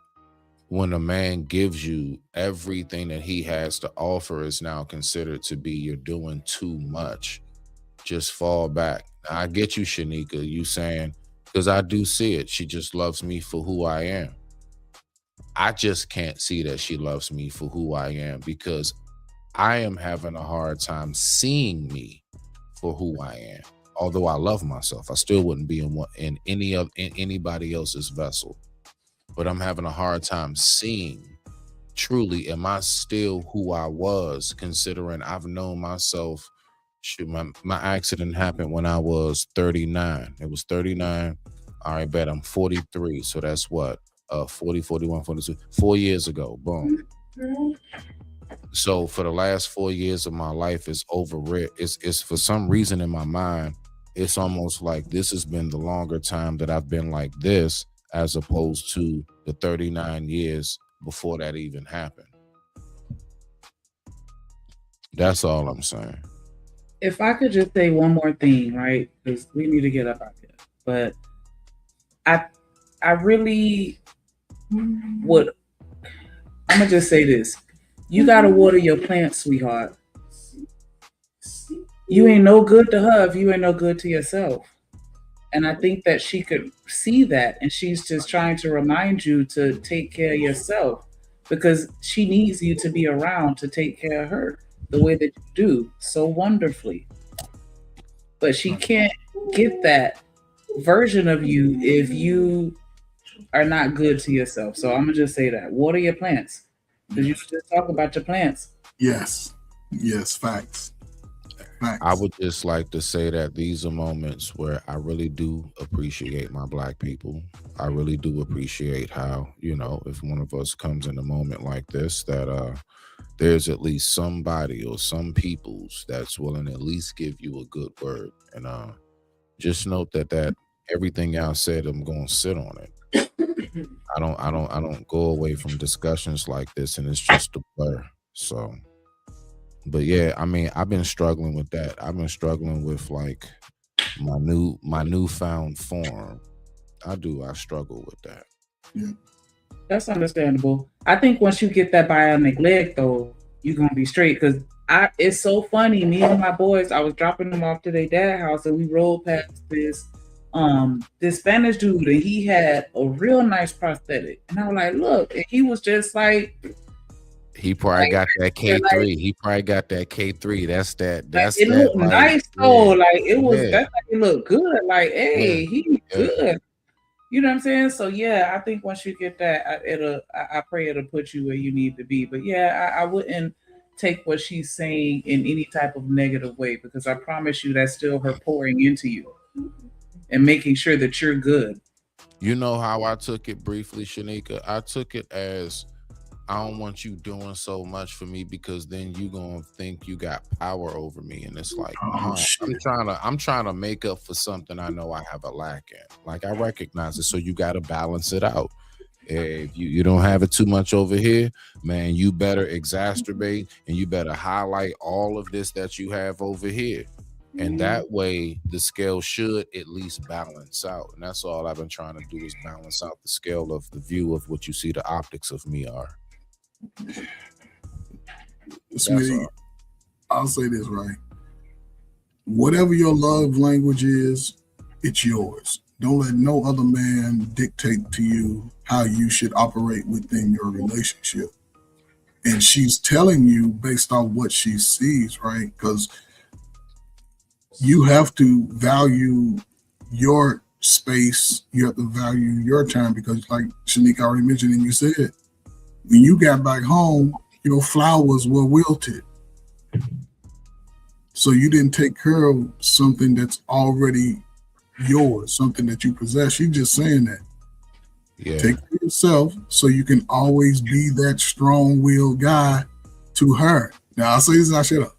when a man gives you everything that he has to offer is now considered to be you're doing too much. Just fall back. Now, I get you, Shanika, you saying, because I do see it. She just loves me for who I am. I just can't see that she loves me for who I am because I am having a hard time seeing me for who I am. Although I love myself, I still wouldn't be in anybody else's vessel. But I'm having a hard time seeing truly, am I still who I was, considering I've known myself. Shoot, my accident happened when I was 39. It was 39. All right, bet I'm 43. So that's what? 40, 41, 42. 4 years ago. Boom. So for the last 4 years of my life is over it. It's for some reason in my mind, it's almost like this has been the longer time that I've been like this, as opposed to the 39 years before that even happened. That's all I'm saying. If I could just say one more thing, right? Because we need to get up out here. But I really would, I'm gonna just say this. You gotta water your plants, sweetheart. You ain't no good to her if you ain't no good to yourself. And I think that she could see that, and she's just trying to remind you to take care of yourself because she needs you to be around to take care of her the way that you do so wonderfully. But she can't get that version of you if you are not good to yourself. So I'm gonna just say that. Water your plants. Because you just talk about your plants. Yes. Yes, facts. I would just like to say that these are moments where I really do appreciate my Black people. I really do appreciate how, you know, if one of us comes in a moment like this, that there's at least somebody or some peoples that's willing to at least give you a good word. And just note that everything y'all said, I'm gonna sit on it. I don't go away from discussions like this and it's just a blur. So but yeah, I mean, I've been struggling with that. I've been struggling with like my newfound form. I struggle with that. Yeah. That's understandable. I think once you get that bionic leg though, you're gonna be straight. Cause it's so funny. Me and my boys, I was dropping them off to their dad's house and we rolled past this Spanish dude and he had a real nice prosthetic. And I was like, look, and he was just like, he probably got that K3. Like, he probably got that K3. That's it looked like, nice though. Yeah, like it was that's like it looked good. Like, hey, he's good. You know what I'm saying? So yeah, I think once you get that, I pray it'll put you where you need to be. But yeah, I wouldn't take what she's saying in any type of negative way because I promise you that's still her pouring into you and making sure that you're good. You know how I took it briefly, Shanika? I took it as I don't want you doing so much for me because then you gonna think you got power over me, and it's like, I'm trying to make up for something I know I have a lack in. Like I recognize it, so you got to balance it out. If you don't have it too much over here, man, you better exacerbate and you better highlight all of this that you have over here. And that way the scale should at least balance out. And that's all I've been trying to do is balance out the scale of the view of what you see the optics of me are. Sweetie, I'll say this, right? Whatever your love language is, it's yours. Don't let no other man dictate to you how you should operate within your relationship. And she's telling you based on what she sees, right? Because you have to value your space. You have to value your time because like Shanika already mentioned and you said, when you got back home, your flowers were wilted. So you didn't take care of something that's already yours, something that you possess. She's just saying that. Yeah. Take care of yourself so you can always be that strong-willed guy to her. Now, I'll say this and I shut up.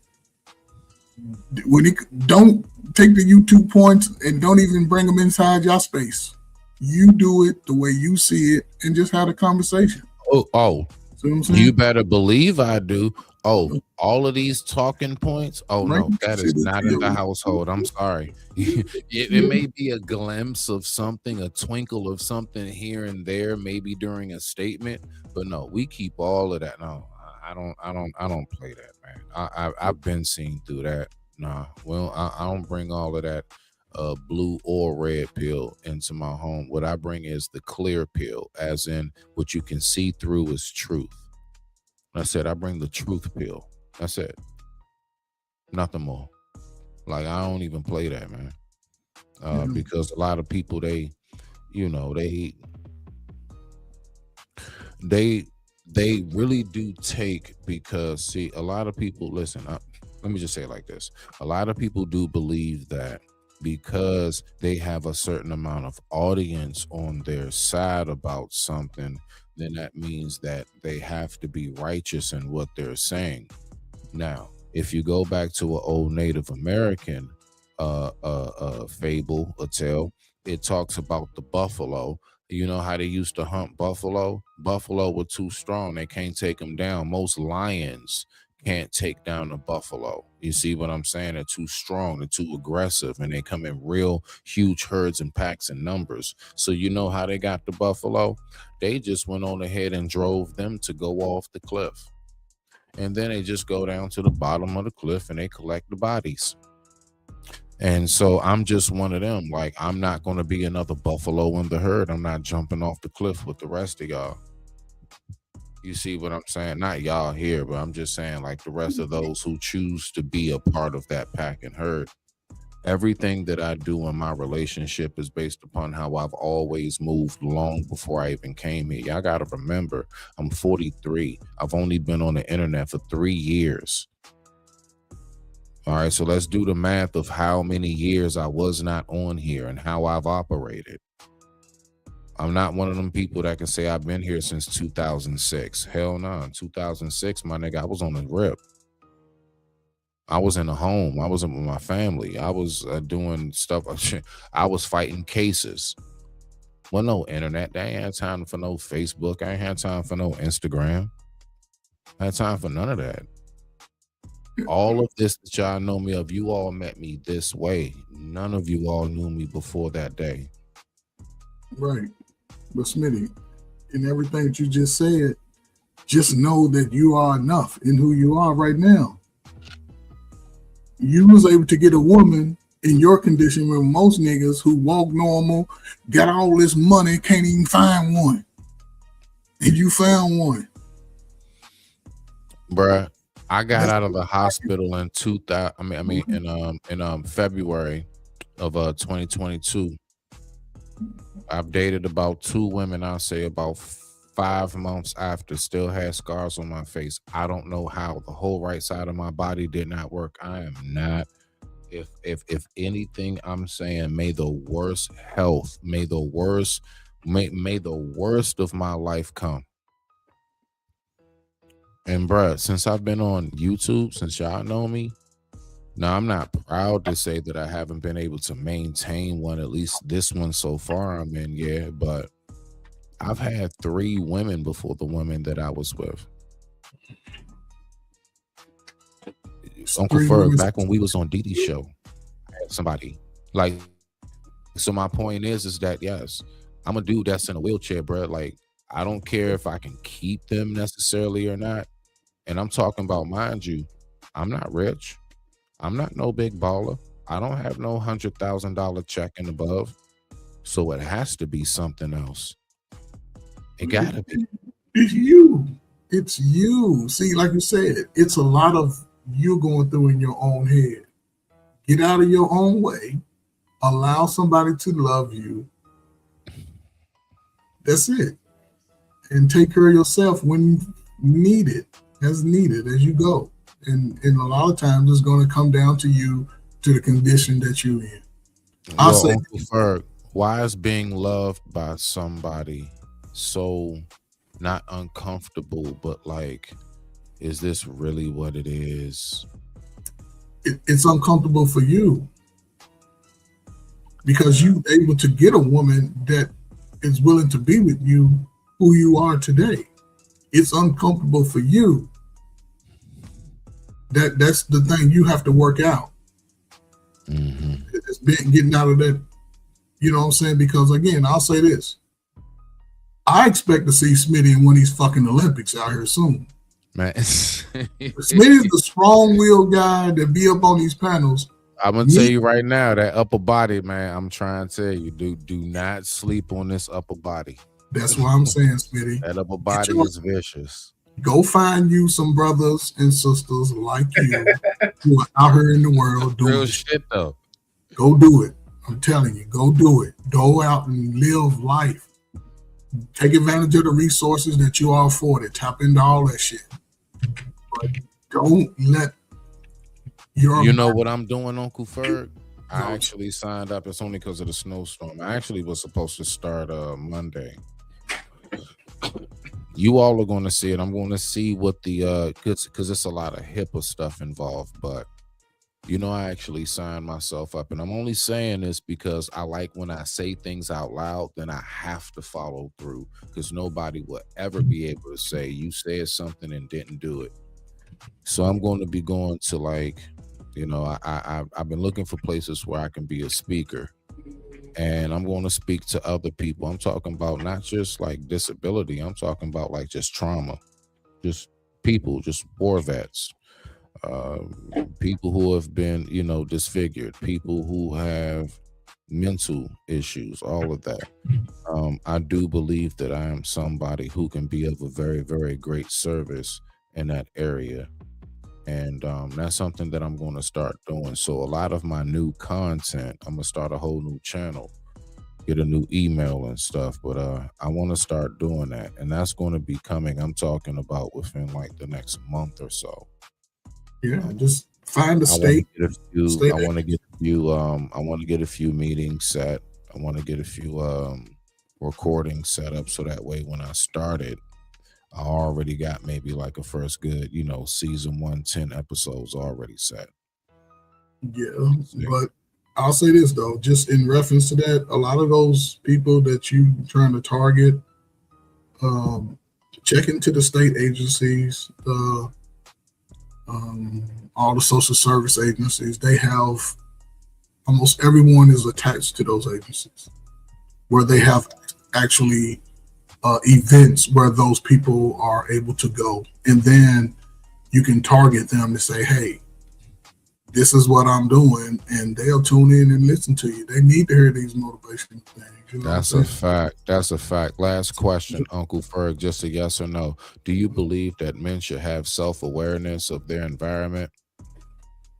Don't take the YouTube points and don't even bring them inside your space. You do it the way you see it and just have a conversation. Oh, see what I'm saying? You better believe I do. Oh, all of these talking points. Oh no, that is not in the household. I'm sorry. It may be a glimpse of something, a twinkle of something here and there, maybe during a statement, but no, we keep all of that. No, I don't play that, man. I've been seen through that. Nah, well, I don't bring all of that blue or red pill into my home. What I bring is the clear pill, as in what you can see through is truth. I said I bring the truth pill. That's it. Nothing more. Like I don't even play that, man. Because a lot of people they really do take, because see, a lot of people listen. Let me just say it like this: a lot of people do believe that because they have a certain amount of audience on their side about something, then that means that they have to be righteous in what they're saying. Now, if you go back to an old Native American fable, a tale, it talks about the buffalo. You know how they used to hunt buffalo? Buffalo were too strong. They can't take them down. Most lions can't take down a buffalo. You see what I'm saying? They're too strong, they're too aggressive, and they come in real huge herds and packs and numbers. So you know how they got the buffalo? They just went on ahead and drove them to go off the cliff. And then they just go down to the bottom of the cliff and they collect the bodies. And so I'm just one of them. Like, I'm not going to be another buffalo in the herd. I'm not jumping off the cliff with the rest of y'all. You see what I'm saying? Not y'all here, but I'm just saying, like, the rest of those who choose to be a part of that pack and herd. Everything that I do in my relationship is based upon how I've always moved long before I even came here. Y'all got to remember, I'm 43. I've only been on the internet for 3 years. All right, so let's do the math of how many years I was not on here and how I've operated. I'm not one of them people that can say I've been here since 2006. Hell no. In 2006, my nigga, I was on the rip. I was in a home. I was with my family. I was doing stuff. I was fighting cases. Well, no internet. They ain't had time for no Facebook. I ain't had time for no Instagram. I had time for none of that. All of this that y'all know me of, you all met me this way. None of you all knew me before that day. Right. But Smitty, in everything that you just said, just know that you are enough in who you are right now. You was able to get a woman in your condition when most niggas who walk normal, got all this money, can't even find one. And you found one. Bruh, I got out of the hospital in February of 2022. I've dated about 2 women, I'll say about 5 months after, still had scars on my face. I don't know how. The whole right side of my body did not work. I am not. If anything, I'm saying may the worst health, may the worst of my life come. And bruh, since I've been on YouTube, since y'all know me, now I'm not proud to say that I haven't been able to maintain one, at least this one so far I'm in, yeah, but I've had 3 women before the women that I was with. Uncle Ferg, back when we was on Didi's show, I had somebody like, so my point is that yes, I'm a dude that's in a wheelchair, bro. Like, I don't care if I can keep them necessarily or not. And I'm talking about, mind you, I'm not rich. I'm not no big baller. I don't have no $100,000 check and above. So it has to be something else. It gotta be. It's you. It's you. See, like you said, it's a lot of you going through in your own head. Get out of your own way. Allow somebody to love you. That's it. And take care of yourself when needed, as you go. And a lot of times it's going to come down to you, to the condition that you're in. I'll Well, say Uncle Ferg, why is being loved by somebody so not uncomfortable, but like, is this really what it is? it's uncomfortable for you because you able to get a woman that is willing to be with you who you are today. It's uncomfortable for you. That's the thing you have to work out. It's getting out of that, you know what I'm saying? Because again, I'll say this. I expect to see Smitty in one of these fucking Olympics out here soon. Man, Smitty's the strong-willed guy that be up on these panels. I'm gonna tell you right now, that upper body, man. I'm trying to tell you, do not sleep on this upper body. That's what I'm saying, Smitty. That upper body is vicious. Go find you some brothers and sisters like you who are out here in the world doing real shit though. Go do it. I'm telling you, go do it. Go out and live life. Take advantage of the resources that you are afforded. Tap into all that shit. But don't let your... You know what I'm doing, Uncle Ferg? I actually signed up. It's only because of the snowstorm. I actually was supposed to start Monday. You all are going to see it. I'm going to see what the because it's a lot of HIPAA stuff involved, but you know, I actually signed myself up, and I'm only saying this because I like when I say things out loud, then I have to follow through, because nobody will ever be able to say you said something and didn't do it. So I'm going to be going to, like, you know, I've been looking for places where I can be a speaker, and I'm going to speak to other people. I'm talking about not just like disability. I'm talking about like just trauma, just people, just war vets, people who have been, you know, disfigured, people who have mental issues, all of that. I do believe that I am somebody who can be of a very, very great service in that area. And that's something that I'm going to start doing. So a lot of my new content, I'm going to start a whole new channel, get a new email and stuff. But I want to start doing that. And that's going to be coming, I'm talking about within like the next month or so. Yeah, just find a state. I want to get a few meetings set. I want to get a few recordings set up, so that way when I started, I already got maybe like a first good, you know, season 1, 10 episodes already set. Yeah, but I'll say this though, just in reference to that, a lot of those people that you trying to target, check into the state agencies, all the social service agencies. They have, almost everyone is attached to those agencies, where they have actually events where those people are able to go, and then you can target them to say, hey, this is what I'm doing, and they'll tune in and listen to you. They need to hear these motivational things. You know, that's a fact. That's a fact. Last question, Uncle Ferg, just a yes or no. Do you believe that men should have self-awareness of their environment?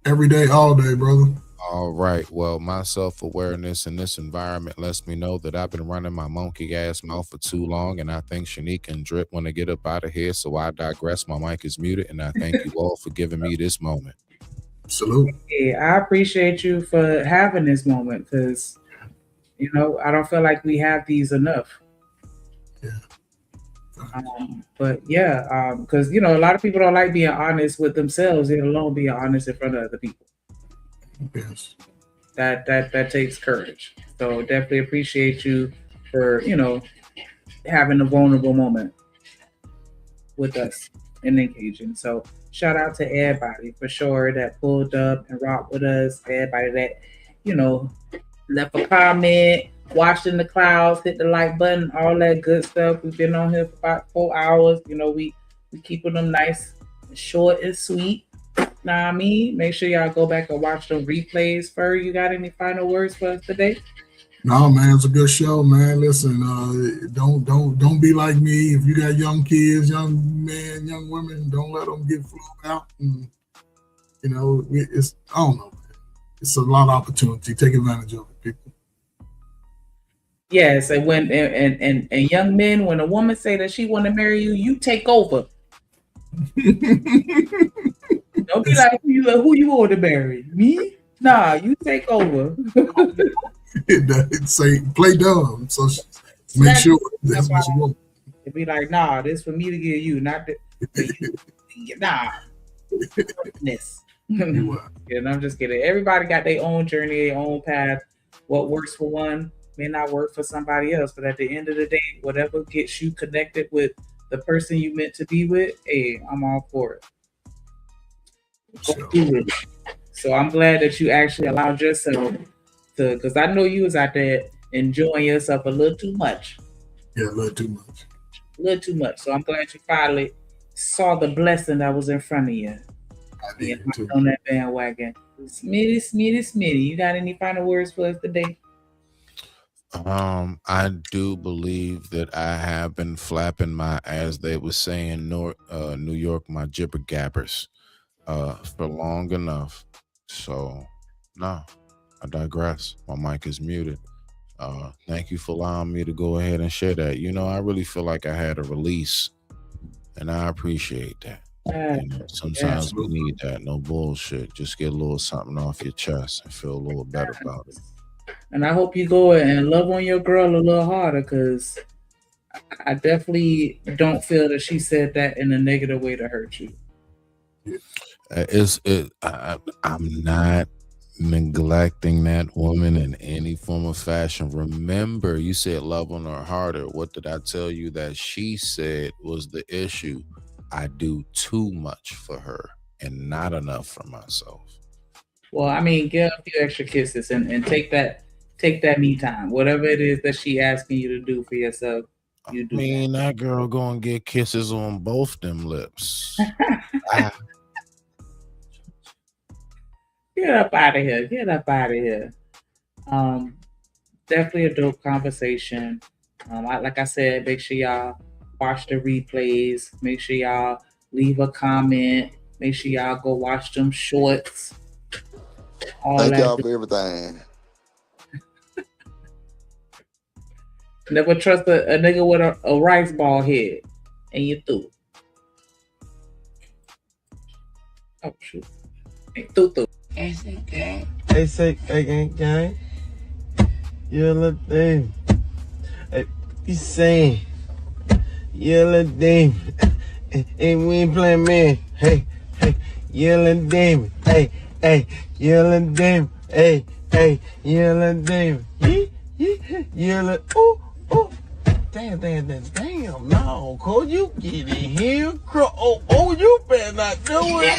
Every day, all day, brother. All right. Well, my self-awareness in this environment lets me know that I've been running my monkey ass mouth for too long, and I think Shanique and Drip want to get up out of here. So I digress. My mic is muted, and I thank you all for giving me this moment. Salute. Hey, I appreciate you for having this moment, because, you know, I don't feel like we have these enough. Yeah. But yeah, because, you know, a lot of people don't like being honest with themselves, let alone being honest in front of other people. Yes. That takes courage. So definitely appreciate you for, you know, having a vulnerable moment with us and engaging. So shout out to everybody for sure that pulled up and rocked with us. Everybody that, you know, left a comment, watched in the clouds, hit the like button, all that good stuff. We've been on here for about 4 hours. You know, we keeping them nice and short and sweet. Know what I mean? Make sure y'all go back and watch them replays. Fer, you got any final words for us today? No, man, it's a good show, man. Listen, don't be like me. If you got young kids, young men, young women, don't let them get flew out. And, you know, it's, I don't know, man. It's a lot of opportunity. Take advantage of it, people. Yes, and when and young men, when a woman say that she want to marry you, you take over. Don't be like, who you want to marry? Me? Nah, you take over. Say play dumb. So make sure that's what you want. It'd be like, nah, this for me to give you, not the nah. And I'm just kidding. Everybody got their own journey, their own path. What works for one may not work for somebody else. But at the end of the day, whatever gets you connected with the person you meant to be with, hey, I'm all for it. So I'm glad that you actually allowed yourself to, because I know you was out there enjoying yourself a little too much. Yeah, a little too much. A little too much. So I'm glad you finally saw the blessing that was in front of you. I did too. On that bandwagon. Smitty. You got any final words for us today? I do believe that I have been flapping my, as they were saying, New York, my jibber gabbers, for long enough. So, no, I digress. My mic is muted. Thank you for allowing me to go ahead and share that. You know, I really feel like I had a release, and I appreciate that. You know, sometimes we need that. No bullshit. Just get a little something off your chest and feel a little better about it. And I hope you go and love on your girl a little harder, because I definitely don't feel that she said that in a negative way to hurt you. I'm not neglecting that woman in any form of fashion. Remember, you said love on her harder. What did I tell you that she said was the issue? I do too much for her and not enough for myself. Well, I mean, give a few extra kisses and take that me time. Whatever it is that she asking you to do for yourself, you do. I mean, that girl gonna get kisses on both them lips. Get up out of here. Get up out of here. Definitely a dope conversation. Like I said, make sure y'all watch the replays. Make sure y'all leave a comment. Make sure y'all go watch them shorts. Thank y'all for everything. Never trust a nigga with a rice ball head. And you through. Oh, shoot. Hey, through. Hey, gang. You little thing. Hey, you saying. You little thing. Hey, we ain't playing man. Hey, you little demon. Hey, you little demon. Hey, you little demon. You little, ooh. Damn, no, Cole, you get in here. Oh, you better not do it.